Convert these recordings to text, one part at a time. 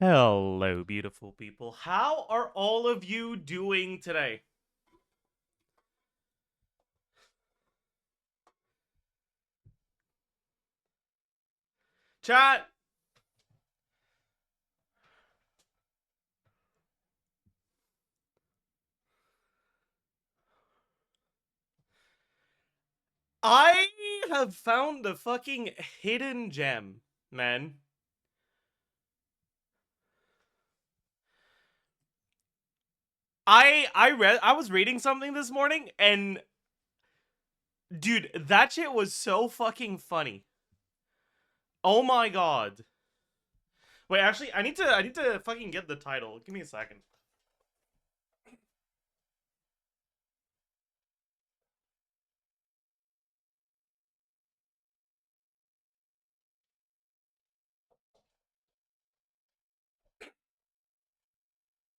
Hello, beautiful people. How are all of you doing today? Chat, I have found a fucking hidden gem, man. I was reading something this morning and dude, that shit was so fucking funny. Oh my god. Wait, actually, I need to fucking get the title. Give me a second.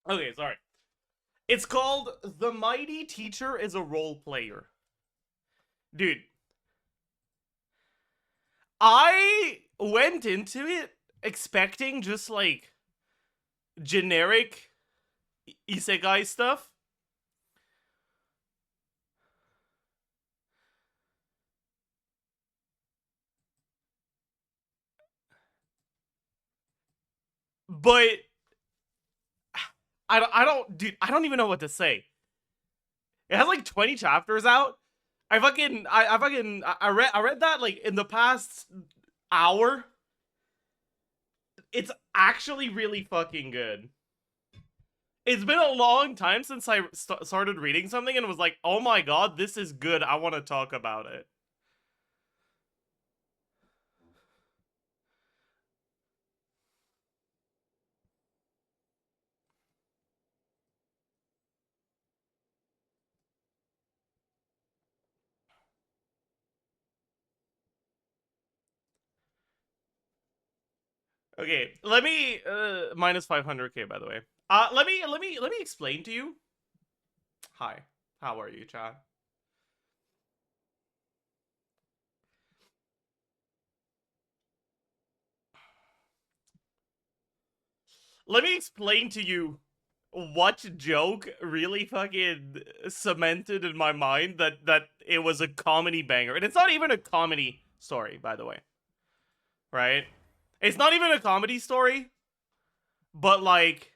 Okay, sorry. It's called The Mighty Teacher is a Role Player. Dude, I went into it expecting just like generic isekai stuff. But dude, I don't even know what to say. It has like 20 chapters out. I read that like in the past hour. It's actually really fucking good. It's been a long time since I started reading something and was like, "Oh my god, this is good. I want to talk about it." Okay, let me minus 500k by the way. Let me explain to you. Hi. How are you, chat? Let me explain to you what joke really fucking cemented in my mind that it was a comedy banger. And it's not even a comedy story, by the way. Right? It's not even a comedy story, but like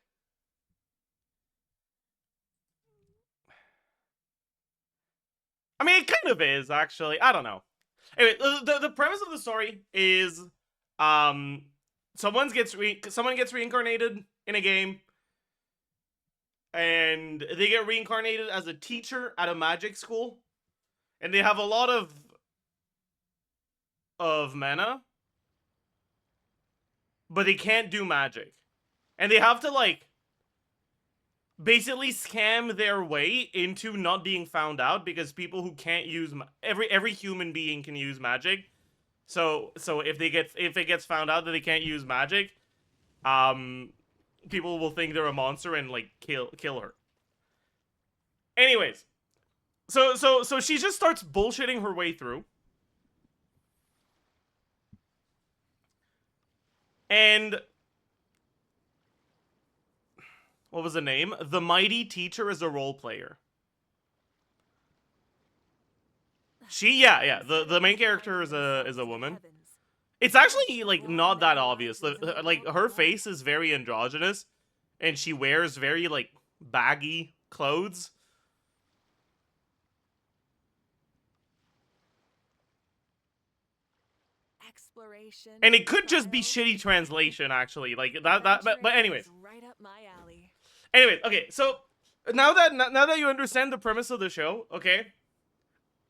I mean it kind of is actually. I don't know. Anyway, the premise of the story is um someone gets reincarnated in a game and they get reincarnated as a teacher at a magic school and they have a lot of mana, but they can't do magic. And they have to like basically scam their way into not being found out because people who can't use every human being can use magic. So if it gets found out that they can't use magic, um people will think they're a monster and like kill her. Anyways, so she just starts bullshitting her way through. And what was the name? The Mighty Teacher is a role player. The main character is a woman. It's actually like not that obvious. Like her face is very androgynous and she wears very like baggy clothes. And it could just be shitty translation actually. Like but anyways. Right up my alley. Anyways, okay. So now that you understand the premise of the show, okay?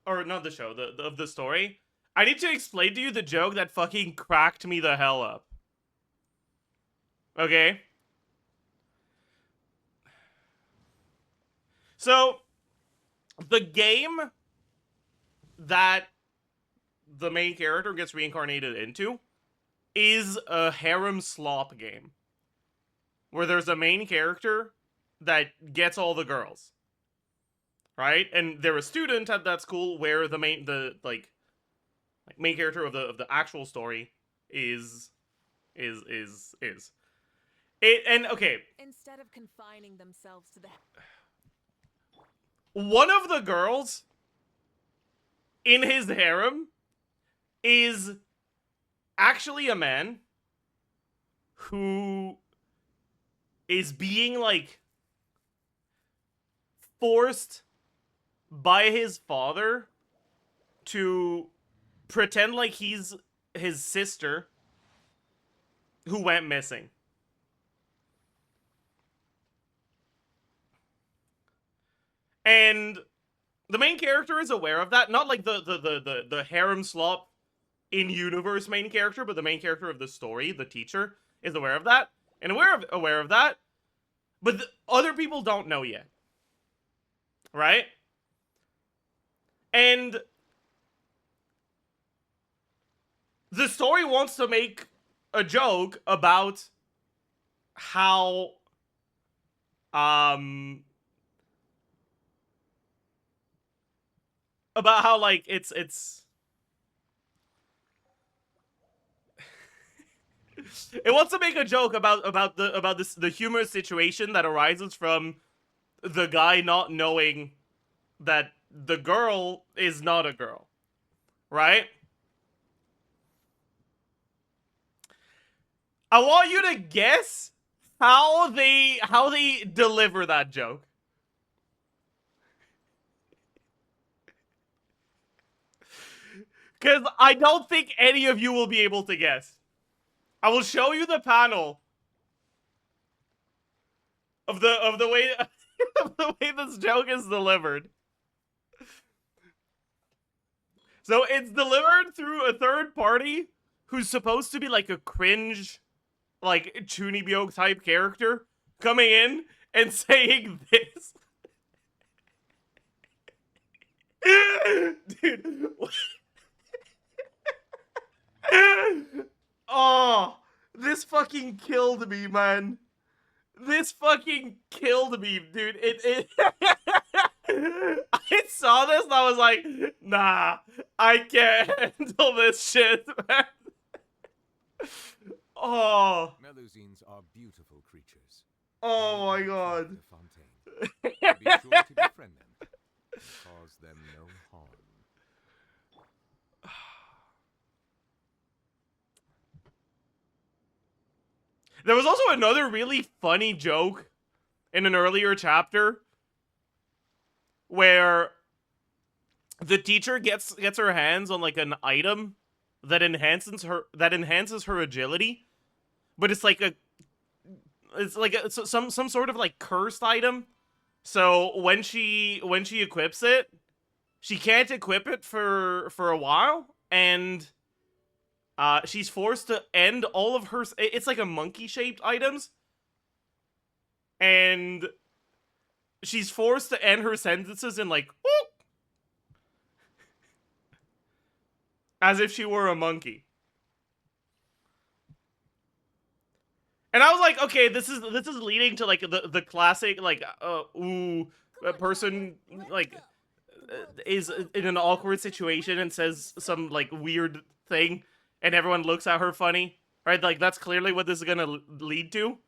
Or not the show, of the story, I need to explain to you the joke that fucking cracked me the hell up. Okay? So, the game that the main character gets reincarnated into is a harem slop game. Where there's a main character that gets all the girls. Right? And they're a student at that school where the main character of the actual story is Okay, Instead of confining themselves to the one of the girls in his harem is actually a man who is being, like, forced by his father to pretend like he's his sister who went missing. And the main character is aware of that. Not like the harem slop in-universe main character, but the main character of the story, the teacher, is aware of that. And aware of that. But other people don't know yet. Right? And the story wants to make a joke about how like it's it wants to make a joke about the humorous situation that arises from the guy not knowing that the girl is not a girl, right? I want you to guess how they deliver that joke. Because I don't think any of you will be able to guess. I will show you the panel of the way of the way this joke is delivered. So it's delivered through a third party who's supposed to be like a cringe, like Chunibyo type character coming in and saying this. Dude. Oh, this fucking killed me, man. This fucking killed me, dude. I saw this and I was like, nah, I can't handle this shit, man. Oh. Melusines are beautiful creatures. Oh my god. Be sure to befriend them. Cause them no harm. There was also another really funny joke in an earlier chapter where the teacher gets her hands on like an item that enhances her agility, but it's like some sort of like cursed item. So when she equips it, she can't equip it for a while, and she's forced to end all of her. It's like a monkey-shaped items, and she's forced to end her sentences in like, whoop, as if she were a monkey. And I was like, okay, this is leading to like the classic like a person like is in an awkward situation and says some like weird thing, and everyone looks at her funny, right? Like that's clearly what this is gonna lead to.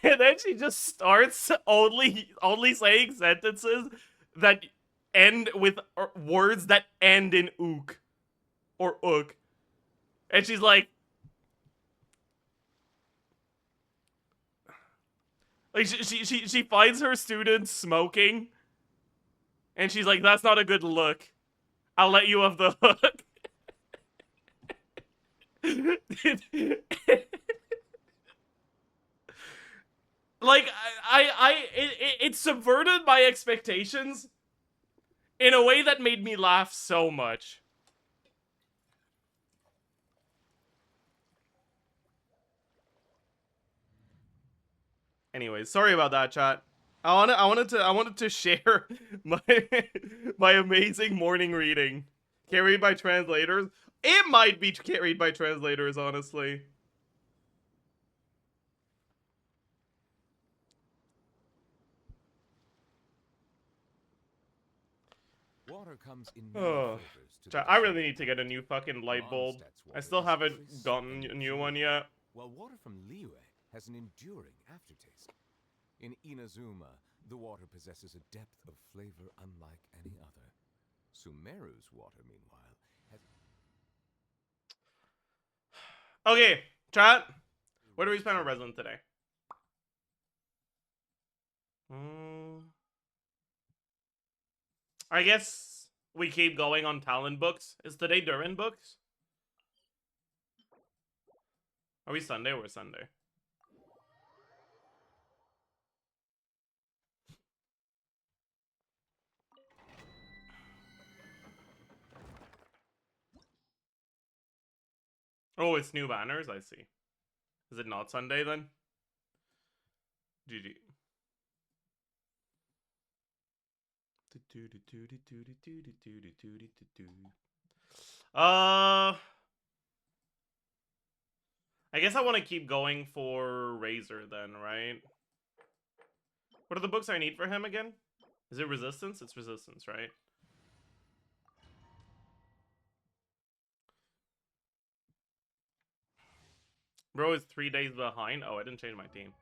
And then she just starts only saying sentences that end with words that end in ook or ook. And she's she finds her students smoking, and she's like, that's not a good look. I'll let you off the hook. Like, it subverted my expectations in a way that made me laugh so much. Anyways, sorry about that, chat. I wanted to share my amazing morning reading, carried by translators. It might be carried by translators, honestly. Water comes in many Oh, flavors to the I dish. really need to get a new fucking light bulb. Mondstadt's I water still is haven't crisp gotten and a new one yet. while water from Liyue has an enduring aftertaste. In Inazuma, the water possesses a depth of flavor unlike any other. Sumeru's water, meanwhile, has... Okay, chat. Where do we spend our resident today? I guess we keep going on talent books. Is today Durin books? Are we Sunday or Sunday? Oh, it's new banners? I see. Is it not Sunday then? GG. I guess I want to keep going for Razor then, right? What are the books I need for him again? Is it Resistance? It's Resistance, right? Bro is 3 days behind. Oh, I didn't change my team.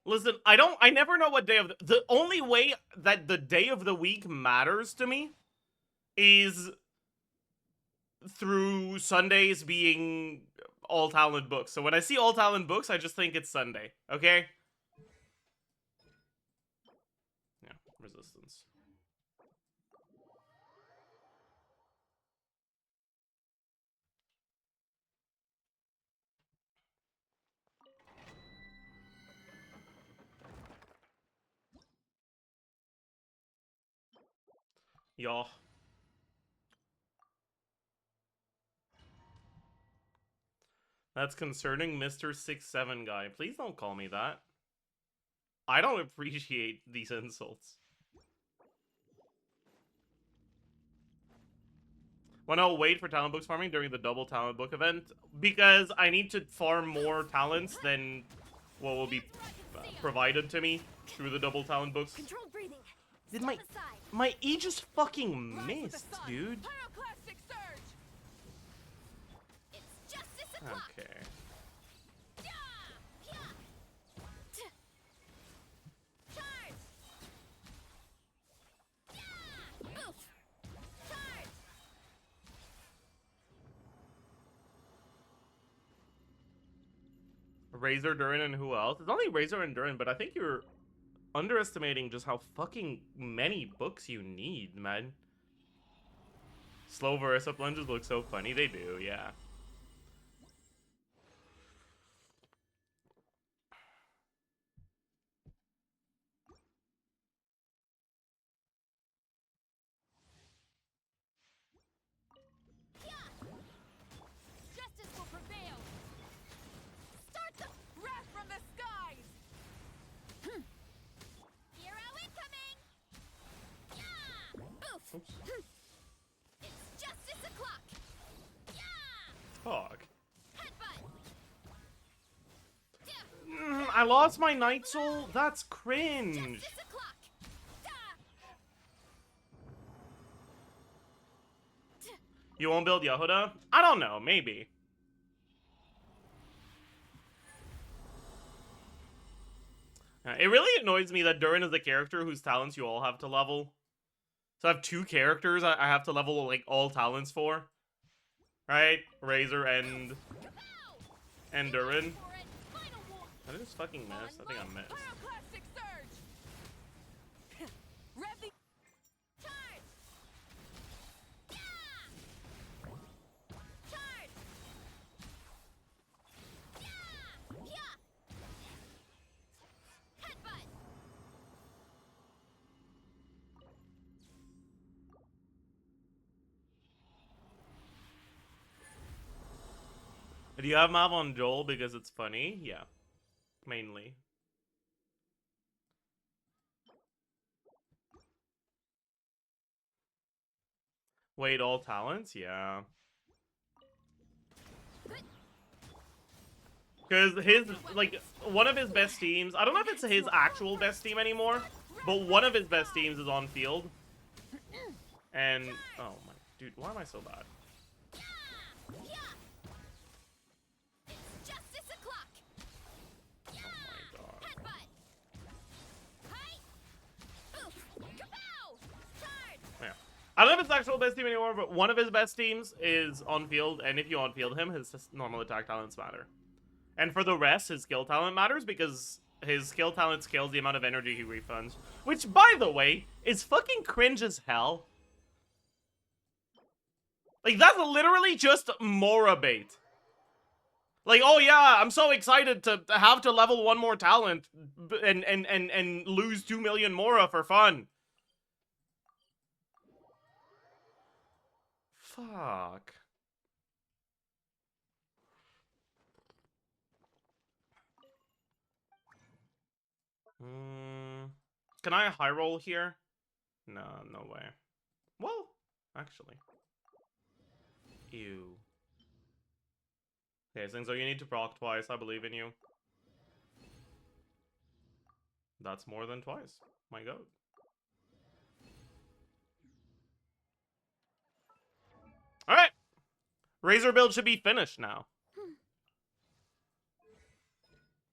Listen, I never know what day of the only way that the day of the week matters to me is through Sundays being all talent books. So when I see all talent books, I just think it's Sunday, okay? Yeah, Resistance. Y'all. That's concerning, Mr. 6'7" guy. Please don't call me that. I don't appreciate these insults. When I'll wait for talent books farming during the double talent book event, because I need to farm more talents than what will be provided to me through the double talent books. Controlled breathing. Did Step aside. my E just fucking missed, dude? Pyroclastic surge. It's justice o'clock. Okay. Charge. Oof. Charge. Razor, Durin, and who else? It's only Razor and Durin, but I think you're underestimating just how fucking many books you need, man. Slow Versa plunges look so funny. They do, yeah. Justice will prevail. Start the wrath from the skies. Hero incoming. Yeah. Oof. Oops. It's justice o'clock. Yeah. Fuck. Headbutt. I lost my Night Soul? That's cringe. Justice o'clock. You won't build Yehuda? I don't know, maybe. It really annoys me that Durin is the character whose talents you all have to level. So I have two characters I have to level, like, all talents for. Right? Razor and Durin. I just fucking missed. I think I missed. Pyroclastic surge. Rev the charge. Yeah. Charge. Yeah. Yeah. Headbutt. Do you have Mav on Joel because it's funny? Yeah. Mainly. Wait, all talents? Yeah. Because his, like, one of his best teams, I don't know if it's his actual best team anymore, but one of his best teams is on field. And oh my dude, why am I so bad? It's justice o'clock. Oh my god. Headbutt. Hi. Oof. Kapow. Charge. Yeah. I don't know if it's actual best team anymore, but one of his best teams is on field, and if you on field him, his normal attack talents matter. And for the rest, his skill talent matters because his skill talent scales the amount of energy he refunds. Which, by the way, is fucking cringe as hell. Like, that's literally just Mora bait. Like, oh yeah, I'm so excited to have to level one more talent and lose 2 million Mora for fun. Fuck. Can I high roll here? No, no way. Well, actually. Ew. Okay, Zingzo, you need to proc twice. I believe in you. That's more than twice. My god. Alright! Razor build should be finished now.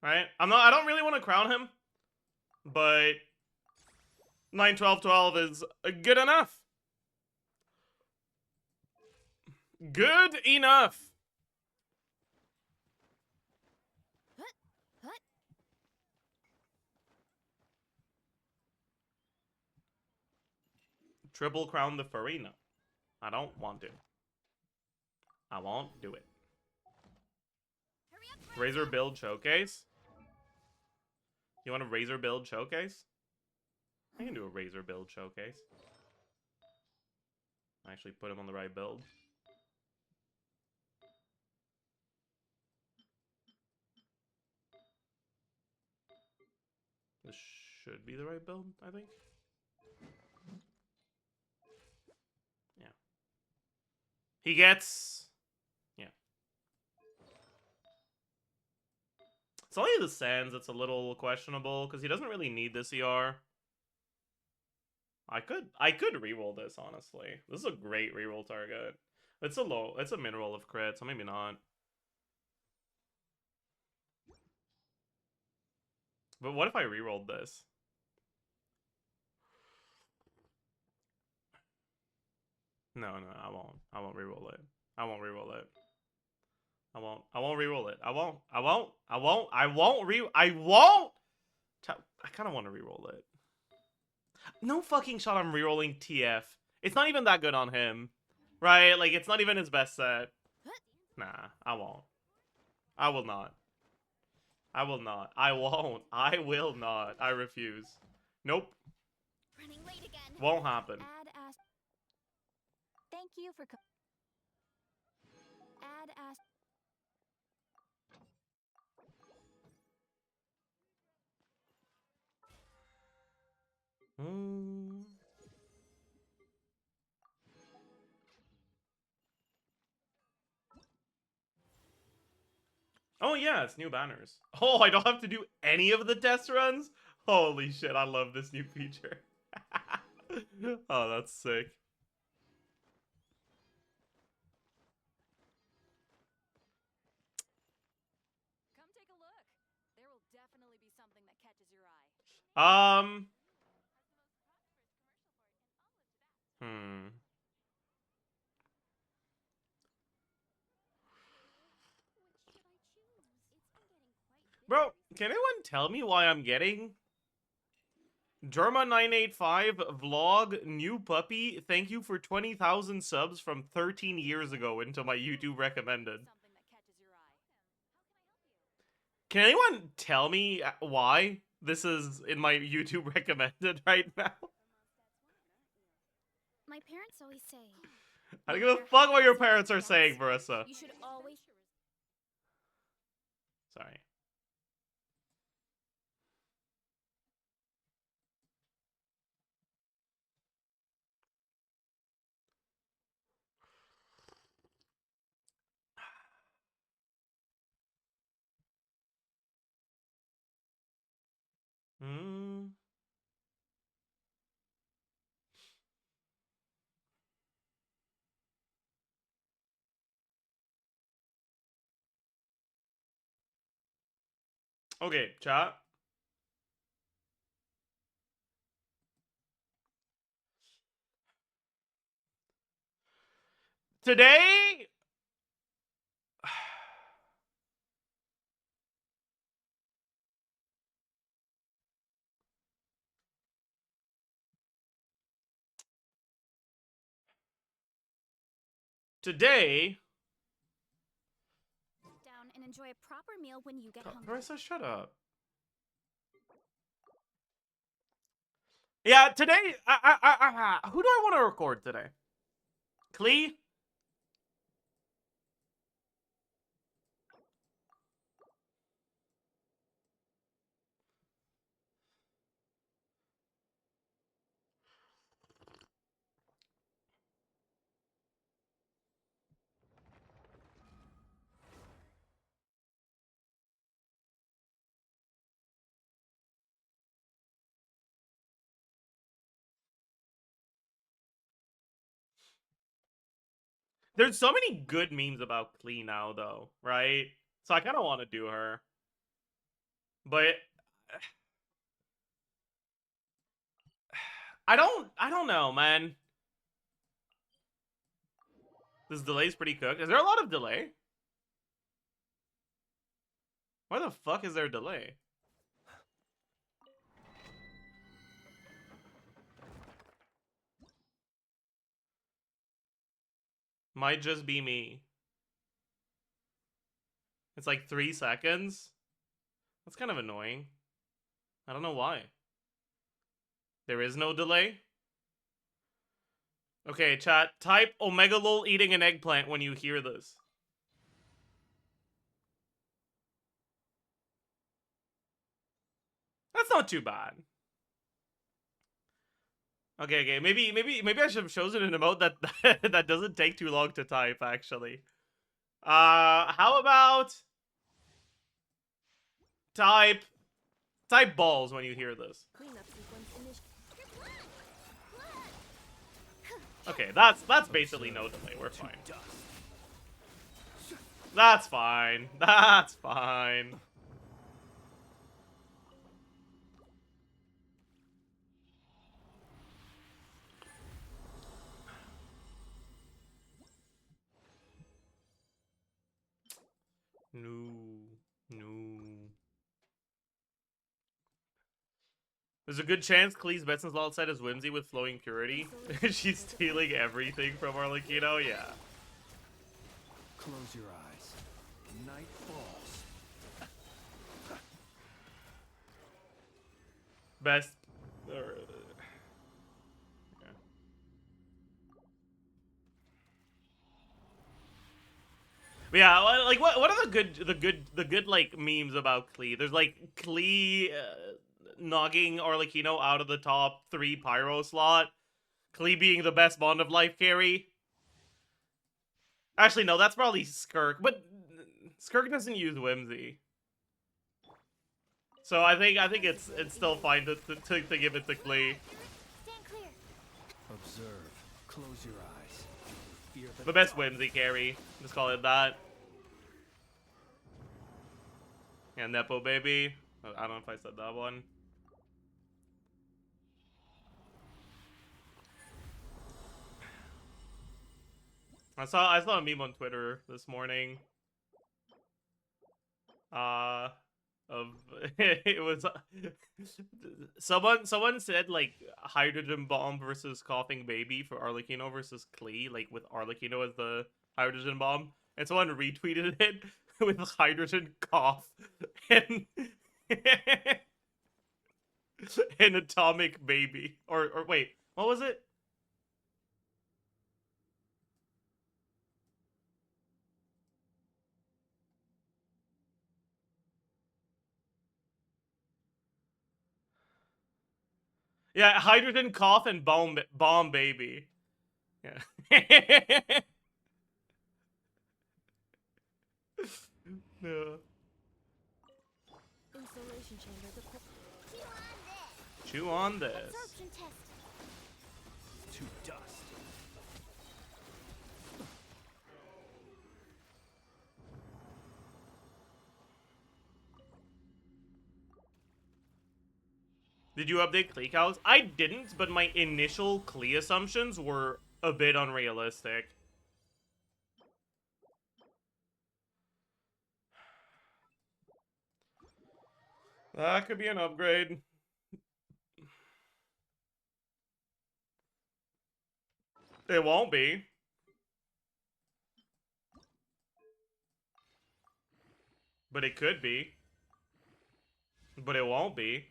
Right? I don't really want to crown him, but 9-12-12 is good enough. Good enough. What? Triple crown the Farina. I don't want to. I won't do it. Hurry up. Razor build showcase? You want a Razor build showcase? I can do a Razor build showcase. I actually put him on the right build. This should be the right build, I think. Yeah. He gets... Yeah. It's only the Sands that's a little questionable, because he doesn't really need this ER. I could reroll this, honestly. This is a great reroll target. It's a mid-roll of crit, so maybe not. But what if I rerolled this? No, I won't. I won't reroll it. I won't reroll it. I won't reroll it. I won't. I kind of want to reroll it. No fucking shot I'm rerolling TF. It's not even that good on him. Right? Like, it's not even his best set. Nah, I won't. I will not. I will not. I won't. I will not. I refuse. Nope. Running late again. Won't happen. Add as. Thank you for. Add as. Oh yeah, it's new banners. Oh, I don't have to do any of the test runs? Holy shit, I love this new feature. Oh, that's sick. Come take a look. There will definitely be something that catches your eye. Hmm. Bro, can anyone tell me why I'm getting Germa985 vlog new puppy? Thank you for 20,000 subs from 13 years ago into my YouTube recommended. Can anyone tell me why this is in my YouTube recommended right now? My parents always say. I don't give a fuck what your parents are saying, Marissa. You should always. Sorry. Hmm. Okay, chat. Today, today, Down and enjoy a proper meal when you get hungry. Marissa, shut up. Yeah, today, who do I want to record today? Klee? There's so many good memes about Klee now, though, right? So I kind of want to do her. But I don't know, man. This delay's pretty cooked. Is there a lot of delay? Why the fuck is there a delay? Might just be me. It's like 3 seconds. That's kind of annoying. I don't know why. There is no delay? Okay, chat. Type Omega Lol eating an eggplant when you hear this. That's not too bad. Okay. Maybe I should have chosen an emote that that doesn't take too long to type, actually. How about type balls when you hear this. Cleanup sequence initiated. Okay, that's basically no delay. We're fine. That's fine. That's fine. No. There's a good chance Khalees Betson's law outside is whimsy with flowing purity. She's stealing everything from Arlecchino, yeah. Close your eyes. Night falls. Best. Yeah, like what are the good like memes about Klee? There's like Klee knocking Arlecchino out of the top 3 pyro slot. Klee being the best Bond of Life carry. Actually, no, that's probably Skirk, but Skirk doesn't use Whimsy. So I think it's still fine to give it to Klee. Stand clear. Observe. Close your eyes. Fear The best Whimsy carry. Just call it that. Yeah, Nepo baby. I don't know if I said that one. I saw a meme on Twitter this morning. Of it was someone said like hydrogen bomb versus coughing baby for Arlecchino versus Klee, like with Arlecchino as the hydrogen bomb, and someone retweeted it with hydrogen cough and an atomic baby, or wait, what was it? Yeah, hydrogen cough and bomb baby. Yeah. Yeah. Installation chamber. Chew on this. Absorption test. to dust. Did you update Klee cows? I didn't, but my initial Klee assumptions were a bit unrealistic. That could be an upgrade. It won't be. But it could be. But it won't be.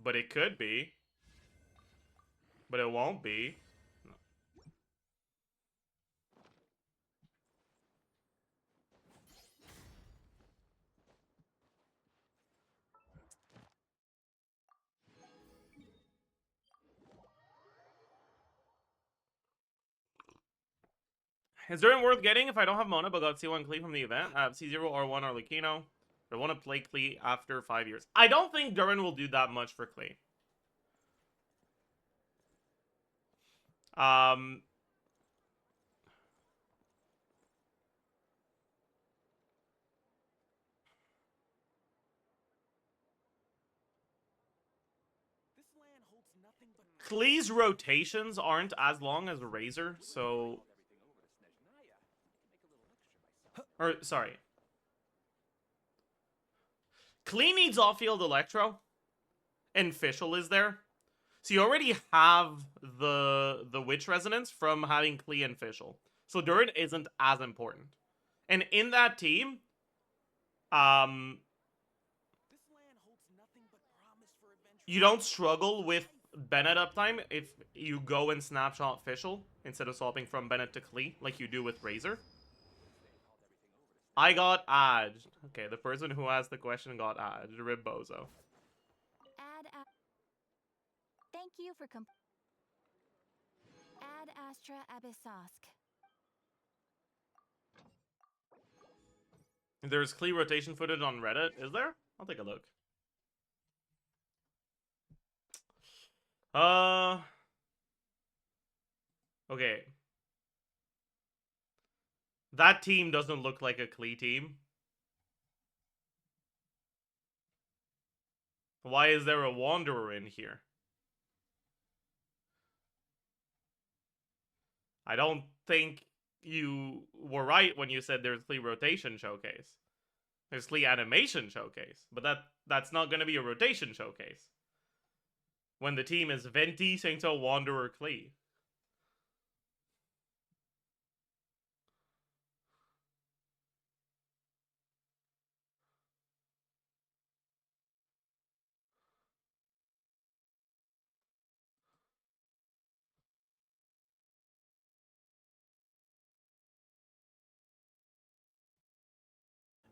But it could be. But it won't be. Is Durin worth getting if I don't have Mona but got C1 Klee from the event? I have C0, R1, or Lucino. I want to play Klee after 5 years. I don't think Durin will do that much for Klee. Klee's rotations aren't as long as Razor, so... Or, sorry. Klee needs off-field Electro, and Fischl is there. So you already have the Witch Resonance from having Klee and Fischl. So Durin isn't as important. And in that team, you don't struggle with Bennett uptime if you go and snapshot Fischl instead of swapping from Bennett to Klee like you do with Razor. I got Aj. Okay, the person who asked the question got Aj. Rib Bozo. Thank you for Ad Astra Abyssosk. There's Klee rotation footage on Reddit. Is there? I'll take a look. Okay. That team doesn't look like a Klee team. Why is there a Wanderer in here? I don't think you were right when you said there's Klee rotation showcase. There's Klee animation showcase, but that's not going to be a rotation showcase. When the team is Venti, Sainto, Wanderer, Klee.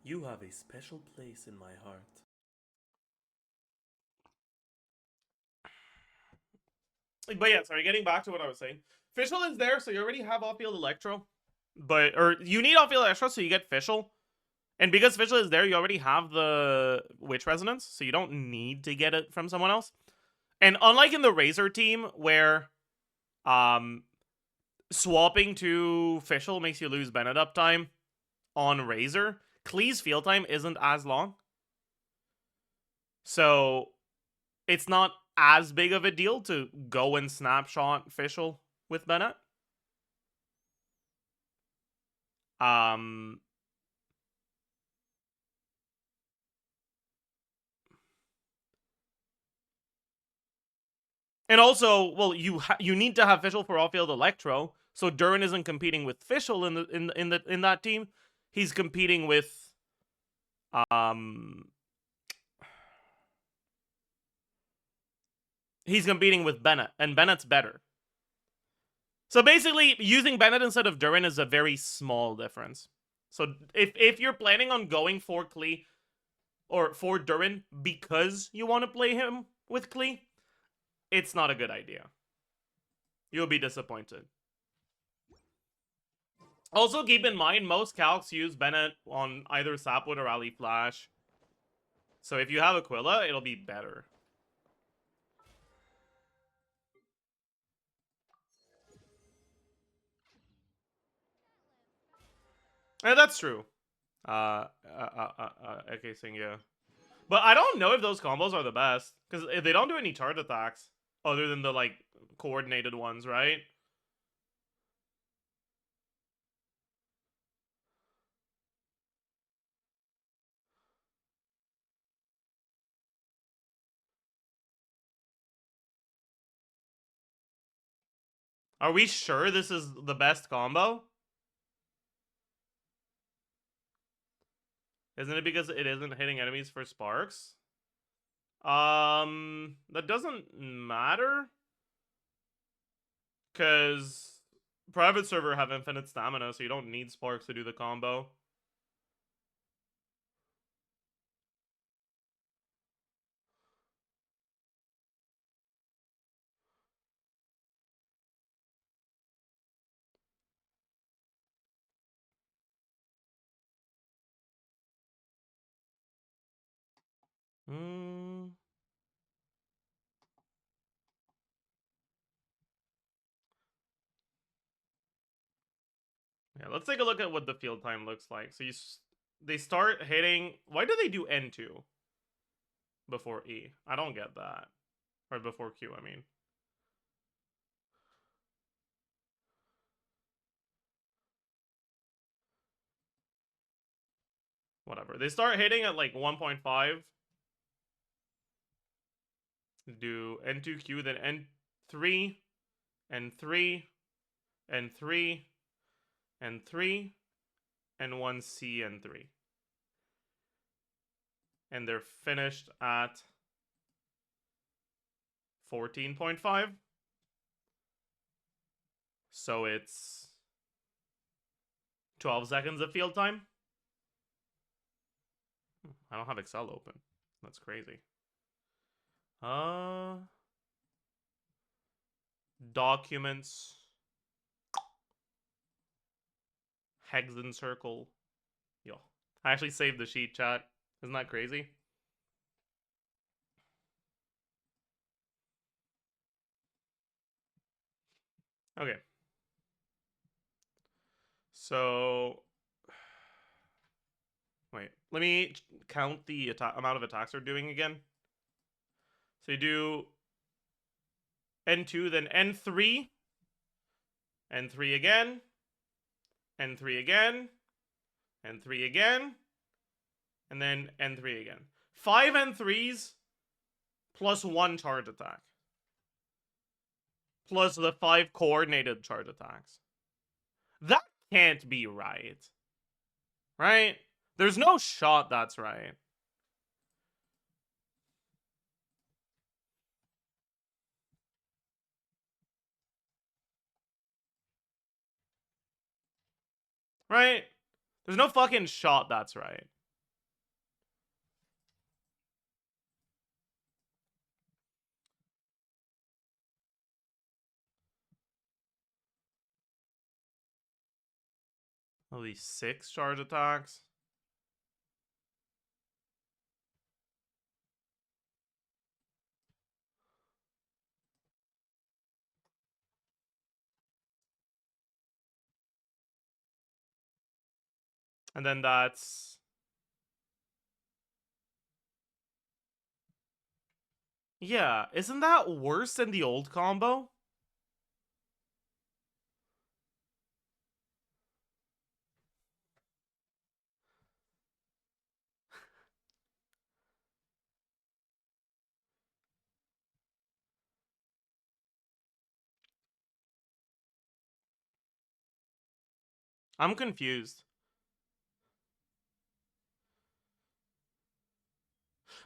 You have a special place in my heart. But yeah, sorry, getting back to what I was saying. Fischl is there, so you already have off-field Electro. Or you need off-field Electro, so you get Fischl. And because Fischl is there, you already have the Witch Resonance, so you don't need to get it from someone else. And unlike in the Razor team, where swapping to Fischl makes you lose Bennett uptime on Razor, Klee's field time isn't as long. So it's not as big of a deal to go and snapshot Fischl with Bennett. And also, well, you need to have Fischl for off-field Electro, so Durin isn't competing with Fischl in that team. He's competing with he's competing with Bennett, and Bennett's better. So basically, using Bennett instead of Durin is a very small difference. So if you're planning on going for Klee, or for Durin because you want to play him with Klee, it's not a good idea. You'll be disappointed. Also, keep in mind, most calcs use Bennett on either Sapwood or Ali Flash. So if you have Aquila, it'll be better. That's true. Okay, Singya. But I don't know if those combos are the best, because they don't do any charge attacks other than the like coordinated ones, right? Are we sure this is the best combo? Isn't it because it isn't hitting enemies for sparks? That doesn't matter. Because private server have infinite stamina, so you don't need sparks to do the combo. Hmm. Yeah, let's take a look at what the field time looks like. So they start hitting. Why do they do N2 before E? I don't get that. Or before Q, I mean. Whatever. They start hitting at like 1.5. Do N2Q, then N3, N3, N3, N3, and 1C, N3. And they're finished at 14.5. So it's 12 seconds of field time. I don't have Excel open. That's crazy. Documents. Hexen circle. Yo. I actually saved the sheet, chat. Isn't that crazy? Okay. So wait, let me count the amount of attacks they're doing again. So you do N2, then N3, N3 again, N3 again, N3 again, and then N3 again. 5 N3s plus 1 charge attack. Plus the 5 coordinated charge attacks. That can't be right. Right? There's no shot that's right. Right? There's no fucking shot that's right. At least 6 charge attacks. And then that's... Yeah, isn't that worse than the old combo? I'm confused.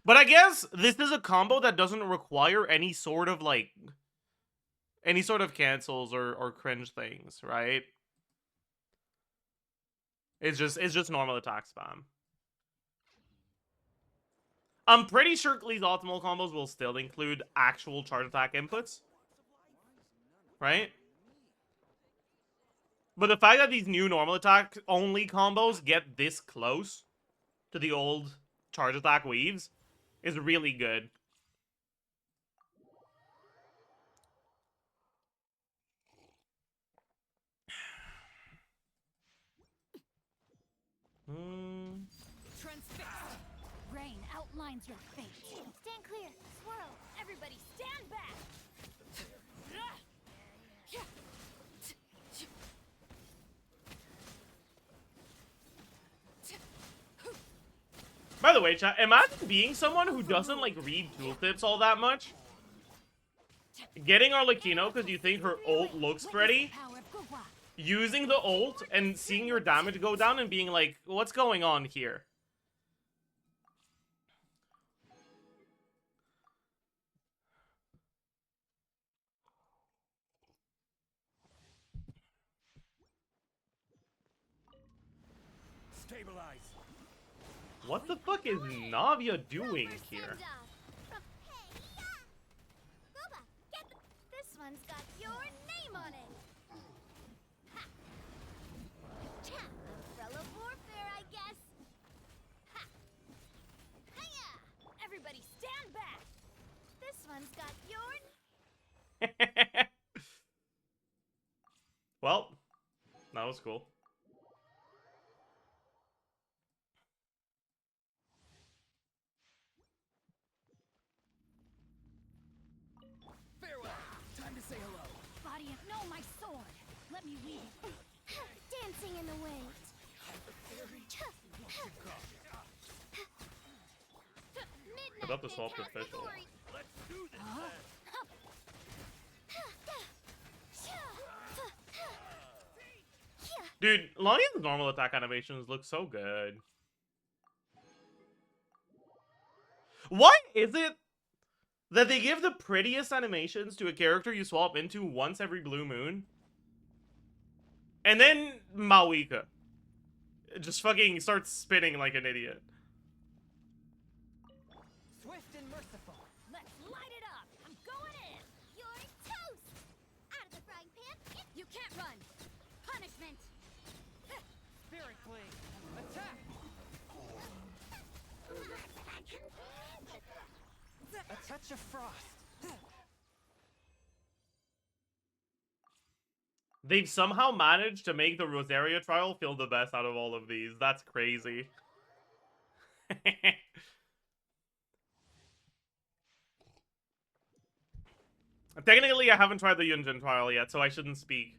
But I guess this is a combo that doesn't require any sort of like... any sort of cancels or cringe things, right? It's just normal attack spam. I'm pretty sure Klee's optimal combos will still include actual charge attack inputs. Right? But the fact that these new normal attack only combos get this close to the old charge attack weaves is really good. Transfixed. terrain outlines your fate. Stand clear. Swirl. Everybody stand back. By the way, chat, imagine being someone who doesn't, like, read tooltips all that much. Getting Arlecchino because you think her ult looks pretty. Using the ult and seeing your damage go down and being like, what's going on here? Stabilize. What the fuck is Navia doing here? This one's got your name on it. Ha. Umbrella warfare, I guess. Ha. Hiya! Everybody stand back. This one's got your. Well, that was cool. Farewell. Time to say hello. Body of no, my sword. Let me read it. Dancing in the waves. I thought this was official. Let's do this. Dude, Lanian's normal attack animations look so good. Why is it that they give the prettiest animations to a character you swap into once every blue moon? And then Mawika just fucking starts spinning like an idiot. Swift and merciful. Let's light it up. I'm going in. You're toast. Out of the frying pan. You can't run. Punishment. Spirit Blade. Attack! A touch of frost. They've somehow managed to make the Rosaria trial feel the best out of all of these. That's crazy. Technically, I haven't tried the Yunjin trial yet, so I shouldn't speak.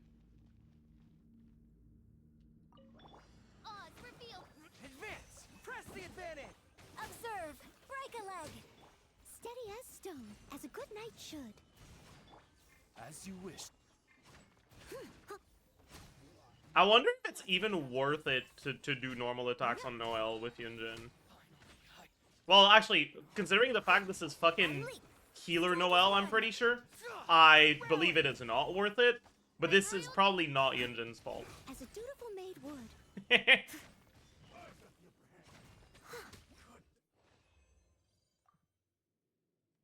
Odds reveal. Advance! Press the advantage! Observe. Break a leg. Steady as stone, as a good knight should. As you wish. I wonder if it's even worth it to do normal attacks on Noelle with Yunjin. Well, actually, considering the fact this is fucking healer Noelle, I'm pretty sure, I believe it is not worth it. But this is probably not Yunjin's fault. As a dutiful maid would.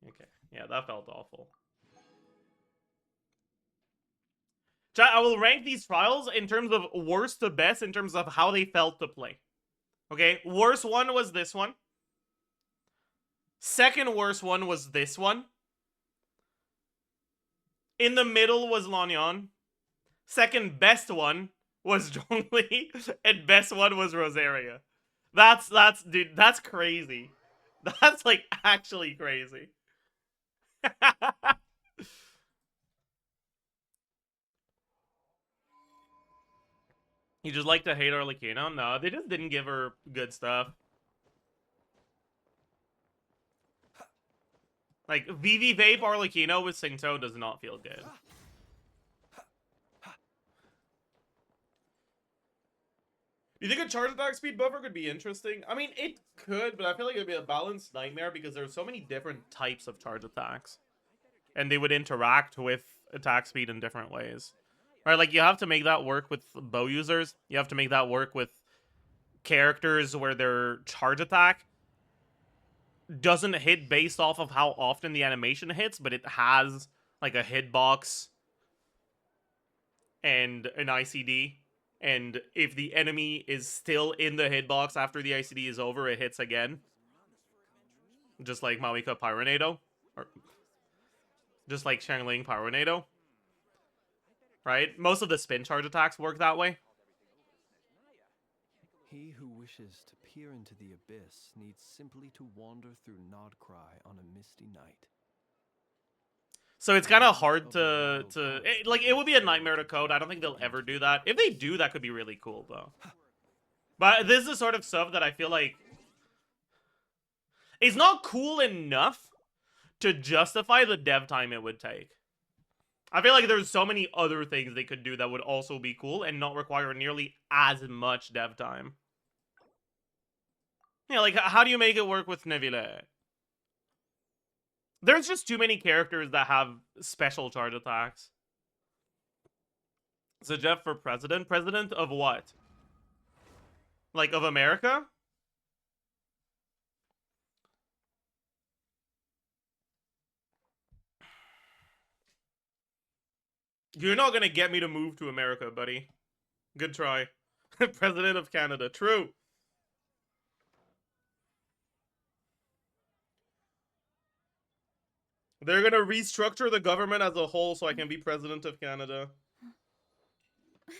Okay, yeah, that felt awful. Chat, I will rank these trials in terms of worst to best in terms of how they felt to play. Okay, worst one was this one. Second worst one was this one. In the middle was Lanyan. Second best one was Zhongli. And best one was Rosaria. Dude, that's crazy. That's, like, actually crazy. You just like to hate Arlecchino? No, they just didn't give her good stuff. Like, VV Vape Arlecchino with Singto does not feel good. Do you think a charge attack speed buffer could be interesting? I mean, it could, but I feel like it would be a balanced nightmare because there's so many different types of charge attacks. And they would interact with attack speed in different ways. Right, like, you have to make that work with bow users. You have to make that work with characters where their charge attack doesn't hit based off of how often the animation hits, but it has, like, a hitbox and an ICD. And if the enemy is still in the hitbox after the ICD is over, it hits again. Just like Mawika Pyronado. Or just like Xiangling Pyronado. Right? Most of the spin charge attacks work that way. He who wishes wishes to peer into the abyss needs simply to wander through Nodcry on a misty night. So it's kind of hard like, it would be a nightmare to code. I don't think they'll ever do that. If they do, that could be really cool, though. But this is the sort of stuff that I feel like is not cool enough to justify the dev time it would take. I feel like there's so many other things they could do that would also be cool and not require nearly as much dev time. Yeah, like, how do you make it work with Neville? There's just too many characters that have special charge attacks. Zajef for president? President of what? Like, of America? You're not gonna get me to move to America, buddy. Good try. President of Canada. True. They're gonna restructure the government as a whole so I can be president of Canada. It's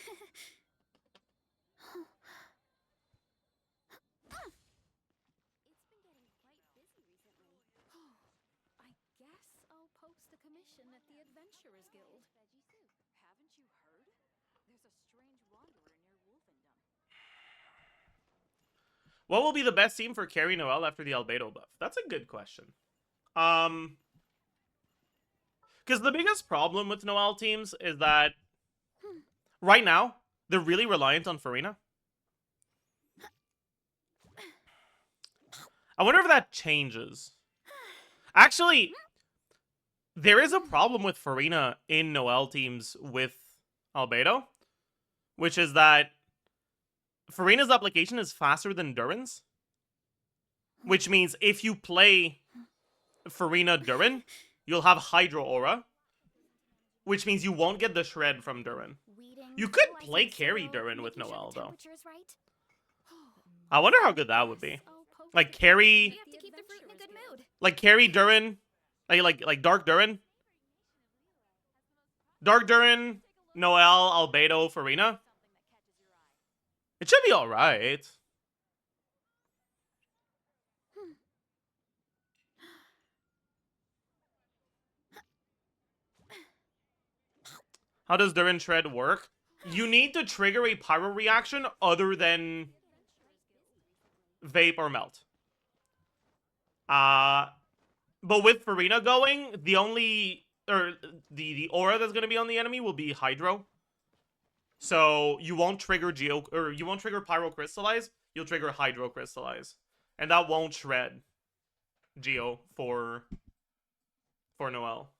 been getting quite busy recently. I guess I'll post a commission at the Adventurers Guild. Veggie soup. Haven't you heard? There's a strange wanderer near Wolfendom. What will be the best team for Carrie Noel after the Albedo buff? That's a good question. Because the biggest problem with Noel teams is that right now, they're really reliant on Farina. I wonder if that changes. Actually, there is a problem with Farina in Noel teams with Albedo, which is that Farina's application is faster than Durin's, which means if you play Farina Durin, you'll have Hydro Aura, which means you won't get the shred from Durin. You could play carry Durin with Noel, though. I wonder how good that would be. Like carry, like carry Durin, like Dark Durin, Noel, Albedo, Farina. It should be all right. How does Durin Shred work? You need to trigger a pyro reaction other than Vape or Melt. But with Farina going, the only, or the aura that's going to be on the enemy will be Hydro. So you won't trigger you won't trigger Pyro Crystallize, you'll trigger Hydro Crystallize. And that won't shred Geo for Noel.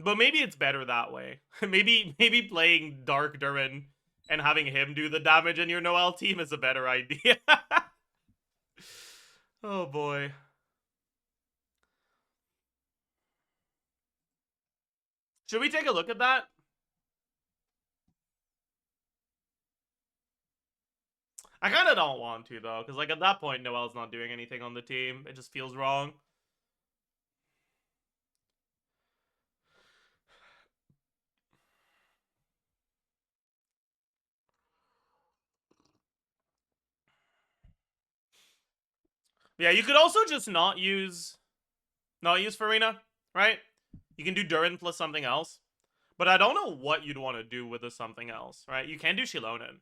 But maybe it's better that way. maybe playing Dark Durin and having him do the damage in your Noel team is a better idea. Oh boy. Should we take a look at that? I kind of don't want to, though, because, like, at that point, Noel's not doing anything on the team. It just feels wrong. Yeah, you could also just not use Farina, right? You can do Durin plus something else. But I don't know what you'd want to do with the something else, right? You can do Shilonen.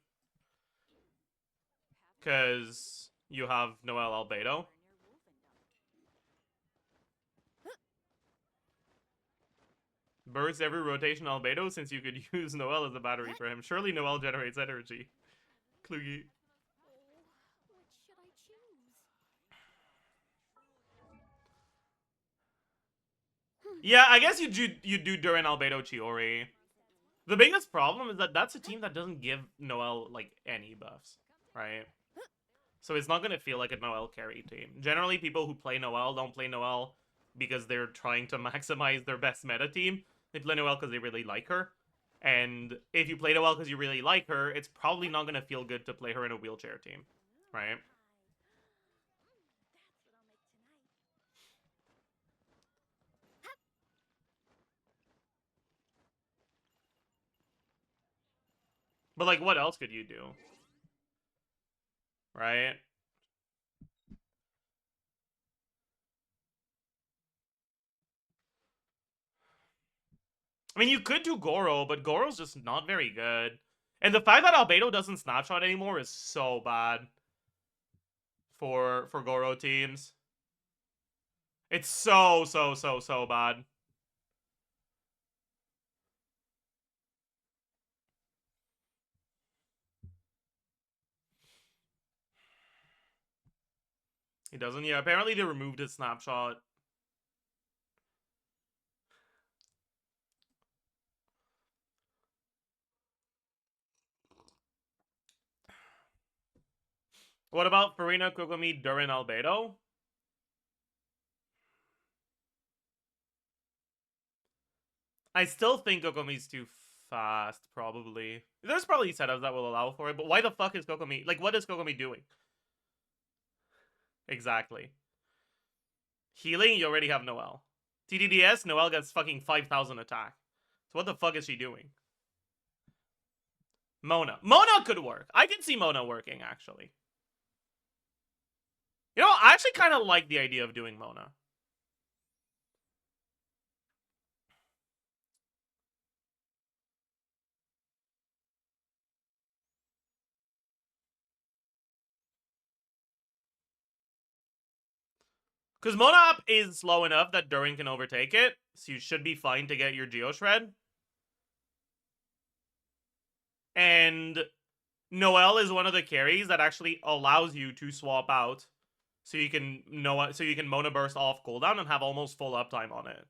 Because you have Noel Albedo. Burst every rotation Albedo since you could use Noel as a battery for him. Surely Noel generates energy. Klugi. Yeah, I guess you do Durin Albedo Chiori. The biggest problem is that that's a team that doesn't give Noel, like, any buffs, right? So it's not going to feel like a Noel carry team. Generally, people who play Noel don't play Noel because they're trying to maximize their best meta team. They play Noel because they really like her. And if you play Noel because you really like her, it's probably not going to feel good to play her in a wheelchair team, right? But, like, what else could you do? Right? I mean, you could do Goro, but Goro's just not very good. And the fact that Albedo doesn't snapshot anymore is so bad for Goro teams. It's so bad. He doesn't. Yeah, apparently they removed his snapshot. What about Farina, Kokomi, Durin, Albedo? I still think Kokomi's too fast, probably. There's probably setups that will allow for it, but why the fuck is Kokomi... Like, what is Kokomi doing? Exactly. Healing, you already have Noelle. TDDS, Noelle gets fucking 5,000 attack. So what the fuck is she doing? Mona. Mona could work. I can see Mona working, actually. You know, I actually kind of like the idea of doing Mona. Because Mona up is slow enough that Durin can overtake it, so you should be fine to get your Geoshred. And Noelle is one of the carries that actually allows you to swap out, so you can Mona Burst off cooldown and have almost full uptime on it.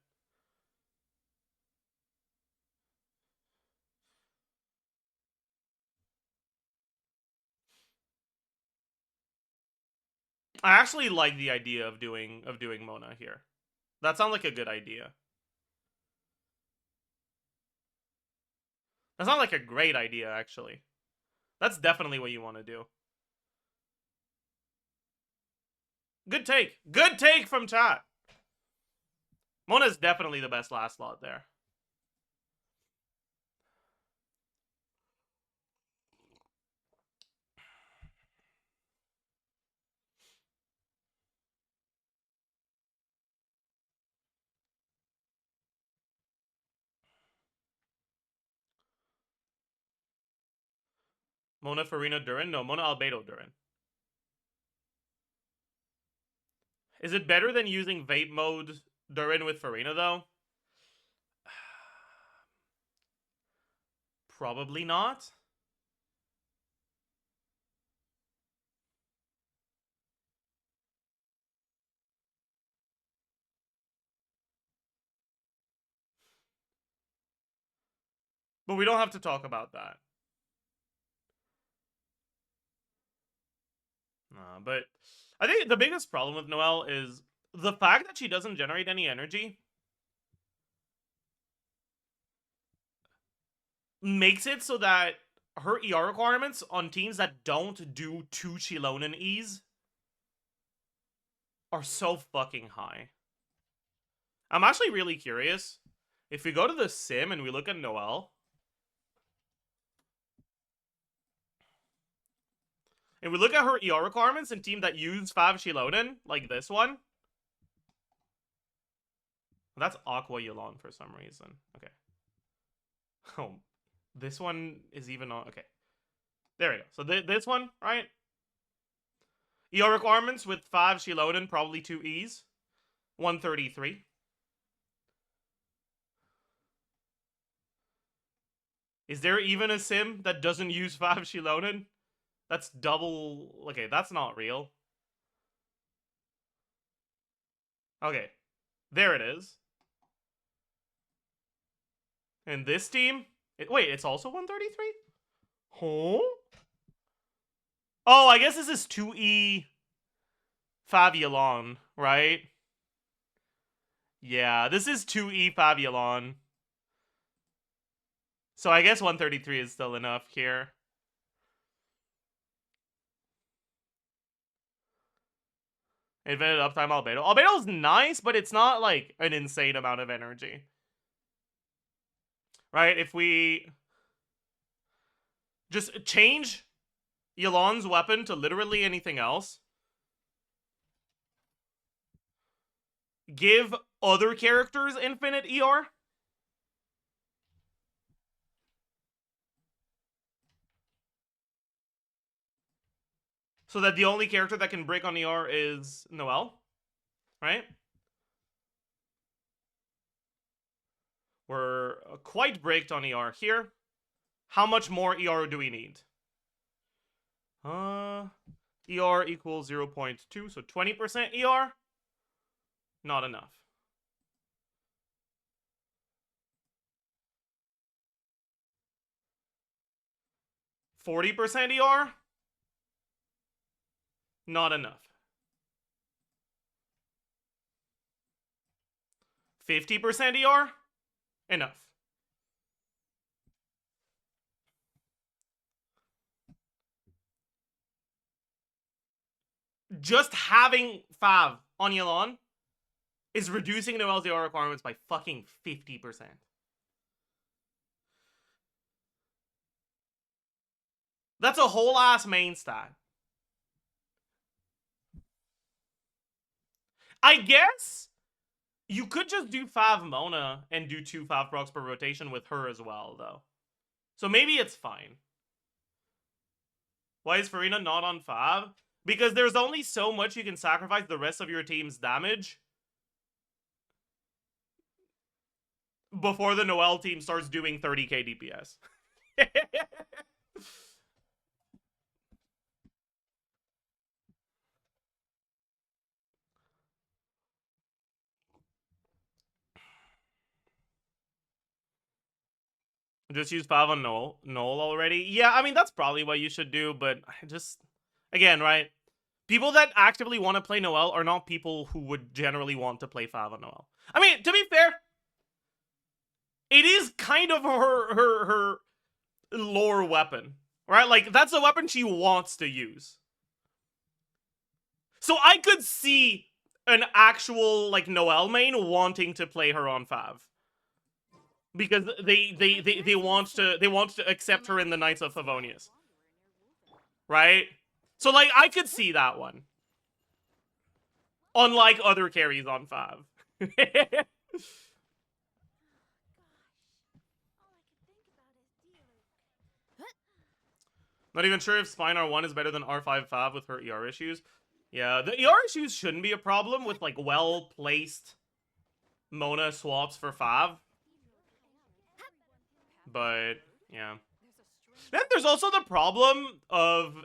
I actually like the idea of doing Mona here. That sounds like a good idea. That's not like a great idea, actually. That's definitely what you want to do. Good take. Good take from chat. Mona's definitely the best last slot there. Mona Farina Durin? No, Mona Albedo Durin. Is it better than using Vape Mode Durin with Farina, though? Probably not. But we don't have to talk about that. But I think the biggest problem with Noelle is the fact that she doesn't generate any energy makes it so that her ER requirements on teams that don't do 2 Chilonan E's are so fucking high. I'm actually really curious. If we go to the sim and we look at Noelle, and we look at her ER requirements in team that use 5 Chilonan, like this one. That's Aqua Yulon for some reason. Okay. Oh, this one is even on. Okay. There we go. So this one, right? ER requirements with 5 Chilonan, probably 2 E's. 133. Is there even a sim that doesn't use 5 Chilonan? That's double... Okay, that's not real. Okay. There it is. And this team... Wait, it's also 133? Huh? Oh, I guess this is 2E Fabulon, right? Yeah, this is 2E Fabulon. So I guess 133 is still enough here. Infinite uptime Albedo. Albedo's nice, but it's not like an insane amount of energy. Right? If we Just change Yelan's weapon to literally anything else. Give other characters infinite ER. So that the only character that can break on ER is Noelle. Right? We're quite braked on ER here. How much more ER do we need? ER equals 0.2, so 20% ER? Not enough. 40% ER? Not enough. 50% ER? Enough. Just having Fav on Yelan is reducing Noelle's ER requirements by fucking 50%. That's a whole ass main stat. I guess you could just do Fav Mona and do 2 Fav procs per rotation with her as well, though. So maybe it's fine. Why is Farina not on Fav? Because there's only so much you can sacrifice the rest of your team's damage before the Noelle team starts doing 30k DPS. Just use Fav on Noel already? Yeah, I mean, that's probably what you should do, but I just... Again, right? People that actively want to play Noelle are not people who would generally want to play Fav on Noelle. I mean, to be fair, it is kind of her lore weapon, right? Like, that's a weapon she wants to use. So I could see an actual, like, Noelle main wanting to play her on Fav. Because they want to accept her in the Knights of Favonius. Right? So, like, I could see that one. Unlike other carries on Fav. Not even sure if Spine R1 is better than R5 Fav with her ER issues. Yeah, the ER issues shouldn't be a problem with, like, well-placed Mona swaps for Fav. But, yeah. Then there's also the problem of...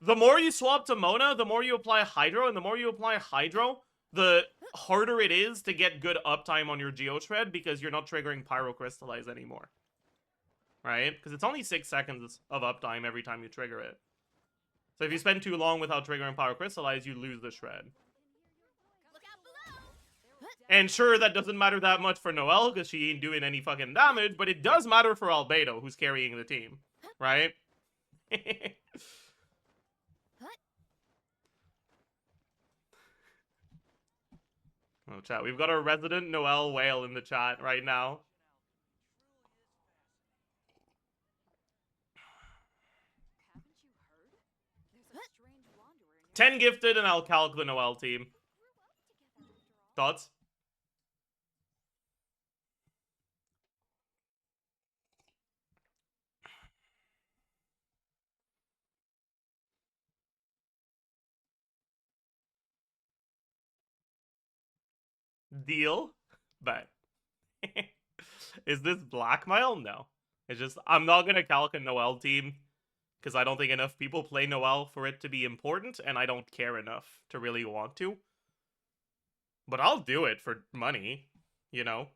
The more you swap to Mona, the more you apply Hydro, and the more you apply Hydro, the harder it is to get good uptime on your Geoshred because you're not triggering Pyrocrystallize anymore. Right? Because it's only 6 seconds of uptime every time you trigger it. So if you spend too long without triggering Pyrocrystallize, you lose the shred. And sure, that doesn't matter that much for Noelle because she ain't doing any fucking damage, but it does matter for Albedo, who's carrying the team. Right? Oh, chat, we've got our resident Noelle whale in the chat right now. Haven't you heard? There's a strange wanderer near 10 gifted and I'll calc the Noelle team. Thoughts? Deal? But is this blackmail? No. It's just, I'm not gonna calc a Noelle team because I don't think enough people play Noelle for it to be important, and I don't care enough to really want to. But I'll do it for money, you know?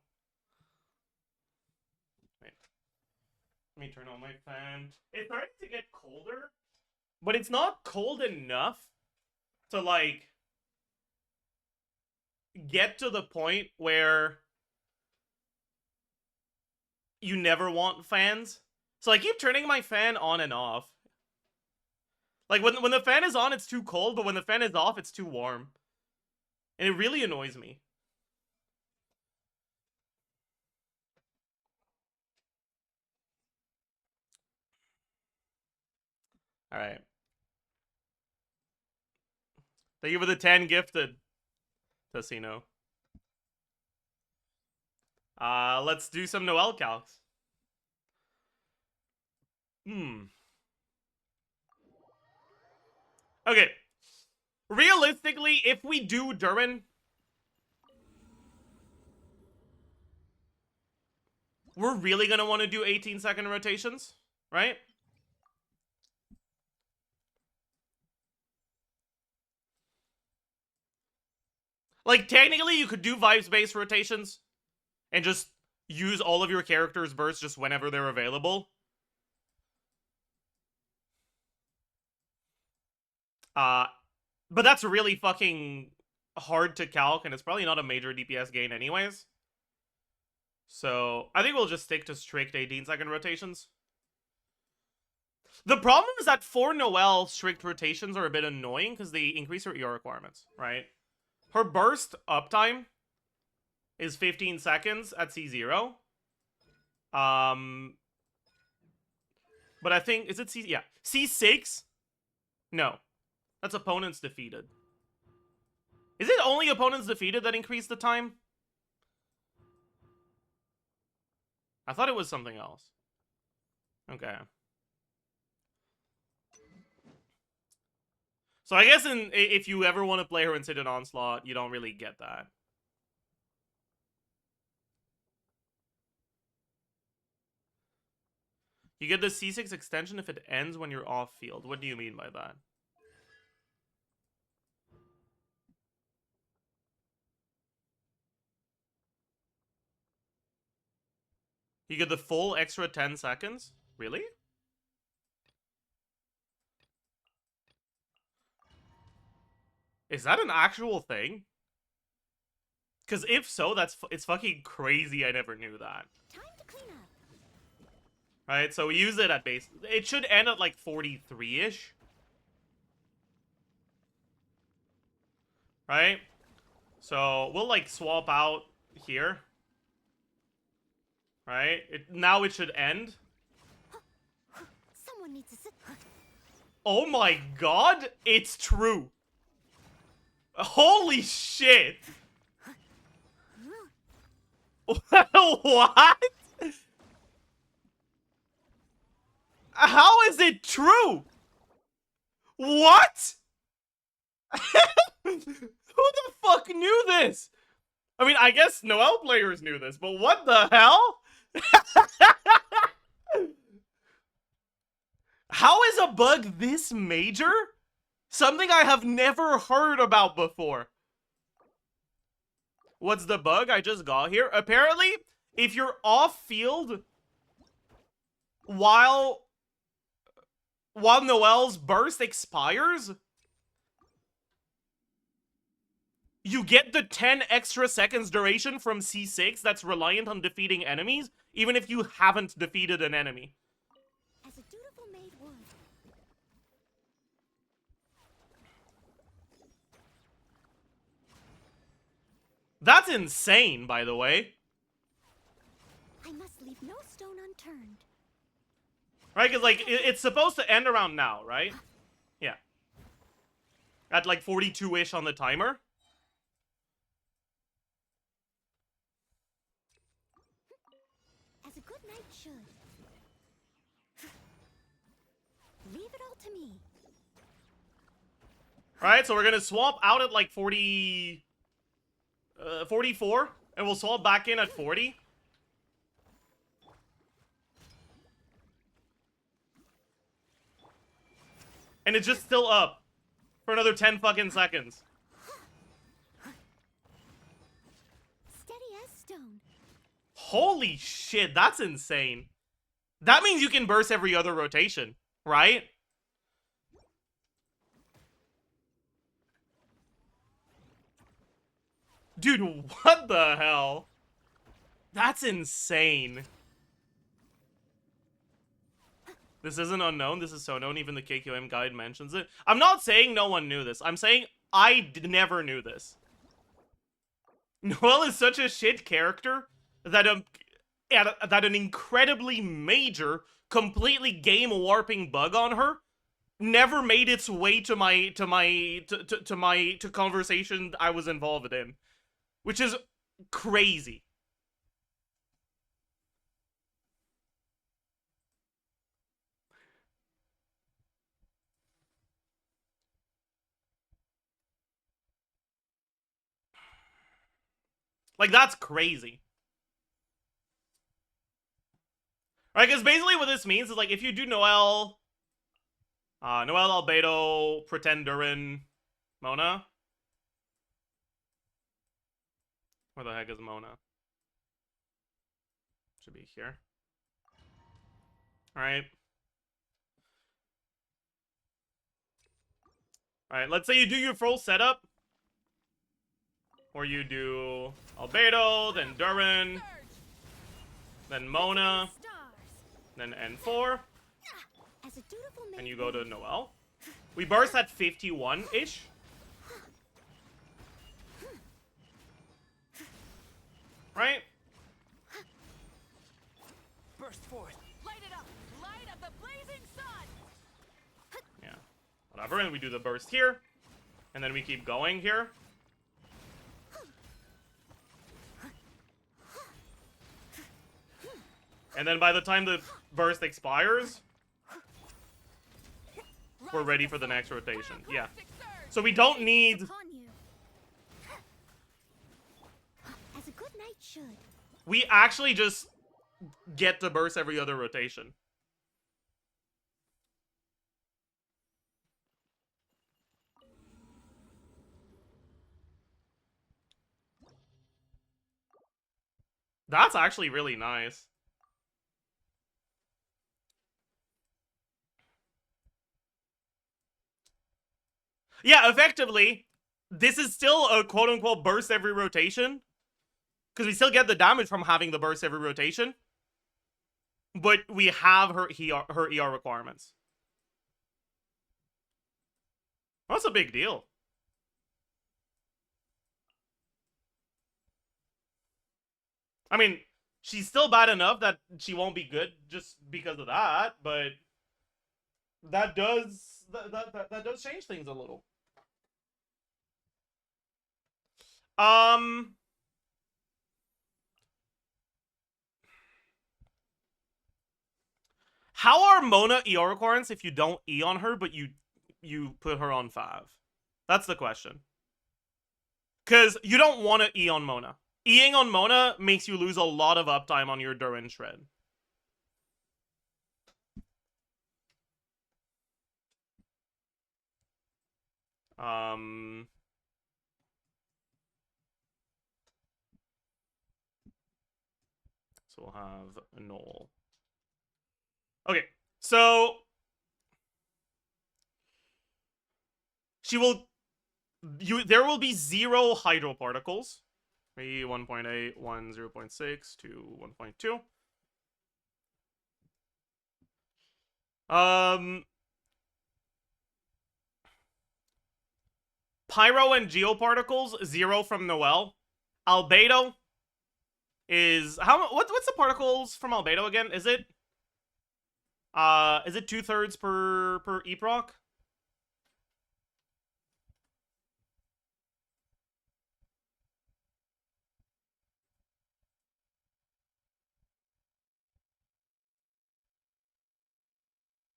Wait. Let me turn on my fan. It's starting to get colder, but it's not cold enough to, like, get to the point where you never want fans. So I keep turning my fan on and off. Like, when the fan is on, it's too cold, but when the fan is off, it's too warm. And it really annoys me. Alright. Thank you for the 10 gifted, Tessino. Let's do some Noel calcs. Okay. Realistically, if we do Durin, we're really gonna want to do 18-second rotations, right? Like, technically, you could do vibes-based rotations and just use all of your characters' bursts just whenever they're available. But that's really fucking hard to calc, and it's probably not a major DPS gain anyways. So, I think we'll just stick to strict 18-second rotations. The problem is that for Noelle, strict rotations are a bit annoying because they increase her ER requirements, right? Her burst uptime is 15 seconds at C0. But I think, is it C? Yeah. C6? No. That's opponents defeated. Is it only opponents defeated that increase the time? I thought it was something else. Okay. So I guess if you ever want to play her in Citadel Onslaught, you don't really get that. You get the C6 extension if it ends when you're off field. What do you mean by that? You get the full extra 10 seconds? Really? Is that an actual thing? Because if so, it's fucking crazy. I never knew that. Time to clean up. Right, so we use it at base. It should end at like 43-ish. Right? So we'll like swap out here. Right? Now it should end. Someone needs to sit. Oh my god, it's true. Holy shit. What? How is it true? What? Who the fuck knew this? I mean, I guess Noelle players knew this, but what the hell? How is a bug this major? Something I have never heard about before. What's the bug I just got here? Apparently, if you're off field while Noelle's burst expires, you get the 10 extra seconds duration from C6 that's reliant on defeating enemies, even if you haven't defeated an enemy. As a dutiful maid would. That's insane, by the way. I must leave no stone unturned. Right, because, like, it's supposed to end around now, right? Yeah. At, like, 42-ish on the timer. As a good knight should. Leave it all to me. Alright, so we're gonna swap out at, like, 44, and we'll swap back in at 40. And it's just still up for another 10 fucking seconds. Steady as stone. Holy shit, that's insane. That means you can burst every other rotation, right? Dude, what the hell? That's insane. This isn't unknown, this is so known, even the KQM guide mentions it. I'm not saying no one knew this, I'm saying I never knew this. Noelle is such a shit character that an incredibly major, completely game-warping bug on her never made its way to conversation I was involved in, which is crazy. Like, that's crazy. Right, because basically what this means is, like, if you do Noel, Albedo, Pretend Durin, Mona. Where the heck is Mona? Should be here. Alright. Alright, let's say you do your full setup. Or you do Albedo, then Durin, then Mona, then N4, As a dutiful and you go to Noel. We burst at 51-ish. Right? Burst forth. Light it up! Light of the blazing sun! Yeah. Whatever, and we do the burst here. And then we keep going here. And then by the time the burst expires, we're ready for the next rotation. Yeah. So we don't need... Upon you. As a good knight should. We actually just get to burst every other rotation. That's actually really nice. Yeah, effectively, this is still a quote-unquote burst every rotation. Because we still get the damage from having the burst every rotation. But we have her ER requirements. That's a big deal. I mean, she's still bad enough that she won't be good just because of that, but that does that does change things a little. How are Mona ER requirements if you don't E on her, but you put her on 5? That's the question. Because you don't want to E on Mona. Eing on Mona makes you lose a lot of uptime on your Durin Shred. So we'll have a Knoll. Okay, so there will be 0 hydro particles. 1.8, 1, 0.6, 2, 1.2. Pyro and geoparticles, 0 from Noel. Albedo is what's the particles from Albedo again? Is it 2/3 per eproc?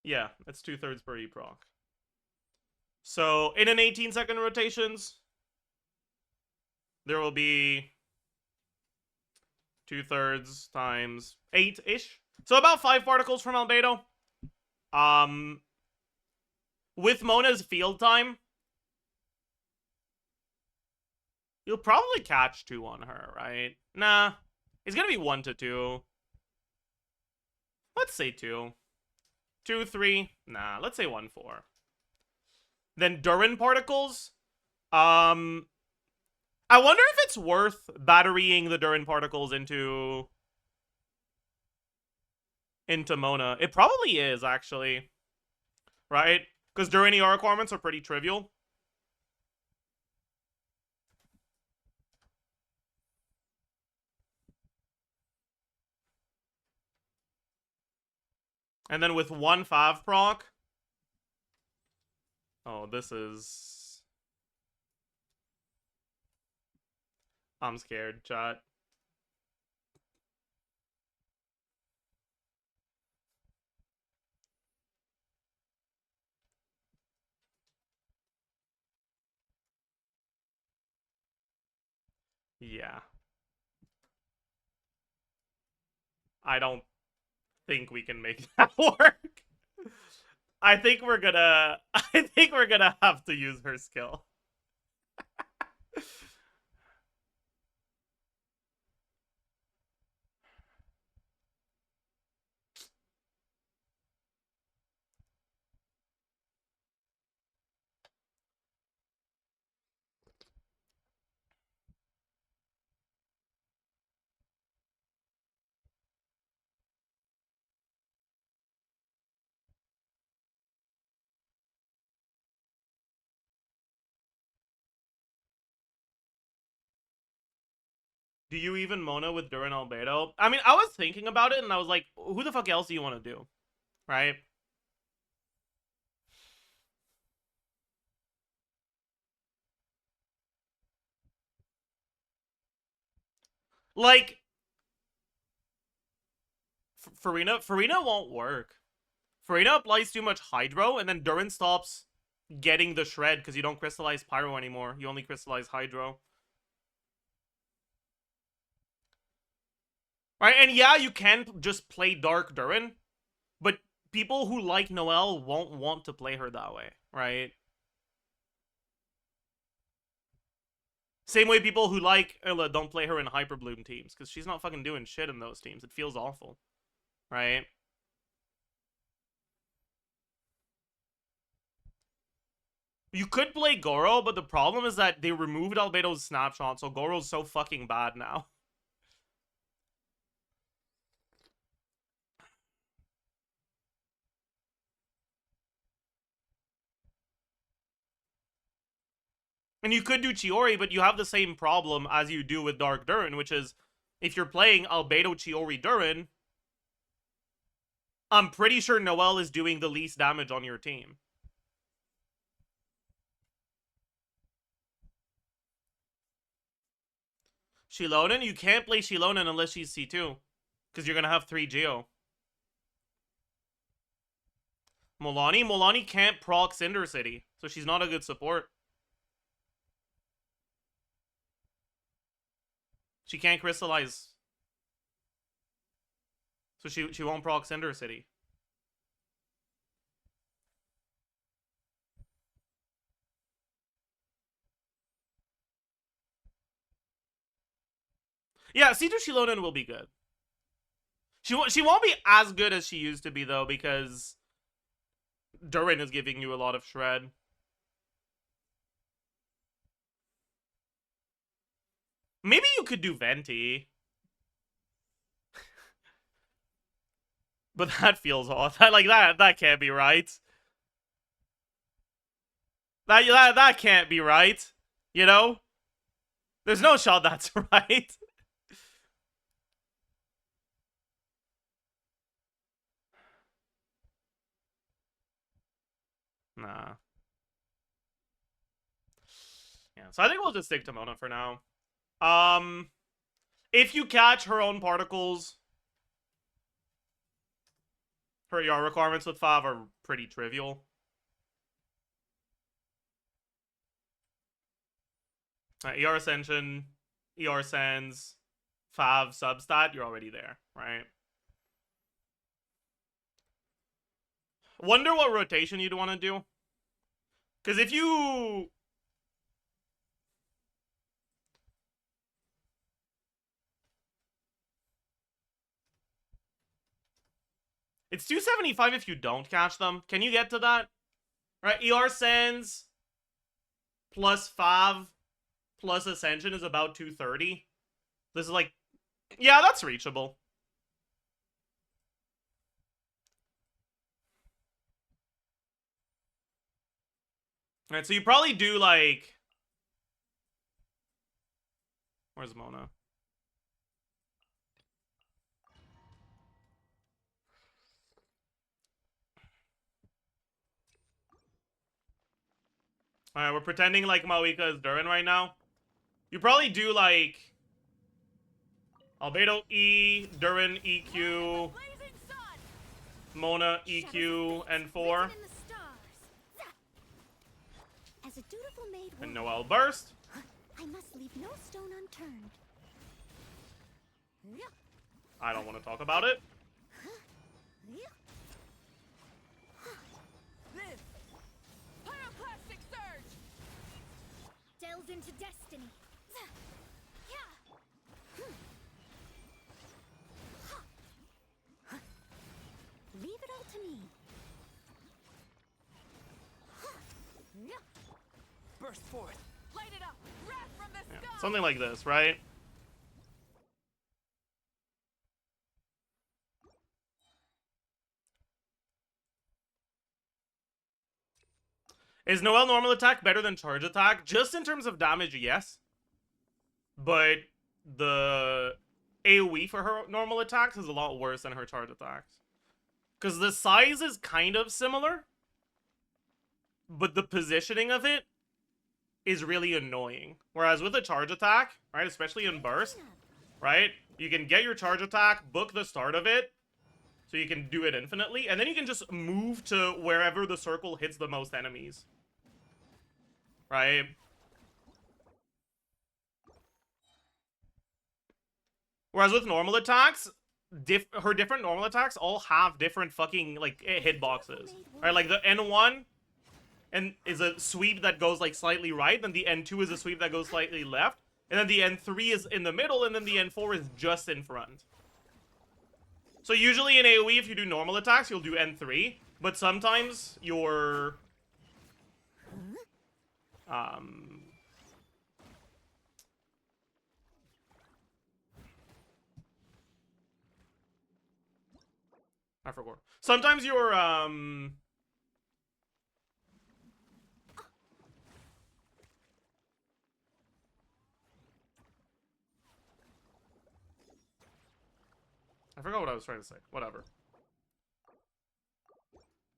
Yeah, it's 2/3 per eproc. So in an 18-second rotations, there will be 2/3 times 8-ish. So about 5 particles from Albedo. With Mona's field time, you'll probably catch 2 on her, right? Nah, it's gonna be 1 to 2. Let's say 2. 2, 3. Nah, let's say 1, 4. Then Durin particles. I wonder if it's worth batterying the Durin particles into Mona. It probably is, actually. Right? Because Durin ER requirements are pretty trivial. And then with 1 5 proc, Oh, this is... I'm scared, chat. Yeah. I don't think we can make that work. I think we're gonna have to use her skill. Do you even Mona with Durin Albedo? I mean, I was thinking about it and I was like, who the fuck else do you want to do? Right? Like, Farina won't work. Farina applies too much Hydro, and then Durin stops getting the shred because you don't crystallize Pyro anymore. You only crystallize Hydro. Right, and yeah, you can just play Dark Durin, but people who like Noelle won't want to play her that way, right? Same way people who like Illa don't play her in Hyper Bloom teams, because she's not fucking doing shit in those teams. It feels awful, right? You could play Goro, but the problem is that they removed Albedo's snapshot, so Goro's so fucking bad now. And you could do Chiori, but you have the same problem as you do with Dark Durin, which is, if you're playing Albedo Chiori Durin, I'm pretty sure Noelle is doing the least damage on your team. Shilonen? You can't play Shilonen unless she's C2. Because you're going to have 3 Geo. Molani? Molani can't proc Cinder City, so she's not a good support. She can't crystallize. So she won't proc Cinder City. Yeah, C2 Shilonen will be good. She won't be as good as she used to be, though, because Durin is giving you a lot of shred. Maybe you could do Venti. But that feels off. That can't be right. That can't be right. You know? There's no shot that's right. Nah. Yeah, so I think we'll just stick to Mona for now. If you catch her own particles, her ER requirements with Fav are pretty trivial. ER Ascension, ER Sands, Fav Substat, you're already there, right? Wonder what rotation you'd want to do. Because if you... It's 275 if you don't catch them. Can you get to that? Right, ER Sands plus Fav plus Ascension is about 230. This is like... Yeah, that's reachable. Alright, so you probably do, like... Where's Mona? Alright, we're pretending like Mawika is Durin right now. You probably do like Albedo E, Durin EQ, Blazing sun! Mona Shadows of EQ, fate, and 4, written in the stars. As a dutiful maid and woman, Noelle Burst. I must leave no stone unturned. I don't want to talk about it. Live! Pyroclastic surge! Delve into destiny. Leave it all to me. Burst forth! Light it up. Wrath from the Yeah, sky. something like this, right? Is Noelle normal attack better than charge attack? Just in terms of damage, yes. But the AoE for her normal attacks is a lot worse than her charge attacks. Because the size is kind of similar, but the positioning of it is really annoying. Whereas with a charge attack, right, especially in burst, right, you can get your charge attack, book the start of it, so you can do it infinitely, and then you can just move to wherever the circle hits the most enemies. Right? Whereas with normal attacks, her different normal attacks all have different fucking, like, hitboxes. Right, like the N1 and is a sweep that goes, like, slightly right, then the N2 is a sweep that goes slightly left, and then the N3 is in the middle, and then the N4 is just in front. So usually in AoE, if you do normal attacks, you'll do N3, but sometimes your I forgot. Sometimes your I forgot what I was trying to say. Whatever.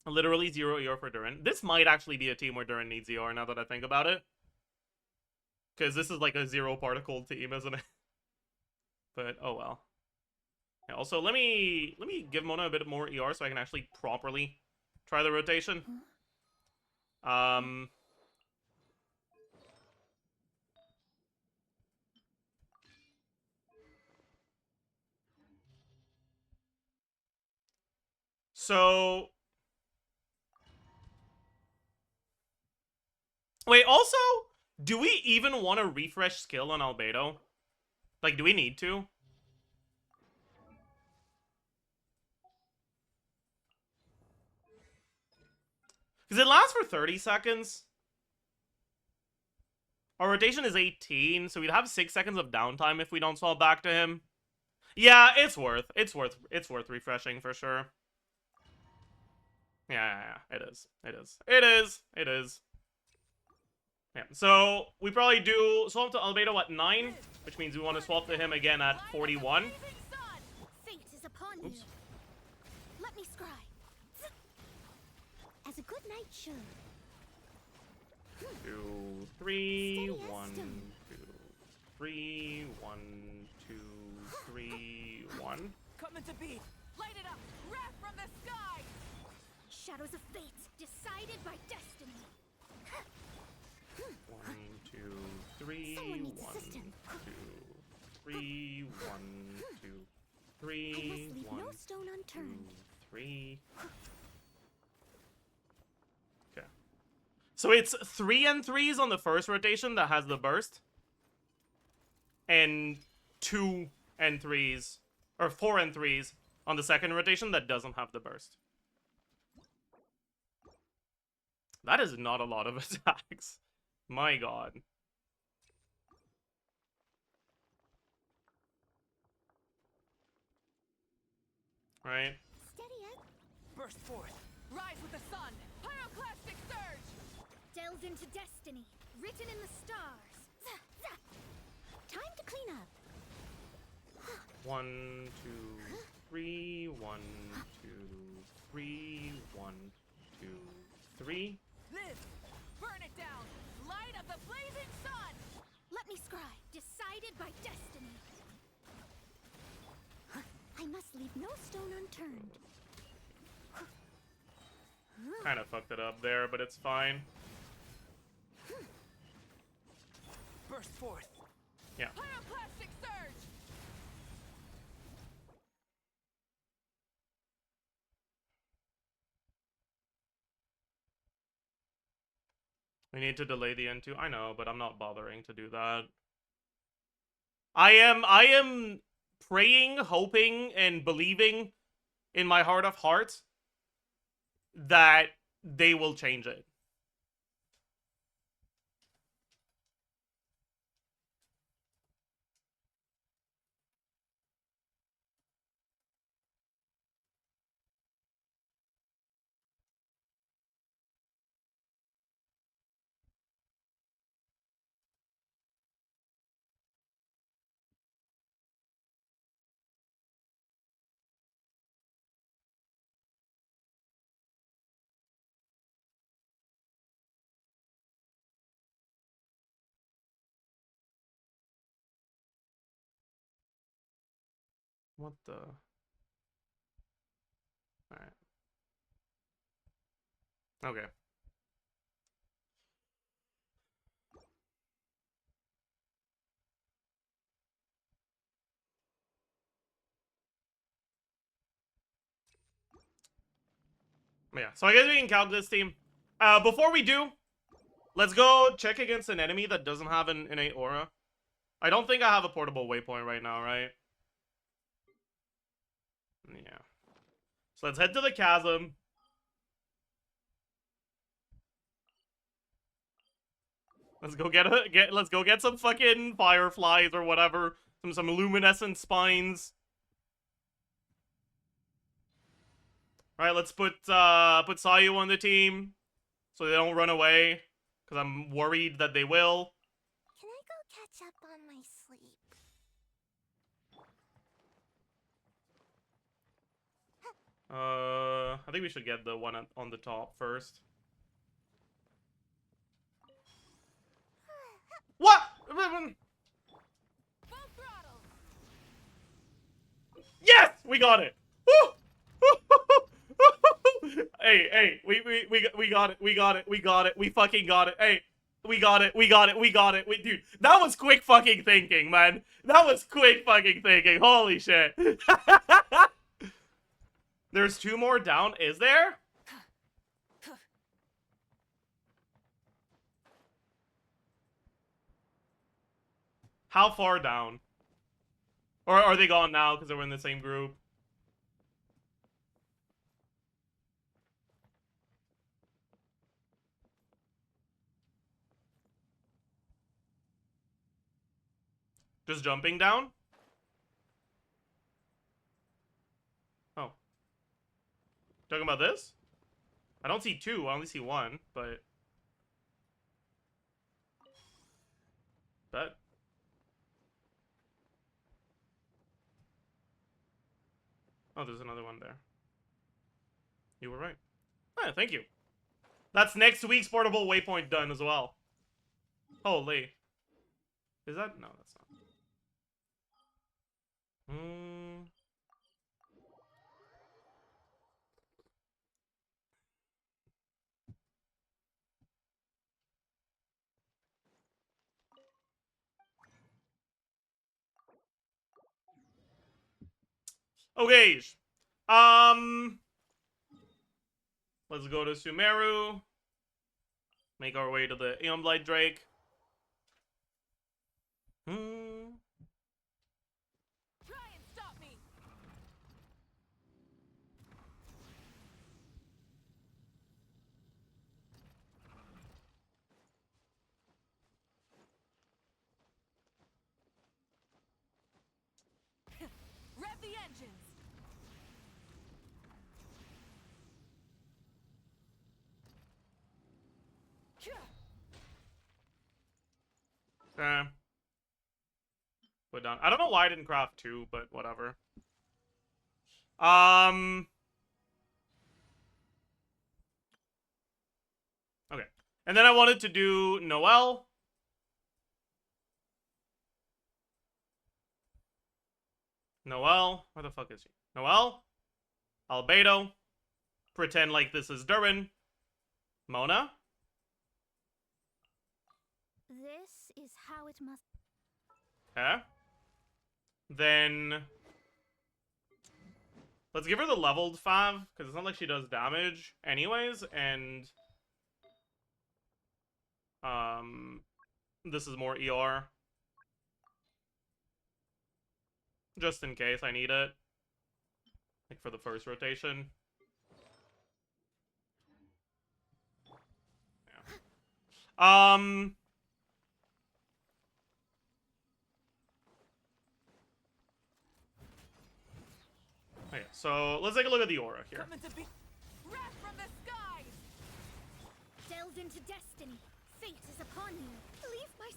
Literally 0 ER for Durin. This might actually be a team where Durin needs ER now that I think about it. Because this is like a 0 particle team, isn't it? But, oh well. Yeah, also, let me give Mona a bit more ER so I can actually properly try the rotation. So... Wait, also, do we even want to refresh skill on Albedo? Like, do we need to? Because it lasts for 30 seconds. Our rotation is 18, so we'd have 6 seconds of downtime if we don't swap back to him. Yeah, it's worth refreshing for sure. Yeah, it is. Yeah, so we probably do swap to Albedo at 9, which means we want to swap to him again at 41. Fate is upon you. Let me scry. As a good knight should. 2, 3, Steady as 1, stone. 2, 3, 1, 2, 3, 1. Coming to beat! Light it up. Wrath from the sky. Shadows of fate decided by destiny. 1, 2, 3, Someone needs 1, assistance. 2, 3, 1, 2, 3, I must leave 1, no stone 2, unturned. 3. Okay. So it's 3 and 3s on the first rotation that has the burst. And 2 and 3s, or 4 and 3s on the second rotation that doesn't have the burst. That is not a lot of attacks. My god. Right? Steady as Burst forth! Rise with the sun! Pyroclastic surge! delve into destiny, written in the stars. Time to clean up. 1, 2, 3, 1, 2, 3, 1, 2, 3. Live! Burn it down! by destiny. I must leave no stone unturned. Kind of fucked it up there, but it's fine. Burst forth. Yeah. Pyroclastic surge! We need to delay the end too. I know, but I'm not bothering to do that. I am praying, hoping, and believing in my heart of hearts that they will change it. What the? Alright. Okay. Yeah, so I guess we can calc this team. Before we do, let's go check against an enemy that doesn't have an innate aura. I don't think I have a portable waypoint right now, right? Yeah. So let's head to the chasm. Let's go let's go get some fucking fireflies or whatever. Some luminescent spines. Alright, let's put Sayu on the team so they don't run away. Cause I'm worried that they will. Can I go catch up on my sleep? I think we should get the one on the top first. What? Full throttle! Yes! We got it! Woo! Hey, we got it, we got it, we got it, we fucking got it, hey! We got it, we got it, we got it, dude, that was quick fucking thinking, man! That was quick fucking thinking, holy shit! There's 2 more down, is there? How far down? Or are they gone now because they were in the same group? Just jumping down? Oh. Talking about this? I don't see 2, I only see 1, but... Bet. Oh, there's another one there. You were right. Oh, thank you. That's next week's portable waypoint done as well. Holy. Is that? No, that's not. Okay. Let's go to Sumeru. Make our way to the Aeonblight Drake. Try and stop me! Rev the engines! Okay. Put down. I don't know why I didn't craft 2, but whatever. Okay. And then I wanted to do Noelle. Noelle. Where the fuck is she? Noelle? Albedo. Pretend like this is Durin. Mona? This is how it must. Okay. Then... let's give her the leveled fav, because it's not like she does damage anyways, and... this is more ER. Just in case I need it. Like for the first rotation. Yeah. Okay, so let's take a look at the aura here. Coming to be wrath from the skies. Delve into destiny. Fate is upon you. Leave my.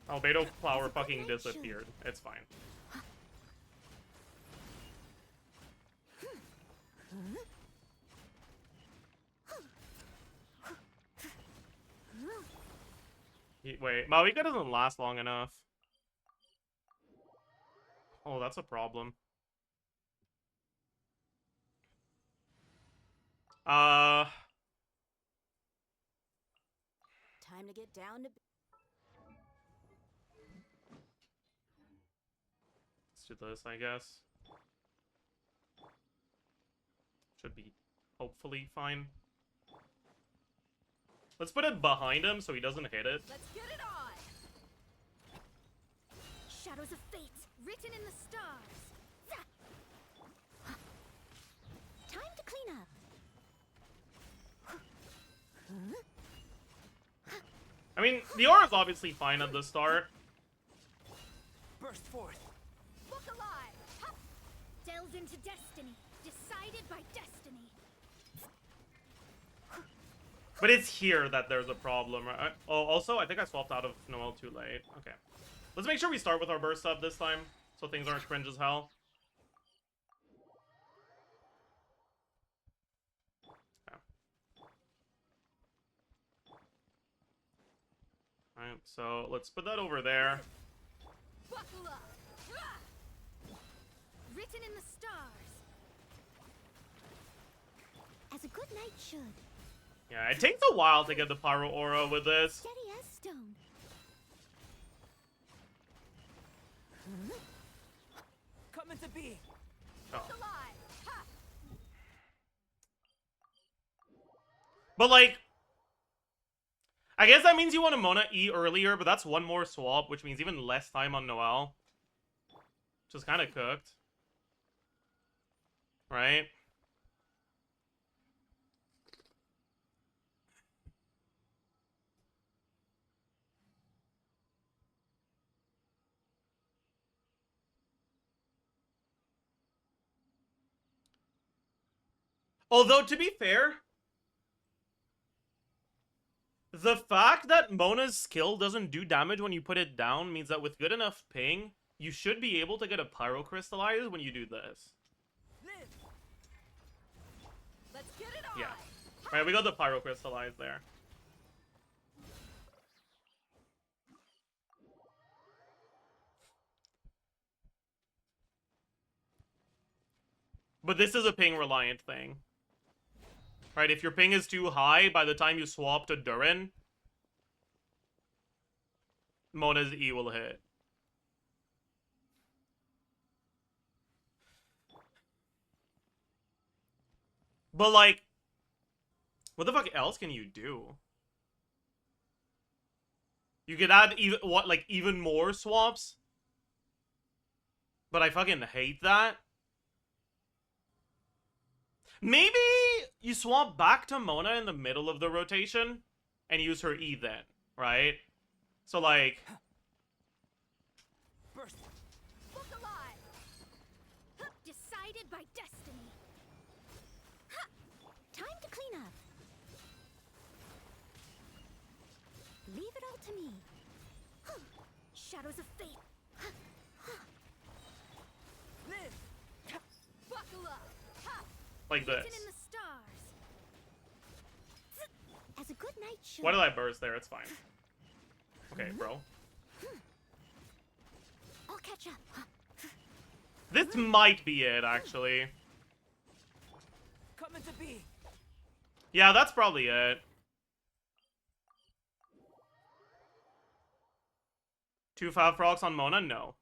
Albedo flower fucking disappeared. It's fine. Wait, Maoika doesn't last long enough. Oh, that's a problem. Time to get down to. Let's do this, I guess. Should be hopefully fine. Let's put it behind him so he doesn't hit it. Let's get it on. Shadows of fate written in the stars. Time to clean up. I mean, the aura's obviously fine at the start. Burst forth. Look alive. Ha! Delve into destiny. Decided by destiny. But it's here that there's a problem, right? Oh, also, I think I swapped out of Noelle too late. Okay. Let's make sure we start with our burst up this time, so things aren't cringe as hell. Okay. Alright, so let's put that over there. Buckle up. Ah! Written in the stars. As a good knight should. Yeah, it takes a while to get the Pyro Aura with this. Steady as stone. Coming to be. Oh. Look alive. Ha! But like, I guess that means you want to Mona E earlier, but that's one more swap, which means even less time on Noelle. Which is kind of cooked. Right? Although, to be fair, the fact that Mona's skill doesn't do damage when you put it down means that with good enough ping, you should be able to get a Pyro Crystallize when you do this. Live. Let's get it on. Yeah. Alright, we got the Pyro Crystallize there. But this is a ping reliant thing. Right, if your ping is too high, by the time you swap to Durin, Mona's E will hit. But like, what the fuck else can you do? You could add even even more swaps? But I fucking hate that. Maybe you swap back to Mona in the middle of the rotation and use her E then, right? So like, Burst. Look alive. Decided by destiny. Ha! Time to clean up. Leave it all to me. Shadows of fate. Live. Buckle up. Ha! like this. Written in the stars. As a good knight should. Why did I burst there? It's fine. Okay, bro. I'll catch up. This might be it, actually. Coming to be. Yeah, that's probably it. 2 5 procs on Mona? No.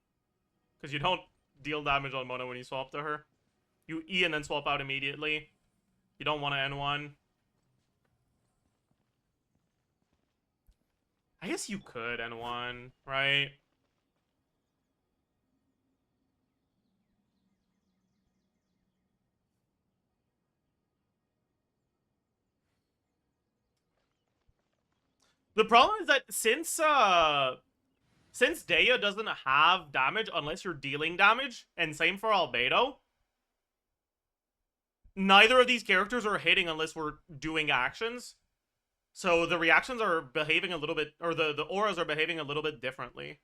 Because you don't deal damage on Mona when you swap to her. You E and then swap out immediately. You don't want to N1. I guess you could N1, right? The problem is that since Daya doesn't have damage unless you're dealing damage, and same for Albedo, neither of these characters are hitting unless we're doing actions. So the reactions are behaving a little bit, or the auras are behaving a little bit differently.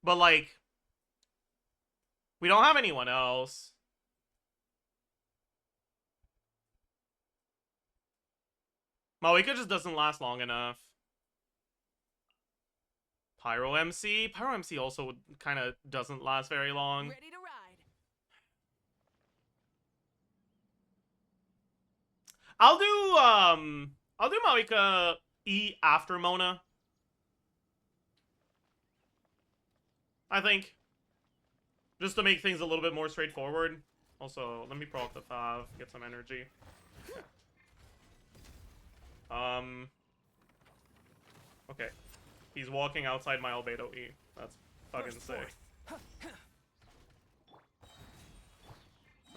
But like, we don't have anyone else. Maoika just doesn't last long enough. Pyro MC? Pyro MC also kind of doesn't last very long. Ready to ride. I'll do Maoika E after Mona. I think. Just to make things a little bit more straightforward. Also, let me proc the Fav, get some energy. Okay. He's walking outside my Albedo E. That's fucking sick.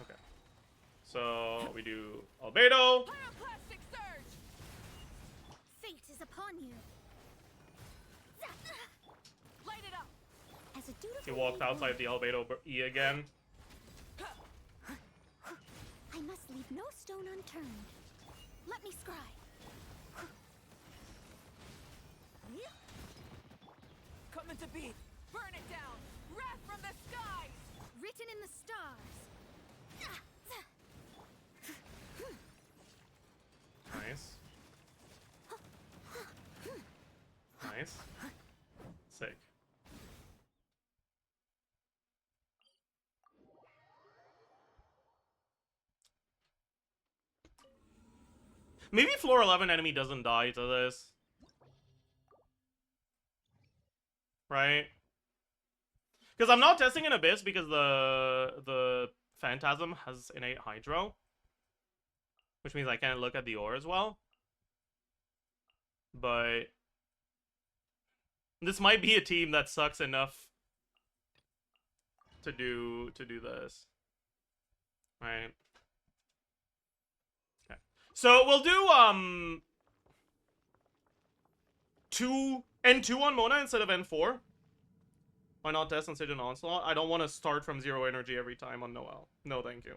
Okay. So, we do Albedo. Pyroclastic surge. Fate is upon you. Light it up. As a dutiful He walked maid outside would, the Albedo E again. I must leave no stone unturned. Let me scry. Coming to be. Burn it down. Wrath from the skies. Written in the stars. Nice. Nice. Sick. Maybe floor 11 enemy doesn't die to this. Right? Because I'm not testing an Abyss because the Phantasm has innate Hydro. Which means I can't look at the ore as well. But this might be a team that sucks enough to do this. Right? Okay. So we'll do N2 on Mona instead of N4. Why not test on Sage and Onslaught? I don't want to start from 0 energy every time on Noel. No, thank you.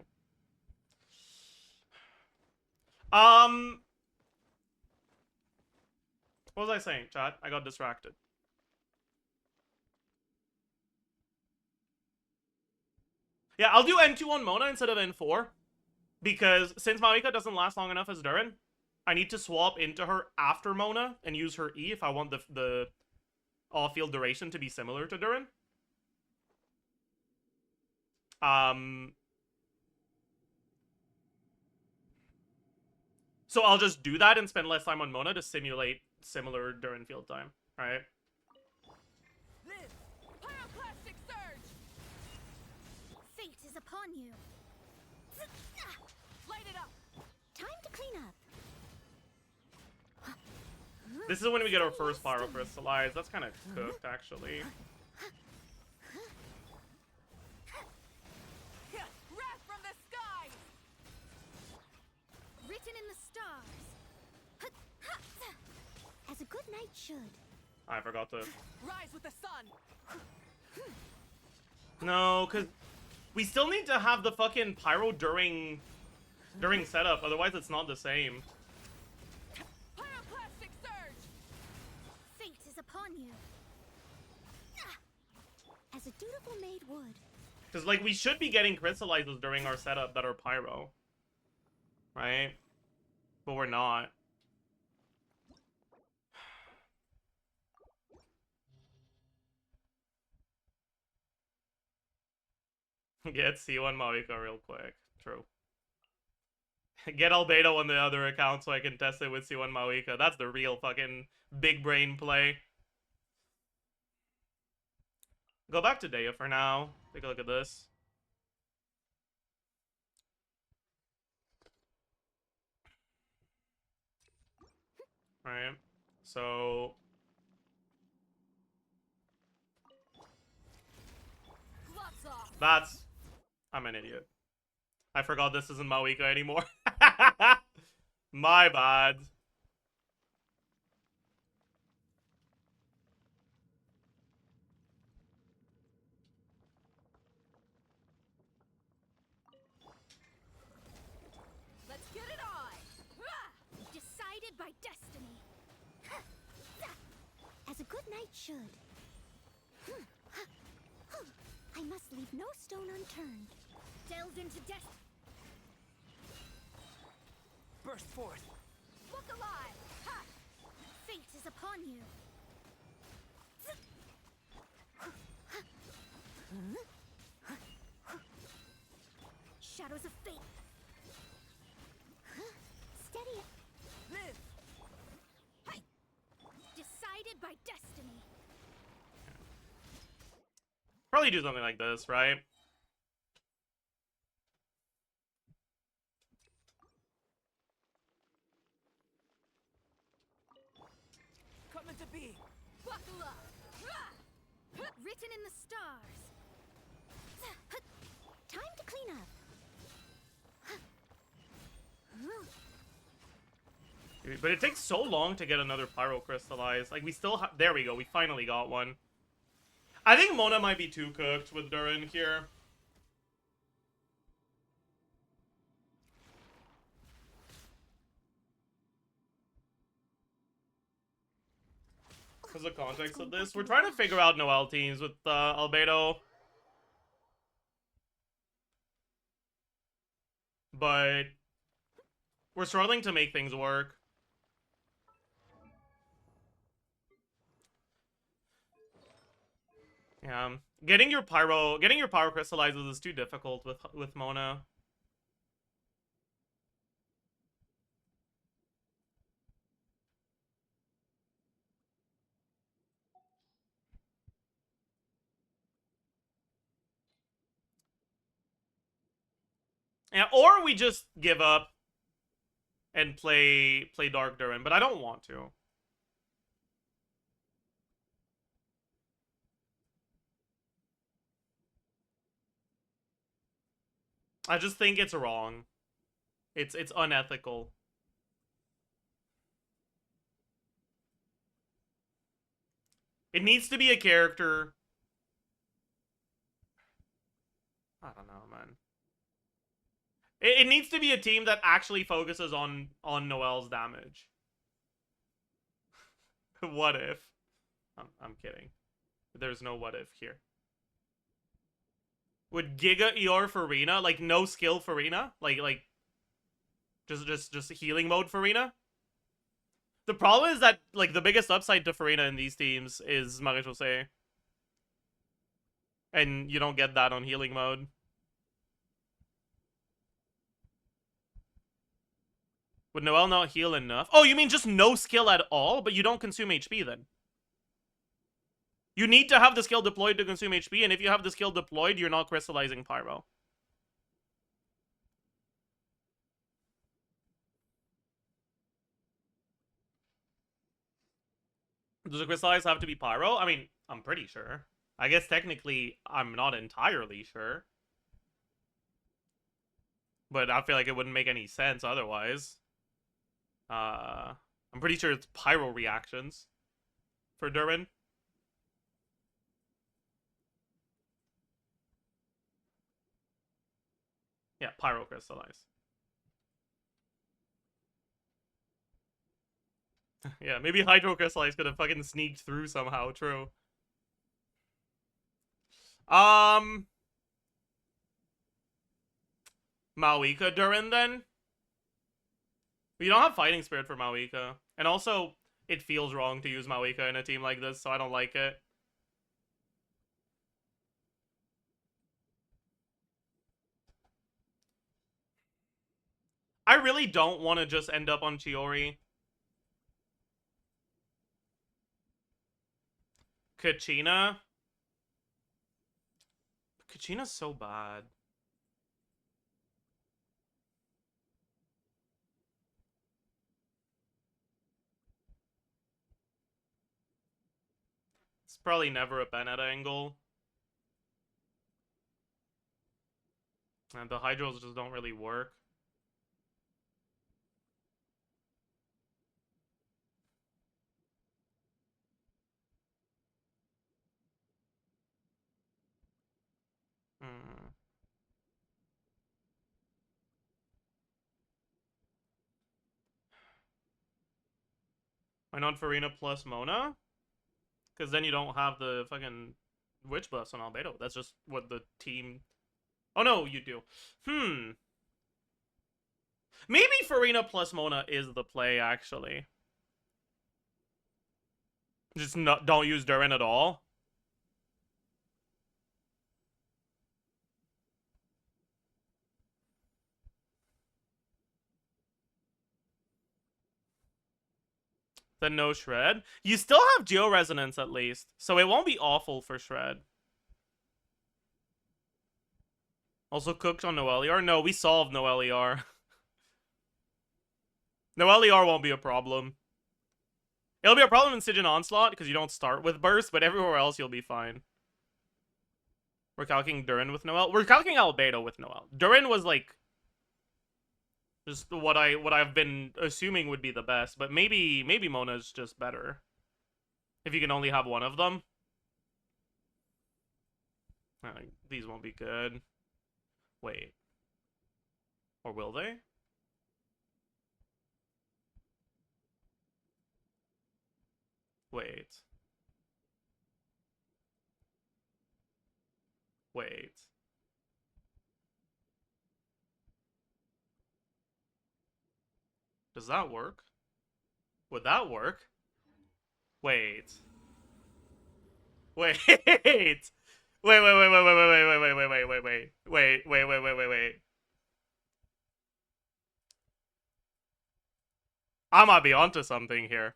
What was I saying, chat? I got distracted. Yeah, I'll do N2 on Mona instead of N4. Because since Maoika doesn't last long enough as Durin, I need to swap into her after Mona and use her E if I want the off-field duration to be similar to Durin. So I'll just do that and spend less time on Mona to simulate similar Durin field time, right? Live. Pyroclastic surge. Fate is upon you. Light it up. Time to clean up. This is when we get our first Pyro Crystallize. That's kind of cooked, actually. Wrath from the skies. Written in the stars. As a good knight should. I forgot to... Rise with the sun. No, because we still need to have the fucking Pyro during setup. Otherwise, it's not the same. Pyroclastic surge. Fate is upon you. As a dutiful maid would. Because, like, we should be getting crystallizes during our setup that are Pyro. Right? But we're not. Get C1 Maoika real quick. True. Get Albedo on the other account so I can test it with C1 Maoika. That's the real fucking big brain play. Go back to Dea for now. Take a look at this. Alright. So... Gloves off. That's... I'm an idiot. I forgot this isn't Maoika anymore. My bad. Let's get it on. Decided by destiny. As a good knight should. I must leave no stone unturned. Delve into death. Burst forth. Look alive. Ha! Fate is upon you. Shadows of fate. Steady it. Live. Hey! Decided by destiny. Probably do something like this, right? Coming to be. Buckle up. Written in the stars. Time to clean up. But it takes so long to get another Pyro Crystallize. Like, we still there we go. We finally got one. I think Mona might be too cooked with Durin here. Because the context of this, we're trying to figure out Noelle teams with Albedo. But we're struggling to make things work. Yeah, getting your Pyro Crystallizes is too difficult with Mona. Yeah, or we just give up and play Dark Durin, but I don't want to. I just think it's wrong. It's unethical. It needs to be a character. I don't know, man. It needs to be a team that actually focuses on Noelle's damage. What if? I'm kidding. There's no what if here. Would Giga Eor Farina, like no skill Farina, like just healing mode Farina? The problem is that like the biggest upside to Farina in these teams is Marie-José. And you don't get that on healing mode. Would Noelle not heal enough? Oh, you mean just no skill at all, but you don't consume HP then? You need to have the skill deployed to consume HP, and if you have the skill deployed, you're not crystallizing Pyro. Does a crystallize have to be Pyro? I mean, I'm pretty sure. I guess technically, I'm not entirely sure. But I feel like it wouldn't make any sense otherwise. I'm pretty sure it's Pyro reactions for Durin. Yeah, Pyro crystallize. Yeah, maybe Hydro crystallize could have fucking sneaked through somehow, true. Maoika Durin then? We don't have Fighting Spirit for Maoika. And also, it feels wrong to use Maoika in a team like this, so I don't like it. I really don't want to just end up on Chiori. Kachina. Kachina's so bad. It's probably never a Bennett angle. And the Hydros just don't really work. Hmm. Why not Farina plus Mona? Because then you don't have the fucking witch buffs on Albedo. That's just what the team... Oh no, you do. Maybe Farina plus Mona is the play, actually. Just don't use Durin at all. Then no Shred. You still have Geo-Resonance at least, so it won't be awful for Shred. Also cooked on Noeliar? No, we solved Noeliar. Noeliar won't be a problem. It'll be a problem in Siege and Onslaught because you don't start with Burst, but everywhere else you'll be fine. We're calculating Durin with Noel. We're calculating Albedo with Noel. Durin was like just what I've been assuming would be the best, but maybe Mona's just better. If you can only have one of them. These won't be good. Wait. Or will they? Wait. Wait. Does that work? Would that work? Wait. Wait. Wait. Wait. I might be onto something here.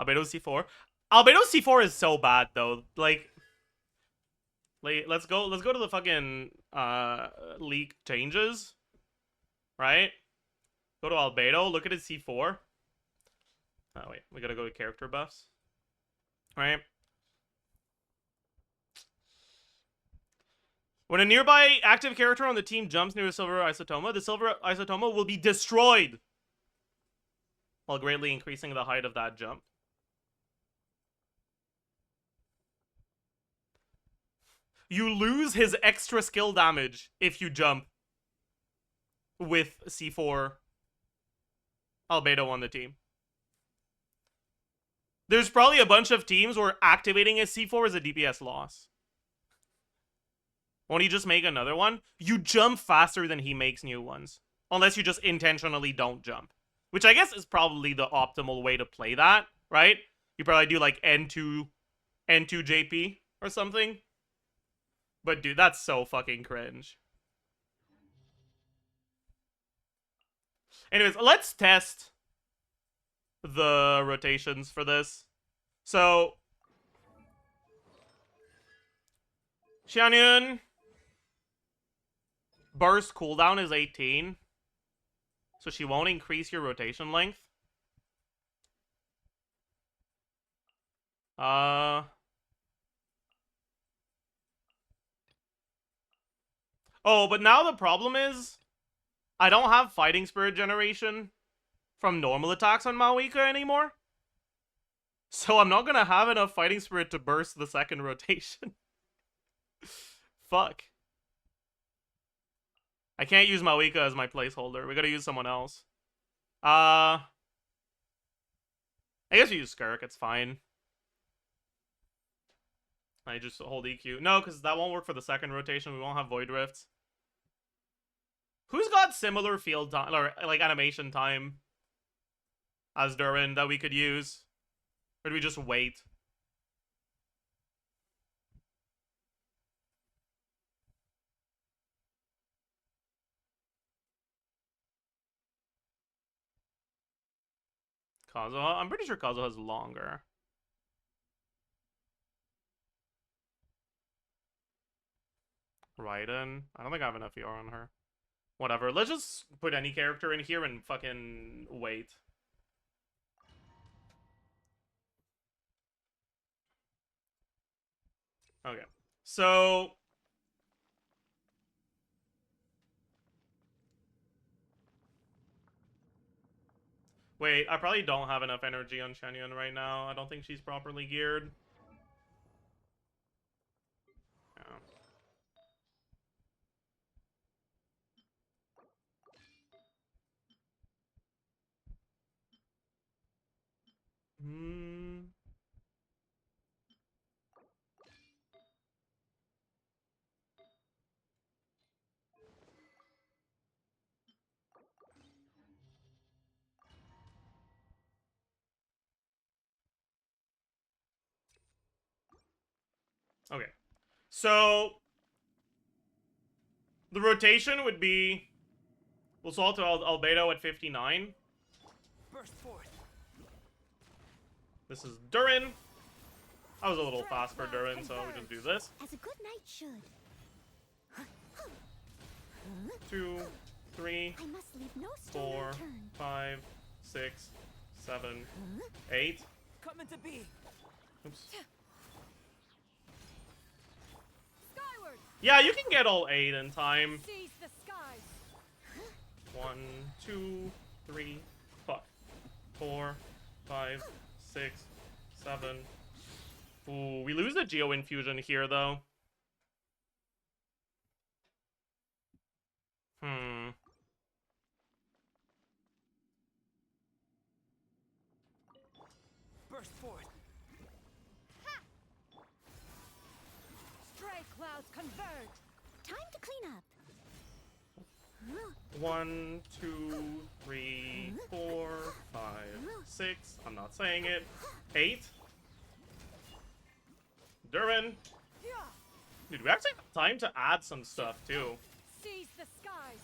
Albedo C4. Albedo C4 is so bad though. Like let's go to the fucking leak changes. Right? Go to Albedo, look at his C4. Oh wait, we gotta go to character buffs. Right? When a nearby active character on the team jumps near a silver isotoma, the silver isotoma will be destroyed, while greatly increasing the height of that jump. You lose his extra skill damage if you jump with C4 Albedo on the team. There's probably a bunch of teams where activating a C4 is a DPS loss. Won't he just make another one? You jump faster than he makes new ones. Unless you just intentionally don't jump. Which I guess is probably the optimal way to play that, right? You probably do like N2 JP or something. But dude, that's so fucking cringe. Anyways, let's test the rotations for this. So, Xianyun, burst cooldown is 18. So she won't increase your rotation length. Oh, but now the problem is I don't have Fighting Spirit generation from normal attacks on Maoika anymore. So I'm not gonna have enough Fighting Spirit to burst the second rotation. Fuck. I can't use Maoika as my placeholder. We gotta use someone else. I guess you use Skirk, it's fine. I just hold EQ. No, because that won't work for the second rotation. We won't have Void Rifts. Who's got similar field time, or like animation time as Durin that we could use? Or do we just wait? Kazuha? I'm pretty sure Kazuha's longer. Raiden? I don't think I have enough ER on her. Whatever, let's just put any character in here and fucking wait. Okay, so... Wait, I probably don't have enough energy on Xianyun right now. I don't think she's properly geared. Yeah. Hmm... Okay, so the rotation would be we'll salt to Albedo at 59. Burst forth. This is Durin. I was a little fast for Durin, so we just do this. As a good knight should. 2, 3, I must leave no stone 4, unturned. 5, 6, 7, 8. Coming to be. Oops. Skyward. Yeah, you can get all 8 in time. Seize the skies. 1, 2, 3, fuck. 4, 5, 6, 7. Ooh, we lose the Geo Infusion here, though. Burst forth. Stray clouds converge. Time to clean up. 1, 2, 3, 4, 5, 6. I'm not saying it. 8. Durin. Yeah. Dude, we actually have time to add some stuff, too. Seize the skies.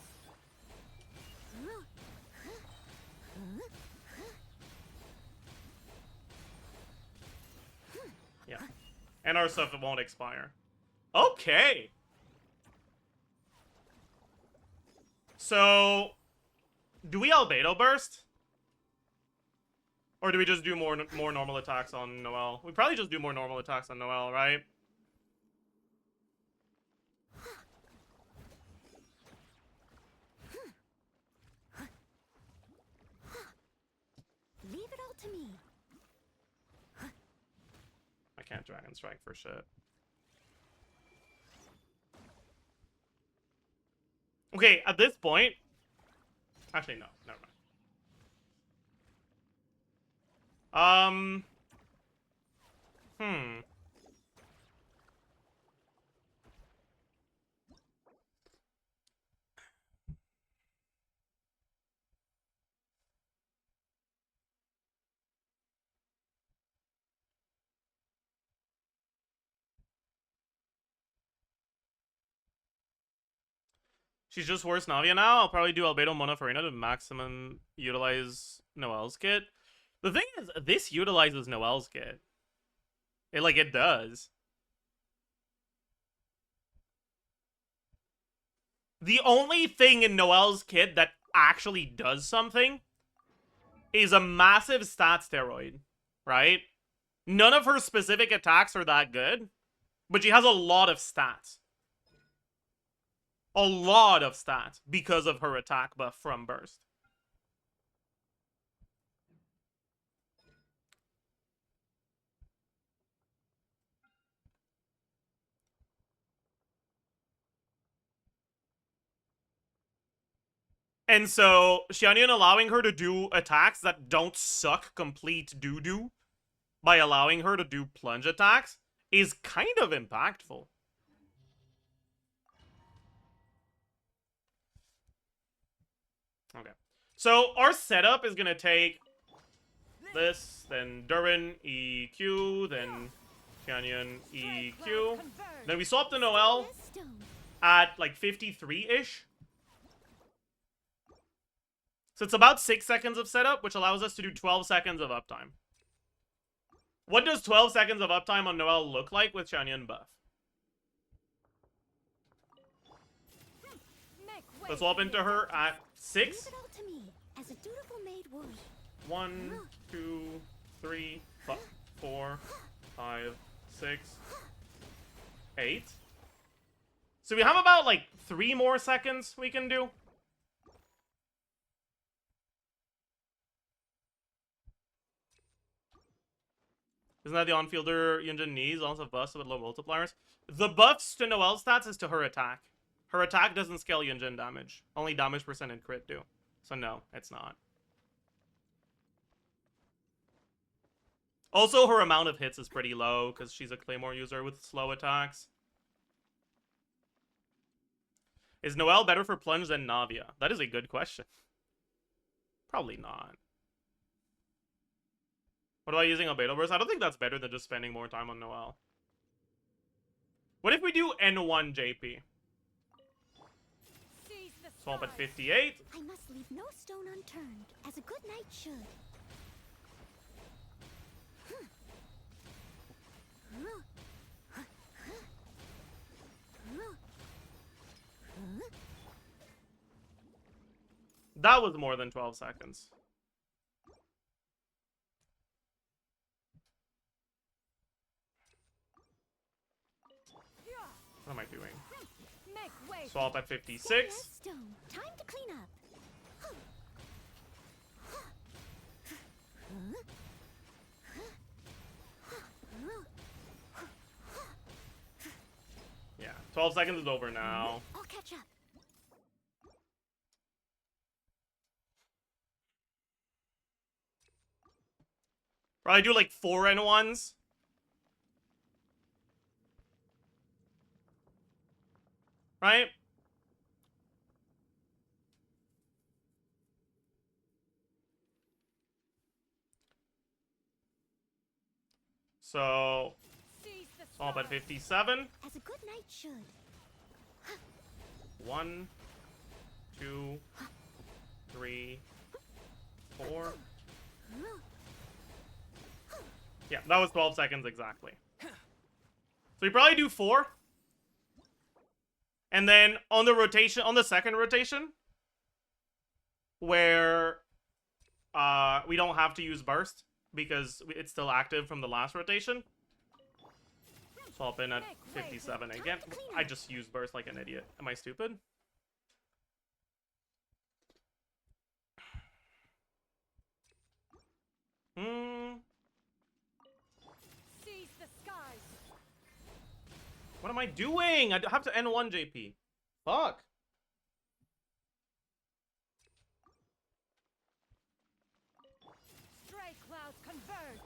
Yeah. And our stuff won't expire. Okay. So, do we Albedo burst? Or do we just do more normal attacks on Noelle? We probably just do more normal attacks on Noelle, right? Leave it all to me. I can't Dragon Strike for shit. Okay, at this point... Actually, no. Never mind. She's just worse Navia now. I'll probably do Albedo Mona Farina to maximum utilize Noelle's kit. The thing is, this utilizes Noelle's kit. It does. The only thing in Noelle's kit that actually does something is a massive stat steroid, right? None of her specific attacks are that good, but she has a lot of stats. A lot of stats because of her attack buff from Burst. And so, Xianyun allowing her to do attacks that don't suck complete doo-doo by allowing her to do plunge attacks is kind of impactful. Okay. So, our setup is gonna take this, then Durin, EQ, then Xianyun, EQ. Then we swap to Noelle Yes, stone. at, like, 53-ish. So it's about 6 seconds of setup, which allows us to do 12 seconds of uptime. What does 12 seconds of uptime on Noelle look like with Shanyan buff? Let's swap into her at 6. Leave it all to me, as a dutiful maid would. 1, 2, 3, 4, 5, 6, 8. So we have about like 3 more seconds we can do. Isn't that the on-fielder Yunjin needs? Also buffs with low multipliers. The buffs to Noelle's stats is to her attack. Her attack doesn't scale Yunjin damage. Only damage percent and crit do. So no, it's not. Also, her amount of hits is pretty low because she's a Claymore user with slow attacks. Is Noelle better for plunge than Navia? That is a good question. Probably not. What about using Albedo Burst? I don't think that's better than just spending more time on Noelle. What if we do N1 JP? Swamp at 58. I must leave no stone unturned, as a good knight should. That was more than 12 seconds. What am I doing? Swap at 56. Stone. Time to clean up. Yeah, 12 seconds is over now. I'll catch up. Probably do like 4 N1s. Right? So, swamp at 57. As a good knight should. 1, 2, 3, 4. Yeah, that was 12 seconds exactly. So we probably do 4. And then on the rotation, on the second rotation, where we don't have to use burst because it's still active from the last rotation. Swap in at 57 again. I just used burst like an idiot. Am I stupid? What am I doing? I have to N1 JP. Fuck. Stray clouds converge.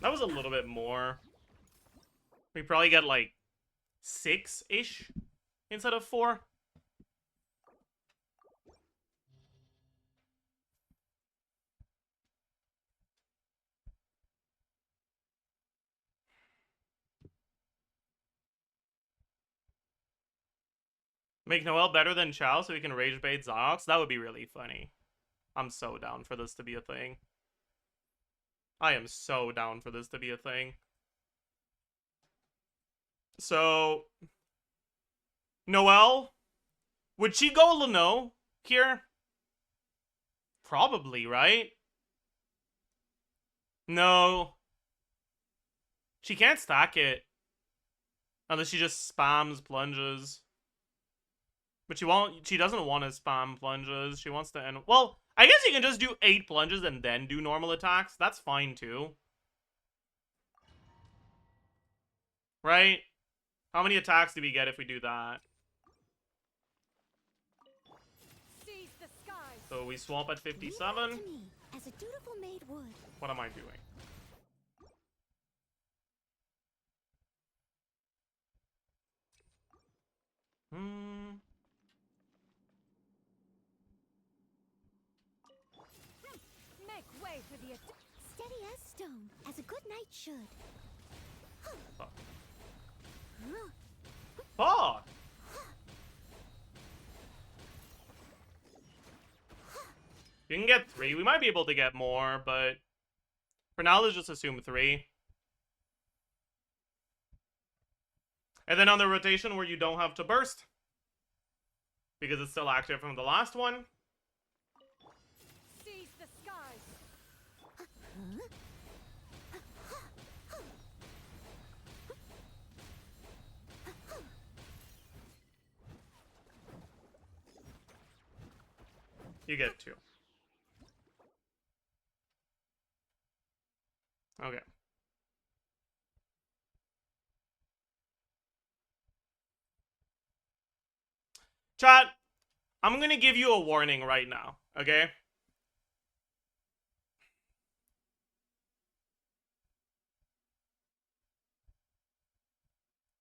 That was a little bit more. We probably get like 6-ish instead of 4. Make Noelle better than Chao so we can rage bait Zox? That would be really funny. I'm so down for this to be a thing. I am so down for this to be a thing. So, Noelle, would she go Leno here? Probably, right? No. She can't stack it. Unless she just spams plunges. But she doesn't want to spam plunges. She wants to end. Well, I guess you can just do 8 plunges and then do normal attacks. That's fine too. Right? How many attacks do we get if we do that? So we swamp at 57. To me, as a dutiful maid would. What am I doing? Make way for the Steady as stone, as a good knight should. Fuck. Fuck! You can get 3. We might be able to get more, but for now, let's just assume 3. And then on the rotation where you don't have to burst, because it's still active from the last one. seize the skies. You get 2. Okay. Chat, I'm gonna give you a warning right now, okay?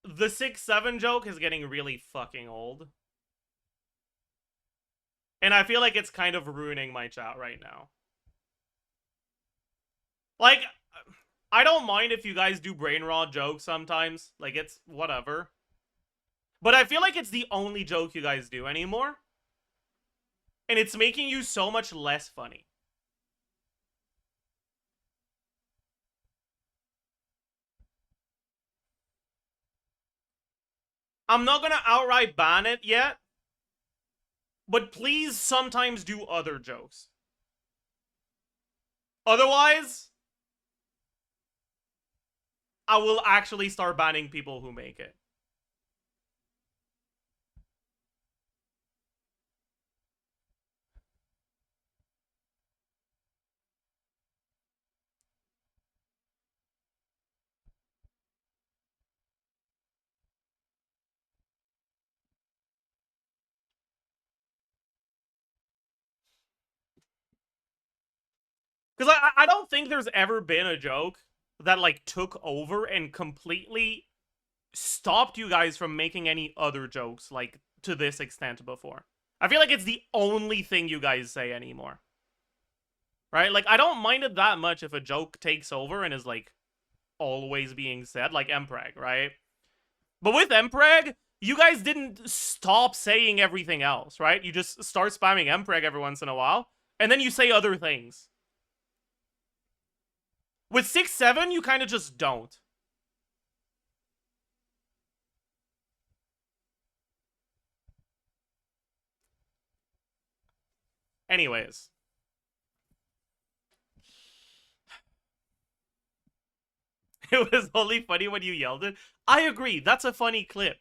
The 6-7 joke is getting really fucking old. And I feel like it's kind of ruining my chat right now. Like, I don't mind if you guys do brain rot jokes sometimes. Like, it's whatever. But I feel like it's the only joke you guys do anymore. And it's making you so much less funny. I'm not gonna outright ban it yet. But please sometimes do other jokes. Otherwise, I will actually start banning people who make it. Because I don't think there's ever been a joke that, like, took over and completely stopped you guys from making any other jokes, like, to this extent before. I feel like it's the only thing you guys say anymore. Right? Like, I don't mind it that much if a joke takes over and is, like, always being said, like Mpreg, right? But with Mpreg, you guys didn't stop saying everything else, right? You just start spamming Mpreg every once in a while, and then you say other things. With 6-7, you kind of just don't. Anyways. It was only funny when you yelled it. I agree, that's a funny clip.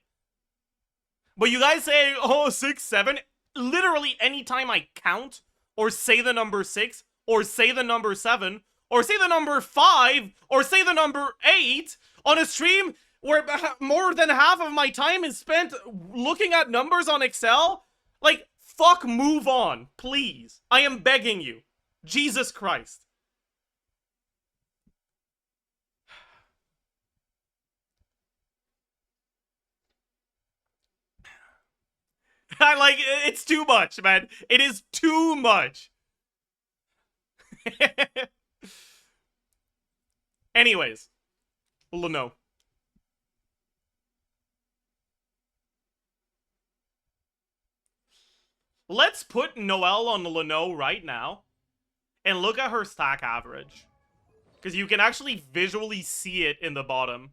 But you guys say, oh, 6-7, literally anytime I count, or say the number 6, or say the number 7, or say the number 5, or say the number 8, on a stream where more than half of my time is spent looking at numbers on Excel, like, fuck, move on, please. I am begging you. Jesus Christ. I like, it's too much, man. It is too much. Anyways, Leno. Let's put Noelle on Leno right now and look at her stack average. Because you can actually visually see it in the bottom.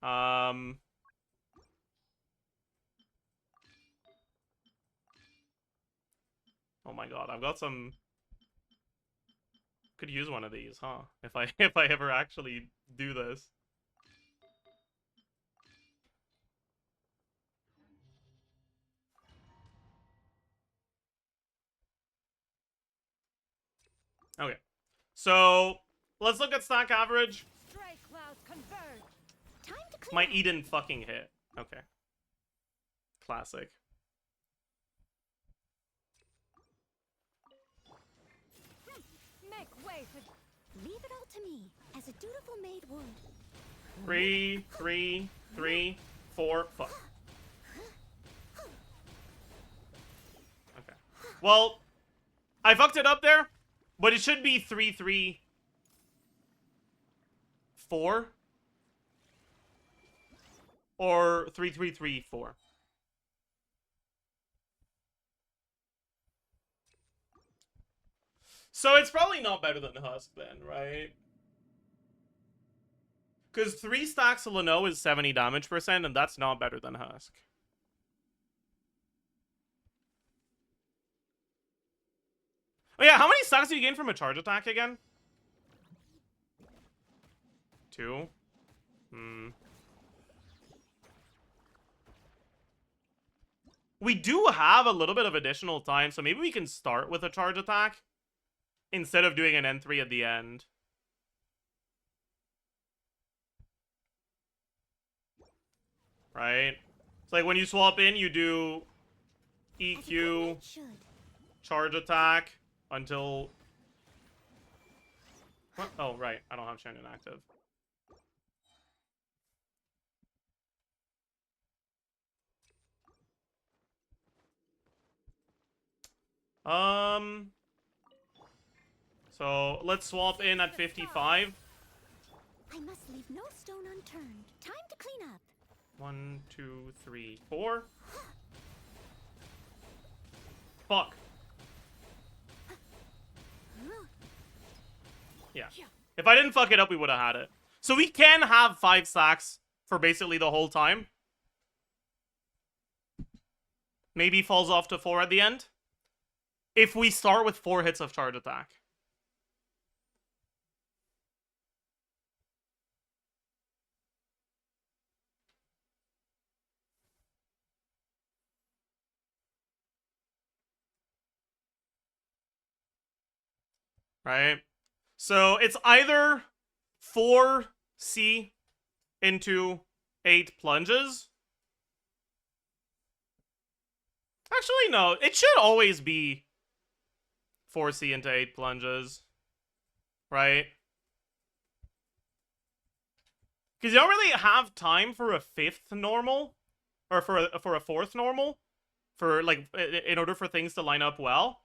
Oh my god, I've got some... Could use one of these, huh? If I ever actually do this. Okay. So, let's look at stack average. Stray clouds converge. Time to clear. My Eden fucking hit. Okay. Classic. Make way for Leave it all to me, as a dutiful maid would. 3, 3, 3, 4, fuck. Okay. Well, I fucked it up there, but it should be 3-3-4 or 3-3-3-4. So it's probably not better than Husk then, right? Because 3 stacks of Leno is 70 damage percent, and that's not better than Husk. Oh yeah, how many stacks do you gain from a charge attack again? 2? We do have a little bit of additional time, so maybe we can start with a charge attack instead of doing an N3 at the end. Right? It's like when you swap in, you do EQ, charge attack, until... What? Oh, right. I don't have Shannon active. So let's swap in at 55. I must leave no stone unturned. Time to clean up. 1, 2, 3, 4. Fuck. Yeah. If I didn't fuck it up, we would have had it. So we can have 5 stacks for basically the whole time. Maybe falls off to 4 at the end. If we start with 4 hits of charge attack. Right? So it's either 4C into 8 plunges. Actually, no. It should always be 4C into 8 plunges. Right? Because you don't really have time for a 5th normal. Or for a 4th normal. For, like, in order for things to line up well.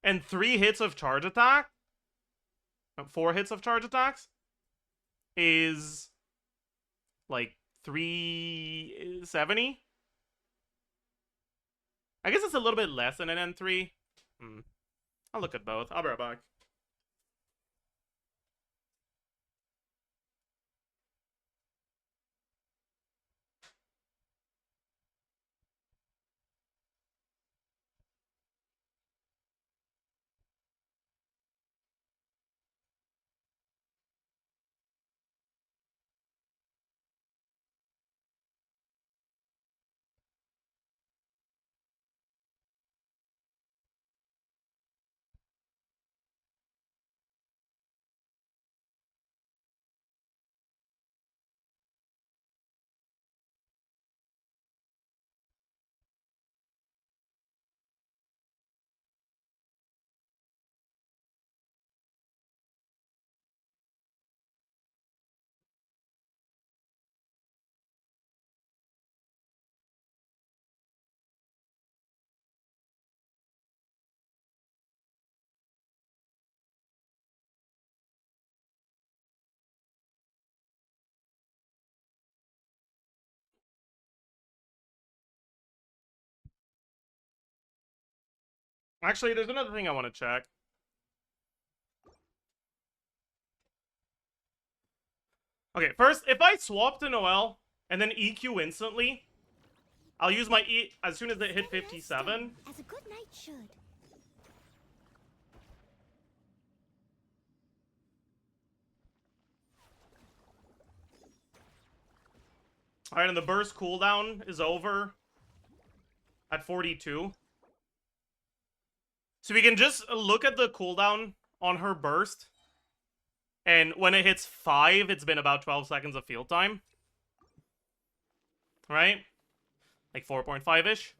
And 3 hits of charge attack, 4 hits of charge attacks, is like 370. I guess it's a little bit less than an N3. I'll look at both. I'll be right back. Actually, there's another thing I want to check. Okay, first, if I swap to Noel and then EQ instantly, I'll use my E as soon as it hit 57. As a good knight should. Alright, and the burst cooldown is over at 42. So we can just look at the cooldown on her burst. And when it hits 5, it's been about 12 seconds of field time. Right? Like 4.5-ish.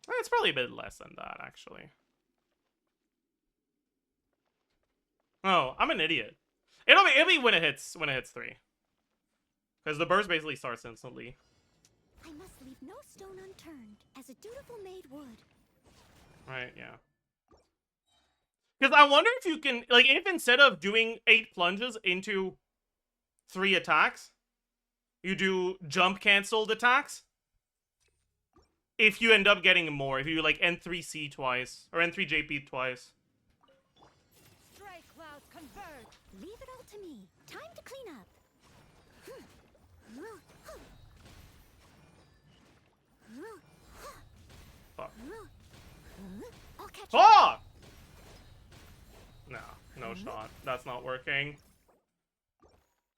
It's probably a bit less than that, actually. Oh, I'm an idiot. It'll be when it hits 3. Because the burst basically starts instantly. I must leave no stone unturned, as a dutiful maid would. Right, yeah. Because I wonder if you can, like, if instead of doing 8 plunges into 3 attacks, you do jump canceled attacks. If you end up getting more, if you like N3C twice or N3JP twice. Stray clouds converge. Leave it all to me. Time to clean up. Fuck. I'll catch you. Oh! No shot. That's not working.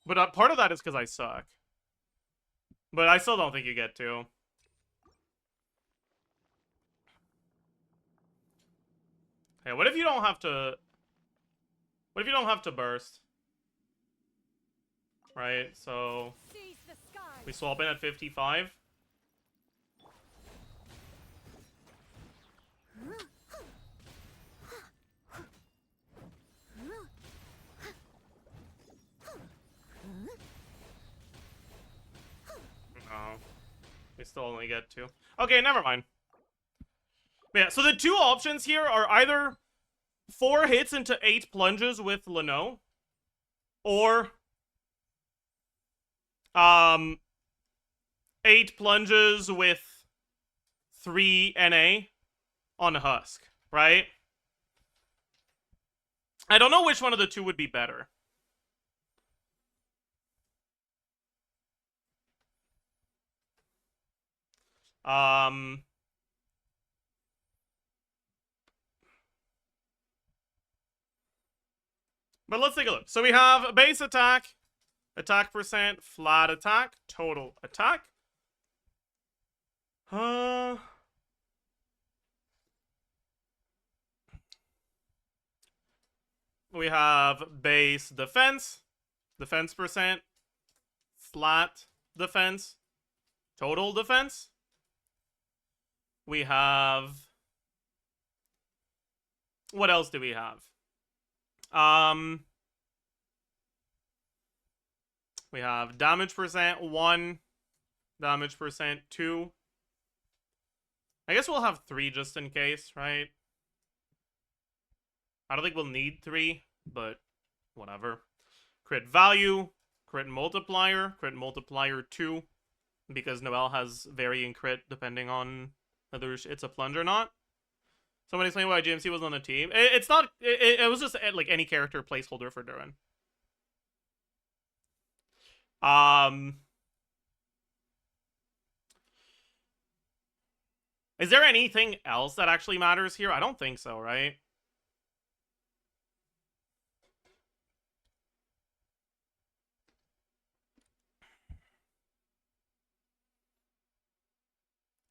But part of that is because I suck. But I still don't think you get to. Hey, what if you don't have to... What if you don't have to burst? Right, so... Seize the sky. We swap in at 55. No. We still only get 2. Okay, never mind. But yeah, so the 2 options here are either 4 hits into 8 plunges with Leno, or 8 plunges with 3 NA on Husk, right? I don't know which one of the 2 would be better. But let's take a look. So we have base attack, attack percent, flat attack, total attack. We have base defense, defense percent, flat defense, total defense. We have... What else do we have? We have damage percent 1, damage percent 2. I guess we'll have 3 just in case, right? I don't think we'll need 3, but whatever. Crit value, crit multiplier 2, because Noelle has varying crit depending on whether it's a plunge or not. Someone explain why GMC was on the team. It's not. It was just like any character placeholder for Durin. Is there anything else that actually matters here? I don't think so, right?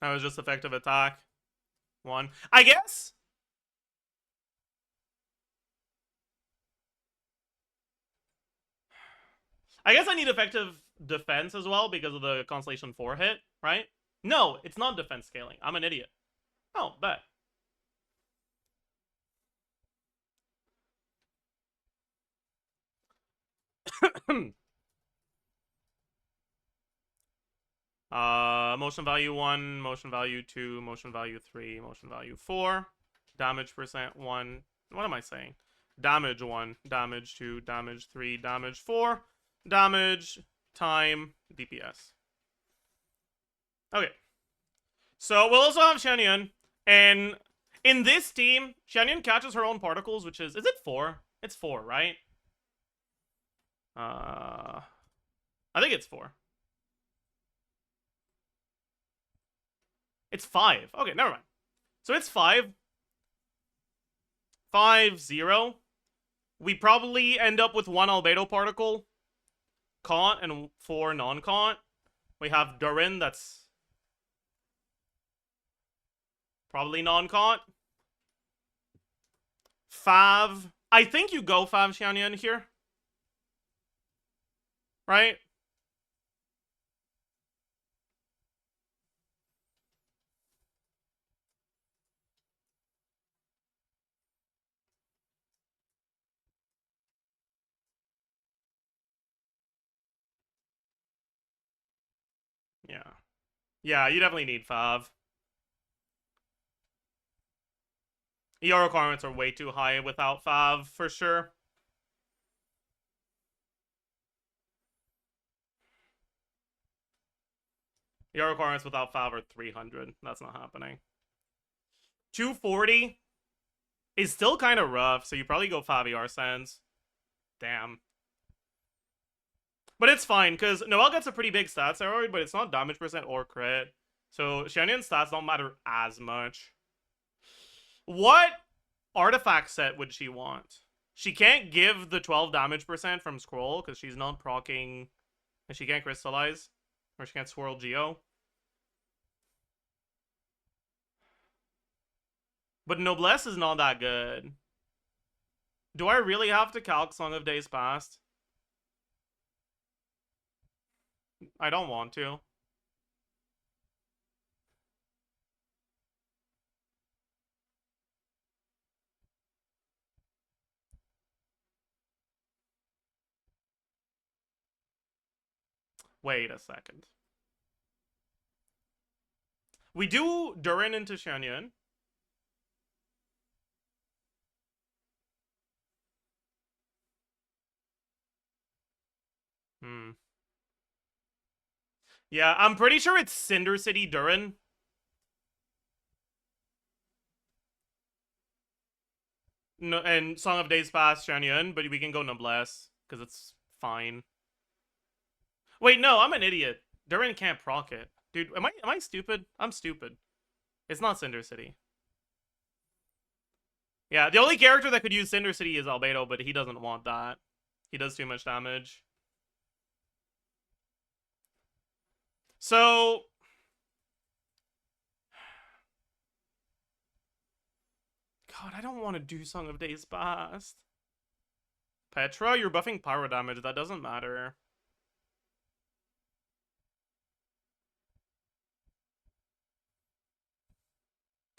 That was just effective attack. 1. I guess? I guess I need effective defense as well because of the Constellation 4 hit, right? No, it's not defense scaling. I'm an idiot. Oh, bet. Motion value 1, motion value 2, motion value 3, motion value 4, damage percent 1. What am I saying? Damage 1, damage 2, damage 3, damage 4, damage, time, DPS. Okay. So we'll also have Xianyun, and in this team, Xianyun catches her own particles, which is it 4? It's 4, right? I think it's 4. It's 5. Okay, never mind. So it's 5. 5, 0. We probably end up with 1 albedo particle caught and 4 non-caught. We have Durin that's probably non-caught. Fav. I think you go Fav Xianyun here. Right? Yeah. Yeah, you definitely need Fav. ER requirements are way too high without Fav, for sure. ER requirements without Fav are 300. That's not happening. 240 is still kind of rough, so you probably go Fav ER Sans. Damn. But it's fine, because Noelle gets a pretty big stats steroid, but it's not damage percent or crit. So Xianyun's stats don't matter as much. What artifact set would she want? She can't give the 12 damage percent from scroll, because she's not proccing, and she can't crystallize, or she can't swirl Geo. But Noblesse is not that good. Do I really have to calc Song of Days Past? I don't want to. Wait a second. We do Durin into Xianyun. Yeah, I'm pretty sure it's Cinder City Durin. No, and Song of Days Past Xianyun, but we can go Noblesse, because it's fine. Wait, no, I'm an idiot. Durin can't proc it. Dude, am I stupid? I'm stupid. It's not Cinder City. Yeah, the only character that could use Cinder City is Albedo, but he doesn't want that. He does too much damage. So... God, I don't want to do Song of Days Past. Petra, you're buffing pyro damage. That doesn't matter.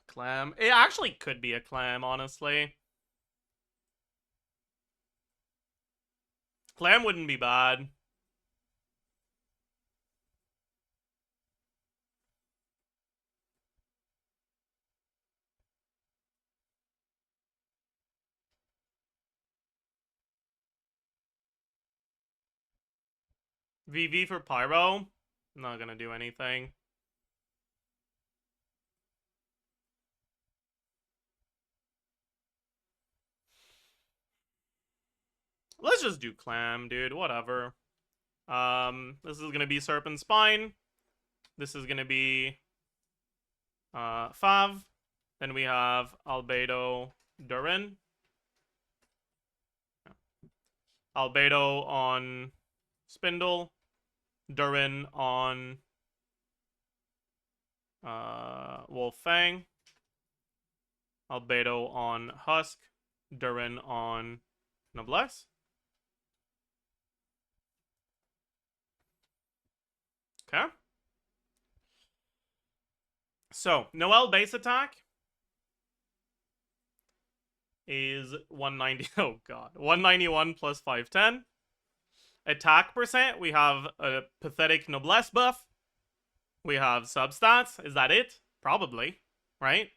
Clam. It actually could be a clam, honestly. Clam wouldn't be bad. VV for pyro. Not gonna do anything. Let's just do clam, dude. Whatever. This is gonna be Serpent Spine. This is gonna be Fav. Then we have Albedo Durin. Albedo on Spindle. Durin on Wolf Fang. Albedo on Husk. Durin on Noblesse. Okay. So, Noelle base attack is 190. Oh, God. 191 plus 510. Attack percent, we have a pathetic Noblesse buff. We have substats. Is that it? Probably. Right?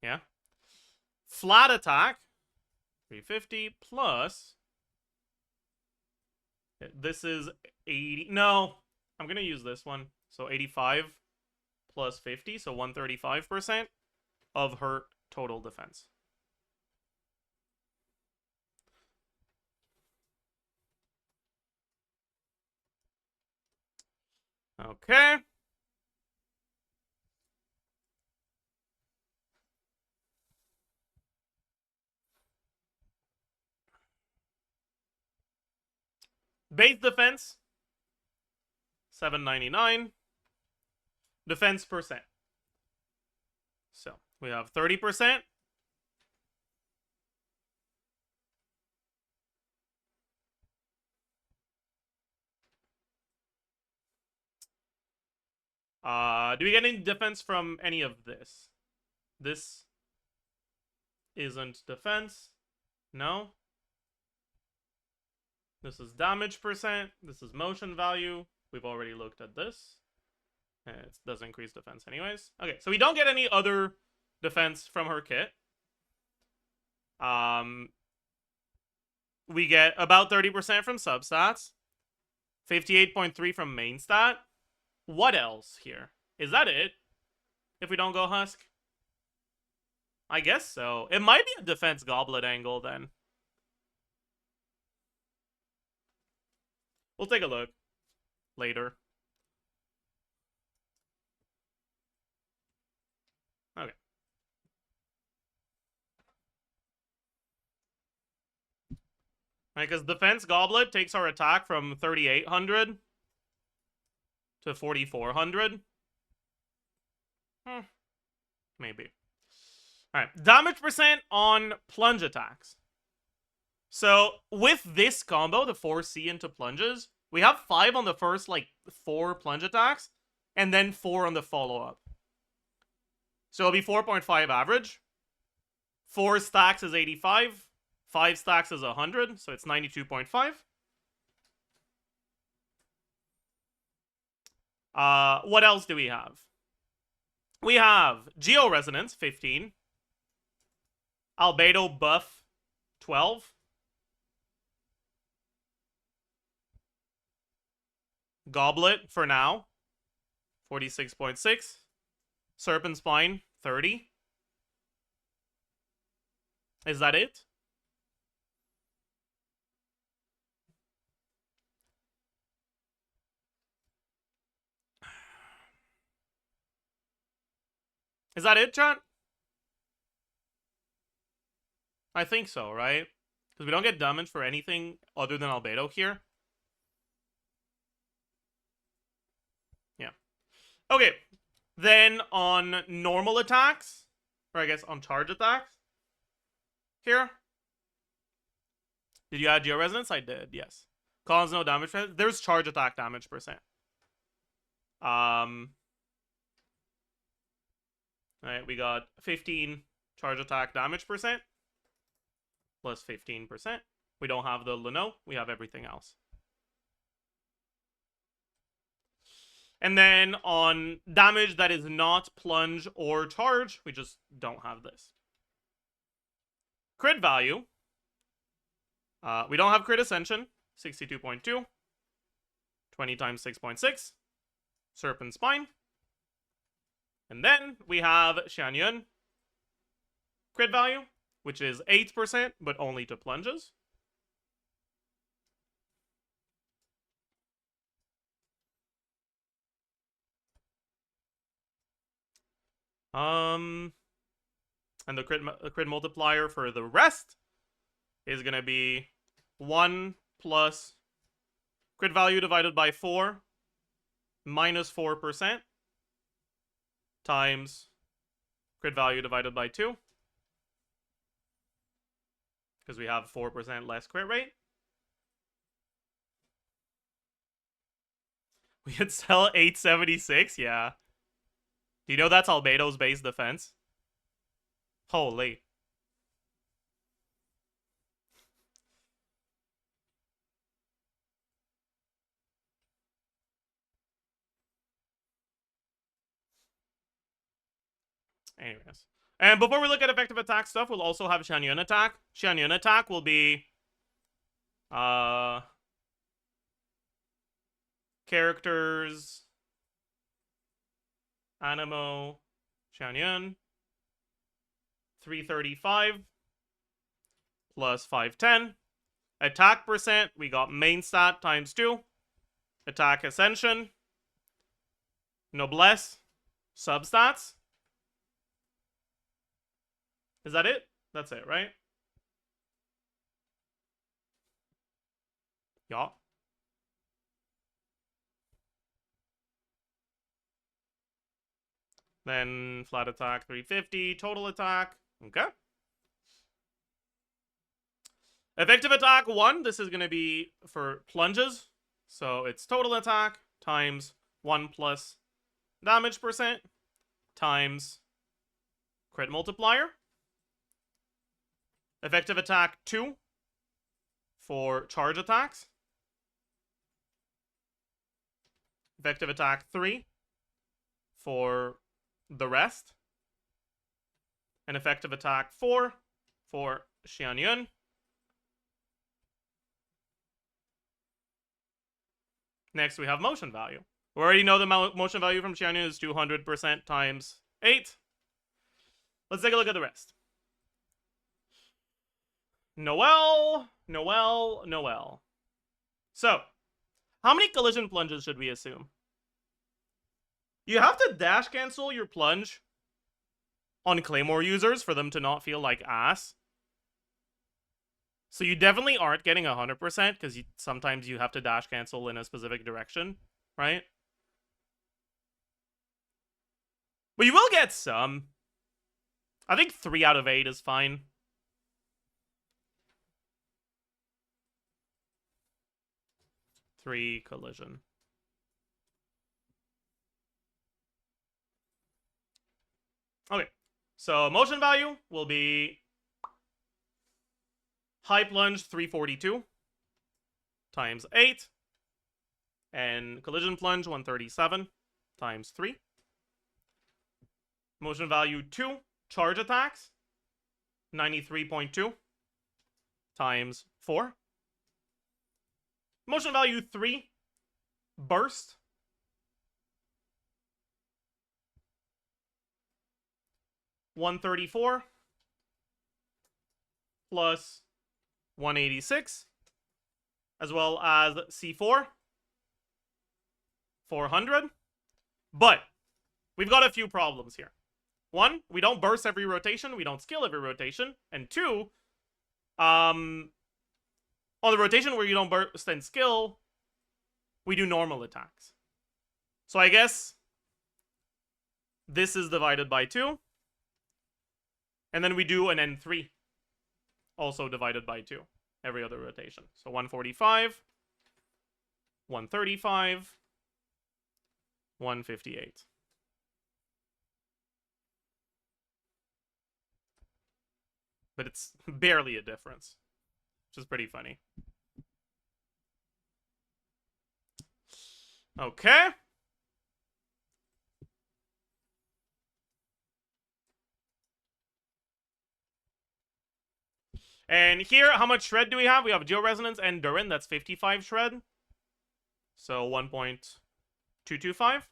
Yeah. Flat attack. 350 plus... This is 80. No, I'm going to use this one. So 85 plus 50, so 135% of her total defense. Okay. Base defense, 799. Defense percent. So we have 30%. Do we get any defense from any of this? This isn't defense. No. This is damage percent. This is motion value. We've already looked at this. And it does increase defense anyways. Okay, so we don't get any other defense from her kit. We get about 30% from substats. 58.3 from main stat. What else here? Is that it? If we don't go Husk? I guess so. It might be a defense goblet angle then. We'll take a look later. Okay. Right, because defense goblet takes our attack from 3,800 to 4,400. Maybe. Alright, damage percent on plunge attacks. So, with this combo, the 4C into plunges, we have 5 on the first, 4 plunge attacks, and then 4 on the follow-up. So it'll be 4.5 average. 4 stacks is 85. 5 stacks is 100, so it's 92.5. What else do we have? We have Geo Resonance, 15. Albedo Buff, 12. Goblet, for now, 46.6. Serpent Spine, 30. Is that it? Is that it, chat? I think so, right? Because we don't get damage for anything other than Albedo here. Yeah. Okay. Then on normal attacks, or I guess on charge attacks, here. Did you add Geo Resonance? I did, yes. Cause no damage. There's charge attack damage percent. Alright, we got 15 charge attack damage percent. Plus 15%. We don't have the Leno, we have everything else. And then on damage that is not plunge or charge, we just don't have this. Crit value. We don't have crit ascension, 62.2. 20 times 6.6. Serpent Spine. And then we have Xianyun. Crit value, which is 8%, but only to plunges. And the crit multiplier for the rest is going to be 1 plus crit value divided by 4 minus 4% times crit value divided by 2. Because we have 4% less crit rate. We could sell 876, yeah. Do you know that's Albedo's base defense? Holy. Anyways. And before we look at effective attack stuff, we'll also have Xianyun attack. Xianyun attack will be... characters... Animo... Xianyun... 335 plus 510. Attack percent, we got main stat times 2. Attack ascension. Noblesse. Substats. Is that it? That's it, right? Yeah. Then flat attack 350, total attack. Okay. Effective attack 1, this is going to be for plunges. So it's total attack times 1 plus damage percent times crit multiplier. Effective attack 2, for charge attacks. Effective attack 3 for the rest. And effective attack 4 for Xianyun. Next, we have motion value. We already know the motion value from Xianyun is 200% times 8. Let's take a look at the rest. Noelle. So, how many collision plunges should we assume? You have to dash cancel your plunge on Claymore users for them to not feel like ass. So you definitely aren't getting 100% because sometimes you have to dash cancel in a specific direction, right? But you will get some. I think 3 out of 8 is fine. Three collision. Okay, so motion value will be high plunge 342 times 8 and collision plunge 137 times 3. Motion value 2 charge attacks 93.2 times 4. Motion value 3 burst 134 plus 186, as well as C4 400. But we've got a few problems here. One, we don't burst every rotation, we don't skill every rotation, and two, on the rotation where you don't burst and skill, we do normal attacks. So I guess this is divided by 2. And then we do an N3, also divided by 2, every other rotation. So 145, 135, 158. But it's barely a difference, which is pretty funny. Okay. And here, how much shred do we have? We have Georesonance and Durin. That's 55 shred. So 1.225.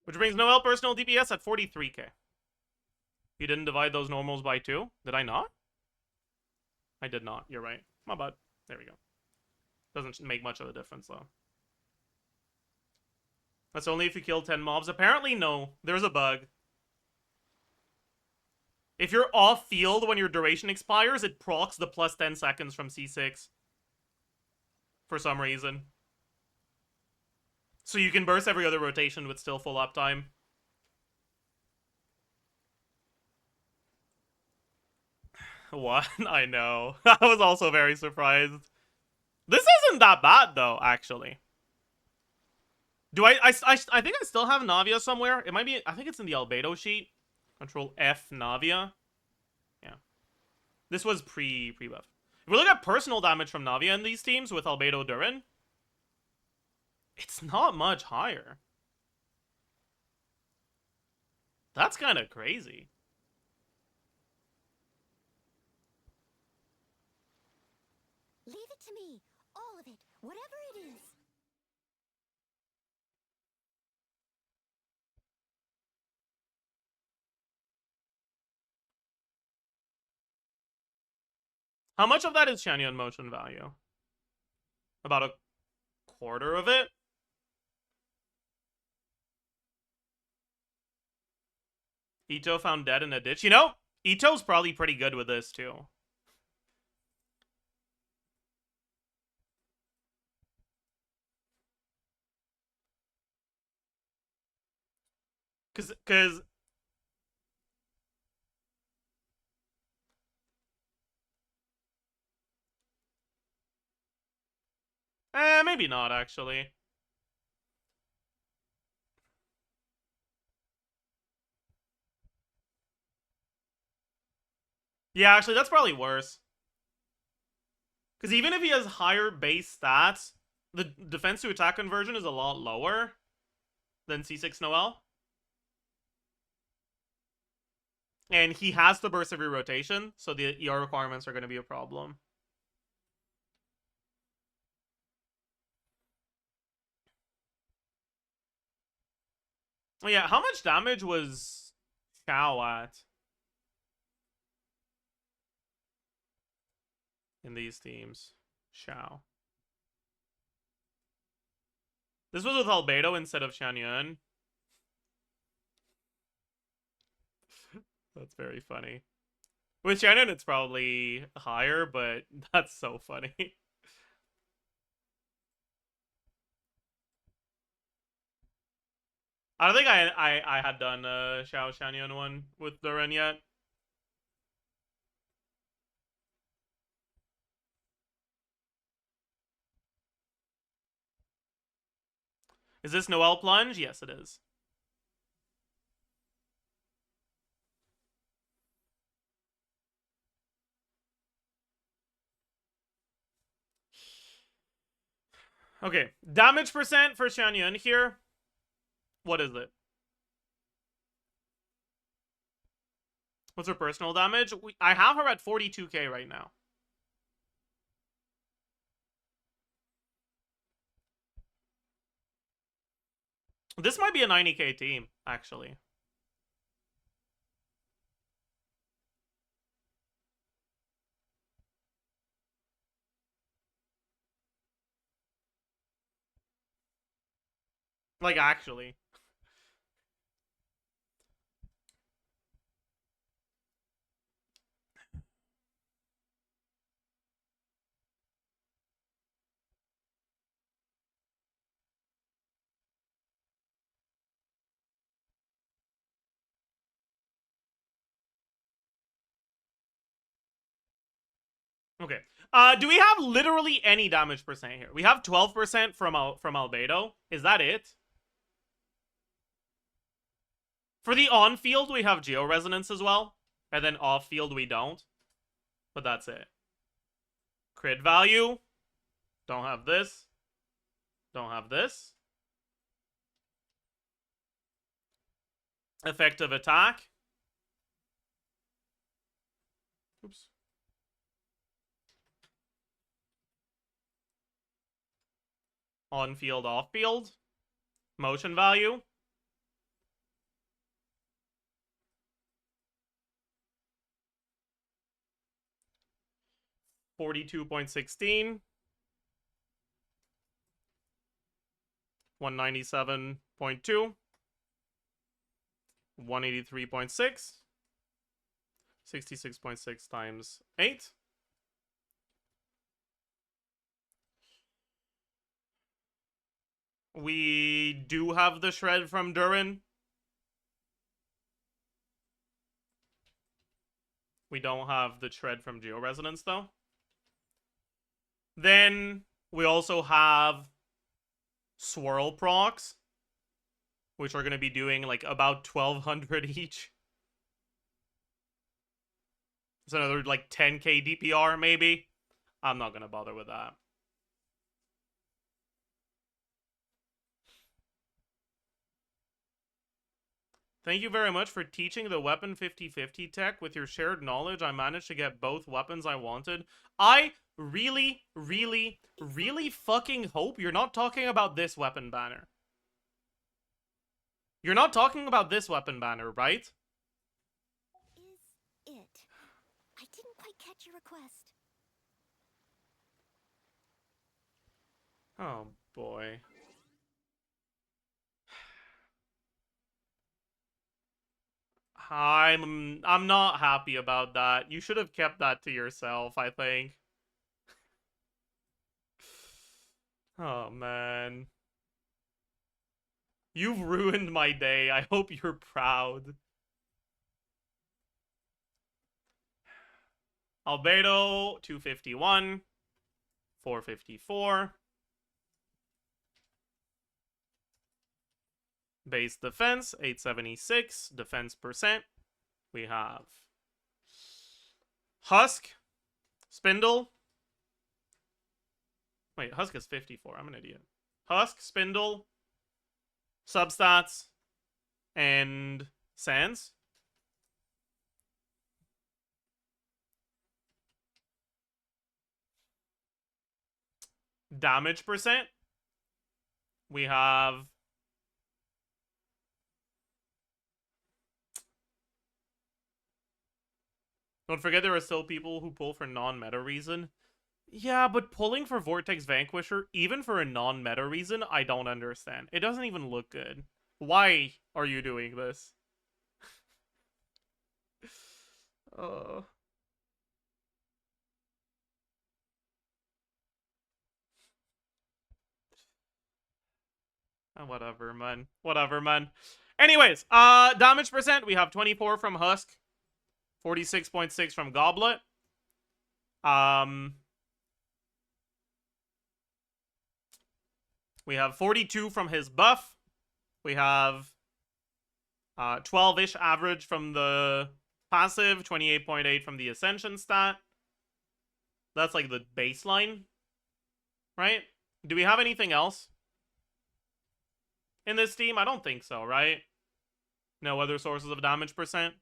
Which brings Noelle personal DPS at 43k. You didn't divide those normals by 2? Did I not? I did not. You're right. My bad. There we go. Doesn't make much of a difference, though. That's only if you kill 10 mobs. Apparently, no. There's a bug. If you're off field when your duration expires, it procs the plus 10 seconds from C6. For some reason. So you can burst every other rotation with still full uptime. What? I know. I was also very surprised. This isn't that bad, though, actually. Do I think I still have Navia somewhere. It might be, I think it's in the Albedo sheet. Control F Navia. Yeah. This was pre-buff. If we look at personal damage from Navia in these teams with Albedo Durin, it's not much higher. That's kind of crazy. Leave it to me. All of it. Whatever it is. How much of that is Xianyun motion value? About a quarter of it? Ito found dead in a ditch. You know, Ito's probably pretty good with this, too. Cause maybe not, actually. Yeah, actually, that's probably worse. Because even if he has higher base stats, the defense to attack conversion is a lot lower than C6 Noel. And he has to burst every rotation, so the ER requirements are going to be a problem. Oh yeah, how much damage was Xiao at in these teams? Xiao. This was with Albedo instead of Xianyun. That's very funny. With Xianyun, it's probably higher, but that's so funny. I don't think I had done Xiao Xianyun one with Duran yet. Is this Noel Plunge? Yes, it is. Okay, damage percent for Xianyun here. What is it? What's her personal damage? I have her at 42k right now. This might be a 90k team, actually. Like, actually. Okay. Do we have literally any damage percent here? We have 12% from Albedo. Is that it? For the on-field, we have Geo-Resonance as well. And then off-field, we don't. But that's it. Crit value. Don't have this. Don't have this. Effective attack. Oops. On-field, off-field. Motion value. $42.16. 197.2. 183.6. 66.6 times 8. We do have the shred from Durin. We don't have the shred from Geo-Resonance, though. Then we also have Swirl procs, which are going to be doing like about 1,200 each. It's another like 10k DPR, maybe. I'm not going to bother with that. Thank you very much for teaching the weapon 50/50 tech. With your shared knowledge, I managed to get both weapons I wanted. I really, really, really fucking hope you're not talking about this weapon banner. You're not talking about this weapon banner, right? Is it? I didn't quite catch your request. Oh, boy. I'm not happy about that. You should have kept that to yourself, I think. Oh, man. You've ruined my day. I hope you're proud. Albedo, 251. 454. Base defense, 876. Defense percent. We have Husk, Spindle. Wait, Husk is 54. I'm an idiot. Husk, Spindle, Substats, and Sands. Damage percent. We have... Don't forget there are still people who pull for non-meta reason. Yeah, but pulling for Vortex Vanquisher, even for a non-meta reason, I don't understand. It doesn't even look good. Why are you doing this? uh... Whatever, man. Whatever, man. Anyways, damage percent, we have 24 from Husk, 46.6 from Goblet. We have 42 from his buff. We have 12-ish average from the passive, 28.8 from the Ascension stat. That's like the baseline, right? Do we have anything else in this team? I don't think so, right? No other sources of damage percent?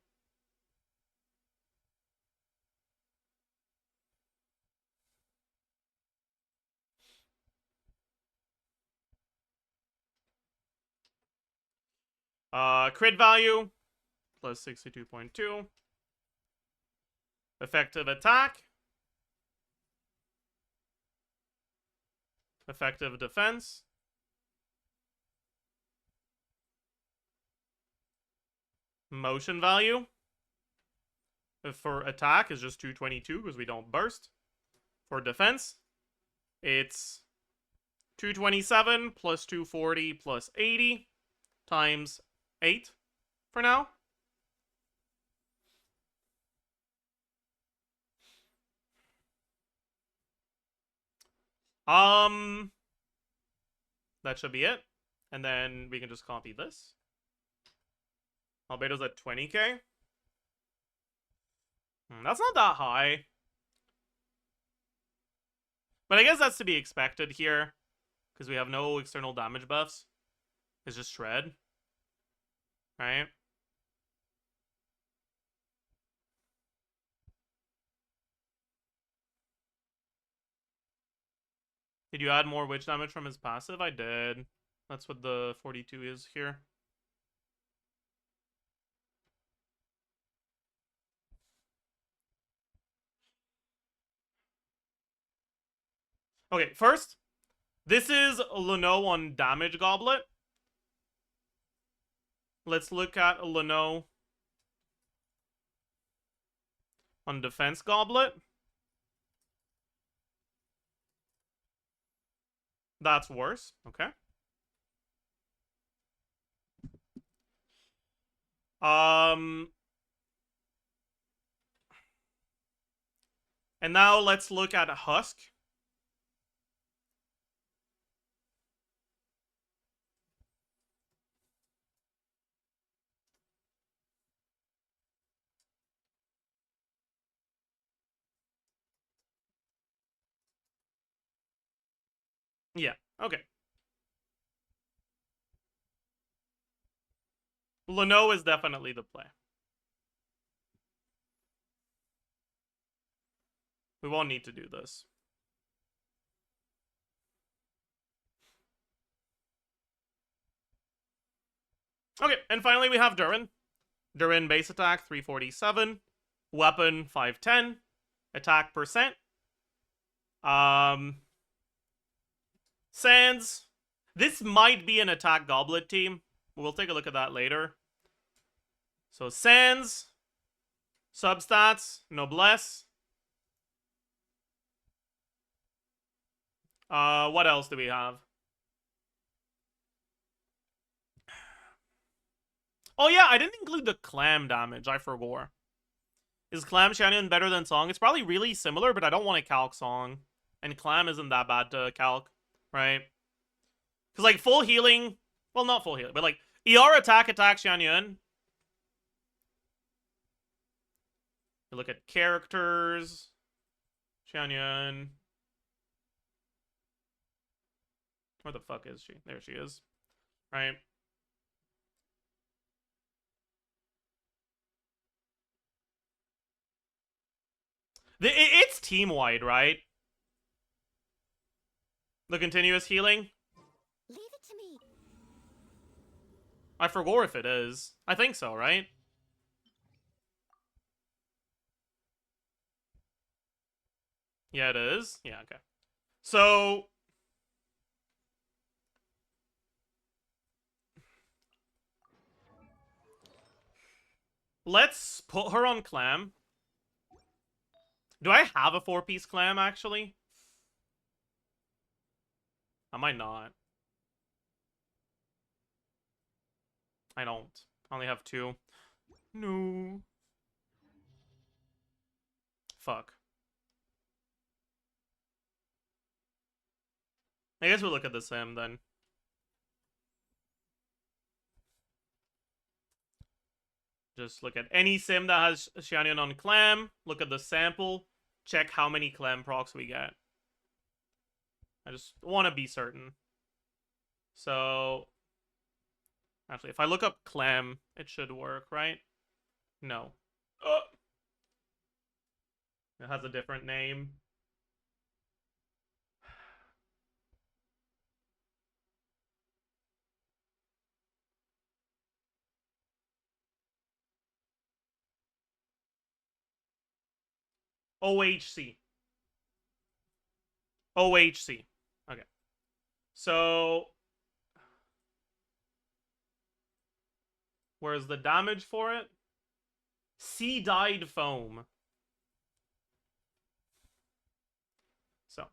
Crit value, plus 62.2. Effective attack. Effective defense. Motion value. For attack is just 222 because we don't burst. For defense, it's 227 plus 240 plus 80 times 8 for now. That should be it. And then we can just copy this. Albedo's at 20k. That's not that high. But I guess that's to be expected here. Because we have no external damage buffs. It's just Shred. Right? Did you add more witch damage from his passive? I did. That's what the 42 is here. Okay, first, this is Leno on Damage Goblet. Let's look at Leno on Defense Goblet. That's worse. Okay. And now let's look at Husk. Yeah, okay. Leno is definitely the play. We won't need to do this. Okay, and finally we have Durin. Durin base attack 347, weapon 510, attack percent. Sands. This might be an attack goblet team. We'll take a look at that later. So Sands, substats, noblesse. What else do we have? Oh yeah, I didn't include the clam damage. I forgot. Is Clam Shannon better than Song? It's probably really similar, but I don't want to calc Song. And Clam isn't that bad to calc, right? Because, like, full healing... Well, not full healing, but, like, ER attack Shan Yun. You look at characters. Xianyun. Where the fuck is she? There she is. Right. It's team-wide, right? The continuous healing? Leave it to me. I forgot if it is. I think so, right? Yeah, it is. Yeah, okay. So... let's put her on Clam. Do I have a 4-piece Clam, actually? I might not. I don't. I only have 2. No. Fuck. I guess we'll look at the sim, then. Just look at any sim that has Xianyun on Clam. Look at the sample. Check how many Clam procs we get. I just want to be certain. So... actually, if I look up Clam, it should work, right? No. It has a different name. OHC. OHC. Okay. So... where's the damage for it? Sea-dyed foam. So,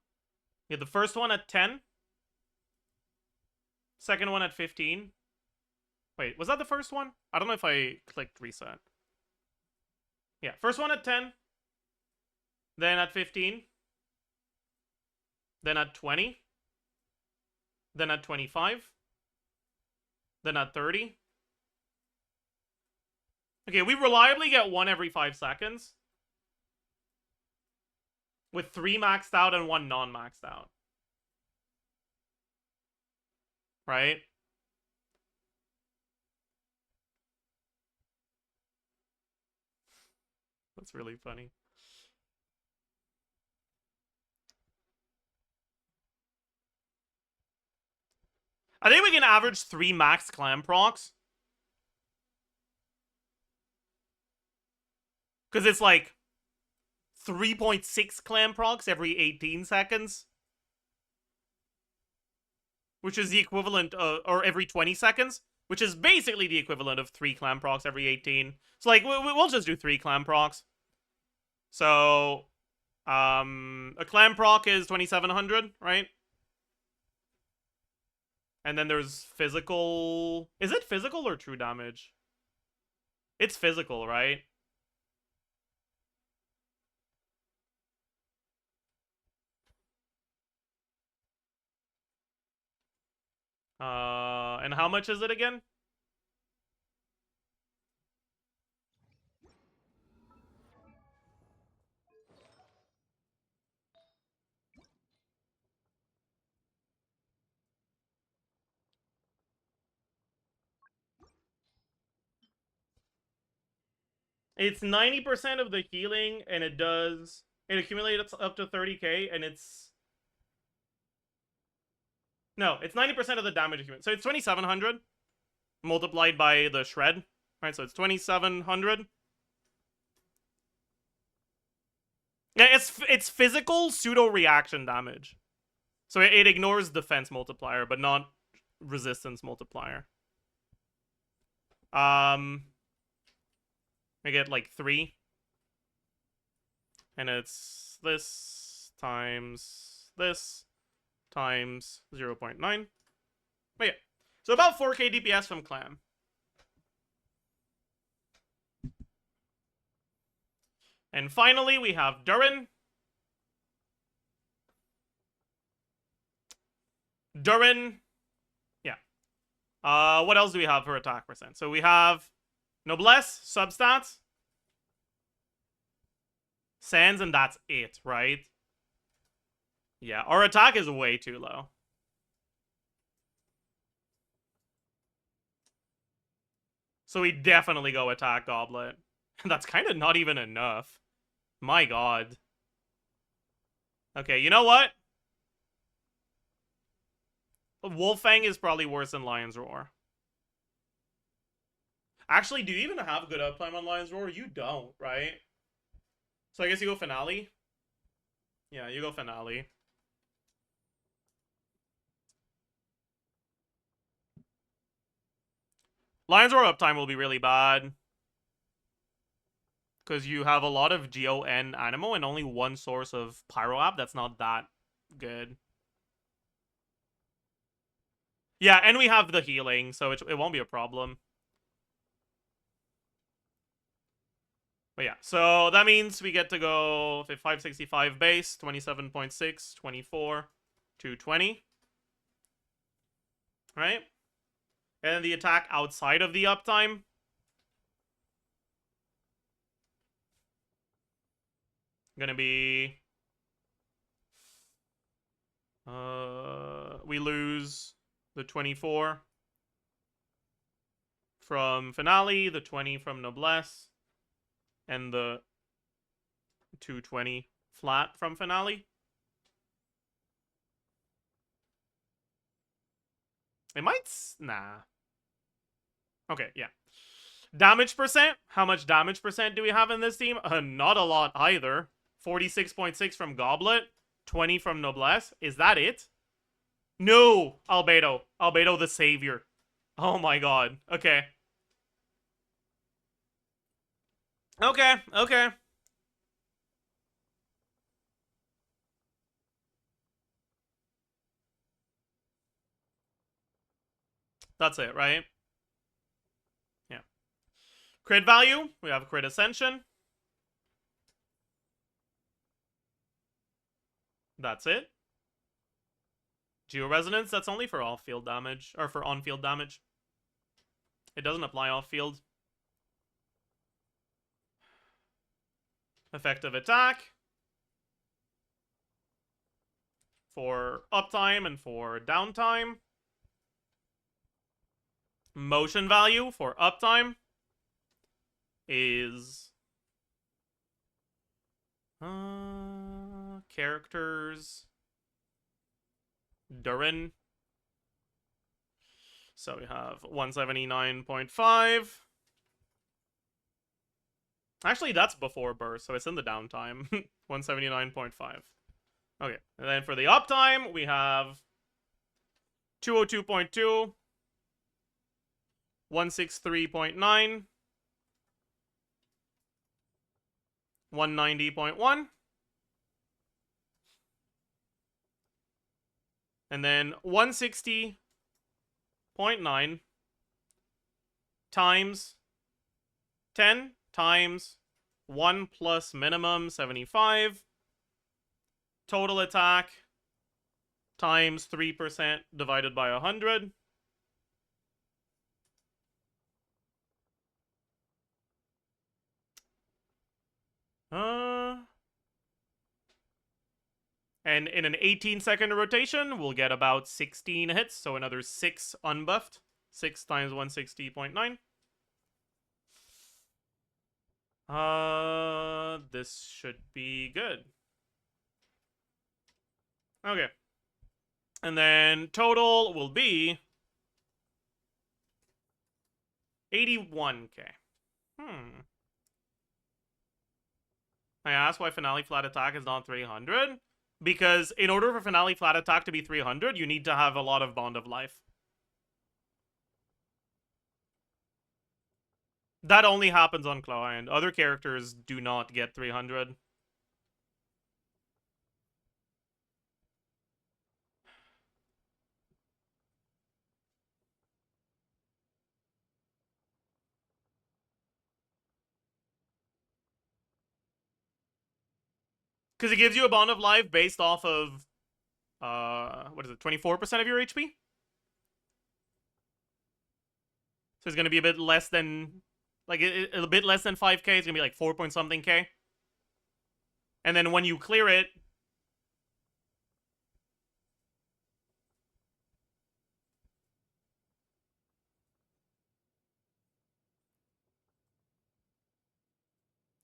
you had the first one at 10. Second one at 15. Wait, was that the first one? I don't know if I clicked reset. Yeah, first one at 10. Then at 15. Then at 20. Then at 25. Then at 30. Okay, we reliably get 1 every 5 seconds. With 3 maxed out and 1 non-maxed out. Right? That's really funny. I think we can average 3 max Clam procs. Because it's like 3.6 Clam procs every 18 seconds. Which is the equivalent of, or every 20 seconds. Which is basically the equivalent of 3 Clam procs every 18. So like, we'll just do 3 Clam procs. So, a Clam proc is 2700, right? And then there's physical... is it physical or true damage? It's physical, right? And how much is it again? It's 90% of the healing, and it accumulates up to 30k, and it's... no, it's 90% of the damage accumulated. So it's 2700 multiplied by the shred, right? So it's 2700. Yeah, it's physical pseudo-reaction damage. So it ignores defense multiplier, but not resistance multiplier. I get like 3. And it's this times this times 0.9. But yeah. So about 4k DPS from Clam. And finally, we have Durin. Durin. Yeah. What else do we have for attack percent? So we have Noblesse, substats. Sands and that's it, right? Yeah, our attack is way too low. So we definitely go attack Goblet. That's kind of not even enough. My god. Okay, you know what? Wolfang is probably worse than Lion's Roar. Actually, do you even have good uptime on Lion's Roar? You don't, right? So I guess you go Finale? Yeah, you go Finale. Lion's Roar uptime will be really bad. Because you have a lot of GON Animo and only one source of Pyro App. That's not that good. Yeah, and we have the healing, so it won't be a problem. But yeah, so that means we get to go 565 base, 27.6, 24, 220. Right? And the attack outside of the uptime. Gonna be... we lose the 24 from Finale, the 20 from Noblesse, and the 220 flat from Finale. It might... Nah. Okay, yeah. Damage percent? How much damage percent do we have in this team? Not a lot either. 46.6 from Goblet, 20 from Noblesse. Is that it? No! Albedo. Albedo the savior. Oh my god. Okay. Okay, okay. That's it, right? Yeah. Crit value. We have Crit Ascension. That's it. Geo Resonance, that's only for off-field damage. Or for on-field damage. It doesn't apply off-field. Effective attack. For uptime and for downtime. Motion value for uptime is... characters... Durin. So we have 179.5. Actually, that's before burst, so it's in the downtime. 179.5. Okay, and then for the uptime, we have 202.2, 163.9, 190.1, and then 160.9 times 10 times 1 plus minimum 75. Total attack times 3% divided by 100. And in an 18-second rotation, we'll get about 16 hits, so another 6 unbuffed. 6 times 160.9. This should be good. Okay. And then total will be 81k. I asked why Finale Flat Attack is not 300. Because in order for Finale Flat Attack to be 300, you need to have a lot of Bond of Life. That only happens on Client. Other characters do not get 300. Because it gives you a Bond of Life based off of, what is it, 24% of your HP? So it's going to be a bit less than, like, a bit less than 5k. It's going to be like 4 point something k. And then when you clear it,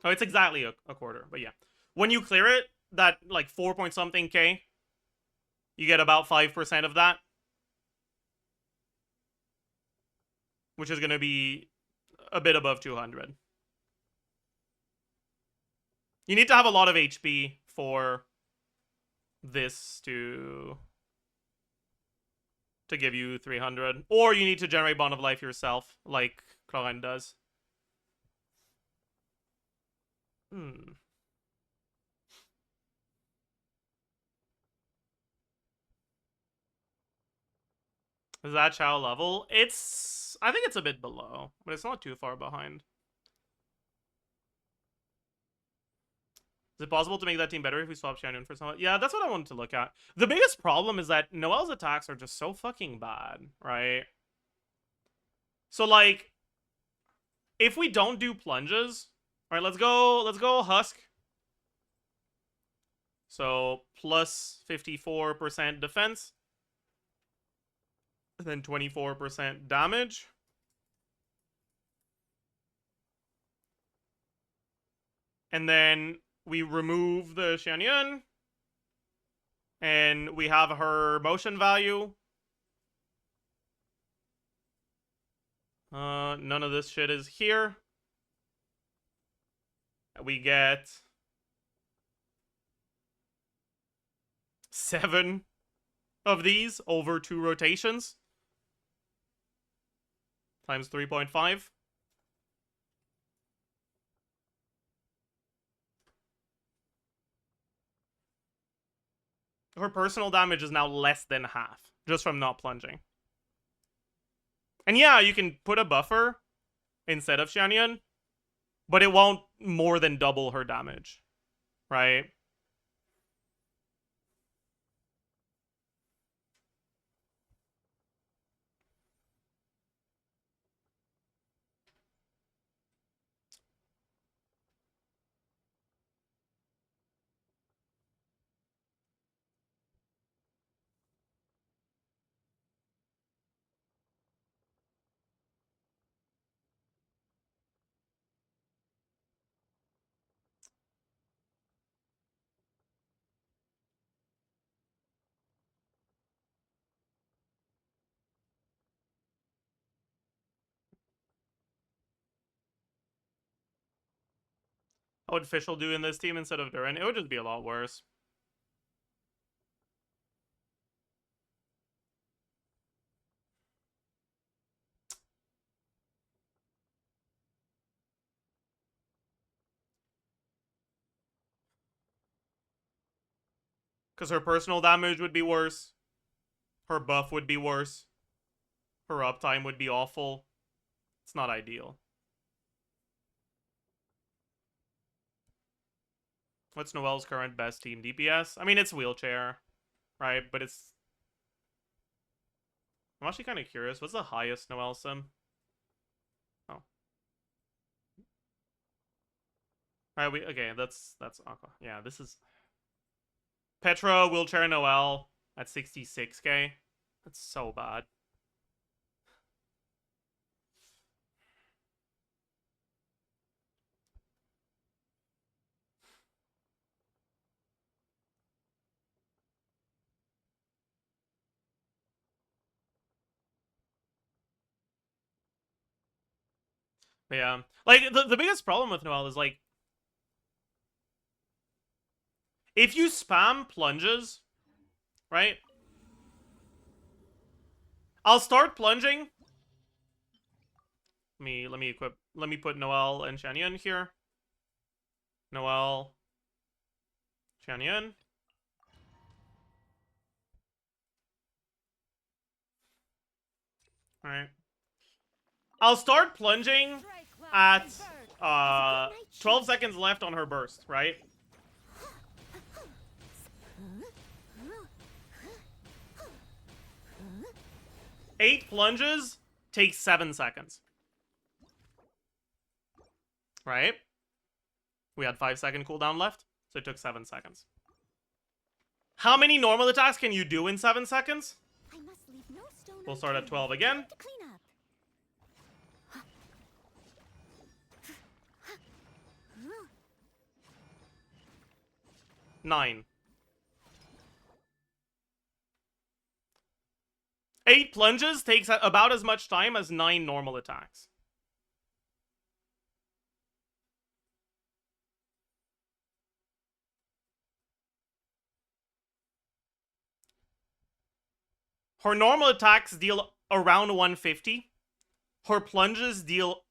oh, it's exactly a quarter, but yeah. When you clear it, that like 4 point something K, you get about 5% of that. Which is going to be a bit above 200. You need to have a lot of HP for this to give you 300. Or you need to generate Bond of Life yourself, like Cloran does. Is that Chow level? I think it's a bit below, but it's not too far behind. Is it possible to make that team better if we swap Shannon for someone? Yeah, that's what I wanted to look at. The biggest problem is that Noelle's attacks are just so fucking bad, right? So, like, if we don't do plunges... Alright, let's go Husk. So, plus 54% defense. And then 24% damage. And then we remove the Xianyun. And we have her motion value. None of this shit is here. We get 7 of these over 2 rotations. Times 3.5. Her personal damage is now less than half, just from not plunging. And yeah, you can put a buffer instead of Xianyun, but it won't more than double her damage, right? What would Fischl do in this team instead of Duran? It would just be a lot worse. Because her personal damage would be worse. Her buff would be worse. Her uptime would be awful. It's not ideal. What's Noelle's current best team DPS? I mean, it's wheelchair, right? But it's... I'm actually kind of curious. What's the highest Noelle sim? Oh. Alright, okay, that's Aqua. Yeah, this is... Petra, wheelchair, Noelle at 66k. That's so bad. But yeah. Like, the biggest problem with Noelle is, like, if you spam plunges, right? I'll start plunging. Let me put Noelle and Xianyun here. Noelle, Xianyun. Alright. I'll start plunging at 12 seconds left on her burst, right? Eight plunges takes 7 seconds. Right? We had 5-second cooldown left. So it took 7 seconds. How many normal attacks can you do in 7 seconds? I must leave no stone We'll start at unturned. 12 again. Time to clean up. 9. 8 plunges takes about as much time as 9 normal attacks. Her normal attacks deal around 150. Her plunges deal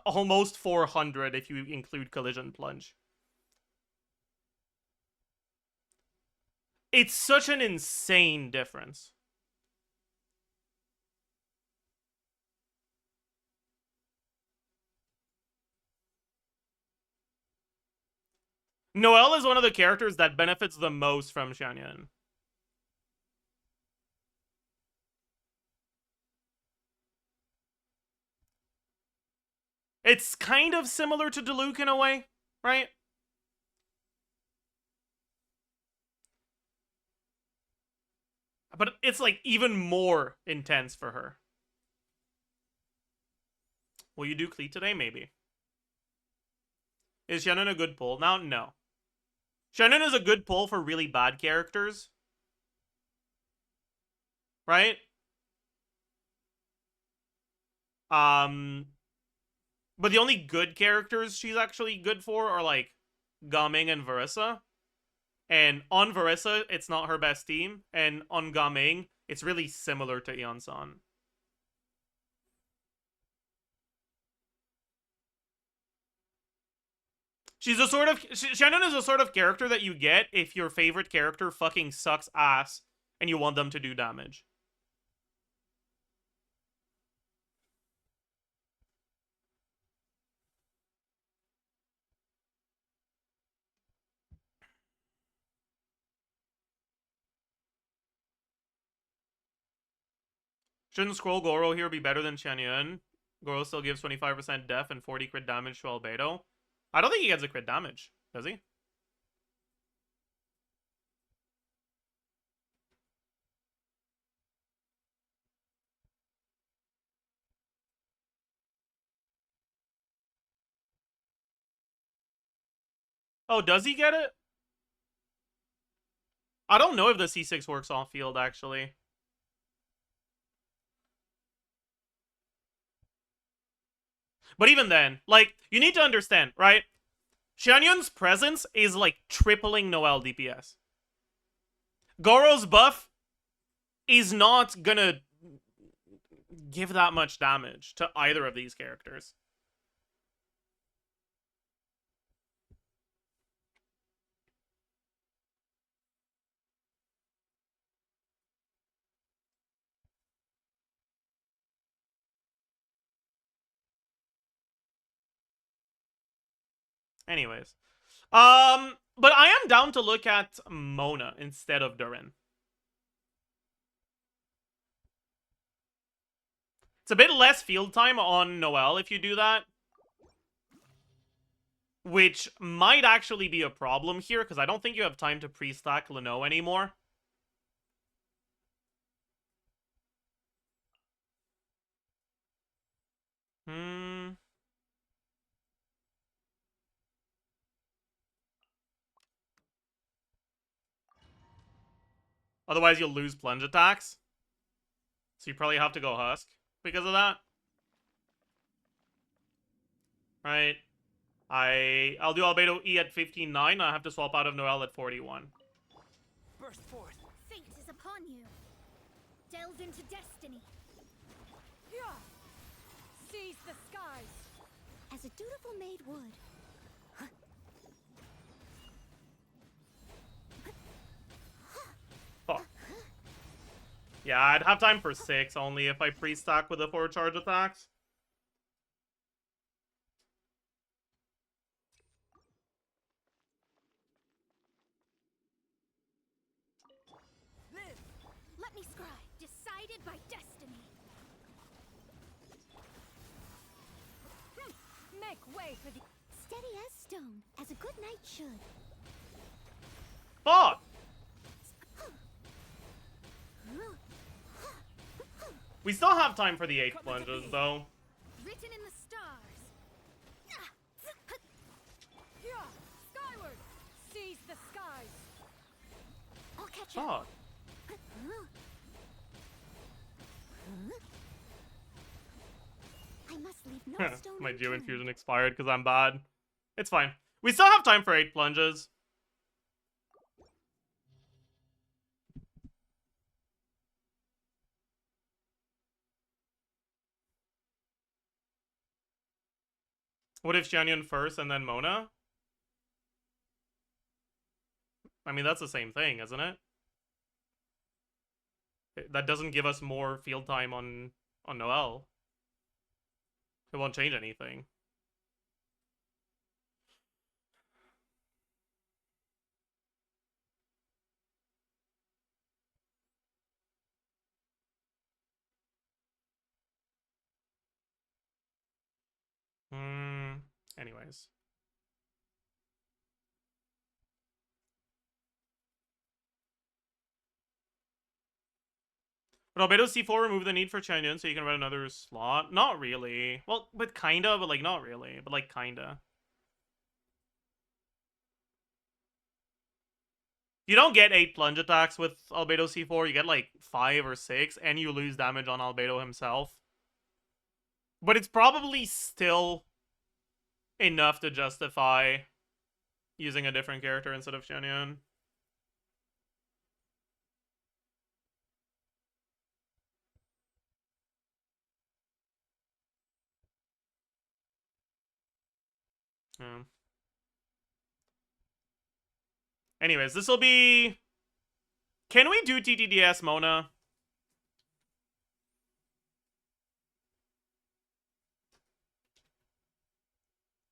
almost 400 if you include collision plunge. It's such an insane difference. Noelle is one of the characters that benefits the most from Xianyun. It's kind of similar to Diluc in a way, right? But it's like even more intense for her. Will you do Cleat today? Maybe. Is Xianyun a good pull? Now, no. Xianyun is a good pull for really bad characters. Right? But the only good characters she's actually good for are like Gaming and Verissa. And on Verissa, it's not her best team. And on Gaming, it's really similar to Eon-san. She's a sort of... Xianyun is a sort of character that you get if your favorite character fucking sucks ass and you want them to do damage. Shouldn't Scroll Goro here be better than Xianyun? Goro still gives 25% def and 40 crit damage to Albedo. I don't think he gets a crit damage, does he? Oh, does he get it? I don't know if the C6 works off field, actually. But even then, like, you need to understand, right? Xianyun's presence is, like, tripling Noelle DPS. Goro's buff is not gonna give that much damage to either of these characters. Anyways. But I am down to look at Mona instead of Durin. It's a bit less field time on Noelle if you do that. Which might actually be a problem here, because I don't think you have time to pre-stack Leno anymore. Otherwise, you'll lose plunge attacks. So you probably have to go Husk because of that. Right. I'll do Albedo E at 15.9. I have to swap out of Noelle at 41. Burst forth. Fate is upon you. Delve into destiny. Yeah. Seize the skies. As a dutiful maid would. Fuck. Yeah, I'd have time for 6 only if I pre-stack with the 4 charge attacks. Live. Let me scry. Decided by destiny. Make way for the... Steady as stone, as a good knight should. Fuck! We still have time for the 8 plunges, though. Written in the stars. Yeah, skyward! Seize the skies! I'll catch up. Fuck. I must leave no stone My Geo unturned. infusion expired because I'm bad. It's fine. We still have time for 8 plunges. What if Xianyun first and then Mona? I mean, that's the same thing, isn't it? That doesn't give us more field time on Noelle. It won't change anything. Anyways. But Albedo C4 remove the need for Xianyun so you can run another slot? Not really. Well, but kinda, but like not really. But like kinda. You don't get 8 plunge attacks with Albedo C4. You get like 5 or 6, and you lose damage on Albedo himself. But it's probably still enough to justify using a different character instead of Xianyun. Yeah. Anyways, this will be... Can we do TTDS Mona?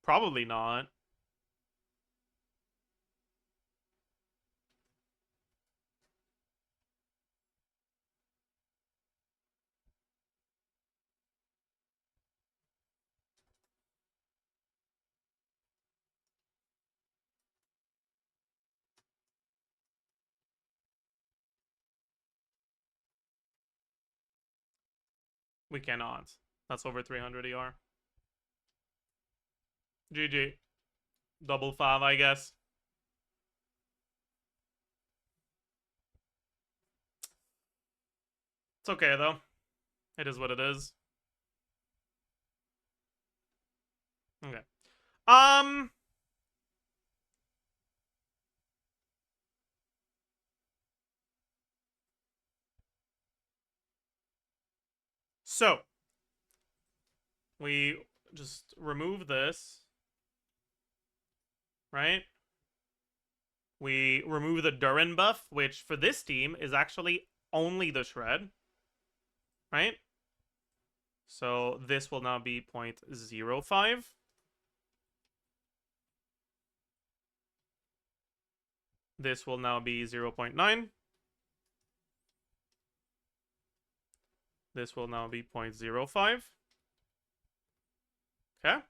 Probably not. We cannot. That's over 300 ER. GG. Double 5, I guess. It's okay, though. It is what it is. Okay. So. We just remove this. Right? We remove the Durin buff, which for this team is actually only the Shred. Right? So this will now be 0.05. This will now be 0.9. This will now be 0.05. Okay.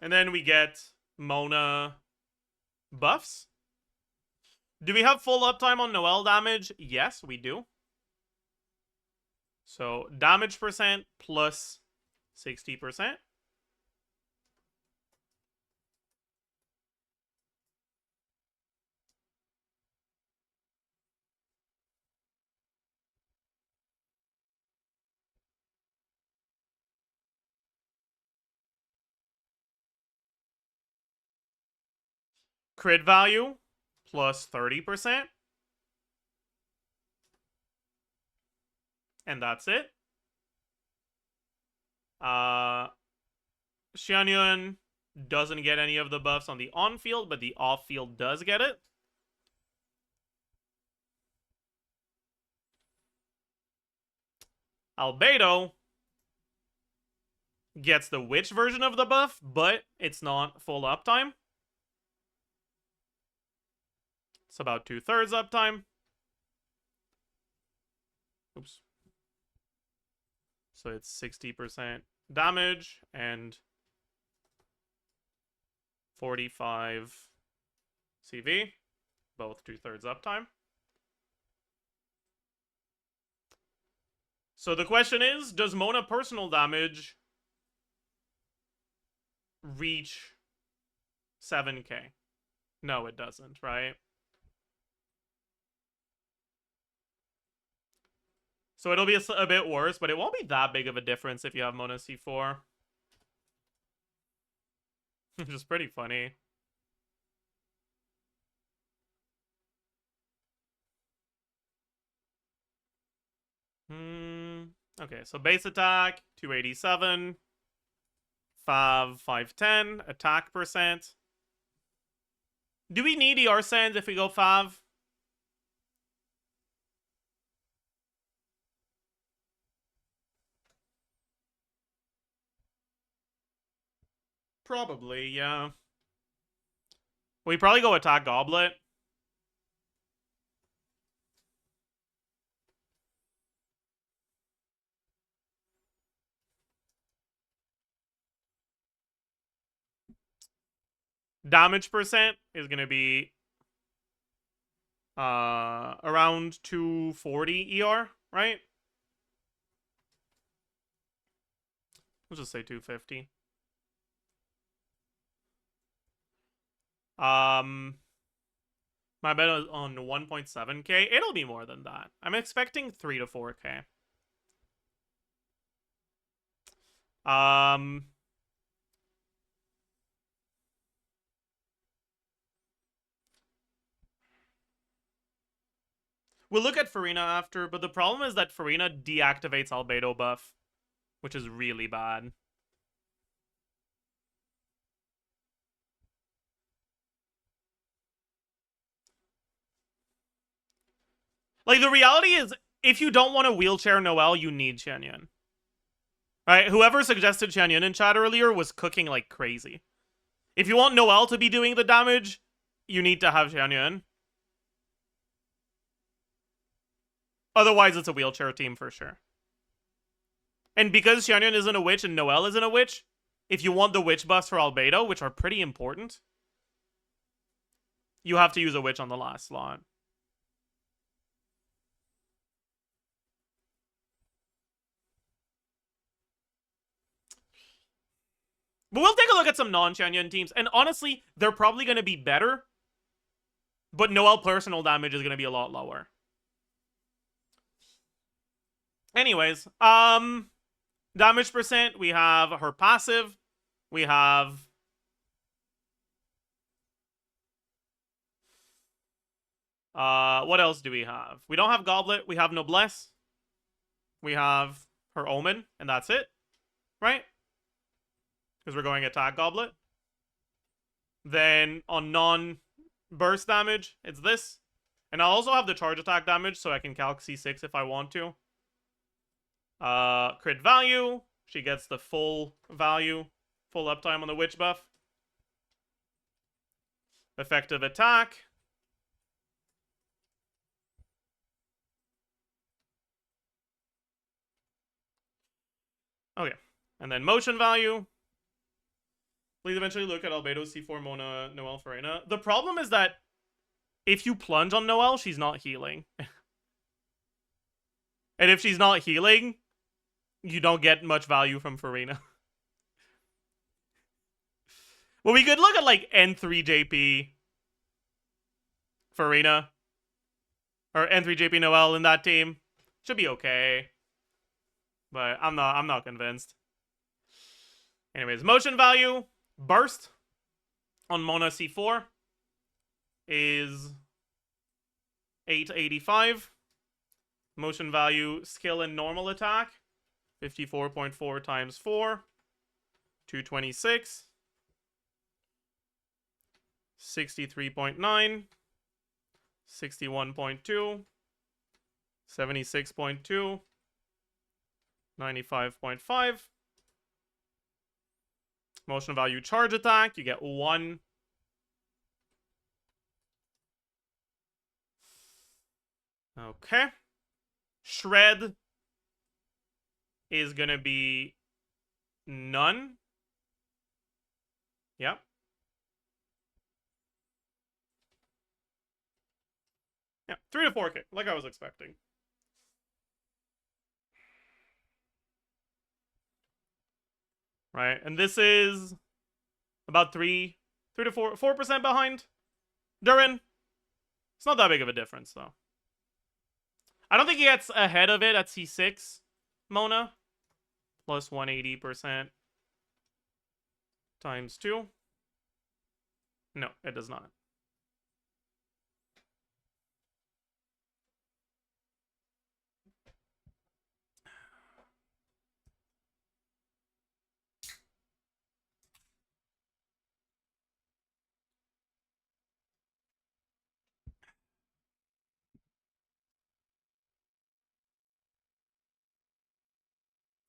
And then we get Mona buffs. Do we have full uptime on Noelle damage? Yes, we do. So damage percent plus 60%. Crit value plus 30%. And that's it. Xianyun doesn't get any of the buffs on the on-field, but the off-field does get it. Albedo gets the witch version of the buff, but it's not full uptime. It's about 2/3 uptime. Oops. So it's 60% damage and 45 CV. Both 2/3 uptime. So the question is, does Mona personal damage reach 7k? No, it doesn't, right? So it'll be a bit worse, but it won't be that big of a difference if you have Mona C4. Which is pretty funny. Okay, so base attack, 287. Fav, 510. Attack percent. Do we need ER send if we go Fav? Probably, yeah. We probably go attack Goblet. Damage percent is going to be around 240 ER, right? Let's just say 250. My bet is on 1.7k. It'll be more than that. I'm expecting 3 to 4k. We'll look at Farina after, but the problem is that Farina deactivates Albedo buff, which is really bad. Like, the reality is, if you don't want a wheelchair Noelle, you need Xianyun. Right? Whoever suggested Xianyun in chat earlier was cooking like crazy. If you want Noelle to be doing the damage, you need to have Xianyun. Otherwise, it's a wheelchair team for sure. And because Xianyun isn't a witch and Noelle isn't a witch, if you want the witch buffs for Albedo, which are pretty important, you have to use a witch on the last slot. But we'll take a look at some non-Xianyun teams. And honestly, they're probably going to be better. But Noelle personal damage is going to be a lot lower. Anyways, damage percent, we have her passive. We have... what else do we have? We don't have Goblet. We have Noblesse. We have her Omen. And that's it. Right? Because we're going attack Goblet. Then on non-burst damage, it's this. And I'll also have the charge attack damage, so I can calc C6 if I want to. Crit value. She gets the full value. Full uptime on the witch buff. Effective attack. Okay. And then motion value. Please eventually look at Albedo, C4, Mona, Noelle, Farina. The problem is that if you plunge on Noelle, she's not healing. And if she's not healing, you don't get much value from Farina. Well, we could look at, like, N3JP Farina. Or N3JP Noelle in that team. Should be okay. But I'm not convinced. Anyways, motion value. Burst on Mona C4 is 885. Motion value, skill and normal attack, 54.4 times 4, 226, 63.9, 61.2, 76.2, 95.5. Motion value charge attack, you get 1. Okay. Shred is gonna be none. Yep. 3 to 4k, like I was expecting. Right, and this is about 3 to 4% behind Durin. It's not that big of a difference, though. I don't think he gets ahead of it at C6, Mona. Plus 180% times 2. No, it does not.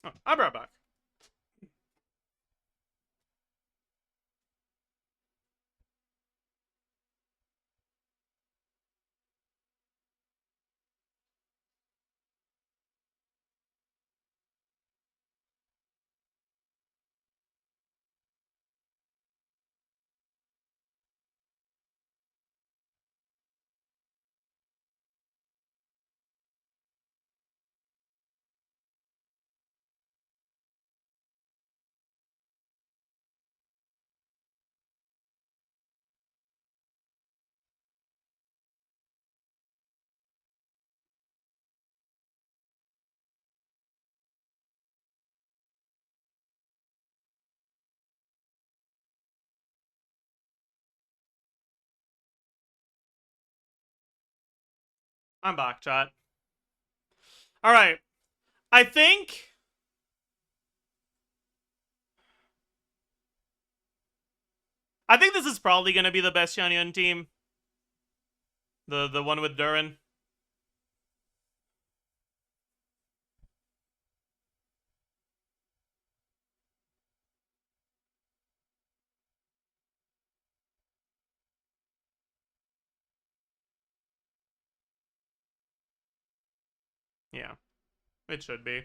Oh, I brought it back. I'm back, chat. Alright. I think this is probably gonna be the best Xianyun team. The one with Durin. Yeah. It should be.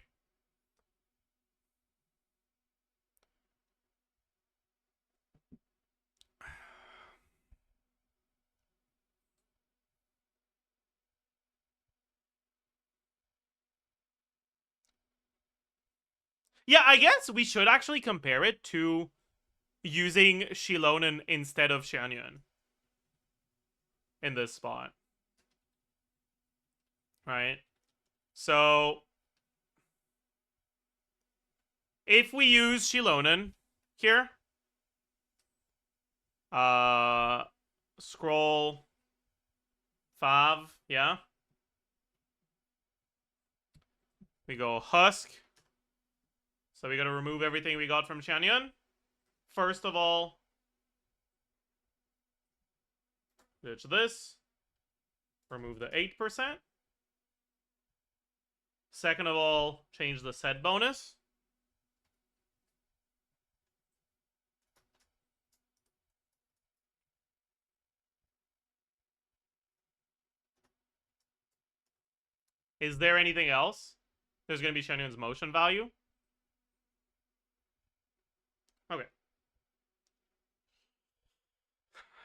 Yeah, I guess we should actually compare it to using Shilonen instead of Xianyun in this spot. Right? So, if we use Shilonen here, scroll 5, yeah? We go Husk. So we gotta remove everything we got from Xianyun. First of all, ditch this. Remove the 8%. Second of all, change the set bonus. Is there anything else? There's gonna be Xianyun's motion value. Okay.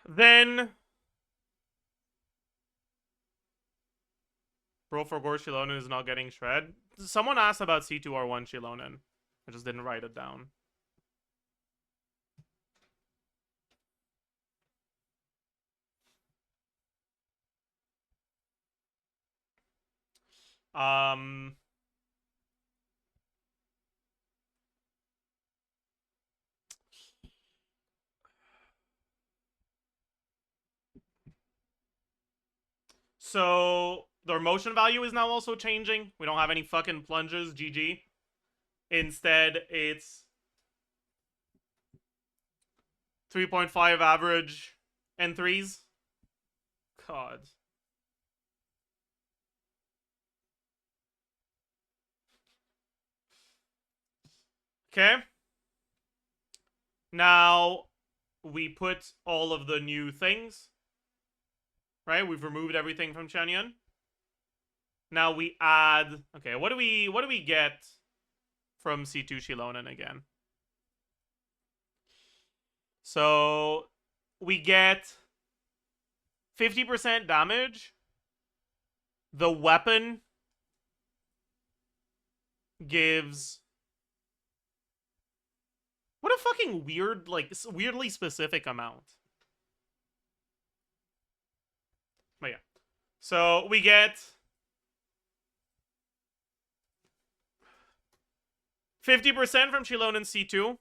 Then Bro for Gore Shilonen is not getting shred. Someone asked about C2R1 Shilonen. I just didn't write it down. So their motion value is now also changing. We don't have any fucking plunges, GG. Instead, it's 3.5 average and 3s. God. Okay. Now, we put all of the new things. Right? We've removed everything from Xianyun. Now we add... Okay, what do we get from C2 Shilonen again? So, we get 50% damage The weapon gives... What a fucking weird, like, weirdly specific amount. But yeah. So we get 50% from Shilonen's C2,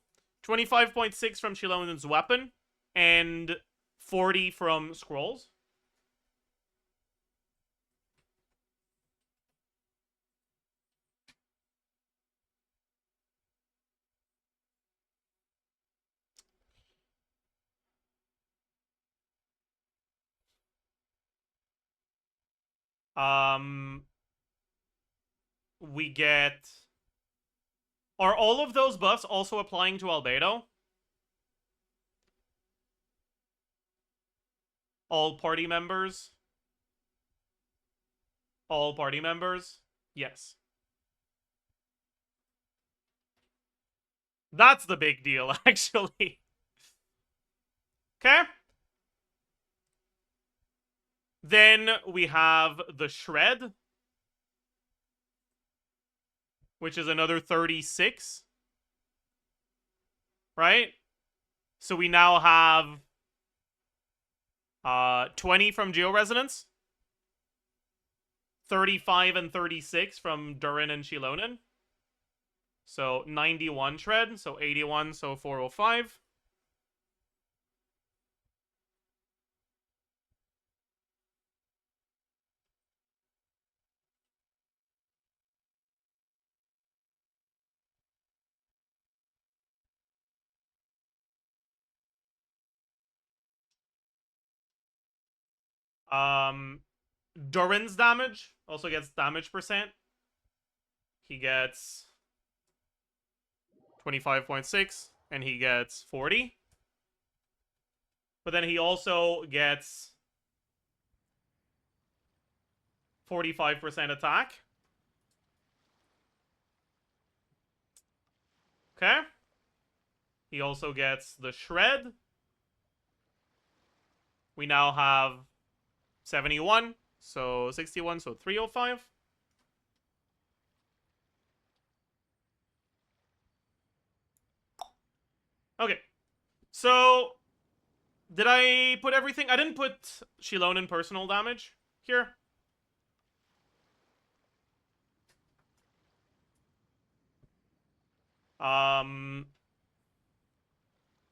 25.6 from Shilonen's weapon, and 40 from scrolls. We get... Are all of those buffs also applying to Albedo? All party members? All party members? Yes. That's the big deal, actually. Okay. Then we have the Shred, which is another 36. Right? So we now have 20 from Georesonance, 35 and 36 from Durin and Shilonen. So 91 Shred, so 81, so 405. Durin's damage also gets damage percent. He gets 25.6 and he gets 40. But then he also gets 45% attack. Okay. He also gets the Shred. We now have 71, so 61, so 305. Okay. So, did I put everything? I didn't put Shilonen personal damage here.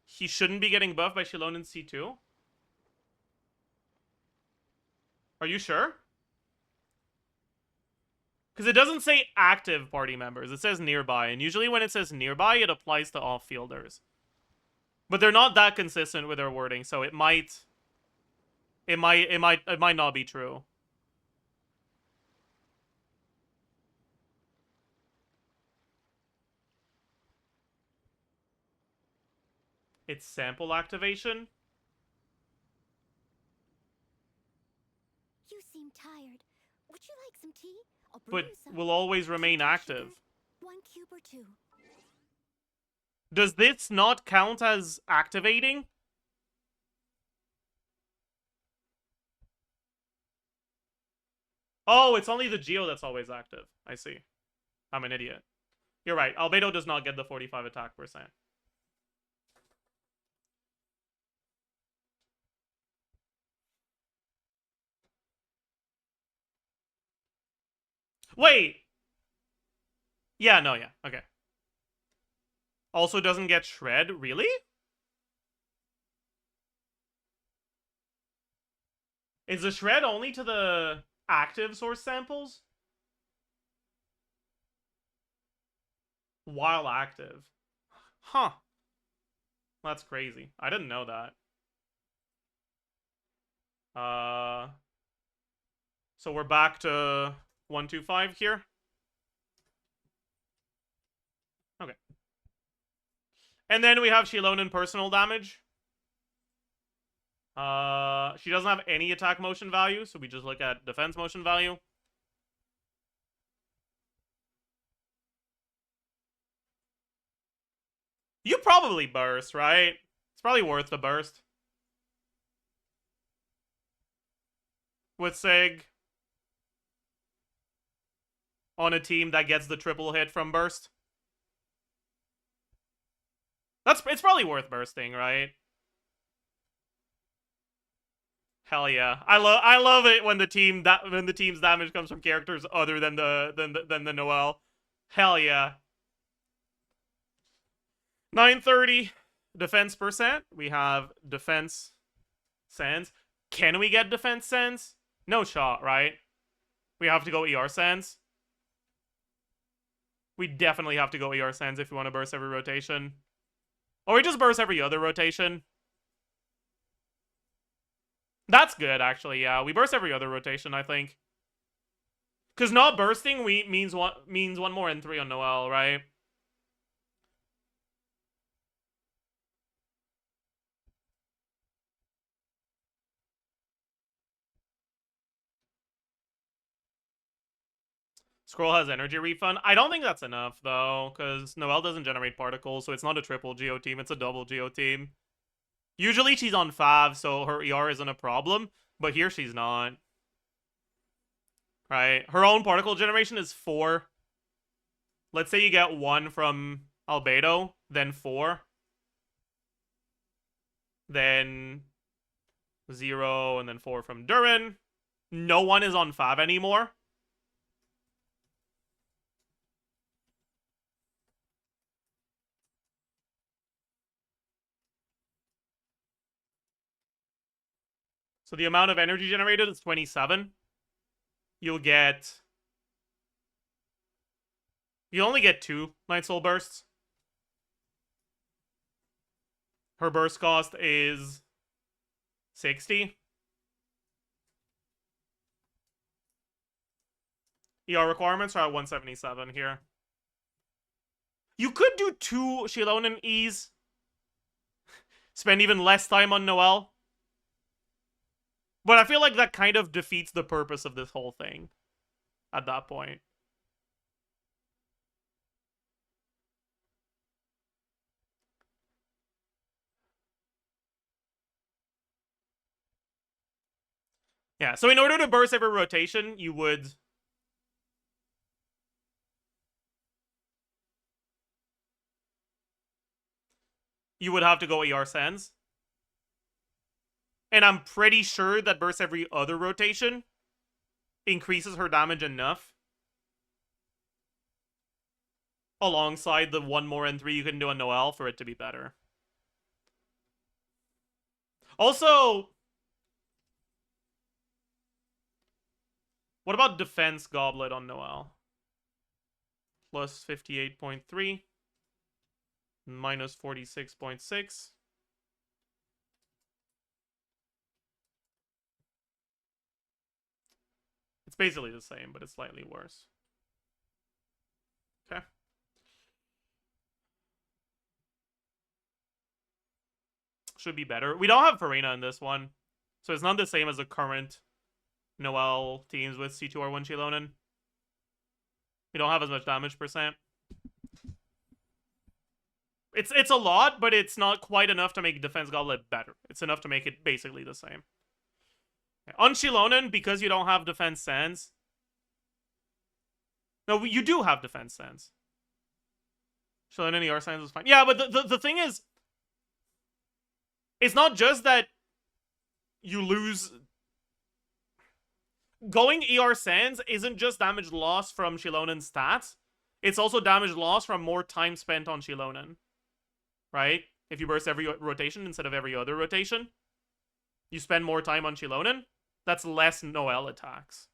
He shouldn't be getting buffed by Shilonen C2. Are you sure? Because it doesn't say active party members. It says nearby. And usually when it says nearby, it applies to off-fielders. But they're not that consistent with their wording, so it might not be true. It's sample activation. You seem tired. Would you like some tea? I'll brew But you some. will always remain Sugar, active. 1 cube or 2. Does this not count as activating? Oh, it's only the Geo that's always active. I see. I'm an idiot. You're right. Albedo does not get the 45 attack percent. Wait! Yeah, no, yeah. Okay. Also doesn't get Shred? Really? Is the Shred only to the active source samples? While active. Huh. That's crazy. I didn't know that. So we're back to 125 here. Okay. And then we have Shilonen personal damage. She doesn't have any attack motion value, so we just look at defense motion value. You probably burst, right? It's probably worth the burst. With Sig. on a team that gets the triple hit from burst. It's probably worth bursting, right? Hell yeah. I love it when the team's damage comes from characters other than the Noelle. Hell yeah. 930 defense percent. We have defense Sands. Can we get defense Sands? No shot, right? We have to go ER Sands. We definitely have to go ER Sands if we want to burst every rotation. Or we just burst every other rotation. That's good, actually, yeah. We burst every other rotation, I think. Because not bursting means one more N3 on Noelle, right? Scroll has energy refund. I don't think that's enough, though, because Noelle doesn't generate particles, so it's not a triple Geo team, it's a double Geo team. Usually she's on 5, so her ER isn't a problem, but here she's not. Right? Her own particle generation is 4. Let's say you get 1 from Albedo, then 4. Then 0, and then 4 from Durin. No one is on 5 anymore. So the amount of energy generated is 27. You'll only get 2 Night Soul bursts. Her burst cost is 60. ER requirements are at 177 here. You could do 2 Shilonen E's. Spend even less time on Noelle. But I feel like that kind of defeats the purpose of this whole thing at that point. Yeah, so in order to burst every rotation, you would have to go ER Sands. And I'm pretty sure that burst every other rotation increases her damage enough alongside the 1 more N3 you can do on Noelle for it to be better. Also, what about Defense Goblet on Noelle? Plus 58.3. Minus 46.6. It's basically the same, but it's slightly worse. Okay. Should be better. We don't have Farina in this one, so it's not the same as the current Noelle teams with C2R1 Shilonen. We don't have as much damage percent. It's a lot, but it's not quite enough to make Defense Goblet better. It's enough to make it basically the same. On Shilonen, because you don't have Defense Sands... No, you do have Defense Sands. Shilonen ER Sands is fine. Yeah, but the thing is... It's not just that you lose... Going ER Sands isn't just damage loss from Shilonen's stats. It's also damage loss from more time spent on Shilonen. Right? If you burst every rotation instead of every other rotation, you spend more time on Shilonen. That's less Noelle attacks.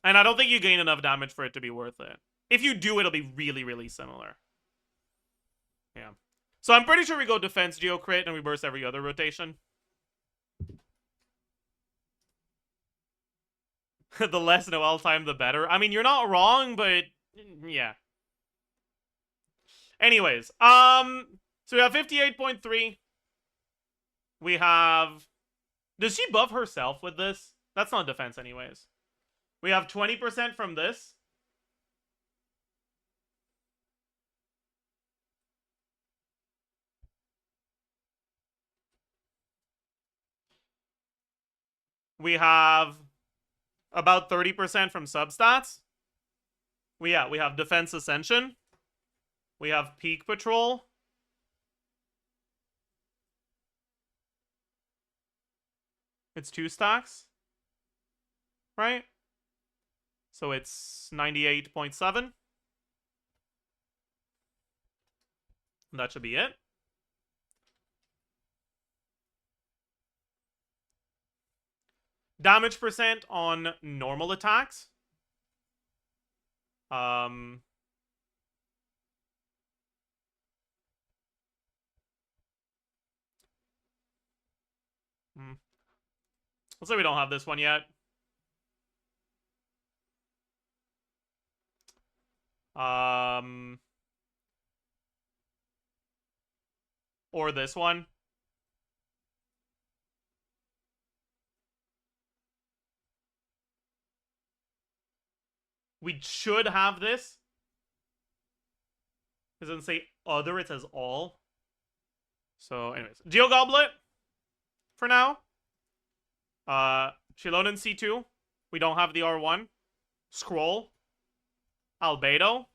And I don't think you gain enough damage for it to be worth it. If you do, it'll be really, really similar. Yeah. So I'm pretty sure we go Defense Geo Crit and we burst every other rotation. The less Noelle time, the better. I mean, you're not wrong, but yeah. Anyways, so we have 58.3. We have... Does she buff herself with this? That's not defense anyways. We have 20% from this. We have about 30% from substats. We have Defense Ascension. We have Peak Patrol. It's 2 stacks. Right? So it's 98.7. That should be it. Damage percent on normal attacks. Let's say we don't have this one yet. Or this one. We should have this. It doesn't say other, it says all. So, anyways. Geo Goblet. For now. Shilonen C2. We don't have the R1. Scroll. Albedo.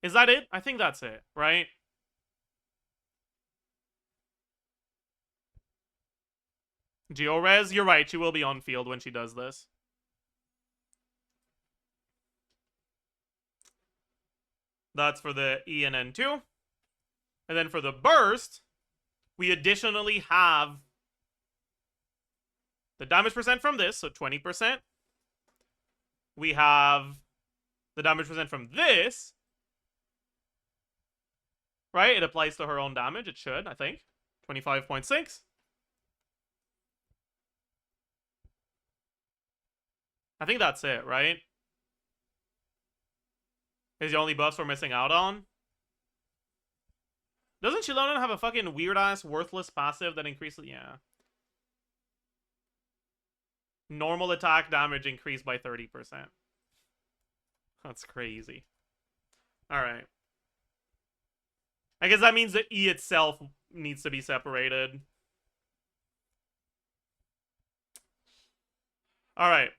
Is that it? I think that's it, right? Georez, you're right. She will be on field when she does this. That's for the E and N2. And then for the burst, we additionally have the damage percent from this, so 20%. We have the damage percent from this. Right? It applies to her own damage. It should, I think. 25.6. I think that's it, right? Is the only buffs we're missing out on? Doesn't Shilonen have a fucking weird-ass, worthless passive that increases... Yeah. Normal attack damage increased by 30%. That's crazy. Alright. I guess that means that E itself needs to be separated. Alright.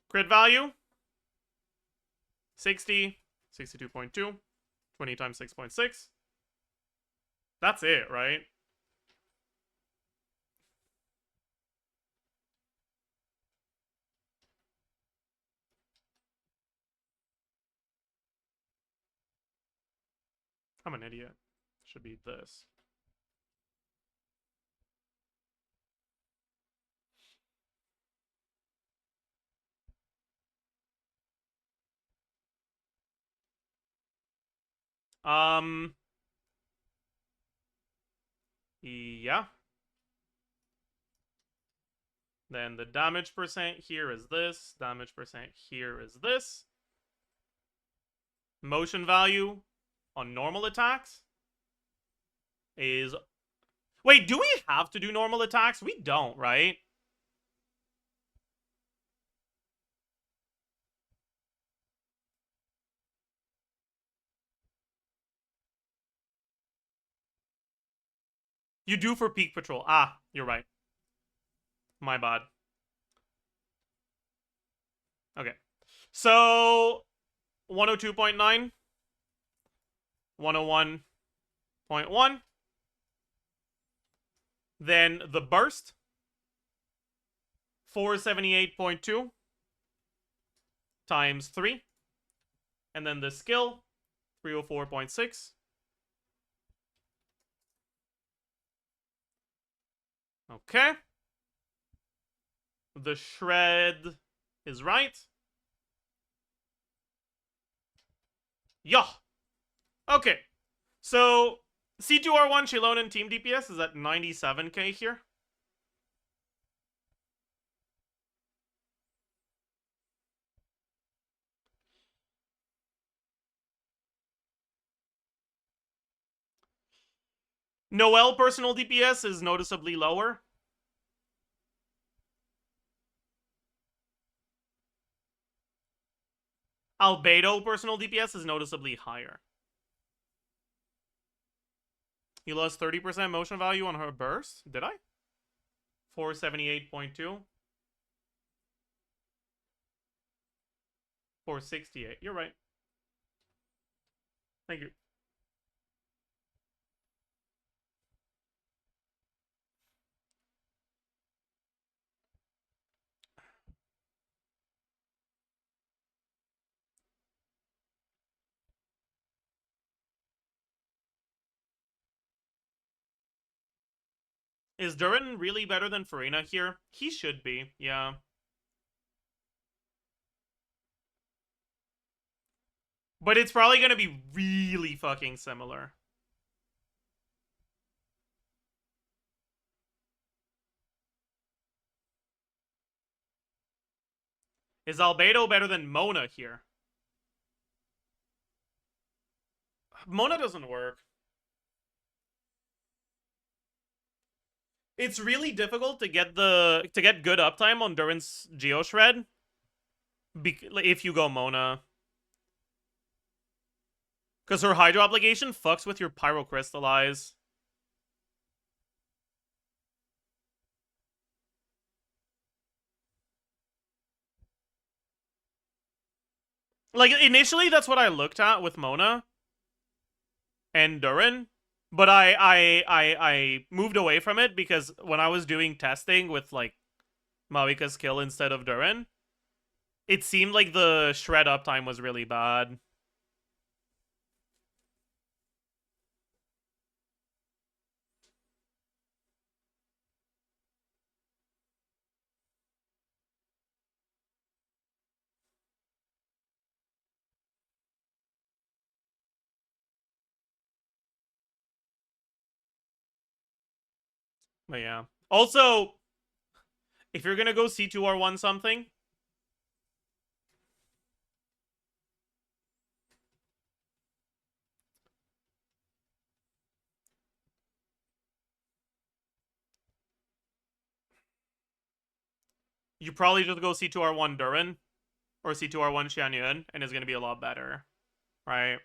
Crit value. 60. 62.2. 20 times 6.6. That's it, right? I'm an idiot. Should be this. Yeah. Then the damage percent here is this. Damage percent here is this. Motion value on normal attacks is... Wait, do we have to do normal attacks? We don't, right? You do for Peak Patrol. Ah, you're right. My bad. Okay. So, 102.9. 101.1. Then the burst. 478.2 times 3. And then the skill. 304.6. Okay. The shred is right. Yeah. Okay. So, C2R1 Shilonen team DPS is at 97k here. Noelle personal DPS is noticeably lower. Albedo personal DPS is noticeably higher. You lost 30% motion value on her burst? Did I? 478.2. 468. You're right. Thank you. Is Durin really better than Farina here? He should be, yeah. But it's probably gonna be really fucking similar. Is Albedo better than Mona here? Mona doesn't work. It's really difficult to get good uptime on Durin's Geoshred if you go Mona. Because her Hydro Obligation fucks with your Pyrocrystallize. Like, initially, that's what I looked at with Mona and Durin. But I moved away from it because when I was doing testing with, like, Mavika's kill instead of Durin, it seemed like the shred uptime was really bad. But yeah. Also, if you're gonna go C2R1 something, you probably just go C2R1 Durin or C2R1 Xianyun, and it's gonna be a lot better, right?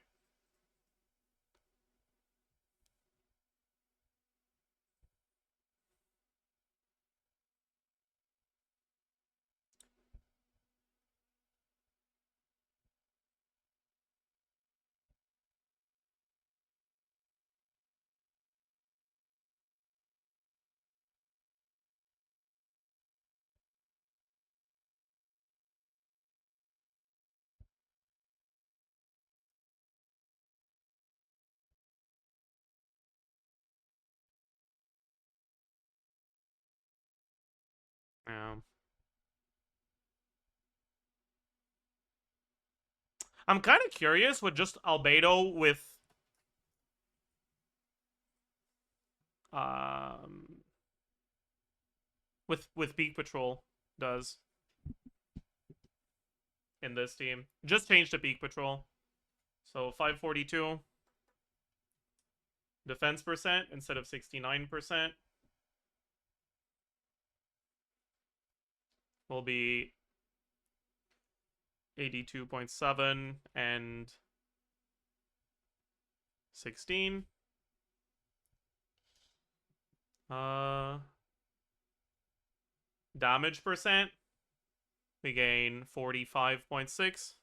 Yeah. I'm kind of curious what just Albedo um with Peak Patrol does in this team. Just changed to Peak Patrol. So 542 defense percent instead of 69% will be 82.7 and 16. Damage percent, we gain 45.6.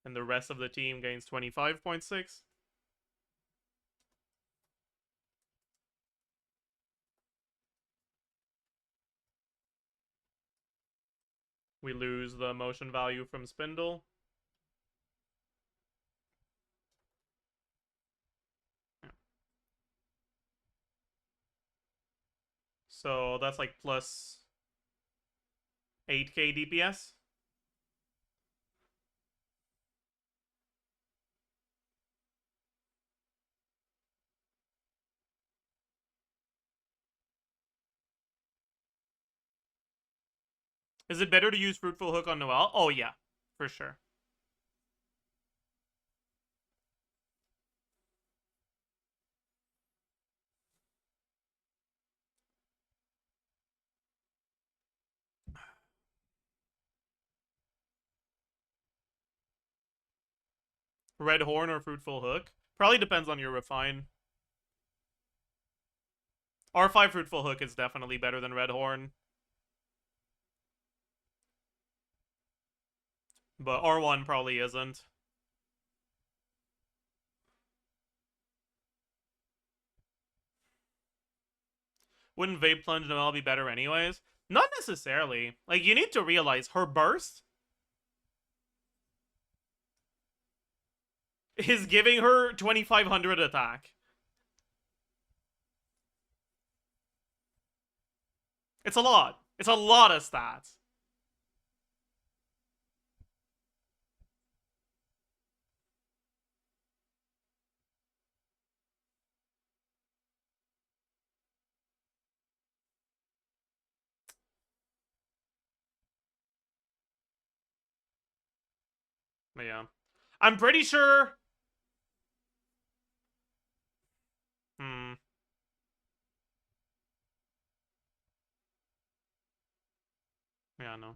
And the rest of the team gains 25.6. We lose the motion value from Spindle. So that's like plus 8k DPS. Is it better to use Fruitful Hook on Noelle? Oh yeah, for sure. Red Horn or Fruitful Hook? Probably depends on your refine. R5 Fruitful Hook is definitely better than Red Horn. But R1 probably isn't. Wouldn't Vape Plunge Noelle be better anyways? Not necessarily. Like, you need to realize her burst is giving her 2500 attack. It's a lot. It's a lot of stats. But yeah. I'm pretty sure... Yeah, no.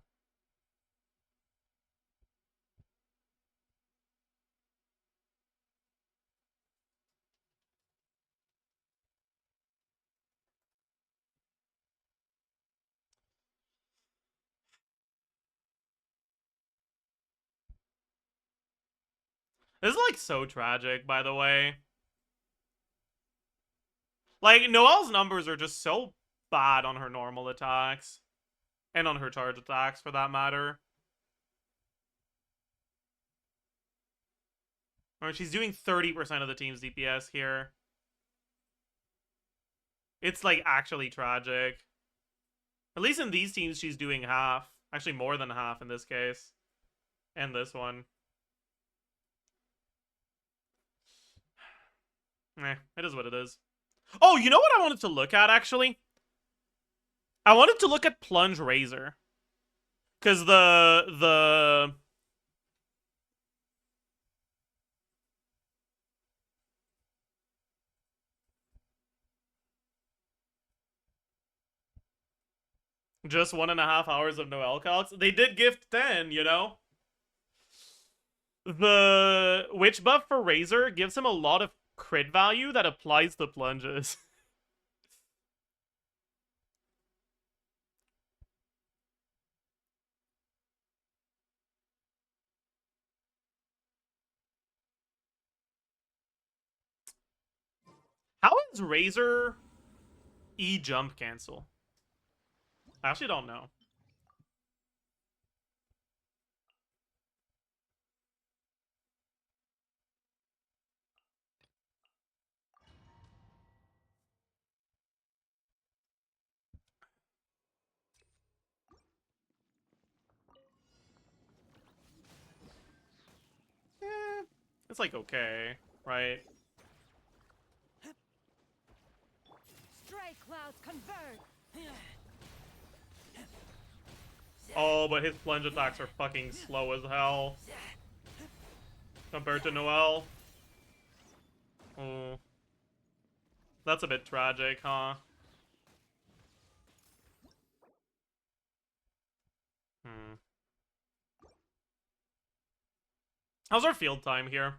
This is, like, so tragic, by the way. Like, Noelle's numbers are just so bad on her normal attacks. And on her charge attacks, for that matter. Or she's doing 30% of the team's DPS here. It's, like, actually tragic. At least in these teams, she's doing half. Actually, more than half in this case. And this one. It is what it is. Oh, you know what I wanted to look at, actually? I wanted to look at Plunge Razor. Because the... Just 1.5 hours of Noelle calcs. They did gift 10, you know? The Witch buff for Razor gives him a lot of crit value that applies to plunges. How is Razor E jump cancel? I actually don't know. It's like okay, right? Stray clouds converge. Oh, but his plunge attacks are fucking slow as hell. Compared to Noelle. Oh. That's a bit tragic, huh? How's our field time here?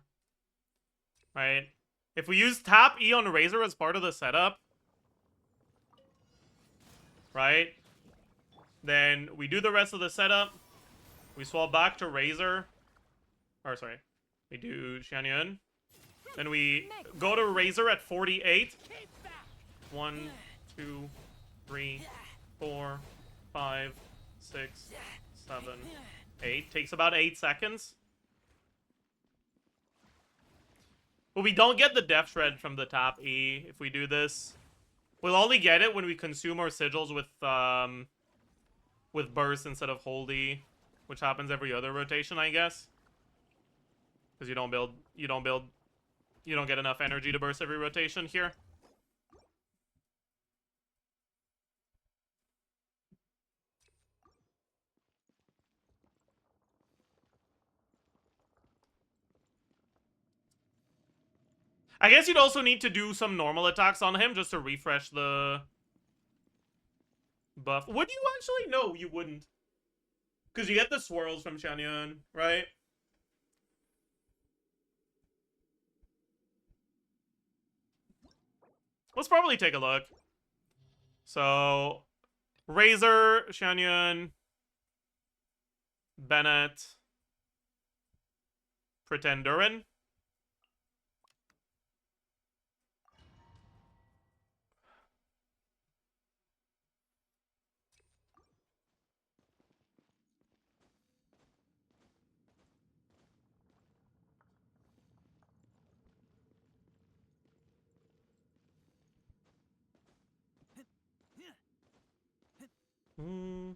Right? If we use tap E on Razor as part of the setup, right? Then we do the rest of the setup. We swap back to Razor. Or, sorry. We do Xianyun. Then we go to Razor at 48. 1, 2, 3, 4, 5, 6, 7, 8. Takes about 8 seconds. But we don't get the Death Shred from the tap E if we do this. We'll only get it when we consume our sigils with burst instead of holdy, which happens every other rotation, I guess. Because you don't get enough energy to burst every rotation here. I guess you'd also need to do some normal attacks on him just to refresh the buff. Would you actually? No, you wouldn't. Because you get the swirls from Xianyun, right? Let's probably take a look. So, Razor, Xianyun, Bennett, Pretendurin. Hmm.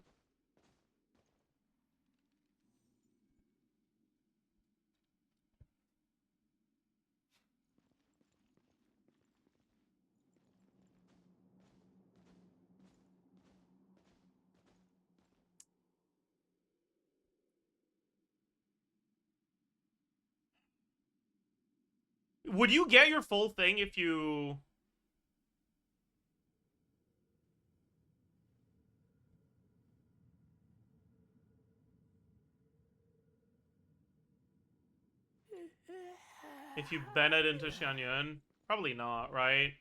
Would you get your full thing if you... If you Bennett into Xianyun? Probably not, right?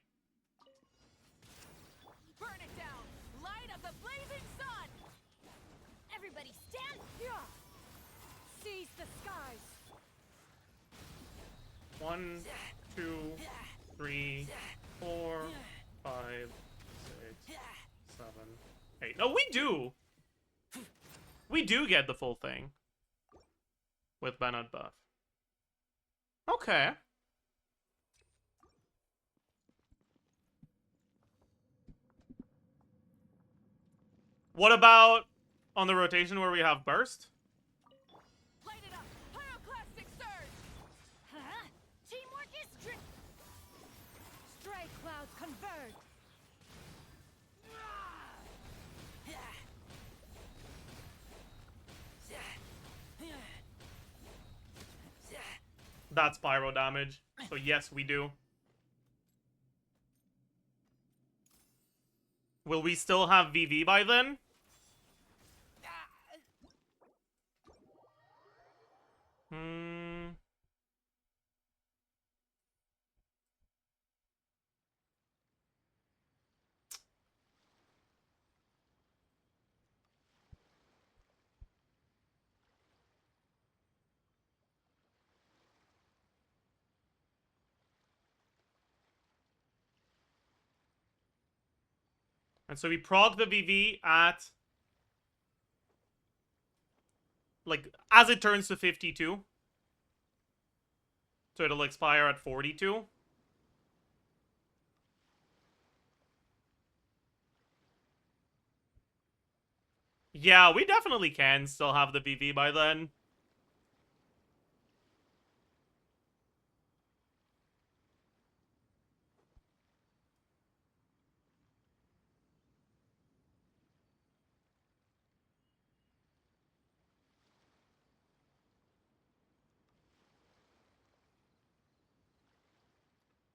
Burn it down! Light of the blazing sun! Everybody stand! Seize the skies! 1, 2, 3, 4, 5, 6, 7, 8. No, we do! We do get the full thing. With Bennett buff. Okay. What about on the rotation where we have burst? Light it up! Pyroclastic surge! Huh? Teamwork is Stray clouds converge! That's pyro damage. So yes, we do. Will we still have VV by then? Hmm. And so we prog the VV at... like, as it turns to 52. So it'll expire at 42. Yeah, we definitely can still have the VV by then.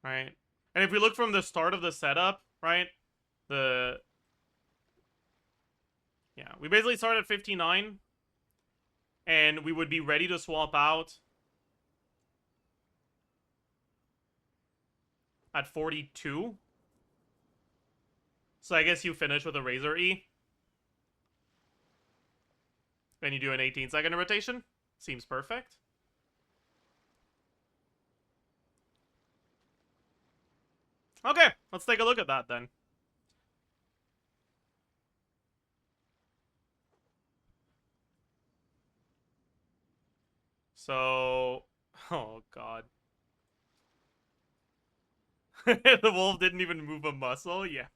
Right? And if we look from the start of the setup, right? Yeah, we basically start at 59. And we would be ready to swap out at 42. So I guess you finish with a Razor E. Then you do an 18-second rotation. Seems perfect. Okay, let's take a look at that then. So... oh, God. The wolf didn't even move a muscle? Yeah.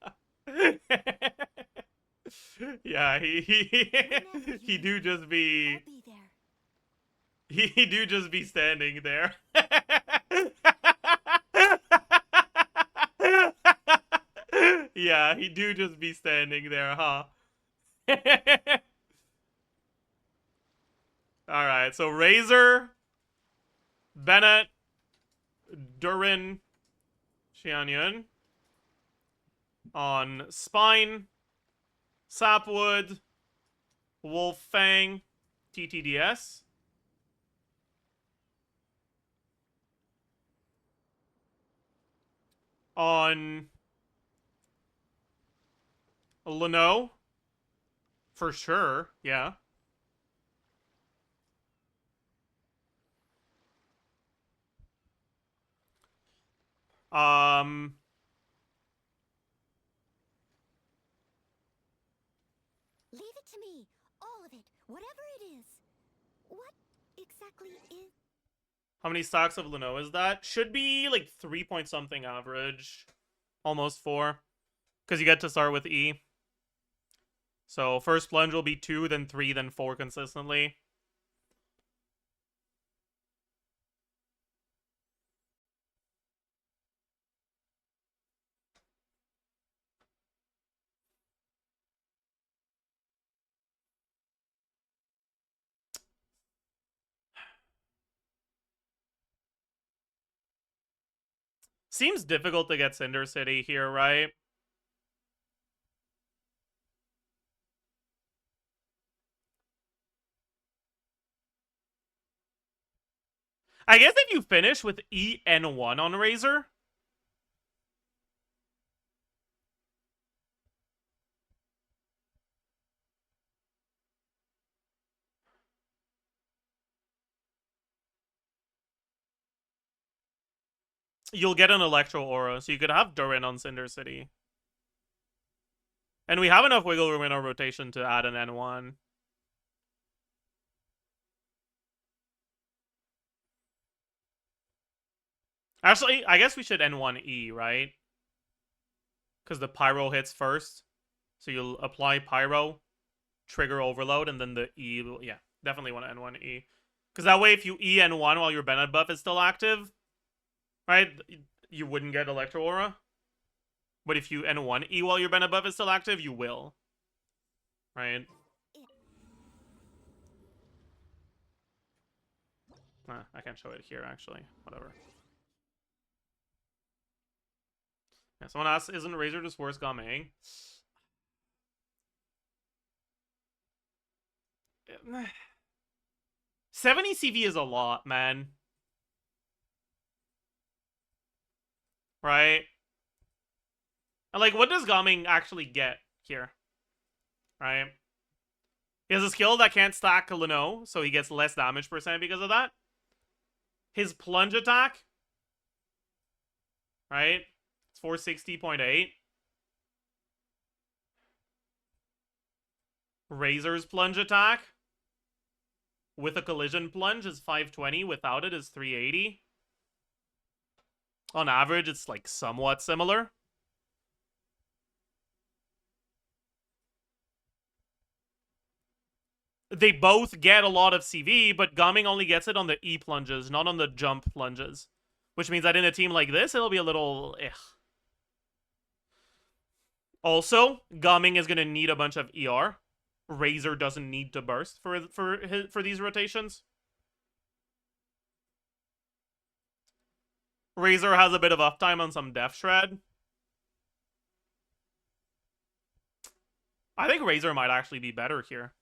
Yeah, he do just be... I'll be there. He do just be standing there. Yeah, he do just be standing there, huh? Alright, so Razor, Bennett, Durin, Xianyun. On Spine, Sapwood, Wolf Fang, TTDS. On Leno. For sure, yeah. Leave it to me. All of it. Whatever it is. What exactly is... How many stacks of Leno is that? Should be like 3 point something average. Almost 4. Because you get to start with E. So first plunge will be 2, then 3, then 4 consistently. Seems difficult to get Cinder City here, right? I guess if you finish with EN1 on Razor, you'll get an Electro Aura, so you could have Durin on Cinder City. And we have enough wiggle room in our rotation to add an N1. Actually, I guess we should N1E, right? Because the Pyro hits first. So you'll apply Pyro, trigger Overload, and then the E will... Yeah, definitely want to N1E. Because that way, if you E N1 while your Bennett buff is still active, right, you wouldn't get Electro Aura. But if you N1E while your Bennett buff is still active, you will. Right? I can't show it here, actually. Whatever. Yeah, someone asked, isn't Razor just worse Gaming? 70 CV is a lot, man. Right? And, like, what does Gaming actually get here? Right? He has a skill that can't stack Leno, so he gets less damage percent because of that. His plunge attack, right? It's 460.8. Razor's plunge attack with a collision plunge is 520. Without it is 380. On average, it's like somewhat similar. They both get a lot of CV, but Gaming only gets it on the E plunges, not on the jump plunges. Which means that in a team like this, it'll be a little... Also, Gaming is going to need a bunch of ER. Razor doesn't need to burst for these rotations. Razor has a bit of uptime on some Death Shred. I think Razor might actually be better here.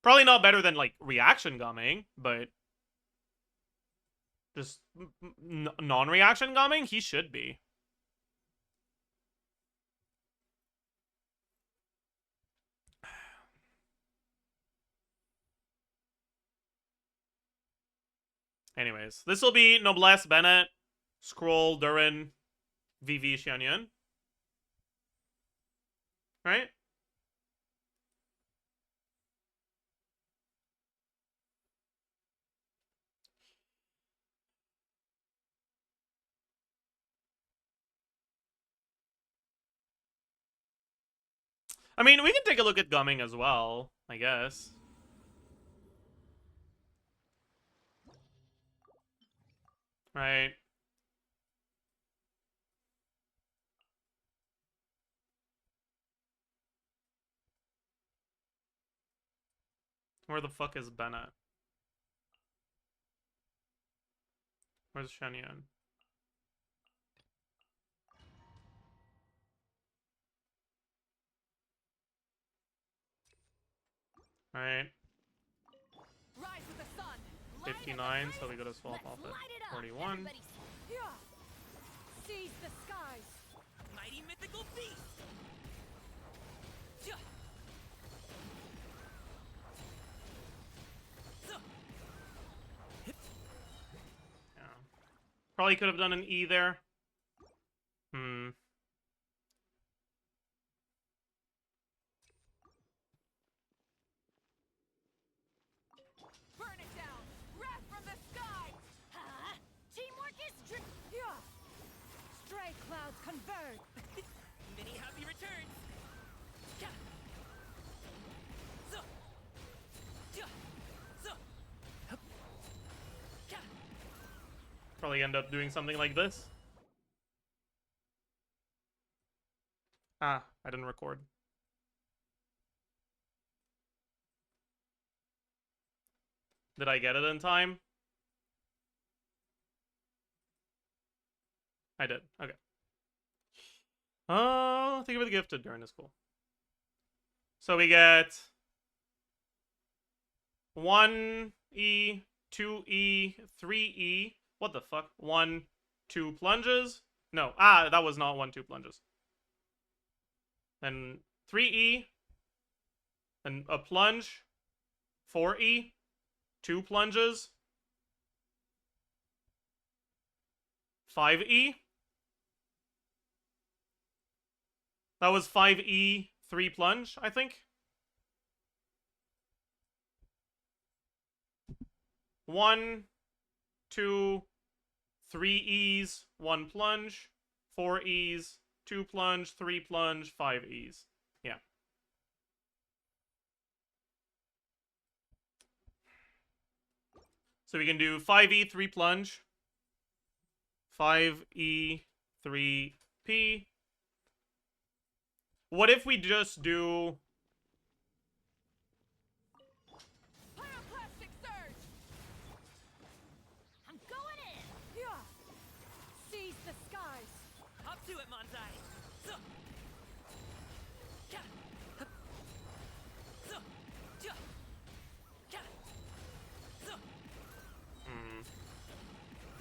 Probably not better than, like, reaction Gaming, but just non-reaction Gaming, he should be. Anyways, this will be Noblesse Bennett, Scroll, Durin, VV, Xianyun. Right? I mean, we can take a look at Gumming as well, I guess. Right. Where the fuck is Bennett? Where's Xianyun? Right. Rise with the sun. 59, so we go to swap off at 41. Seize the skies. Mighty Probably could have done an E there. Hmm. Burn it down! Wrath from the sky! Huh? Teamwork is Yeah. Stray clouds converge! Many happy returns. Yeah. So. Yeah. So. Hup. Yeah. Probably end up doing something like this. Ah, I didn't record. Did I get it in time? I did. Okay. Think of it gifted during this cool. So we get 1E, 2E, 3E. What the fuck? 1, 2 plunges. No, that was not 1, 2 plunges. Then 3E, and a plunge, 4E, 2 plunges, 5E. That was 5E, 3 plunge, I think. 1, 2, 3 E's, 1 plunge, 4 E's, 2 plunge, 3 plunge, 5 E's. Yeah. So we can do 5E, 3 plunge, 5E, 3 P. What if we just do... Pyroclastic surge! I'm going in. Yeah. Seize the skies! Hop to it, Manzai. So. Yeah. Hup. So. Yeah. Yeah. So.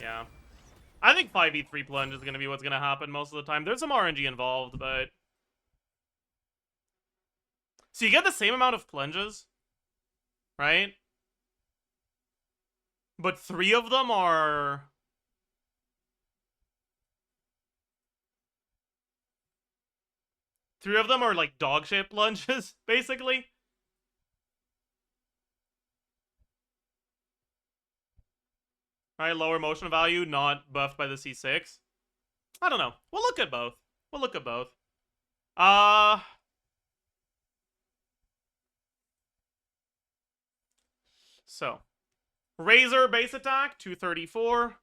Yeah. I think 5E3 plunge is going to be what's going to happen most of the time. There's some RNG involved, but... So you get the same amount of plunges, right? But 3 of them are... Three of them are like dog-shaped plunges, basically. Right, lower motion value, not buffed by the C6. I don't know. We'll look at both. We'll look at both. So, Razor base attack, 234.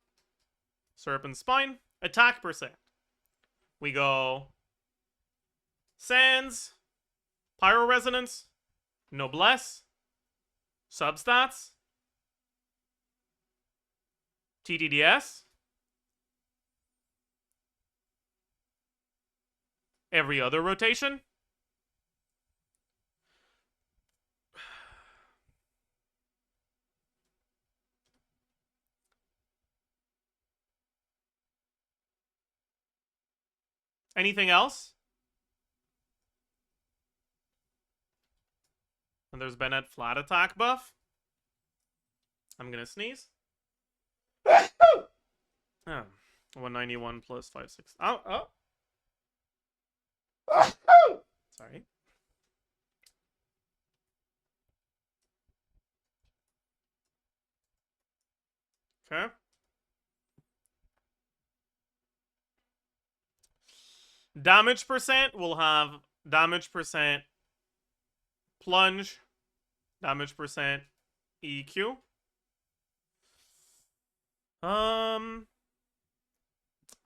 Serpent Spine. Attack percent. We go Sands, Pyro Resonance, Noblesse, Substats, TTDS, every other rotation. Anything else? And there's Bennett flat attack buff. I'm gonna sneeze. Oh, 191 plus 56. Oh. Sorry. Okay. Damage percent, we'll have damage percent plunge, damage percent EQ.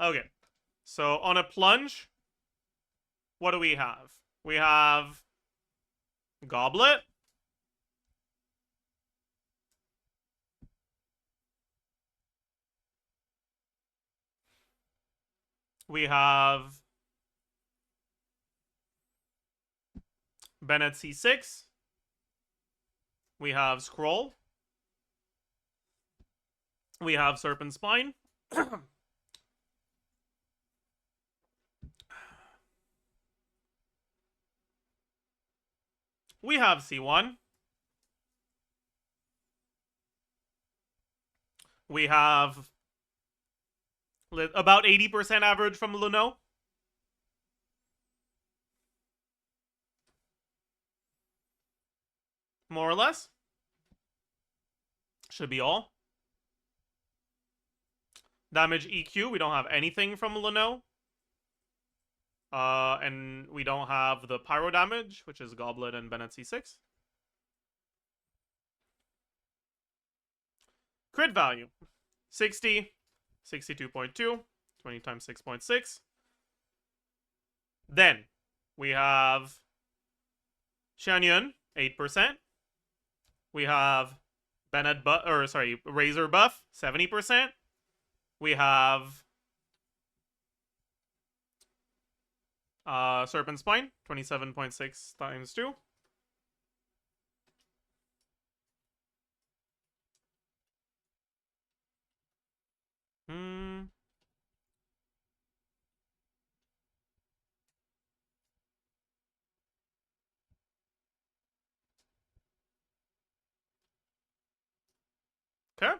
Okay. So on a plunge, what do we have? We have Goblet. We have Bennett C6. We have Scroll. We have Serpent Spine. We have C1. We have About 80% average from Luno. More or less. Should be all. Damage EQ, we don't have anything from Luno. And we don't have the pyro damage, which is Goblet and Bennett C6. Crit value. 60, 62.2, 20 times 6.6. Then, we have Xianyun, 8%. We have Razor Buff, 70%. We have Serpent Spine, 27.6 times 2. Okay.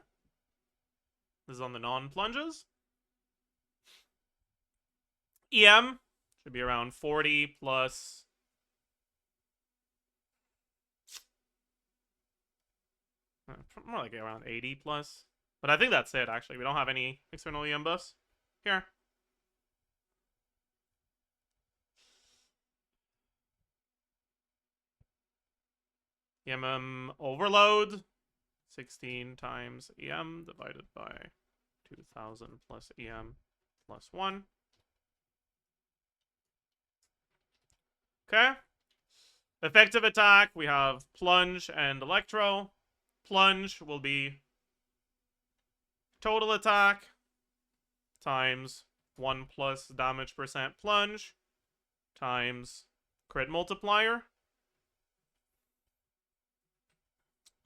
This is on the non-plunges. EM should be around 40 plus... more like around 80 plus. But I think that's it, actually. We don't have any external EM buffs. Here. EM overload. 16 times EM divided by 2000 plus EM plus 1. Okay. Effective attack, we have Plunge and Electro. Plunge will be total attack times 1 plus damage percent plunge times crit multiplier.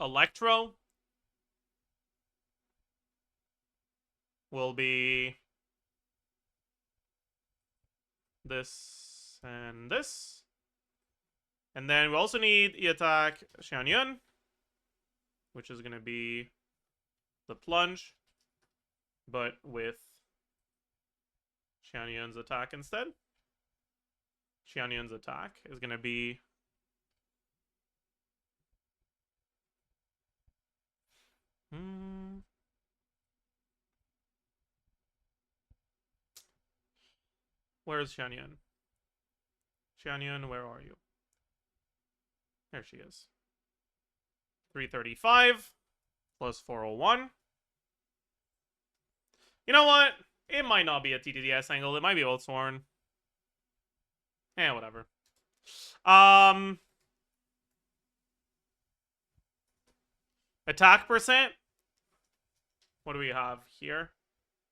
Electro will be this and this. And then we also need the attack Xianyun, which is going to be the plunge, but with Xianyun's attack instead. Xianyun's attack is going to be Where's Xianyun? Xianyun, where are you? There she is. 335 plus 401. You know what? It might not be a TTDS angle. It might be Oathsworn. Whatever. Attack percent. What do we have here?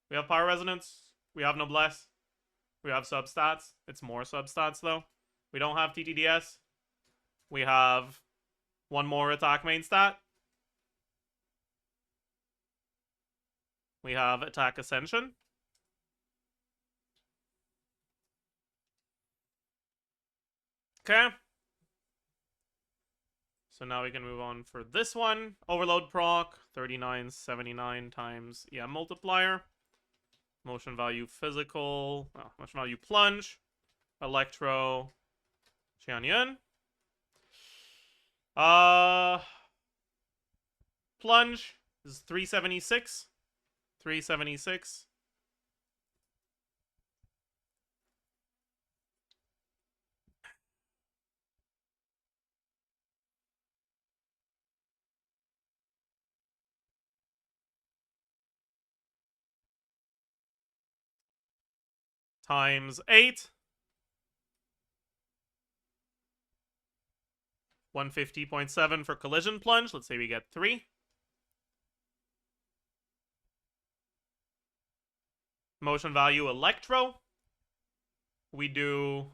We have Power Resonance. We have Noblesse. We have substats. It's more substats, though. We don't have TTDS. We have one more attack main stat. We have attack Ascension. Okay. So now we can move on for this one. Overload proc, 3979 times EM multiplier. Motion value physical. Motion value plunge. Electro. Xianyun. Plunge is 376. 376. Times 8. 150.7 for collision plunge. Let's say we get 3. Motion value electro. We do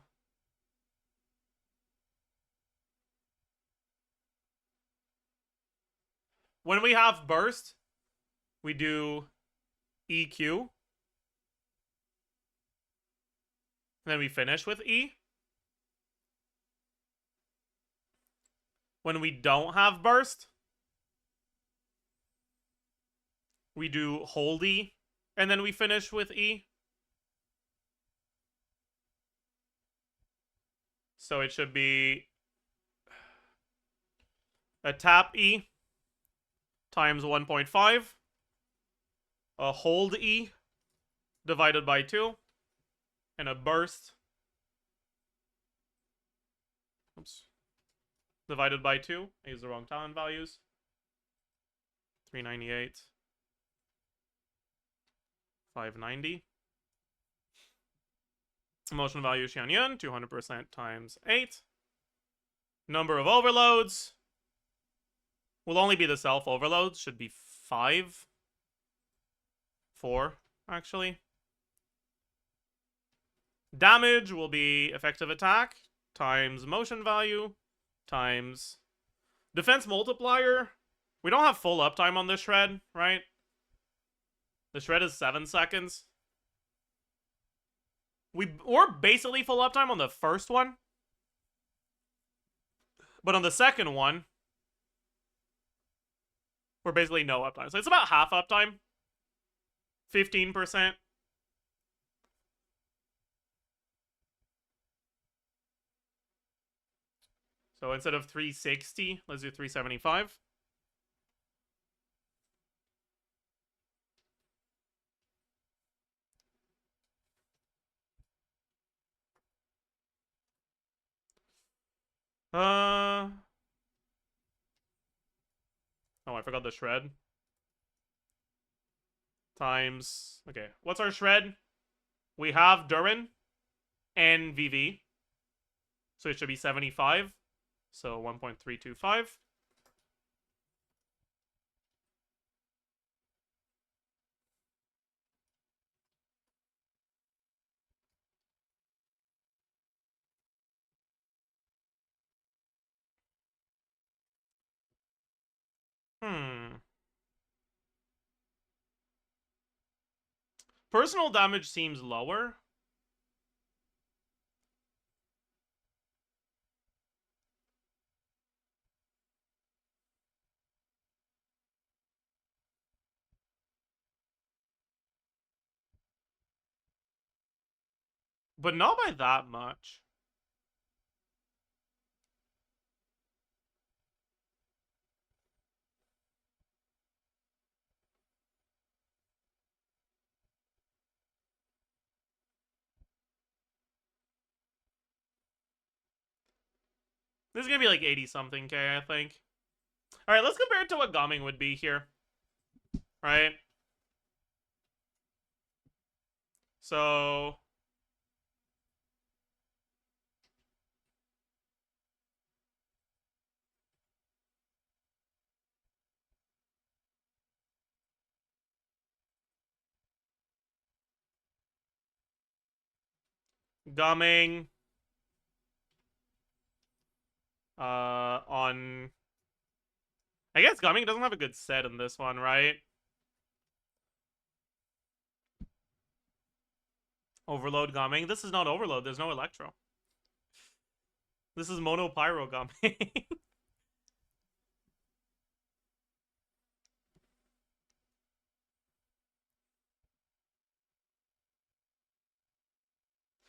when we have burst, we do EQ. And then we finish with E. When we don't have burst, we do hold E And then we finish with E. So it should be a tap E times 1.5. A hold E divided by 2. And a burst. Oops. Divided by 2. I used the wrong talent values. 398. 590. Motion value Xianyun, 200% times 8. Number of overloads will only be the self overloads. Should be 5. 4, actually. Damage will be effective attack times motion value times defense multiplier. We don't have full uptime on this shred, right? The shred is 7 seconds. We're basically full uptime on the first one. But on the second one, we're basically no uptime. So it's about half uptime. 15%. So instead of 360, let's do 375. Oh, I forgot the shred. Times... Okay, what's our shred? We have Durin and VV. So it should be 75. So 1.325. Personal damage seems lower. But not by that much. This is gonna be like 80-something K, I think. Alright, let's compare it to what Gaming would be here. Right? So... Gaming... on... I guess Gaming doesn't have a good set in this one, right? Overload Gaming. This is not Overload. There's no Electro. This is Mono Pyro Gaming.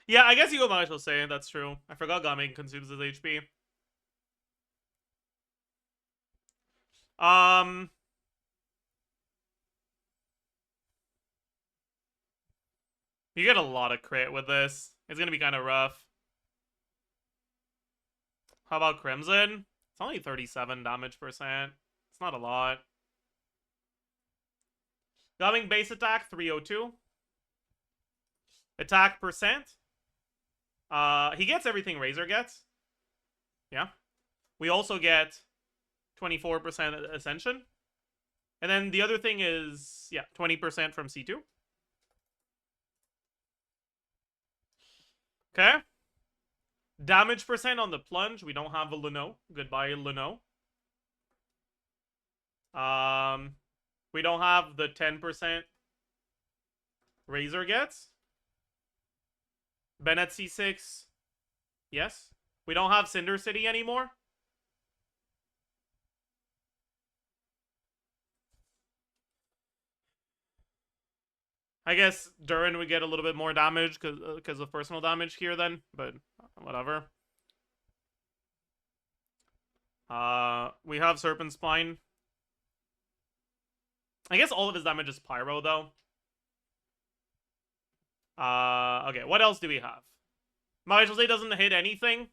Yeah, I guess you might as well say that's true. I forgot Gaming consumes his HP. You get a lot of crit with this. It's gonna be kind of rough. How about Crimson? It's only 37 damage percent. It's not a lot. Gaming base attack, 302. Attack percent. He gets everything Razor gets. Yeah. We also get 24% Ascension. And then the other thing is, yeah, 20% from C2. Okay. Damage percent on the plunge. We don't have a Leno. Goodbye, Leno. We don't have the 10% Razor gets. Bennett C6. Yes. We don't have Cinder City anymore. I guess Durin would get a little bit more damage because of personal damage here then, but whatever. We have Serpent Spine. I guess all of his damage is Pyro, though. Okay, what else do we have? Marie-José doesn't hit anything.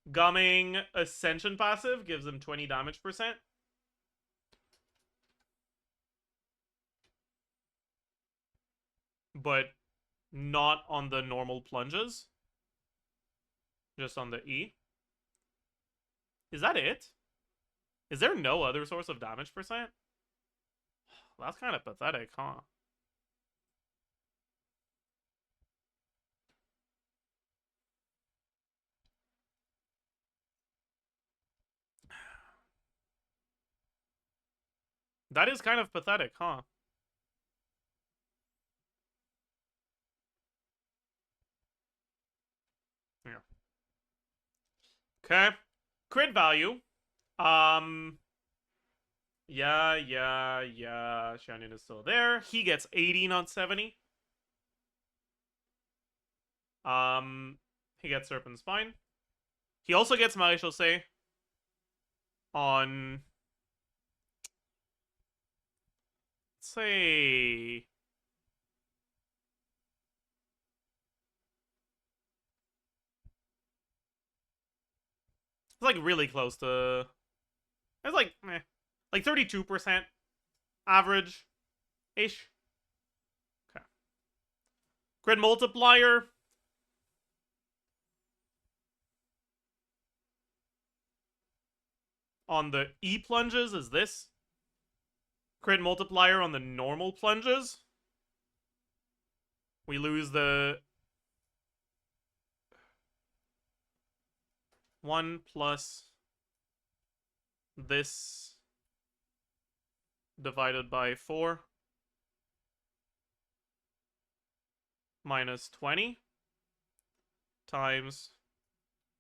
Gumming Ascension passive gives him 20 damage %. But not on the normal plunges. Just on the E. Is that it? Is there no other source of damage %? That's kind of pathetic, huh? That is kind of pathetic, huh? Yeah. Okay. Crit value. Yeah. Shannon is still there. He gets 80, not 70. He gets Serpent Spine. He also gets Marie-José on... Let's say... It's like really close to... It's like, like 32% average-ish. Okay. Crit multiplier. On the E plunges is this. Crit multiplier on the normal plunges. We lose the 1 plus this divided by 4 minus 20 times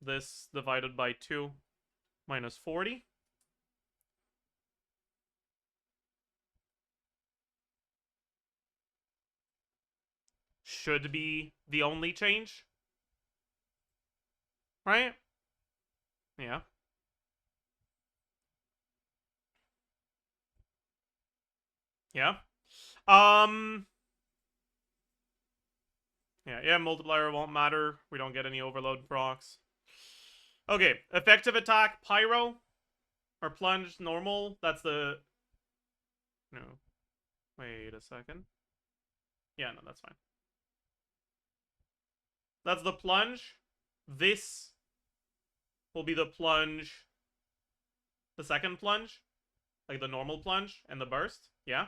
this divided by 2 minus 40. Should be the only change. Right? Yeah. Yeah. Yeah, multiplier won't matter. We don't get any overload procs. Okay, effective attack, Pyro. Or plunge, normal. That's the... No. Wait a second. Yeah, no, that's fine. That's the plunge. This will be the plunge. The second plunge. Like the normal plunge and the burst. Yeah.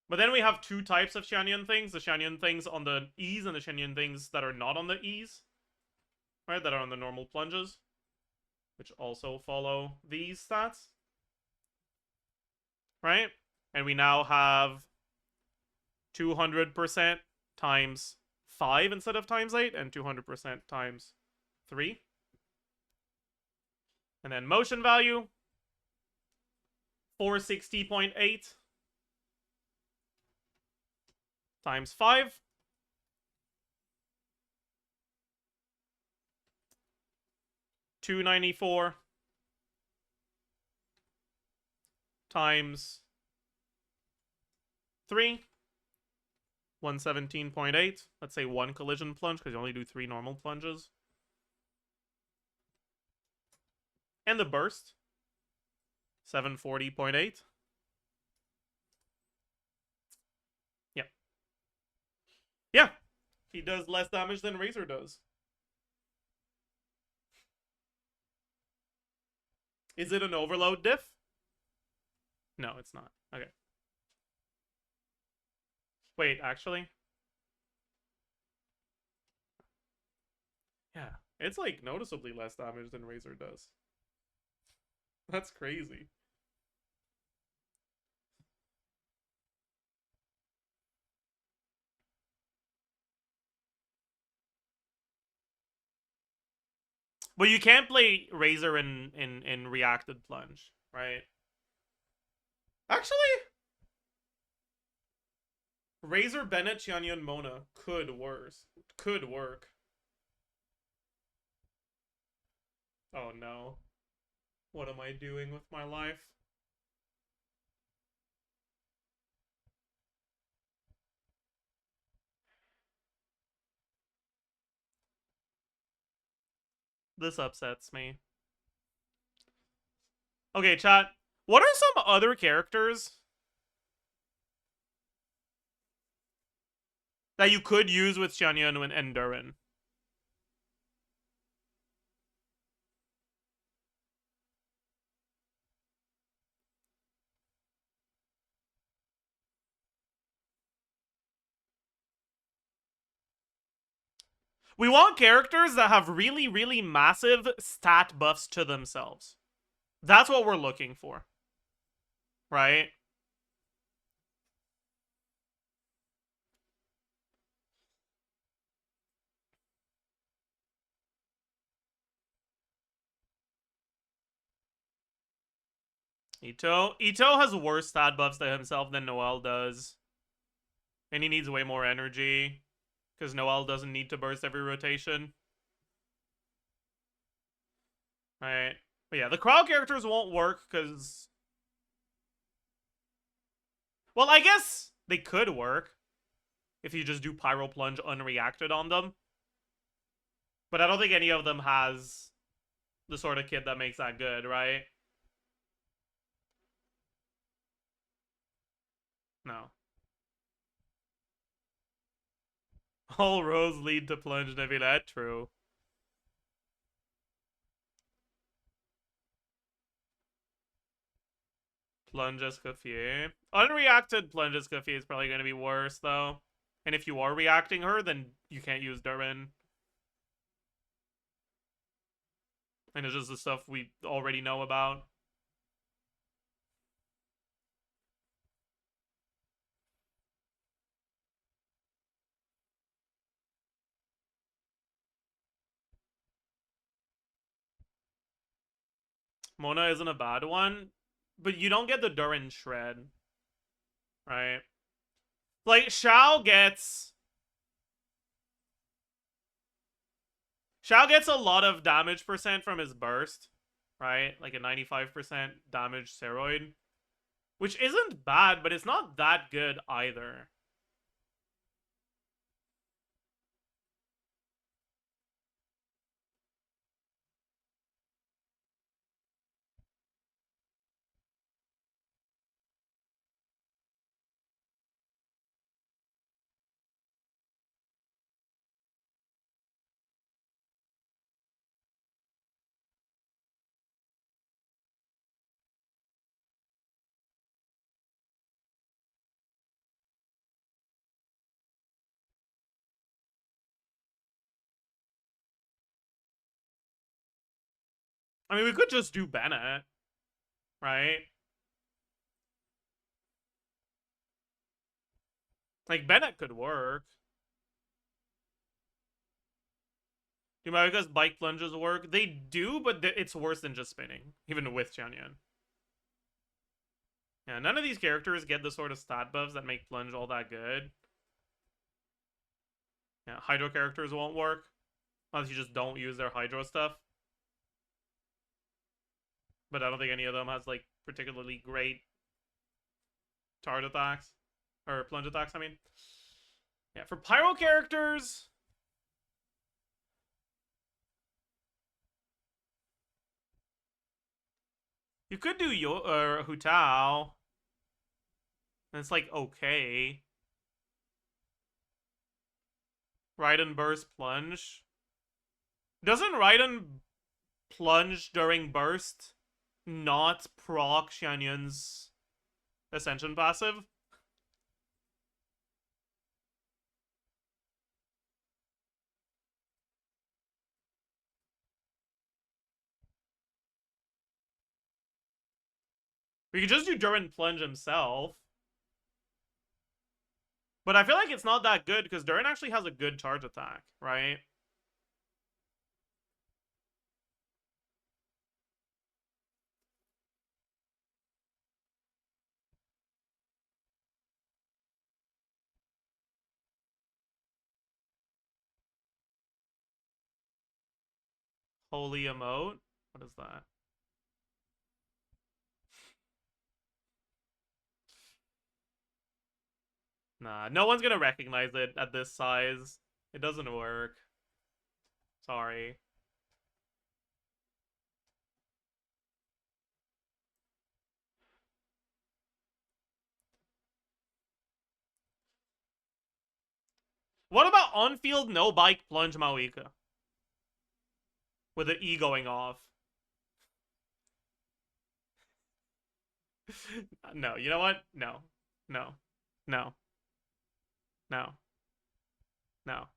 But then we have two types of Shanyan things. The Shanyan things on the E's and the Shanyan things that are not on the E's. Right? That are on the normal plunges. Which also follow these stats. Right? And we now have 200% times 5 instead of times 8, and 200% times 3. And then motion value, 460.8 times 5. $294 times 3. 117.8. Let's say 1 collision plunge, because you only do 3 normal plunges. And the burst. 740.8. Yeah. Yeah. He does less damage than Razor does. Is it an overload diff? No, it's not. Okay. Wait, actually? Yeah, it's like noticeably less damage than Razor does. That's crazy. But you can't play Razor in reacted plunge, right? Actually, Razor, Bennett, Xianyun, Mona could work. Oh no. What am I doing with my life? This upsets me. Okay, chat. What are some other characters that you could use with Xianyun and Durin? We want characters that have really, really massive stat buffs to themselves. That's what we're looking for. Right? Ito has worse stat buffs to himself than Noel does. And he needs way more energy. Because Noel doesn't need to burst every rotation. Right. But yeah, the crowd characters won't work because... Well, I guess they could work if you just do Pyro Plunge unreacted on them. But I don't think any of them has the sort of kit that makes that good, right? No. All roads lead to Plunge Nebula. True. Plunge Escoffier. Unreacted Plunge Escoffier is probably going to be worse, though. And if you are reacting her, then you can't use Durin. And it's just the stuff we already know about. Mona isn't a bad one, but you don't get the Durin Shred. Right? Like, Shao gets a lot of damage percent from his burst, right? Like a 95% damage steroid. Which isn't bad, but it's not that good either. I mean, we could just do Bennett, right? Like, Bennett could work. Do Marika's bike plunges work? They do, but it's worse than just spinning, even with Xianyun. Yeah, none of these characters get the sort of stat buffs that make plunge all that good. Yeah, Hydro characters won't work. Unless you just don't use their Hydro stuff. But I don't think any of them has, like, particularly great Tard attacks. Or plunge attacks, I mean. Yeah, for Pyro characters... You could do Hu Tao. And it's, like, okay. Raiden Burst Plunge. Doesn't Raiden Plunge during Burst not proc Xianyun's Ascension passive? We could just do Durin Plunge himself. But I feel like it's not that good because Durin actually has a good charge attack, right? Holy emote? What is that? Nah, no one's gonna recognize it at this size. It doesn't work. Sorry. What about on-field no bike plunge Mawika? With the E going off. No, you know what? No. No. No. No. No.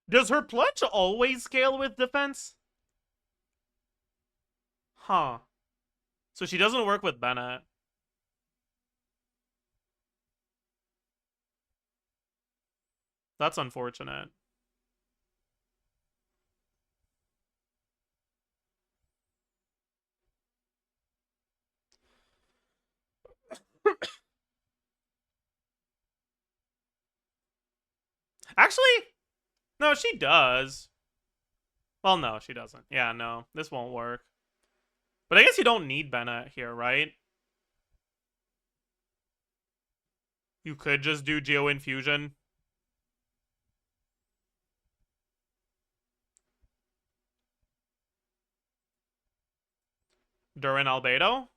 Does her plunge always scale with defense? Huh. So she doesn't work with Bennett. That's unfortunate. Actually, no, she does. Well, no, she doesn't. Yeah, no, this won't work. But I guess you don't need Bennett here, right? You could just do Geo Infusion. Durin Albedo?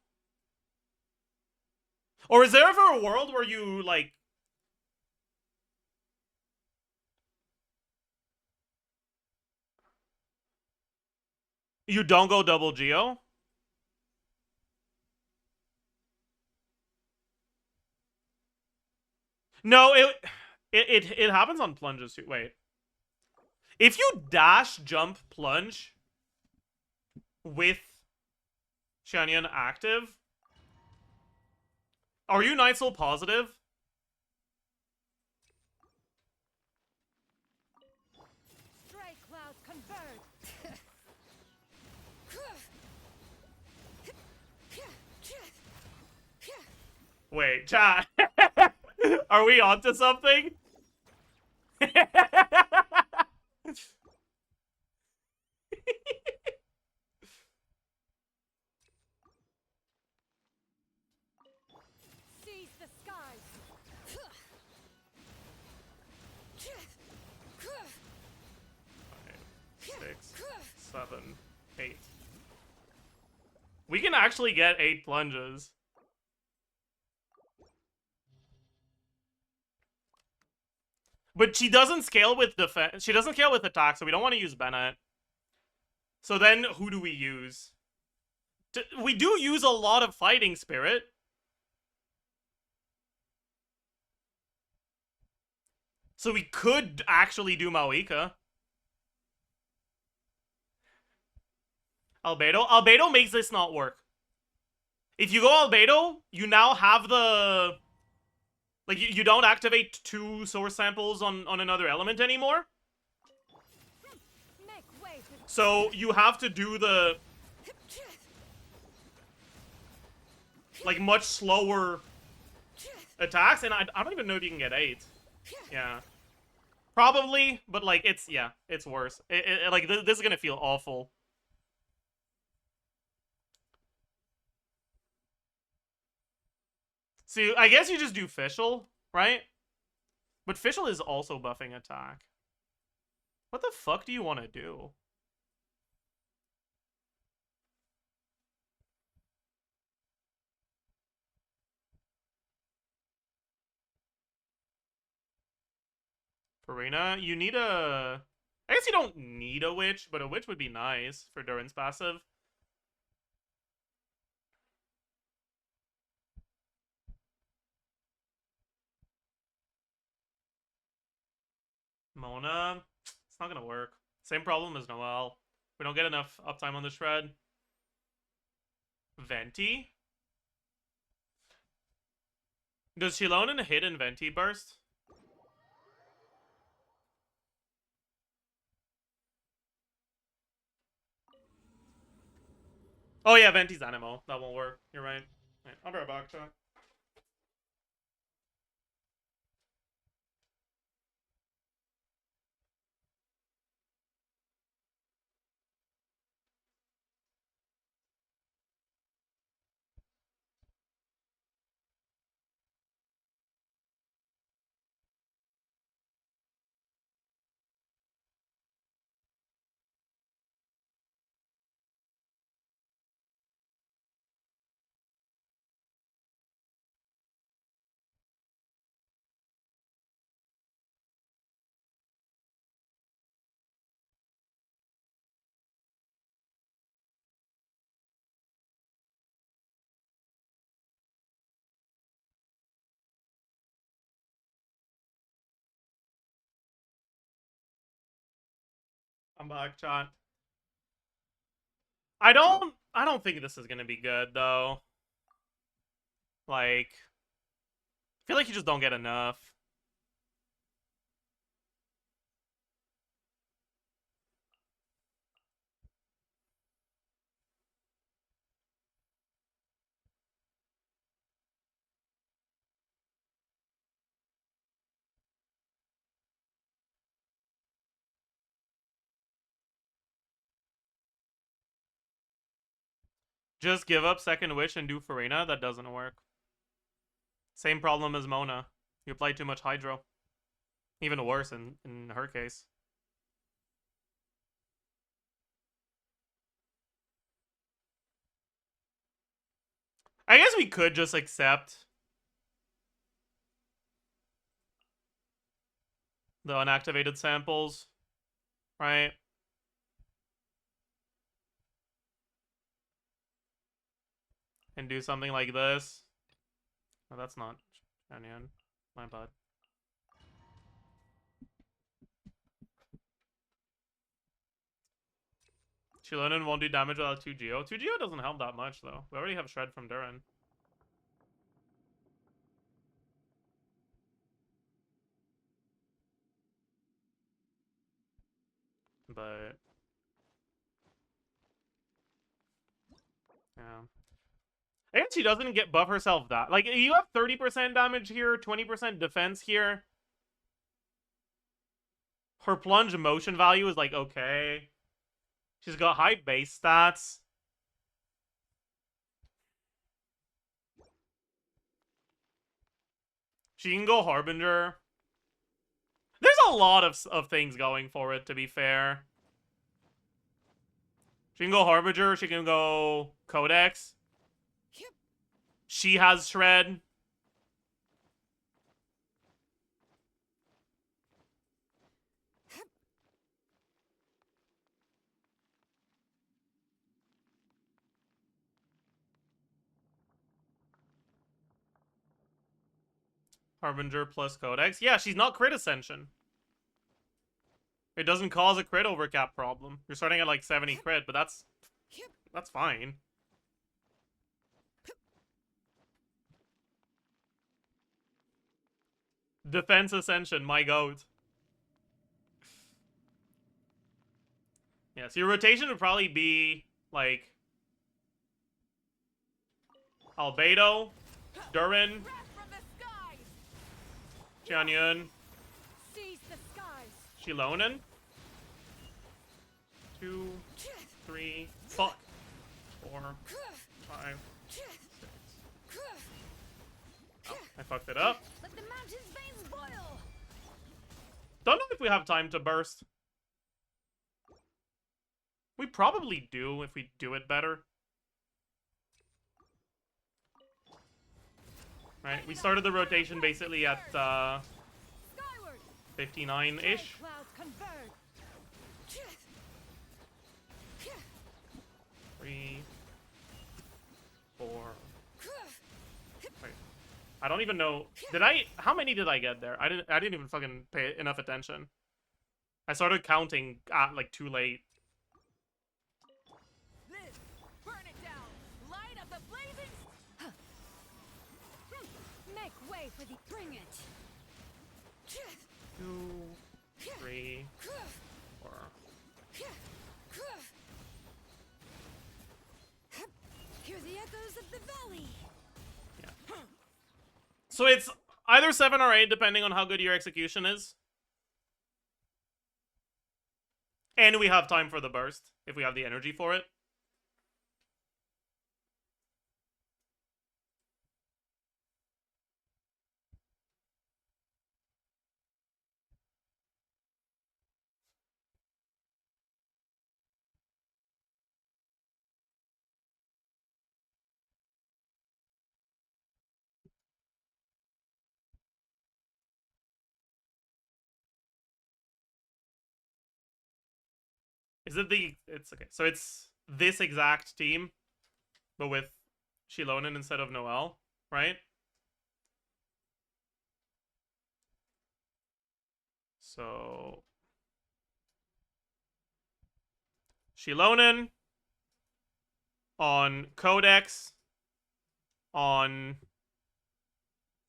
Or is there ever a world where you, like... You don't go double Geo? No, it happens on plunges too. Wait. If you dash, jump, plunge with Shanyan active, are you Night Soul positive? Stray clouds converge. Wait, chat. Are we onto something? Seize the skies. 5, 6, 7, 8. We can actually get 8 plunges. But she doesn't scale with defense. She doesn't scale with attack, so we don't want to use Bennett. So then, who do we use? We do use a lot of Fighting Spirit. So we could actually do Mawika. Albedo? Albedo makes this not work. If you go Albedo, you now have the... Like, you don't activate 2 source samples on another element anymore. Make way for So you have to do the... Like, much slower attacks, and I don't even know if you can get 8. Yeah. Probably, but, like, it's, yeah, it's worse. Like, this is gonna feel awful. So, I guess you just do Fischl, right? But Fischl is also buffing attack. What the fuck do you want to do? Farina, you need a... I guess you don't need a witch, but a witch would be nice for Durin's passive. Mona, it's not gonna work. Same problem as Noelle. We don't get enough uptime on the shred. Venti? Does Shilonen hit in Venti burst? Oh yeah, Venti's Animo. That won't work. You're right. Right, I'll be right back, chat. I'm back, chat. I don't think this is gonna be good though. Like, I feel like you just don't get enough. Just give up Second Wish and do Farina? That doesn't work. Same problem as Mona. You apply too much Hydro. Even worse in her case. I guess we could just accept the unactivated samples, right? And do something like this. Oh, that's not Onion. My bad. Shilonen won't do damage without 2 Geo. 2 Geo doesn't help that much, though. We already have Shred from Durin. But... yeah. I guess she doesn't get buff herself that. Like, you have 30% damage here, 20% defense here. Her plunge motion value is, like, okay. She's got high base stats. She can go Harbinger. There's a lot of things going for it, to be fair. She can go Harbinger. She can go Codex. She has Shred. Harbinger plus Codex. Yeah, she's not crit Ascension. It doesn't cause a crit overcap problem. You're starting at like 70 crit, but that's fine. Defense Ascension, my goat. Yeah, so your rotation would probably be like Albedo, Durin, Jianyun, Shilonen. 2, 3, fuck. 4, 5, 6. Oh, I fucked it up. Let the mountain's veins boil. Don't know if we have time to burst. We probably do if we do it better. Right, we started the rotation basically at 59-ish. 3, 4. Wait, I don't even know. How many did I get there? I didn't even fucking pay enough attention. I started counting at like too late. Burn it down. Light up the blazing. Make way for the bring it. 2, 3, 4. echoes of the valley. So it's either 7 or 8, depending on how good your execution is. And we have time for the burst, if we have the energy for it. Is it the... It's okay. So it's this exact team, but with Shilonen instead of Noelle, right? So... Shilonen on Codex on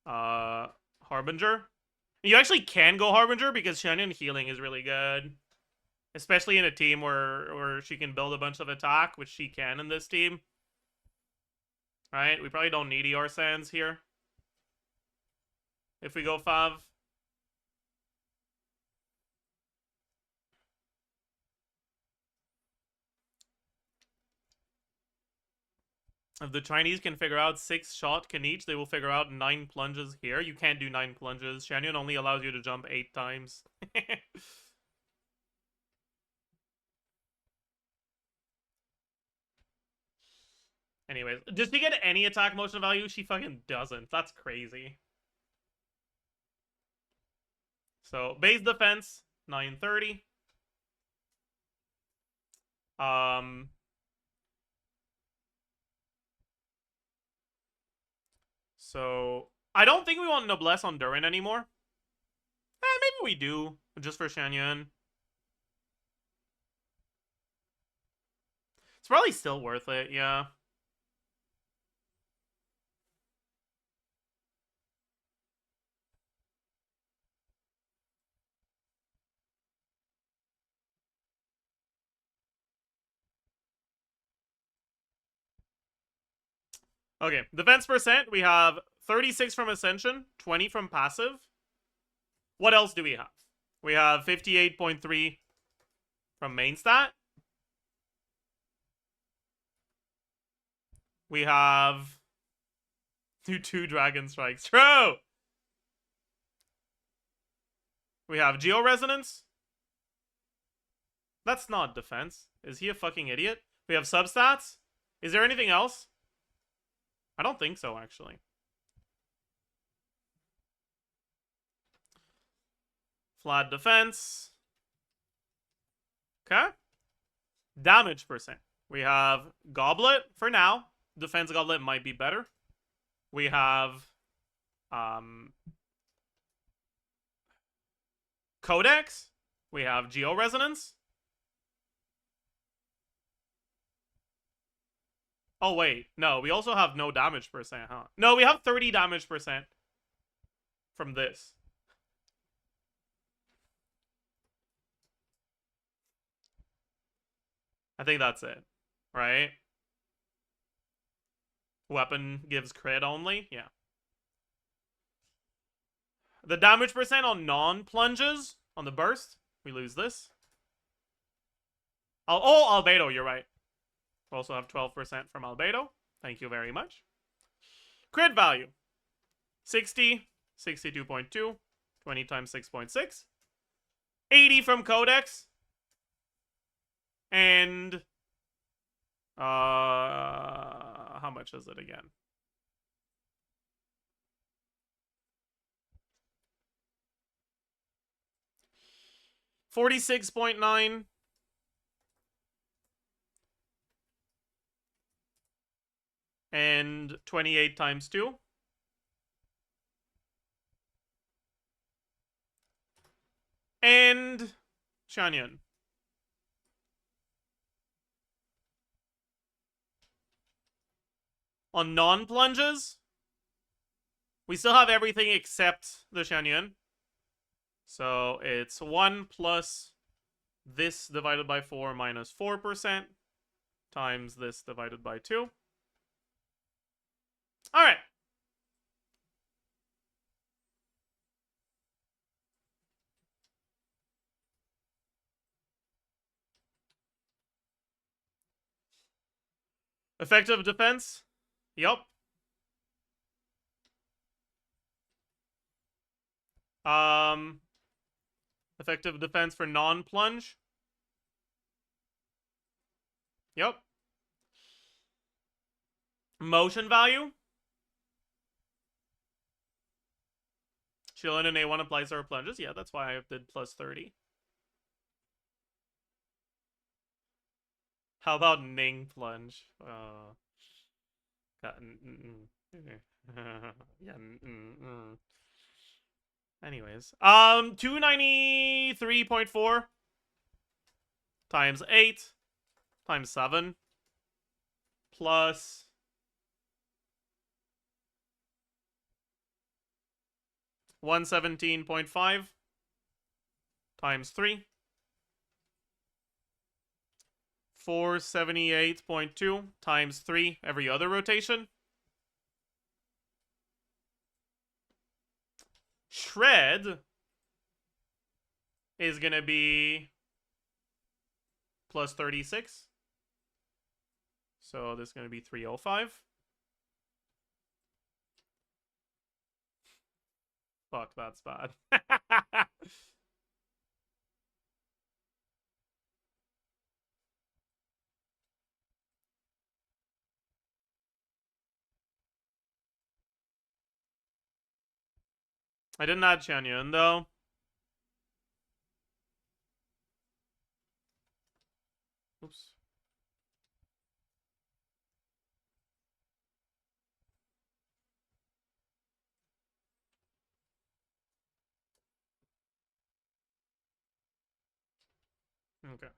Harbinger. You actually can go Harbinger because Shannon healing is really good. Especially in a team where she can build a bunch of attack, which she can in this team. Right? We probably don't need ER Sands here. If we go Fav. If the Chinese can figure out 6 shot can each, they will figure out 9 plunges here. You can't do 9 plunges. Shannon only allows you to jump 8 times. Anyways, does she get any attack motion value? She fucking doesn't. That's crazy. So, base defense, 930. So, I don't think we want Noblesse on Durin anymore. Maybe we do, just for Shanyan. It's probably still worth it, yeah. Okay, defense percent, we have 36 from Ascension, 20 from Passive. What else do we have? We have 58.3 from main stat. We have two Dragon Strikes. True! We have Geo Resonance. That's not defense. Is he a fucking idiot? We have substats. Is there anything else? I don't think so, actually. Flat defense. Okay. Damage percent. We have Goblet for now. Defense Goblet might be better. We have Codex. We have Geo Resonance. Oh, wait. No, we also have no damage percent, huh? No, we have 30 damage percent from this. I think that's it, right? Weapon gives crit only? Yeah. The damage percent on non-plunges, on the burst, we lose this. Oh, Albedo, you're right. We also have 12% from Albedo. Thank you very much. Crit value. 60, 62.2, 20 times 6.6. 80 from Codex. And how much is it again? $46.9. And 28 times 2. And Shanyan. On non-plunges, we still have everything except the Shanyan. So it's 1 plus this divided by 4 minus 4% times this divided by 2. Alright. Effective defense? Yup. Effective defense for non-plunge? Yup. Motion value? Chillin' and A1 applies to our plunges. Yeah, that's why I did plus 30. How about Ning plunge? Yeah. Anyways, 293.4 times 8 times 7 plus 117.5 times 3, 478.2 times 3 every other rotation. Shred is gonna be plus 36. So this is gonna be 305. Fuck, that's bad. I didn't add Changyun though. Oops. Okay.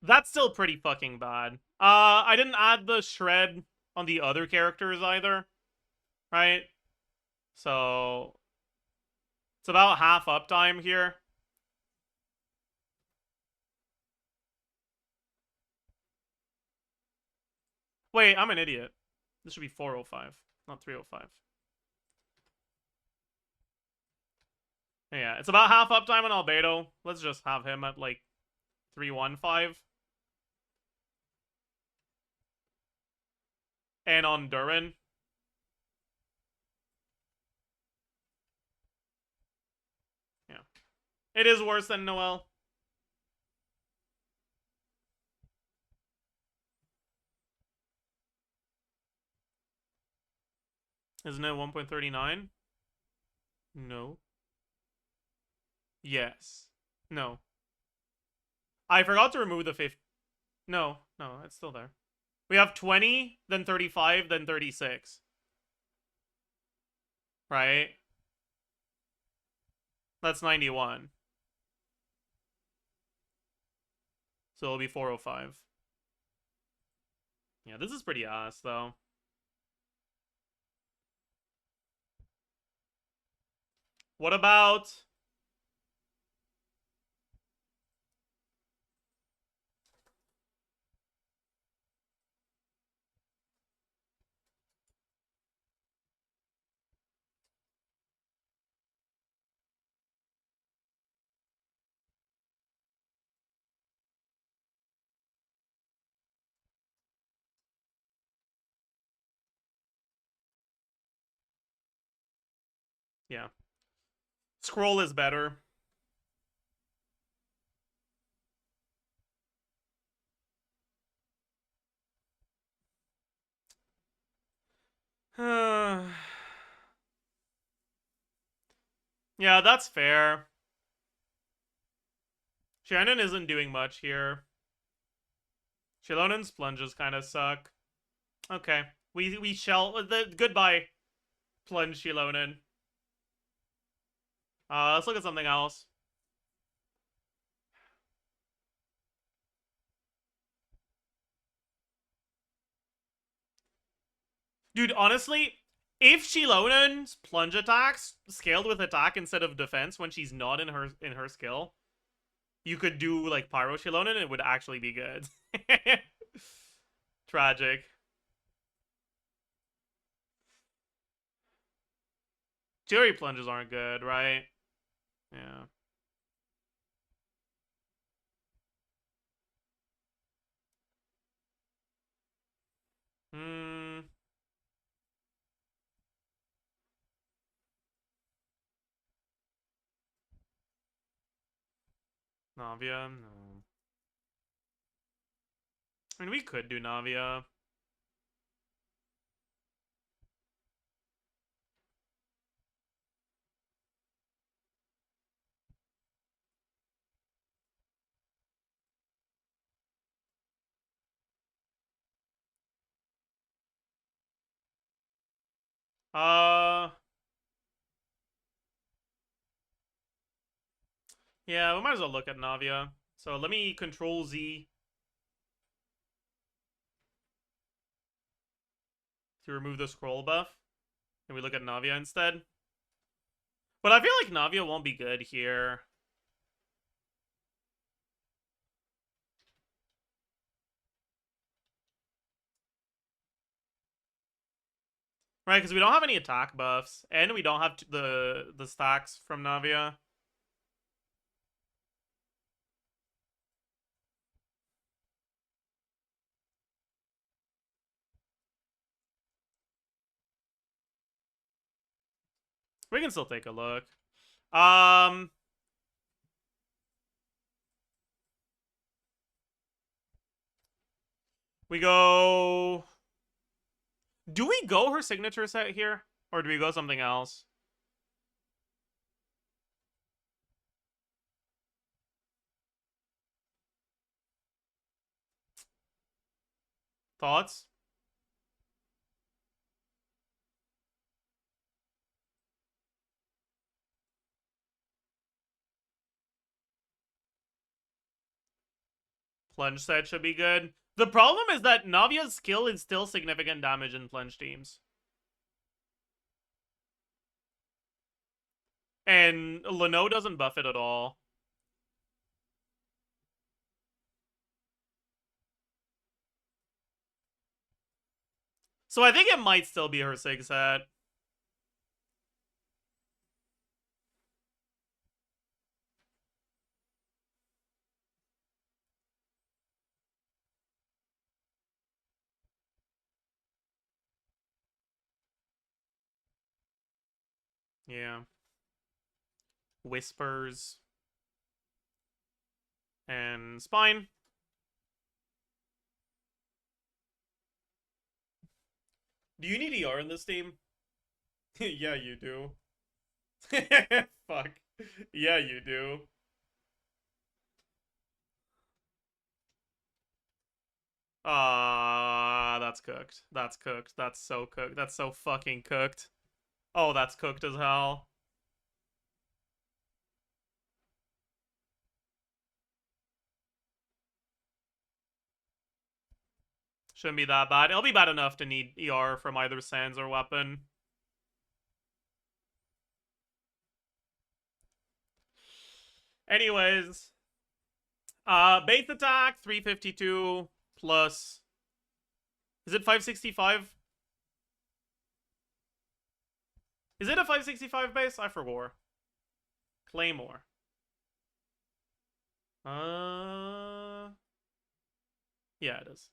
That's still pretty fucking bad. I didn't add the shred on the other characters either. Right? So it's about half uptime here. Wait, I'm an idiot. This should be 405, not 305. Yeah, it's about half uptime on Albedo. Let's just have him at like 315. And on Durin. Yeah. It is worse than Noel. Isn't it 1.39? No. Yes. No. I forgot to remove the 50. No, it's still there. We have 20, then 35, then 36. Right? That's 91. So it'll be 405. Yeah, this is pretty ass, though. What about... Yeah. Scroll is better. Yeah, that's fair. Shannon isn't doing much here. Shilonen's plunges kind of suck. Okay. We shall... Goodbye, plunge Shilonen. Let's look at something else. Dude, honestly, if Shilonen's plunge attacks scaled with attack instead of defense when she's not in her skill, you could do like Pyro Shilonen and it would actually be good. Tragic. Fury plunges aren't good, right? Yeah. Hmm. Navia? No. I mean, we could do Navia. Yeah, we might as well look at Navia. So let me Control Z to remove the scroll buff. And we look at Navia instead. But I feel like Navia won't be good here. Right, because we don't have any attack buffs. And we don't have the stacks from Navia. We can still take a look. We go... Do we go her signature set here? Or do we go something else? Thoughts? Plunge set should be good. The problem is that Navia's skill is still significant damage in plunge teams. And Leno doesn't buff it at all. So I think it might still be her sig set. Yeah. Whispers. And Spine. Do you need ER in this team? Yeah, you do. Fuck. Yeah, you do. Ah, that's cooked. That's cooked. That's so cooked. That's so fucking cooked. Oh, that's cooked as hell. Shouldn't be that bad. It'll be bad enough to need ER from either Sands or weapon. Anyways. Base attack, 352 plus... Is it 565? Is it a 565 base? I forgot. Claymore. Yeah, it is.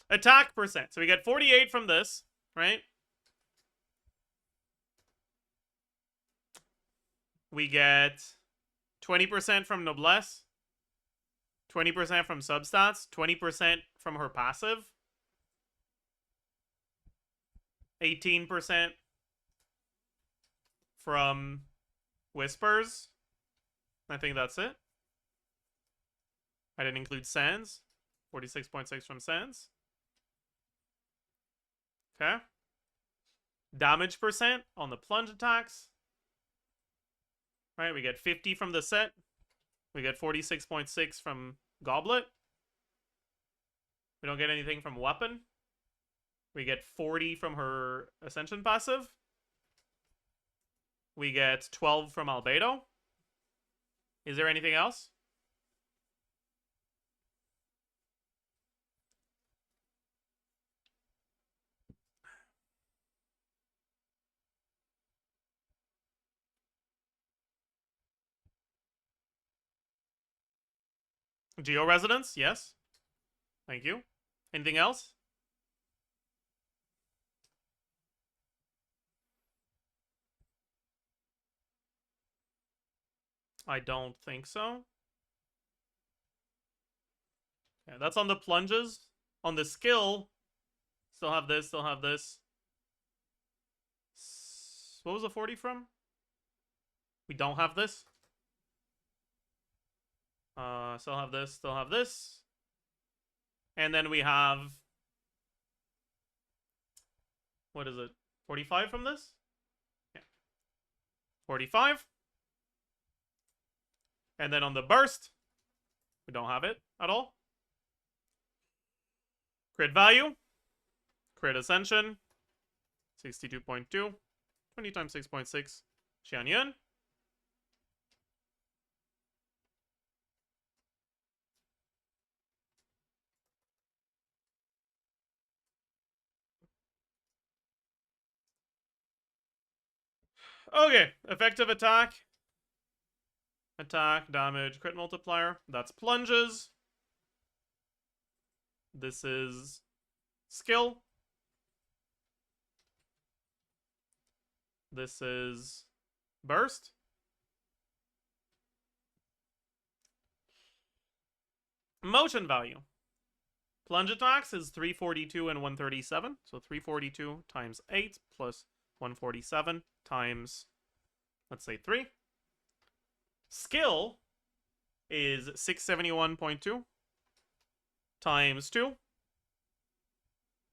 Attack percent. So we get 48 from this, right? We get 20% from Noblesse. 20% from substats. 20% from her passive. 18% from Whispers. I think that's it. I didn't include Sands. 46.6 from Sands. Okay. Damage percent on the plunge attacks. Right, we get 50 from the set. We get 46.6 from Goblet. We don't get anything from Weapon. We get 40 from her Ascension passive. We get 12 from Albedo. Is there anything else? Geo-resonance, yes. Thank you. Anything else? I don't think so. Okay, that's on the plunges. On the skill, still have this, still have this. What was the 40 from? We don't have this. Still have this, still have this. And then we have... What is it? 45 from this? Yeah. 45. And then on the burst, we don't have it at all. Crit value. Crit ascension. 62.2. 20 times 6.6. Xianyun. Okay, effective attack. Attack, damage, crit multiplier. That's plunges. This is skill. This is burst. Motion value. Plunge attacks is 342 and 137. So 342 times 8 plus 147 times, let's say, 3. Skill is 671.2 times 2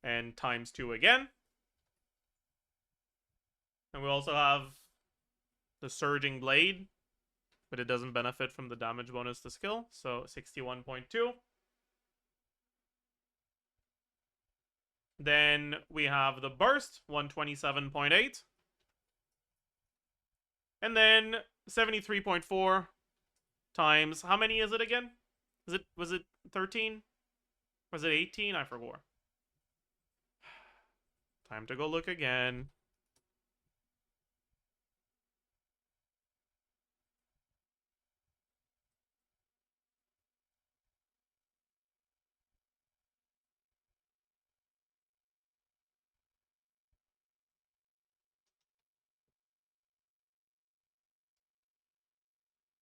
and times 2 again. And we also have the Surging Blade, but it doesn't benefit from the damage bonus to skill, so 61.2. Then we have the Burst, 127.8. And then 73.4 times, how many is it again? Was it 13? Was it 18? I forgot. Time to go look again.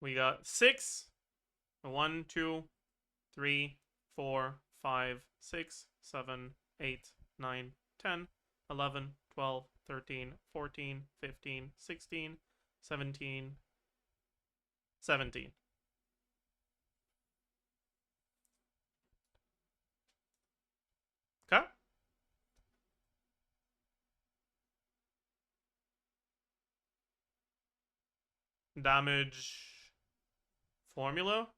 We got 6. 1, 2, 3, 4, 5, 6, 7, 8, 9, 10, 11, 12, 13, 14, 15, 16, 17, 17. Okay. Damage formula?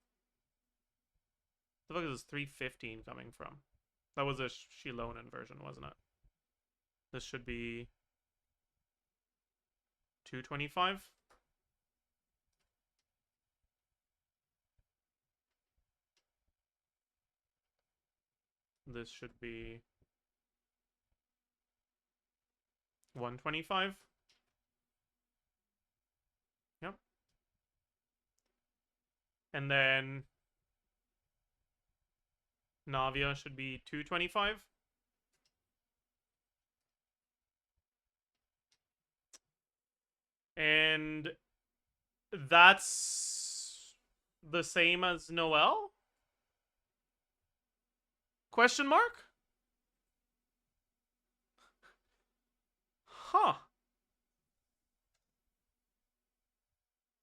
The fuck is this 315 coming from? That was a Shilonen version, wasn't it? This should be 225. This should be 125. Yep. And then Navia should be 225. And that's the same as Noel? Question mark? Huh.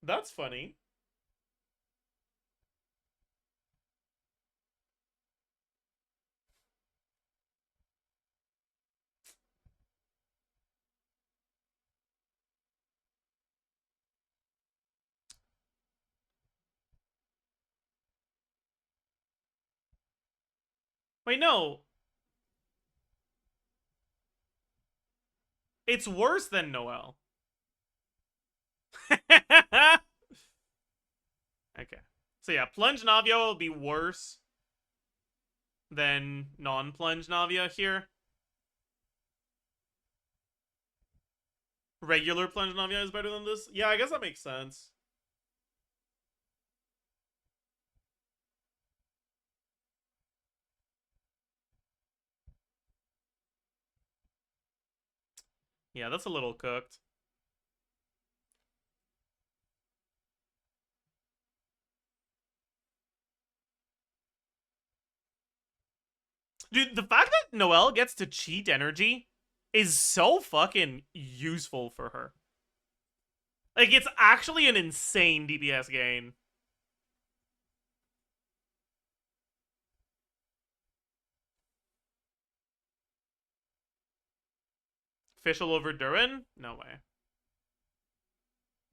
That's funny. Wait, no. It's worse than Noel. Okay. So yeah, Plunge Navia will be worse than non-Plunge Navia here. Regular Plunge Navia is better than this? Yeah, I guess that makes sense. Yeah, that's a little cooked. Dude, the fact that Noelle gets to cheat energy is so fucking useful for her. Like, it's actually an insane DPS gain. Fischl over Durin? No way.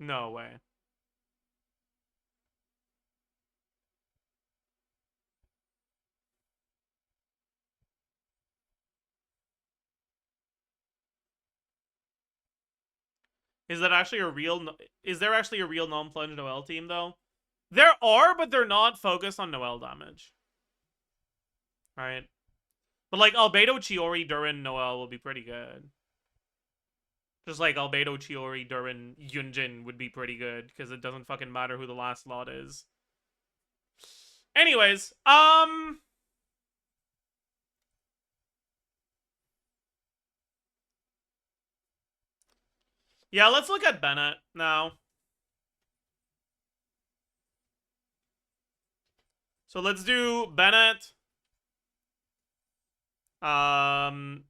No way. Is that actually a real... Is there actually a real non-plunge Noelle team, though? There are, but they're not focused on Noelle damage. Right? But, like, Albedo, Chiori, Durin, Noelle will be pretty good. Just like Albedo, Chiori, Durin, Yunjin would be pretty good, because it doesn't fucking matter who the last slot is. Anyways, yeah, let's look at Bennett now. So let's do Bennett. Xianyun,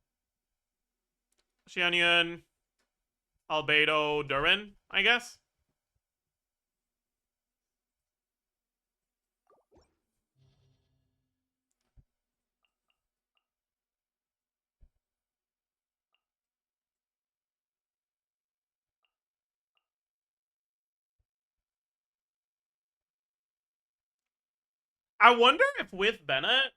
Albedo, Durin, I guess. I wonder if with Bennett,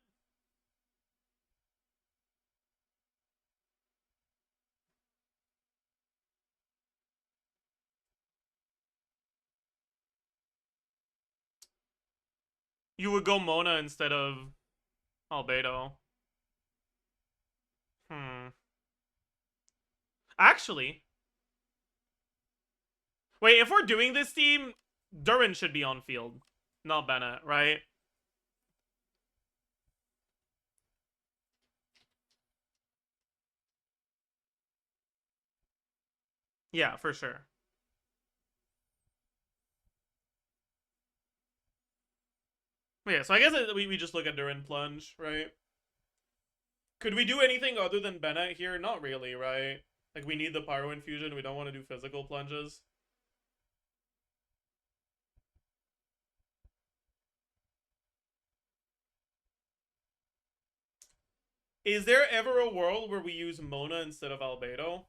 you would go Mona instead of Albedo. Actually, wait, if we're doing this team, Durin should be on field, not Bennett, right? Yeah, for sure. Yeah, so I guess we just look at Durin plunge, right? Could we do anything other than Bennett here? Not really, right? Like, we need the Pyro Infusion. We don't want to do physical plunges. Is there ever a world where we use Mona instead of Albedo?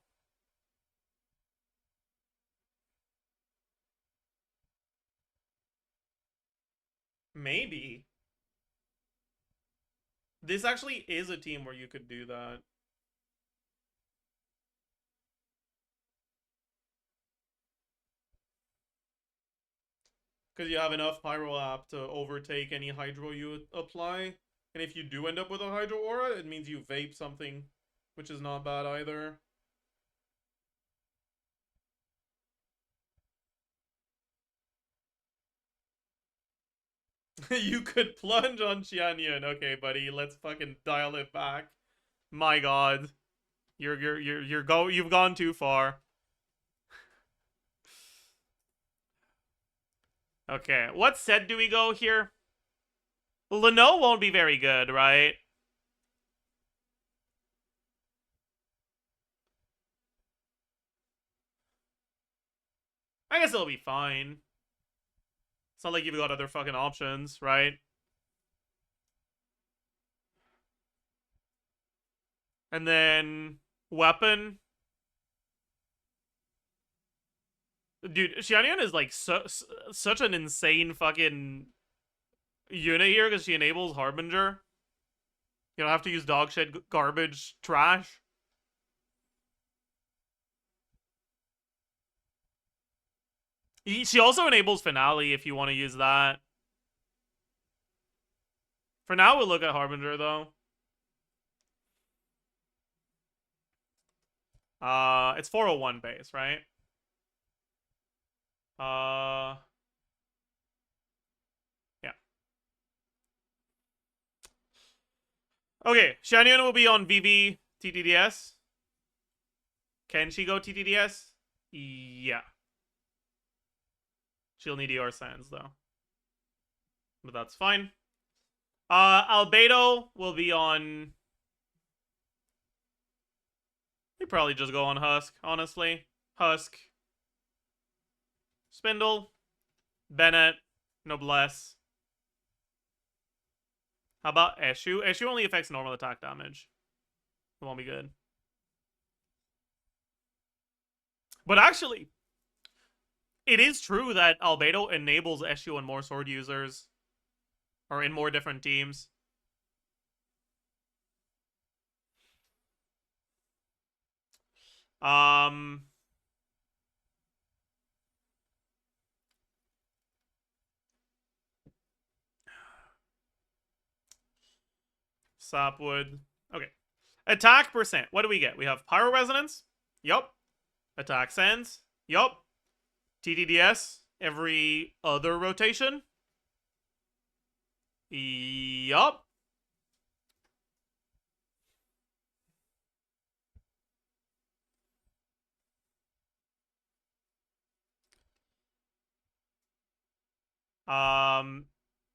Maybe. This actually is a team where you could do that. Because you have enough Pyro App to overtake any Hydro you apply. And if you do end up with a Hydro Aura, it means you vape something, which is not bad either. You could plunge on Xianyun. Okay, buddy, let's fucking dial it back. My god. You've gone too far. Okay, what set do we go here? Leno won't be very good, right? I guess it'll be fine. It's not like you've got other fucking options, right? And then weapon. Dude, Xianyun is like such an insane fucking unit here because she enables Harbinger. You don't have to use dog shit, garbage, trash. She also enables Finale if you want to use that. For now, we'll look at Harbinger, though. It's 401 base, right? Yeah. Okay, Xianyun will be on VV TTDS. Can she go TTDS? Yeah. She'll need ER Sands, though. But that's fine. Albedo will be on... We probably just go on Husk, honestly. Husk. Spindle. Bennett. Noblesse. How about Eshu? Eshu only affects normal attack damage. It won't be good. But actually, it is true that Albedo enables Eshu and more sword users. Or in more different teams. Sapwood. Okay. Attack percent. What do we get? We have Pyro Resonance. Yup. Attack Sands. Yup. TTDS every other rotation. Yup.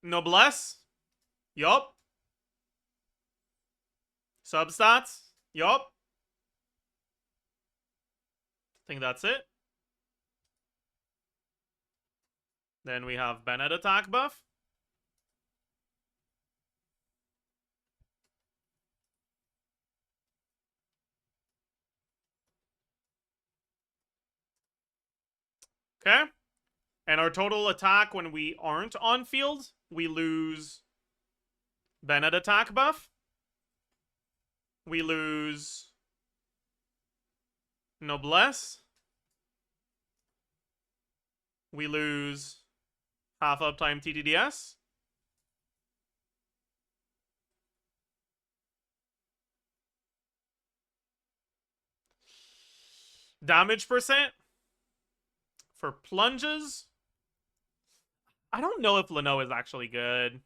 Noblesse. Yup. Substats. Yup. I think that's it. Then we have Bennett attack buff. Okay. And our total attack when we aren't on field, we lose Bennett attack buff. We lose Noblesse. We lose half uptime TTDS. Damage percent for plunges. I don't know if Leno is actually good.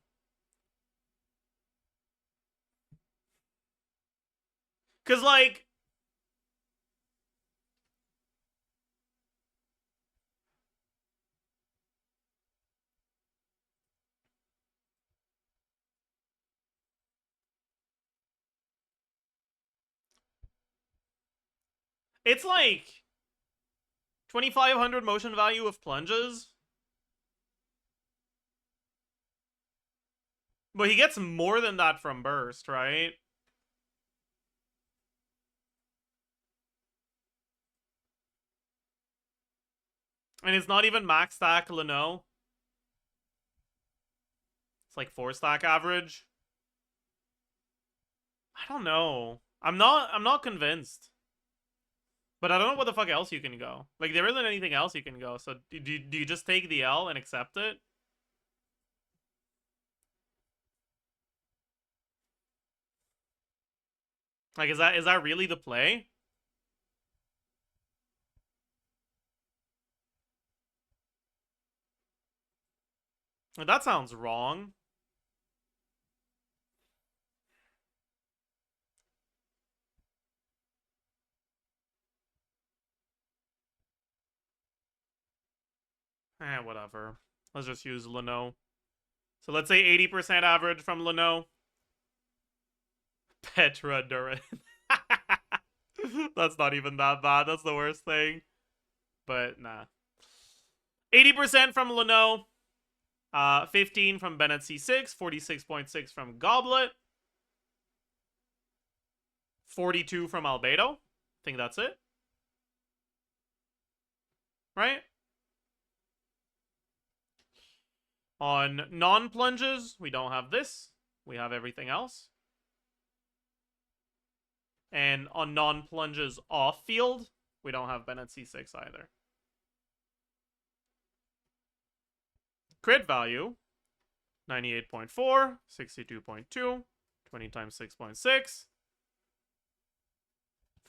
Because, like... It's like 2,500 motion value of plunges. But he gets more than that from burst, right? And it's not even max stack Leno. It's like 4 stack average. I don't know. I'm not convinced. But I don't know what the fuck else you can go. Like, there isn't anything else you can go. So do you just take the L and accept it? Like, is that really the play? Like, that sounds wrong. Whatever. Let's just use Leno. So let's say 80% average from Leno. Petra Duran. That's not even that bad. That's the worst thing. But nah. 80% from Leno. 15 from Bennett C6. 46.6 from Goblet. 42 from Albedo. I think that's it. Right? On non-plunges, we don't have this. We have everything else. And on non-plunges off-field, we don't have Bennett C6 either. Crit value, 98.4, 62.2, 20 times 6.6,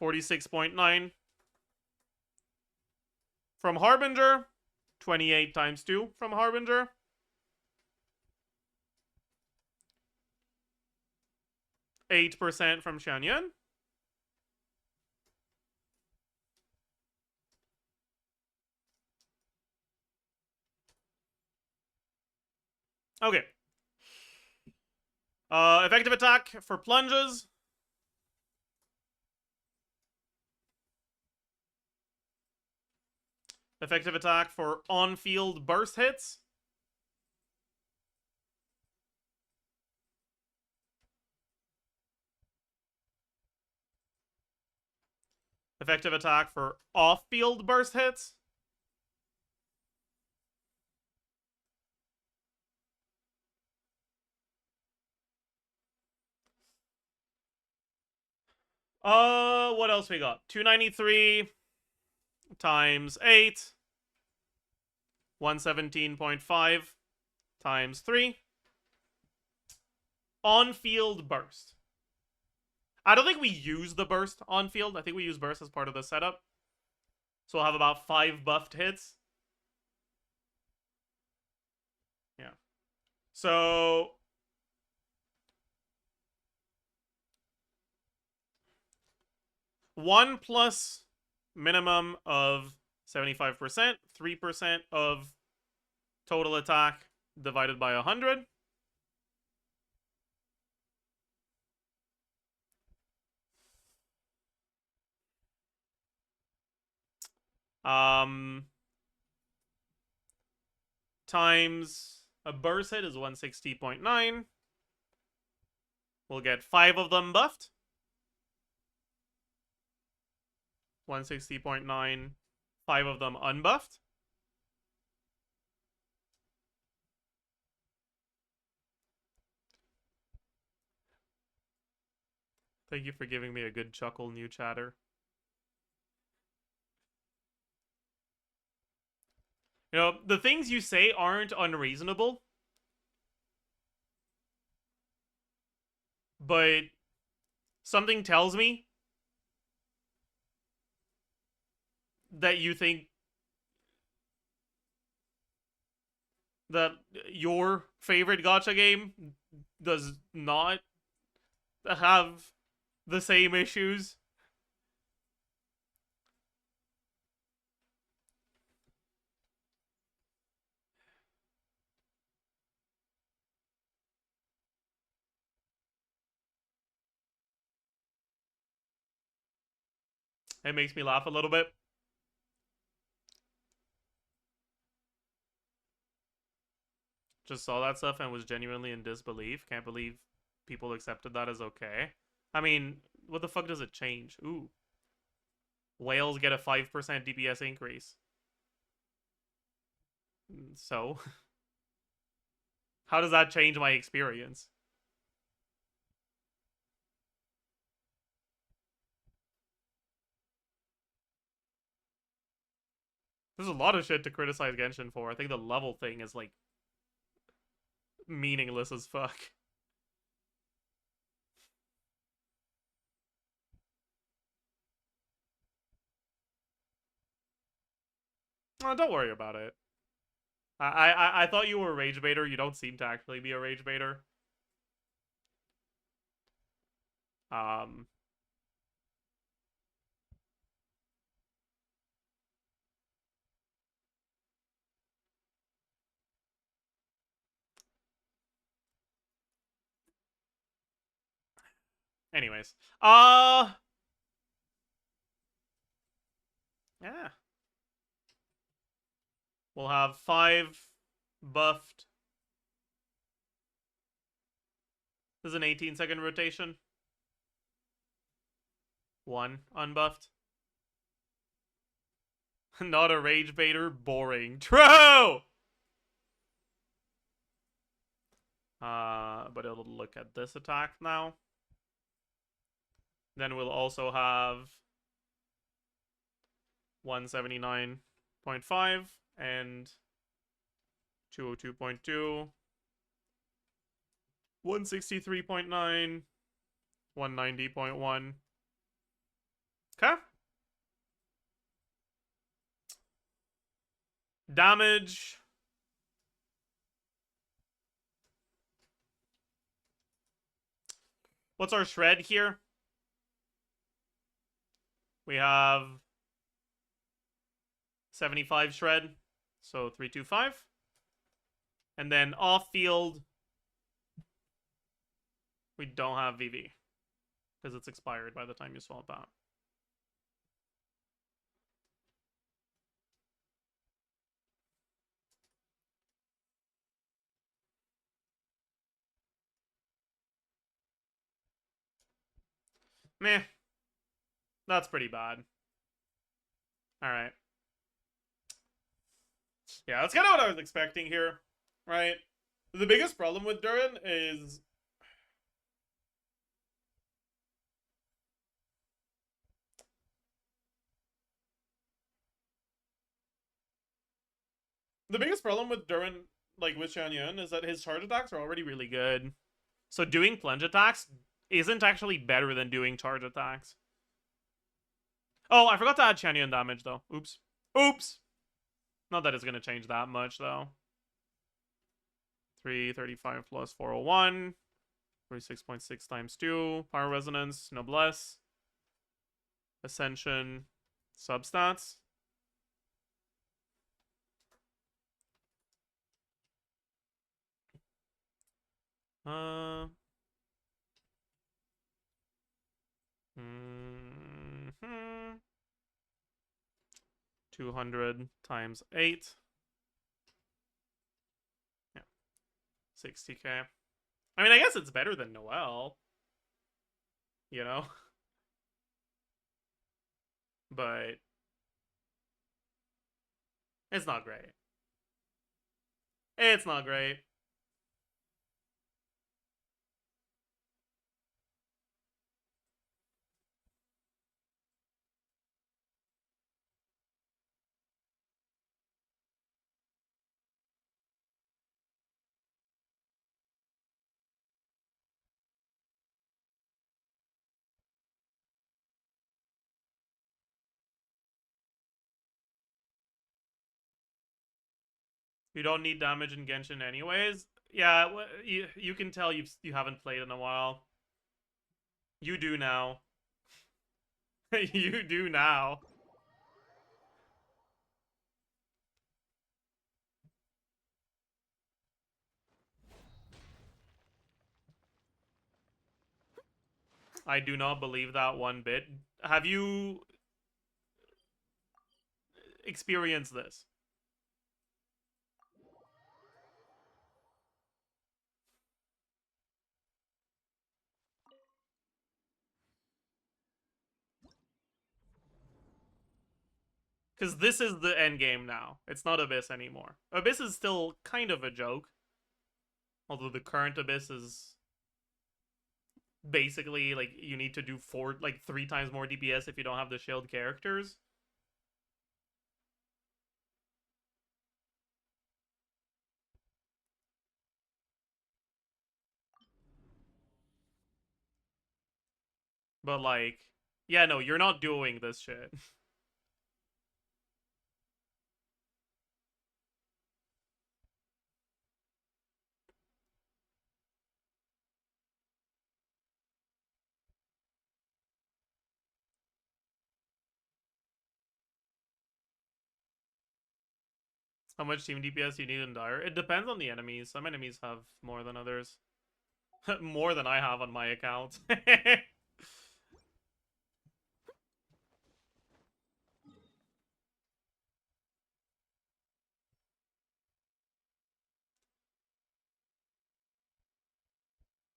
46.9. From Harbinger, 28 times 2 from Harbinger. %8 from Xianyun. Okay. Effective attack for plunges. Effective attack for on-field burst hits. Effective attack for off-field burst hits. What else we got? 293 times 8. 117.5 times 3. On-field burst. I don't think we use the burst on field. I think we use burst as part of the setup. So we'll have about 5 buffed hits. Yeah. So 1 plus minimum of 75%, 3% of total attack divided by 100. Times a burst hit is 160.9. We'll get 5 of them buffed. 160.9, 5 of them unbuffed. Thank you for giving me a good chuckle, new chatter. You know, the things you say aren't unreasonable. But something tells me that you think that your favorite gacha game does not have the same issues. It makes me laugh a little bit. Just saw that stuff and was genuinely in disbelief. Can't believe people accepted that as okay. I mean, what the fuck does it change? Ooh. Whales get a 5% DPS increase. So? How does that change my experience? There's a lot of shit to criticize Genshin for. I think the level thing is, like, meaningless as fuck. Oh, don't worry about it. I thought you were a rage baiter. You don't seem to actually be a rage baiter. Anyways. Yeah. We'll have 5 buffed. This is an 18-second rotation. 1 unbuffed. Not a rage baiter. Boring. True! But it'll look at this attack now. Then we'll also have 179.5 and 202.2, 163.9, 190.1. Okay. Damage. What's our shred here? We have 75 shred, so 325. And then off field, we don't have VV because it's expired by the time you swap out. Meh. That's pretty bad. Alright. Yeah, that's kind of what I was expecting here, right? The biggest problem with Durin is... The biggest problem with Durin, like with Shan Yun, is that his charge attacks are already really good. So doing plunge attacks isn't actually better than doing charge attacks. Oh, I forgot to add Shan Yun damage, though. Oops. Oops! Not that it's going to change that much, though. 335 plus 401. 46.6 times 2. Power Resonance. Noblesse. Ascension. Substats. Uh... 200 times 8. Yeah. 60k. I mean, I guess it's better than Noelle. You know? But... it's not great. It's not great. You don't need damage in Genshin anyways. Yeah, you can tell you haven't played in a while. You do now. You do now. I do not believe that one bit. Have you experienced this? Because this is the end game now. It's not Abyss anymore. Abyss is still kind of a joke. Although the current Abyss is basically like you need to do 3 times more DPS if you don't have the shield characters. But like, yeah, no, you're not doing this shit. How much team DPS you need in Dire? It depends on the enemies. Some enemies have more than others. More than I have on my account.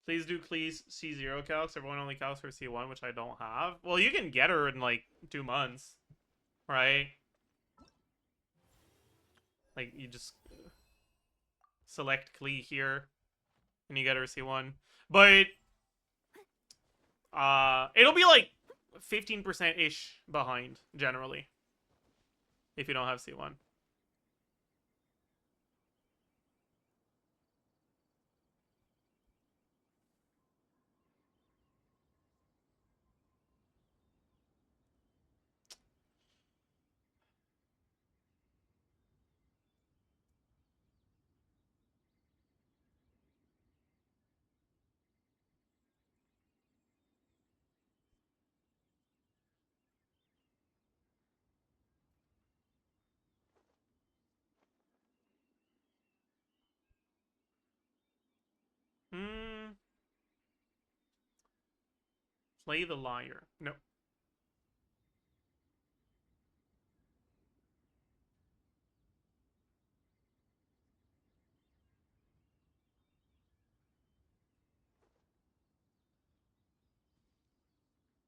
Please do please C0 calcs. Everyone only calcs for C1, which I don't have. Well, you can get her in like 2 months, right? Like, you just select Klee here, and you get her C1. But, it'll be like 15%-ish behind, generally, if you don't have C1. Play the liar. No.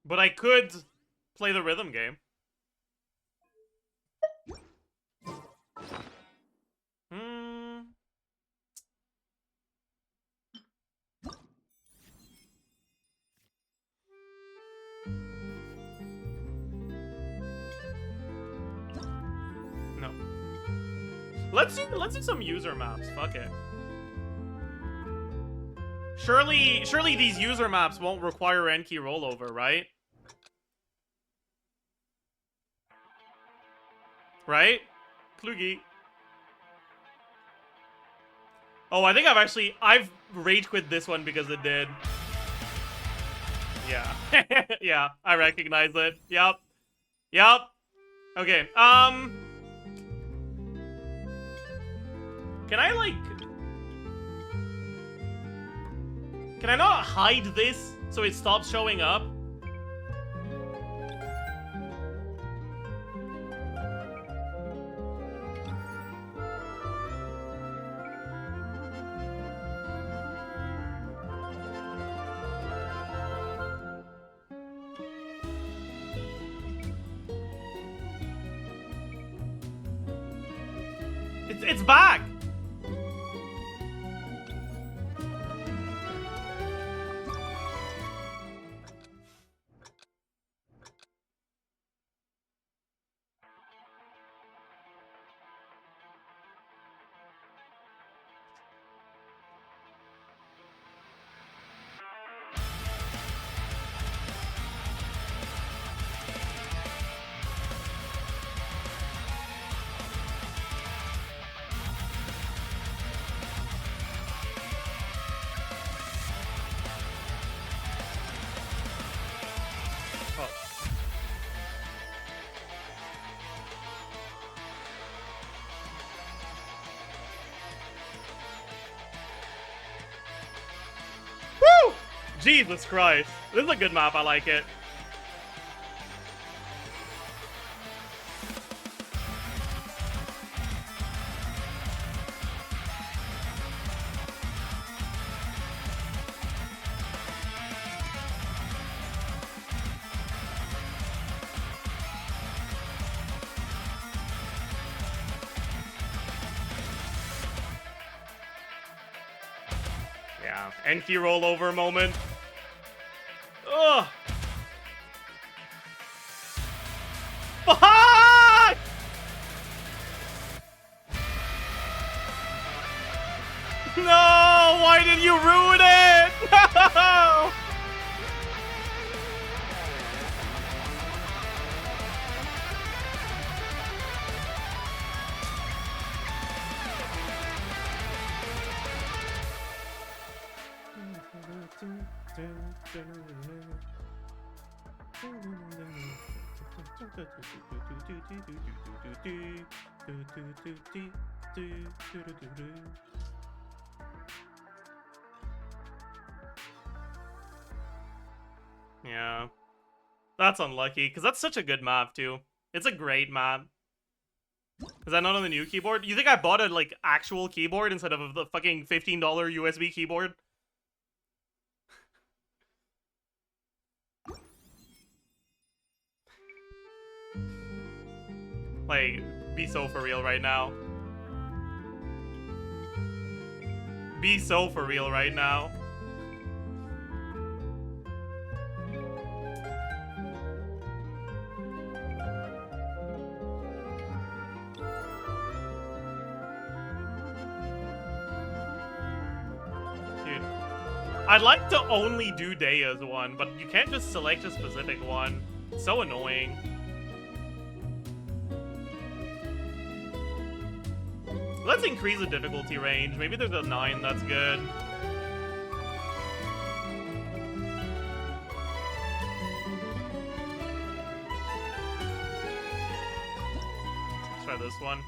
But I could play the rhythm game. Hmm. No. Let's do some user maps. Fuck it. Surely these user maps won't require end key rollover, right? Right? Klugi. Oh, I think I've rage quit this one because it did. Yeah. Yeah, I recognize it. Yep. Yep. Okay, can I, like... Can I not hide this so it stops showing up? It's back! Oh. Woo! Jesus Christ. This is a good map, I like it. Yeah, Enki rollover moment. Ugh! Fuck! No! Why did you ruin it? No! Yeah. That's unlucky, because that's such a good map, too. It's a great map. Is that not on the new keyboard? You think I bought a, like, actual keyboard instead of the fucking $15 USB keyboard? Like, be so for real right now. Be so for real right now. Dude, I'd like to only do day as one, but you can't just select a specific one. It's so annoying. Let's increase the difficulty range. Maybe there's a 9 that's good. Let's try this one.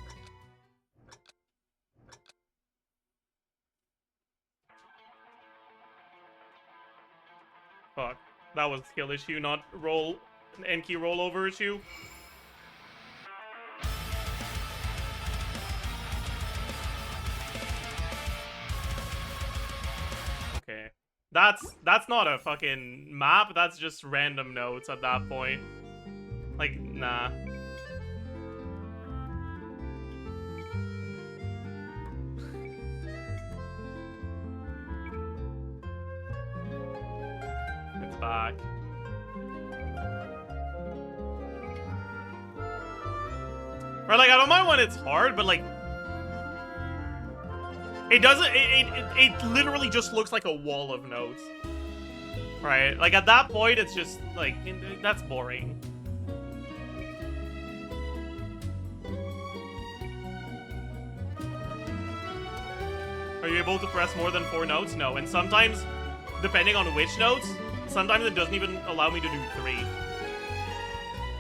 Fuck. That was skill issue, not N key rollover issue. Okay. That's not a fucking map, that's just random notes at that point. Like, nah. It's back. Or like, I don't mind when it's hard, but like, it doesn't, it literally just looks like a wall of notes. Right? Like, at that point, it's just, like, that's boring. Are you able to press more than 4 notes? No. And sometimes, depending on which notes, sometimes it doesn't even allow me to do 3.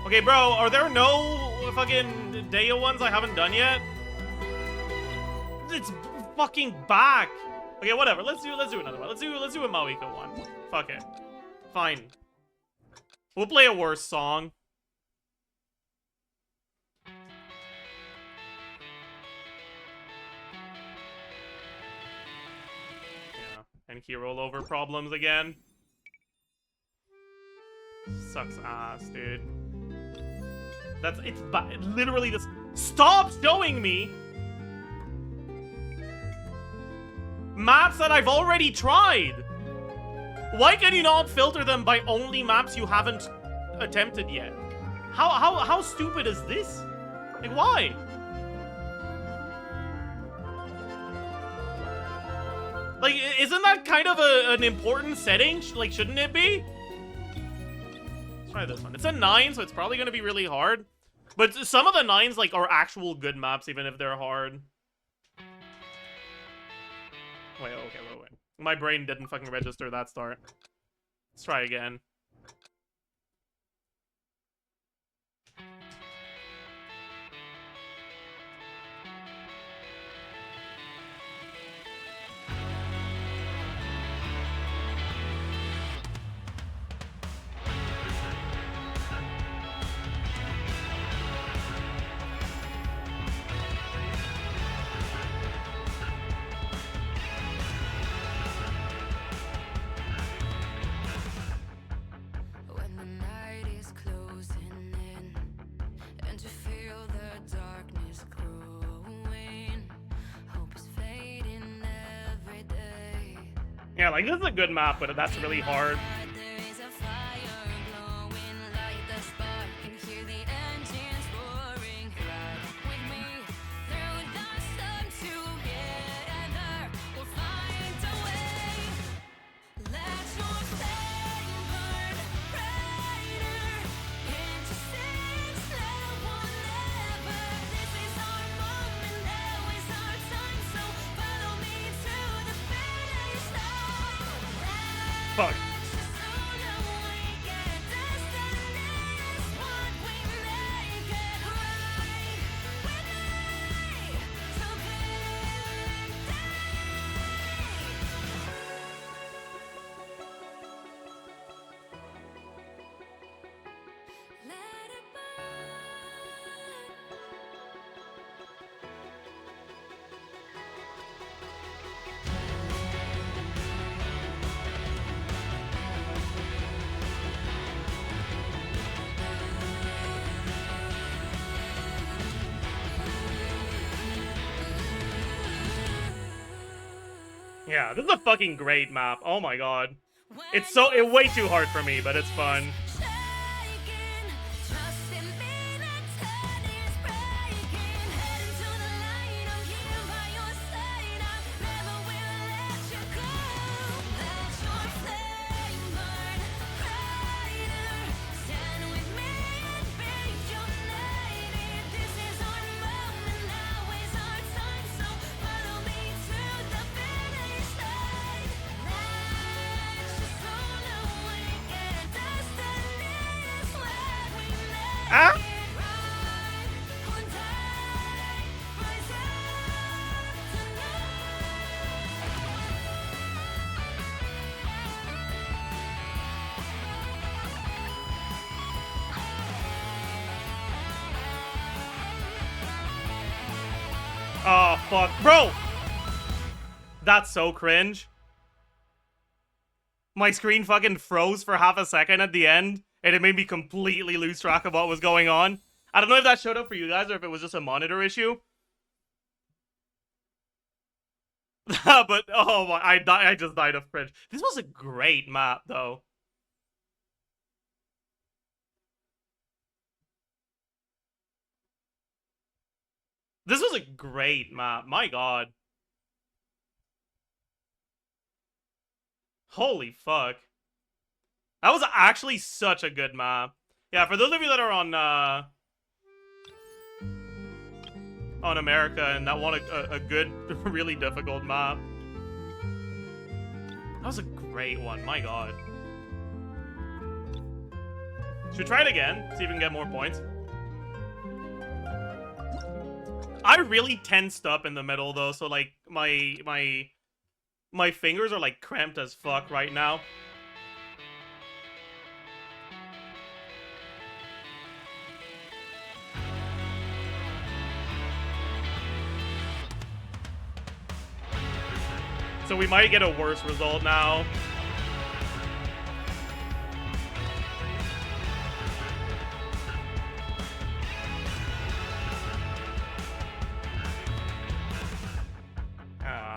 Okay, bro, are there no fucking Deo ones I haven't done yet? It's fucking back. Okay, whatever. Let's do another one. Let's do a Mawiko one. Fuck it. Fine. We'll play a worse song. Yeah. And key rollover problems again. Sucks ass, dude. It's literally this. Stop showing me maps that I've already tried. Why can you not filter them by only maps you haven't attempted yet? How stupid is this? Like, why? Like, isn't that kind of an important setting? Like, shouldn't it be? Let's try this one. It's a 9, so it's probably gonna be really hard. But some of the 9s, like, are actual good maps, even if they're hard. Wait, okay, wait. My brain didn't fucking register that start. Let's try again. When the night is closing in, and you feel the darkness growing, hope is fading every day. Yeah, like, this is a good map, but that's really hard. There is a fire glowing, light the spark and hear the engines roaring. Ride with me through the storm together. We'll find a way. Let your flame burn brighter. Into six, love will never. This is our moment, now is our time. So follow me to the finish line. Fuck. Yeah, this is a fucking great map. Oh my god. It's way too hard for me, but it's fun. Oh, fuck. Bro! That's so cringe. My screen fucking froze for half a second at the end, and it made me completely lose track of what was going on. I don't know if that showed up for you guys or if it was just a monitor issue. But, oh my, I just died of cringe. This was a great map, though. This was a great map, my god. Holy fuck. That was actually such a good map. Yeah, for those of you that are on America and that want a good, really difficult map. That was a great one, my god. Should we try it again? See if we can get more points. I really tensed up in the middle though, so like my fingers are like cramped as fuck right now. So we might get a worse result now.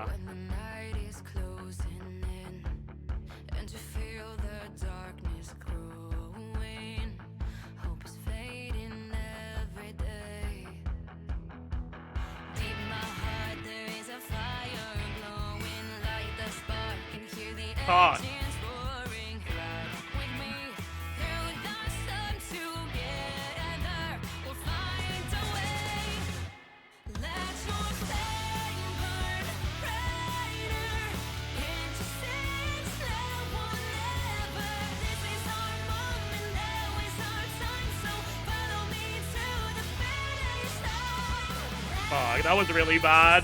When the night is closing in and you feel the darkness growing, hope is fading every day. Deep in my heart there is a fire glowing, light the spark and hear the engines roaring. Ride with me through the sun together, we'll find a way. Let your flame burn brighter into six level never. This is our moment, now is our time, so follow me to the finish line. Fuck, that was really bad.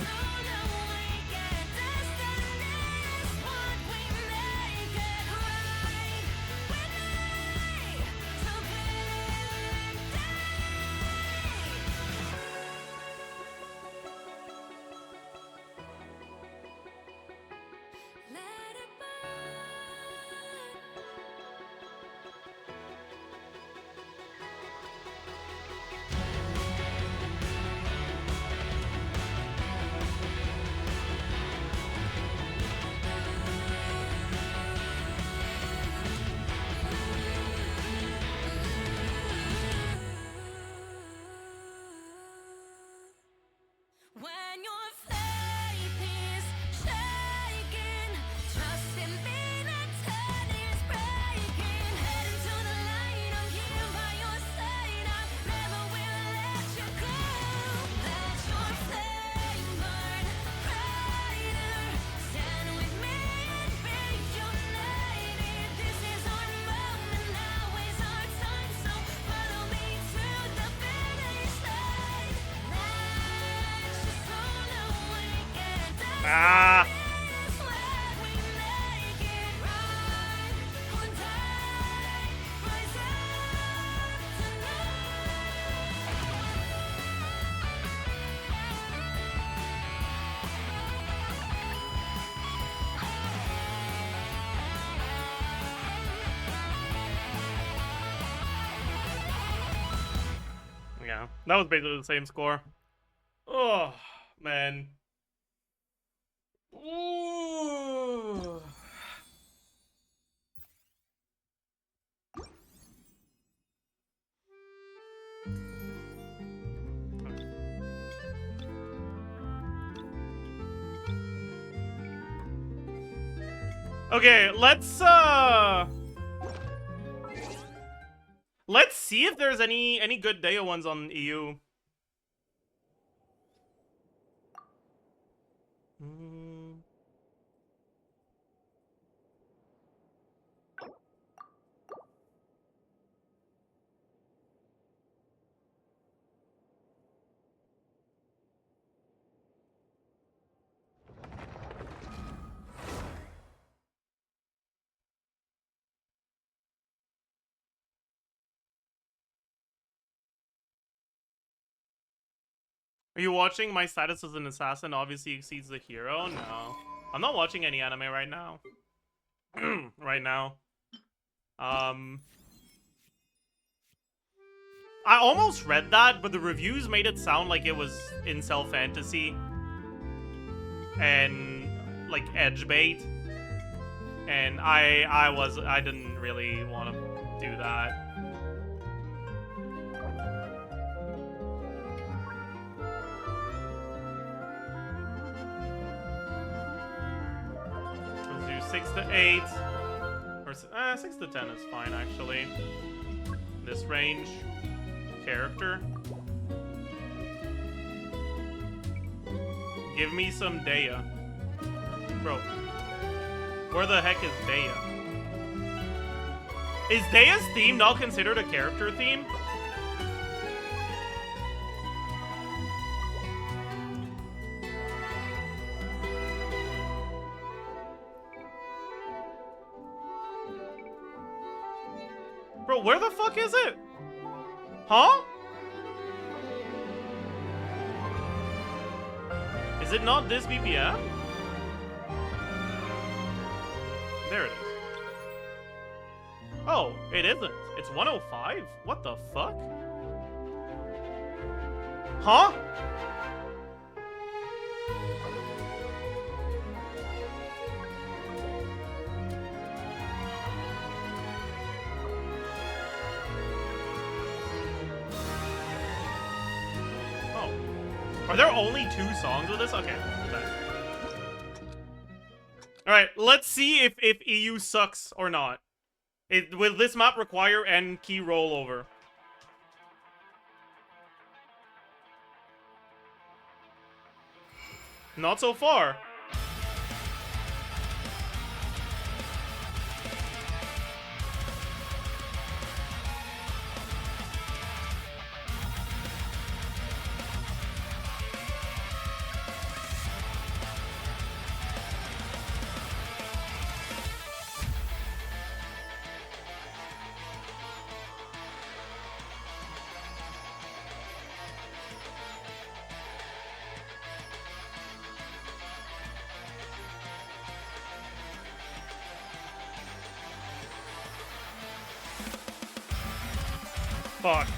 When your faith is shaking, trust in me that turn is breaking. Head into the light, I'm here by your side. I never will let you go. Let your flame burn brighter. Stand with me and be united. This is our moment, now is our time, so follow me to the finish line. Ah. Yeah, that was basically the same score. Oh, man. Ooh. Okay, let's see if there's any good Deo ones on EU. Are you watching My Status as an Assassin Obviously Exceeds the Hero? No. I'm not watching any anime right now. Right now. I almost read that, but the reviews made it sound like it was incel fantasy. And, like, edge bait. And I didn't really want to do that. Let's do 6 to 8. Or 6 to 10 is fine, actually. This range. Character. Give me some Daya. Bro. Where the heck is Daya? Is Daya's theme not considered a character theme? Bro, where the fuck is it? Huh? Is it not this BPM? There it is. Oh, it isn't. It's 105? What the fuck? Huh? Oh. Are there only 2 songs with this? Okay. Alright, let's see if EU sucks or not. Will this map require N key rollover? Not so far. Fuck.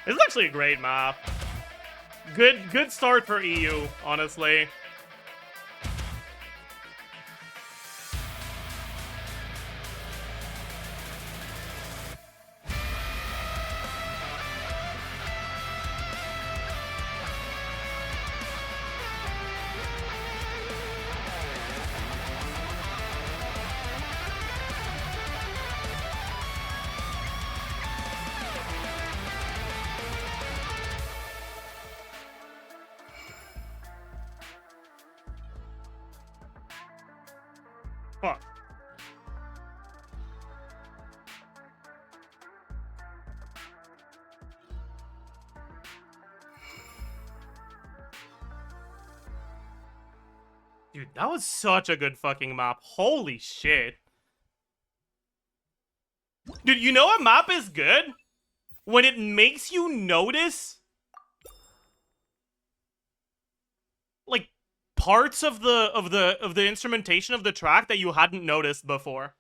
This is actually a great map. Good start for EU, honestly. Fuck. Dude, that was such a good fucking map. Holy shit. Dude, you know a map is good? When it makes you notice, like, parts of the instrumentation of the track that you hadn't noticed before.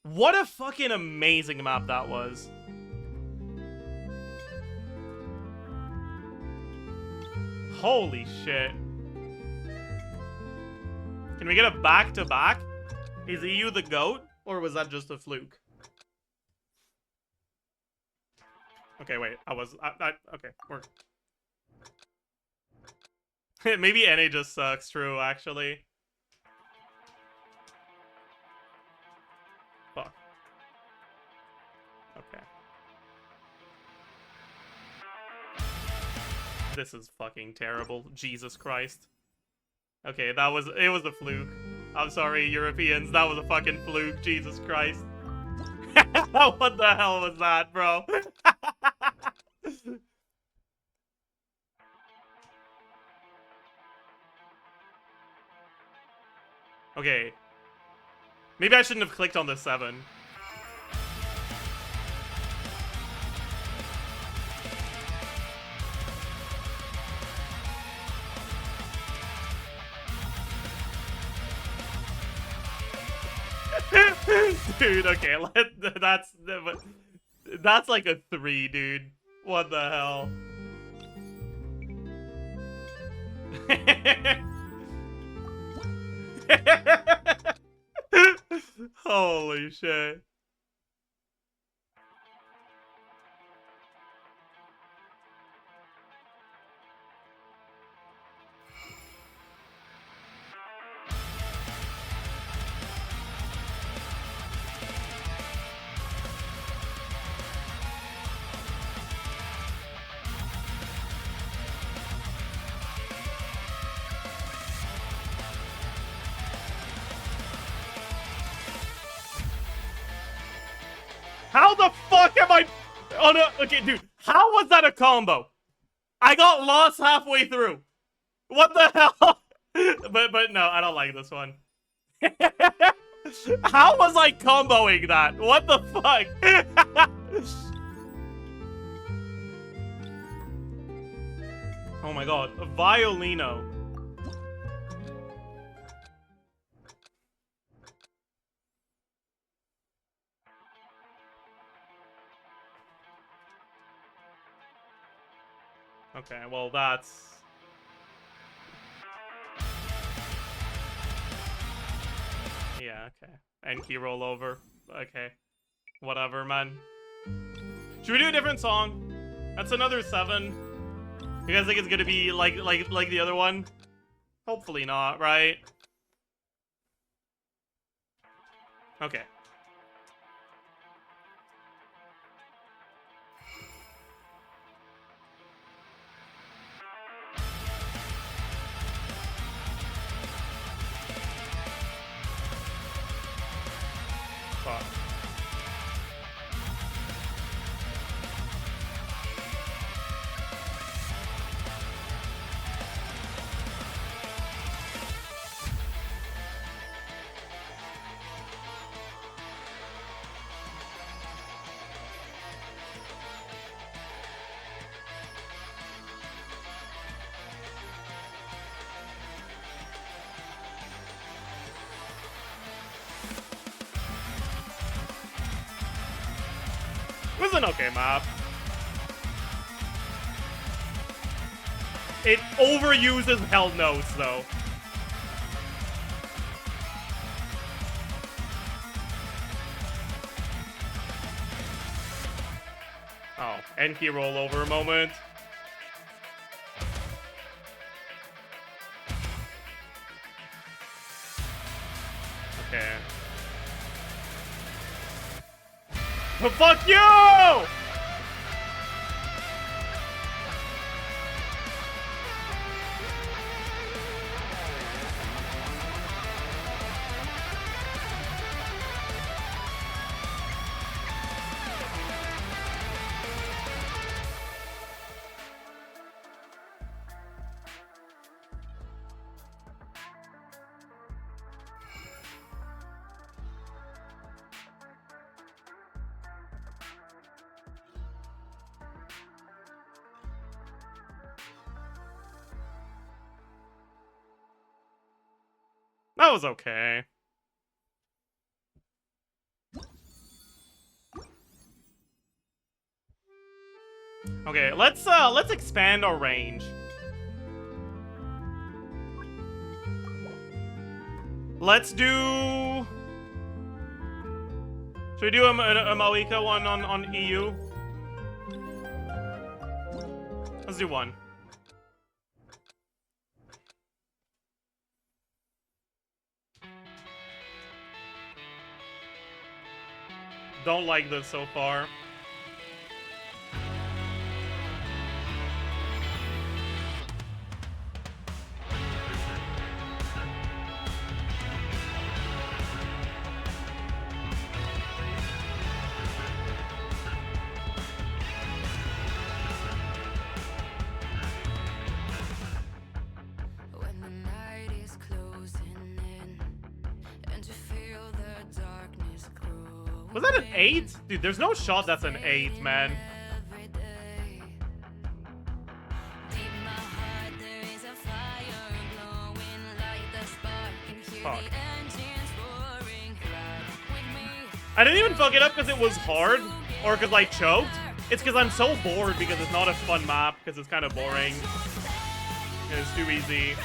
What a fucking amazing map that was. Holy shit. Can we get a back-to-back? Is EU the GOAT? Or was that just a fluke? Okay, wait. Okay, we're... Maybe NA just sucks, true, actually. Fuck. Okay. This is fucking terrible. Jesus Christ. Okay, it was a fluke. I'm sorry, Europeans, that was a fucking fluke. Jesus Christ. What the hell was that, bro? Okay. Maybe I shouldn't have clicked on the 7. Dude, okay, that's like a 3, dude. What the hell? Holy shit. How the fuck am I? Oh no, okay, dude. How was that a combo? I got lost halfway through. What the hell? But no, I don't like this one. How was I comboing that? What the fuck? Oh my god, a violino. Okay, well that's... Yeah, okay. And key rollover. Okay. Whatever, man. Should we do a different song? That's another 7. You guys think it's gonna be like the other one? Hopefully not, right? Okay. Fuck. It was an okay map. It overuses held notes, though. Oh, end key rollover moment. Okay. Fuck you! That was okay. Okay, let's expand our range. Let's do... Should we do a Malika one on EU? Let's do one. Don't like this so far. Was that an 8? Dude, there's no shot that's an 8, man. Every day. Deep in my heart, there is a fire glowing like the spark. Can hear Fuck. the engines roaring. Ride with me. I didn't even fuck it up because it was hard or because I choked. It's because I'm so bored because it's not a fun map because it's kind of boring. And it's too easy.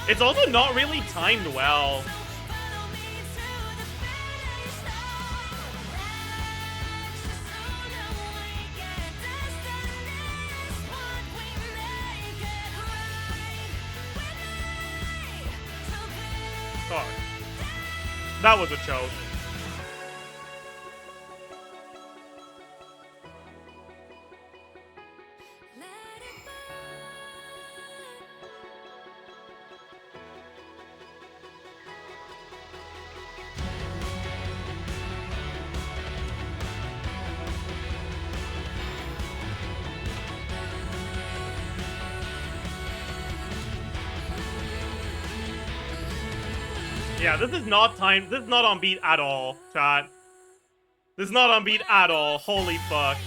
It's also not really timed well. Fuck. That was a choke. Yeah, this is not timed. This is not on beat at all, chat. This is not on beat at all. Holy fuck.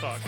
Fuck.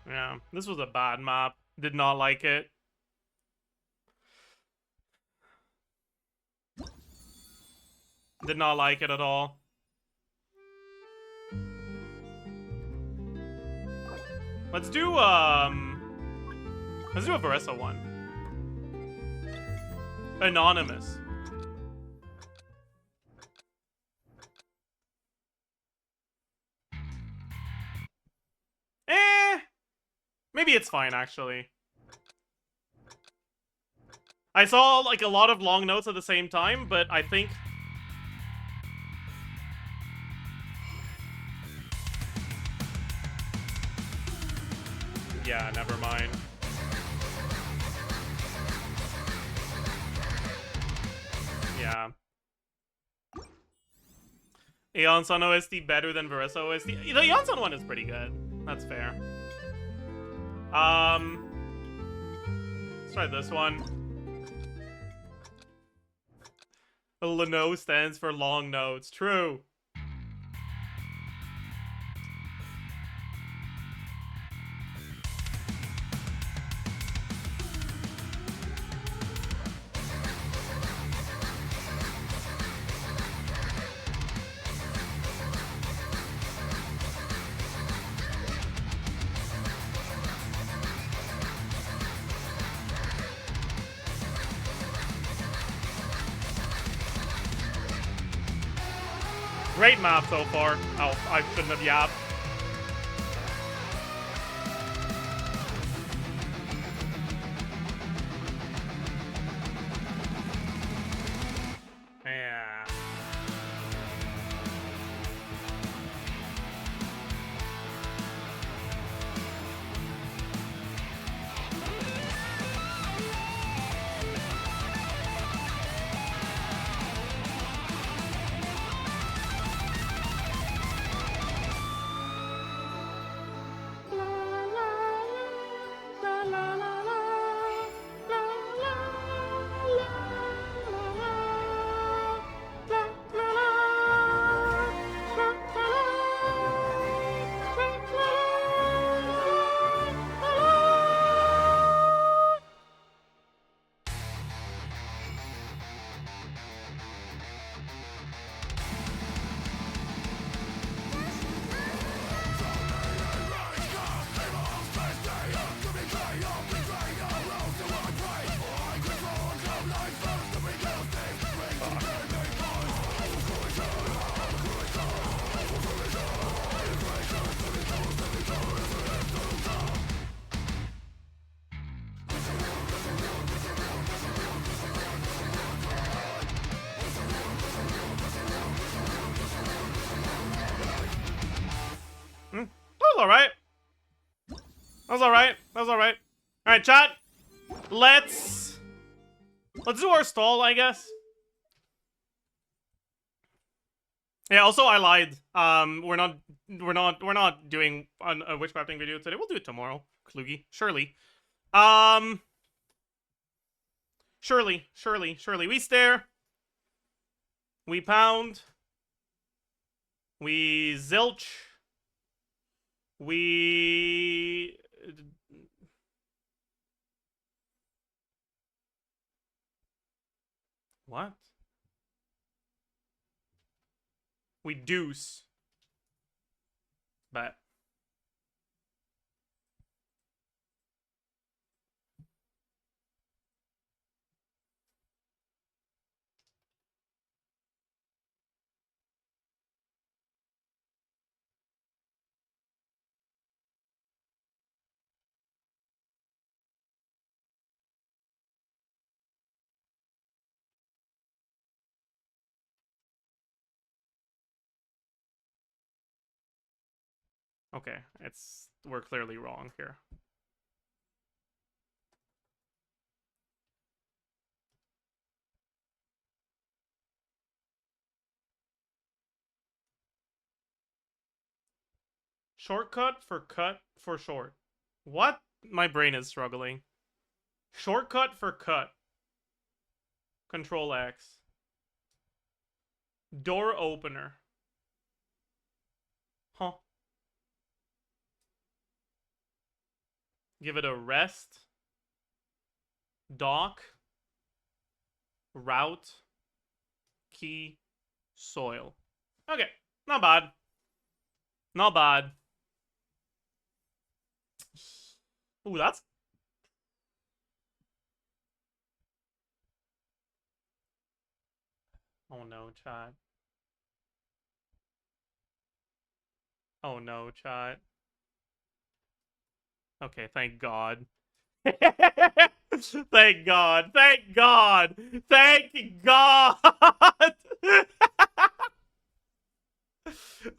Yeah, this was a bad map. Did not like it. Did not like it at all. Let's do a Veressa one. Anonymous. Maybe it's fine, actually. I saw, like, a lot of long notes at the same time, but I think... Yeah, never mind. Yeah. Aeon Sun OST better than Veressa OST? The Aeon Sun one is pretty good. That's fair. Let's try this one. Leno stands for long notes. True. Great map so far. Oh, I shouldn't have yapped. Yeah. alright. That was alright. That was alright. Alright, chat. Let's do our stall, I guess. Yeah, also I lied. We're not doing a witchcrafting video today. We'll do it tomorrow. Klugi. Surely. Surely. We stare. We pound. We zilch. We... What? We deuce. Bet. Okay, we're clearly wrong here. Shortcut for cut for short. What? My brain is struggling. Shortcut for cut. Control X. Door opener. Huh. Give it a rest. Dock. Route. Key. Soil. Okay. Not bad. Not bad. Ooh, that's... Oh no, chat. Oh no, chat. Okay, thank God. Thank God. Thank God. Thank God.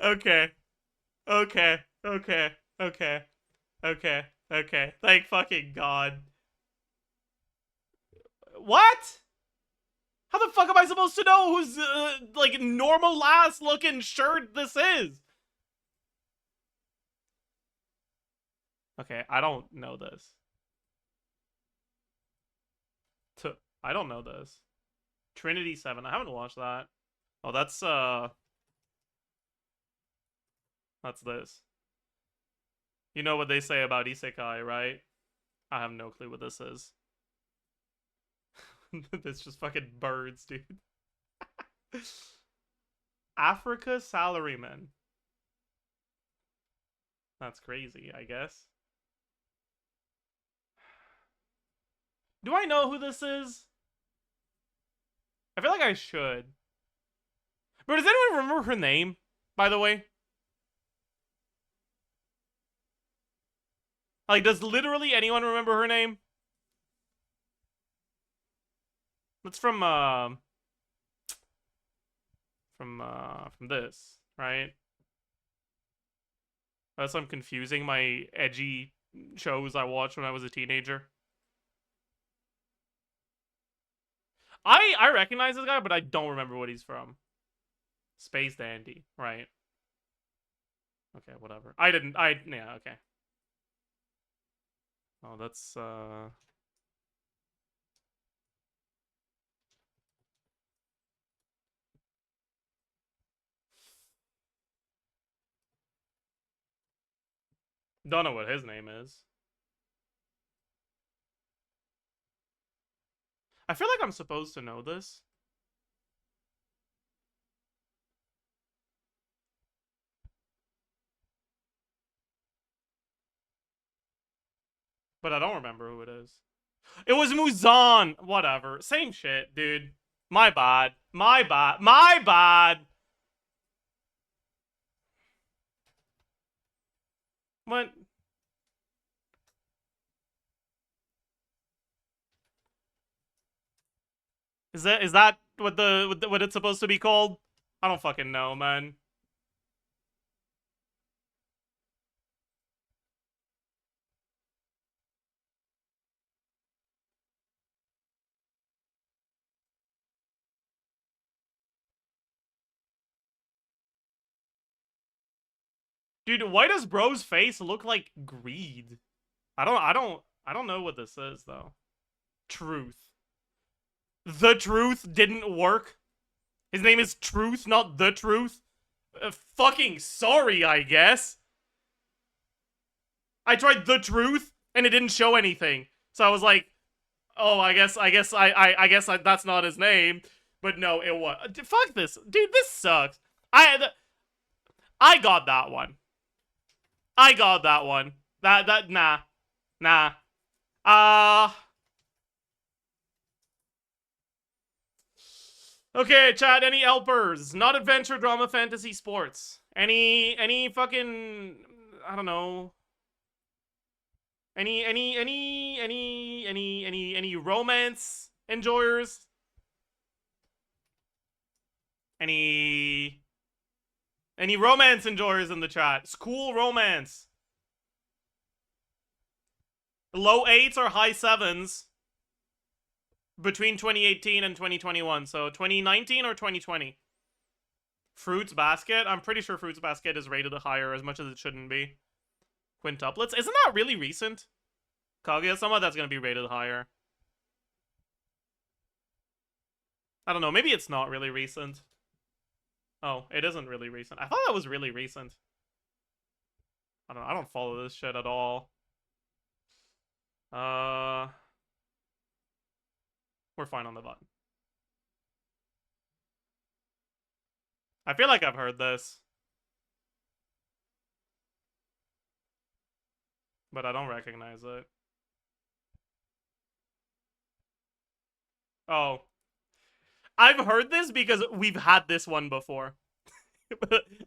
Okay. Okay. Okay. Okay. Okay. Okay. Thank fucking God. What? How the fuck am I supposed to know whose, like, normal ass looking shirt this is? Okay, I don't know this. I don't know this. Trinity 7. I haven't watched that. Oh, that's this. You know what they say about isekai, right? I have no clue what this is. It's just fucking birds, dude. Africa salaryman. That's crazy, I guess. Do I know who this is? I feel like I should. But does anyone remember her name, by the way? Like, does literally anyone remember her name? That's from this, right? Unless I'm confusing my edgy shows I watched when I was a teenager. I recognize this guy, but I don't remember what he's from. Space Dandy, right? Okay, whatever. Yeah, okay. Oh, that's, don't know what his name is. I feel like I'm supposed to know this. But I don't remember who it is. It was Muzan! Whatever. Same shit, dude. My bad. My bad. My bad! What? Is that what it's supposed to be called? I don't fucking know, man. Dude, why does bro's face look like greed? I don't know what this is though. Truth. The Truth didn't work. His name is Truth, not The Truth. Fucking sorry, I guess. I tried The Truth and it didn't show anything. So I was like, oh, I guess that's not his name. But no, it was. Fuck this. Dude, this sucks. I got that one. I got that one. Nah. Okay, chat, any helpers? Not adventure, drama, fantasy, sports. Any fucking, I don't know. Any romance enjoyers? Any romance enjoyers in the chat? School romance. Low 8s or high 7s between 2018 and 2021. So 2019 or 2020. Fruits Basket. I'm pretty sure Fruits Basket is rated higher as much as it shouldn't be. Quintuplets. Isn't that really recent? Kaguya-sama, that's going to be rated higher. I don't know. Maybe it's not really recent. Oh, it isn't really recent. I thought that was really recent. I don't know. I don't follow this shit at all. We're fine on the button. I feel like I've heard this. But I don't recognize it. Oh. I've heard this because we've had this one before.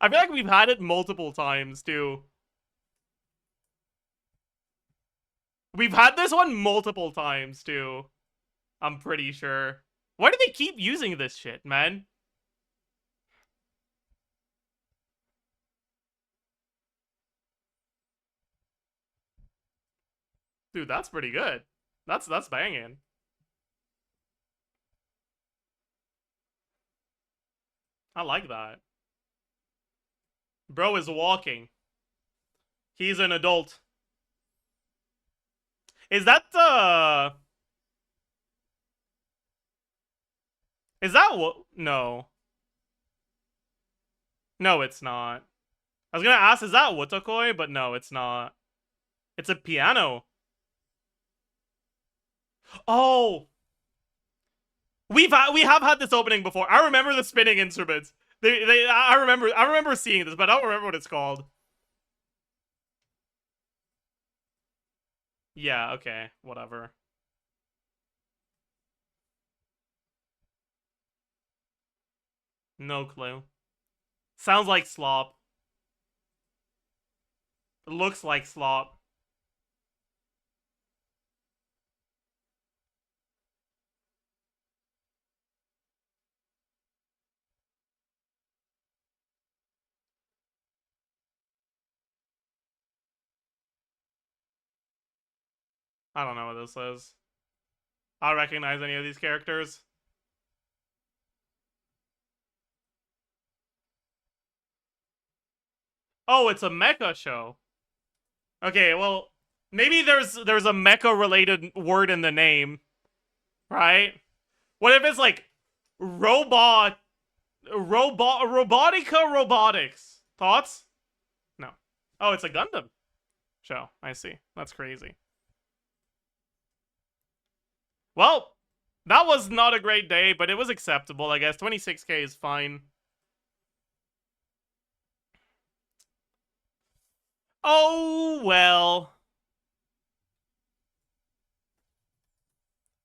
I feel like we've had it multiple times, too. We've had this one multiple times, too. I'm pretty sure. Why do they keep using this shit, man? Dude, that's pretty good. That's banging. I like that. Bro is walking. He's an adult. Is that Is that what? No. No, it's not. I was gonna ask, is that Wotakoi? But no, it's not. It's a piano. Oh! We have had this opening before. I remember the spinning instruments. I remember seeing this, but I don't remember what it's called. Yeah, okay, whatever. No clue. Sounds like slop. It looks like slop. I don't know what this is. I don't recognize any of these characters. Oh, it's a mecha show. Okay, well, maybe there's a mecha related word in the name, right? What if it's like robotica robotics? Thoughts? No. Oh, it's a Gundam show. I see. That's crazy. Well, that was not a great day, but it was acceptable, I guess. 26K is fine. Oh, well.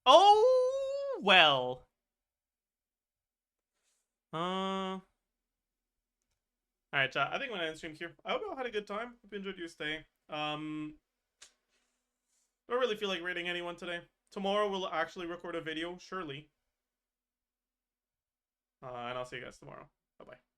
Oh, well. Alright, chat. I think I'm gonna end stream here. I hope you all had a good time. Hope you enjoyed your stay. Don't really feel like rating anyone today. Tomorrow we'll actually record a video, surely. And I'll see you guys tomorrow. Bye-bye.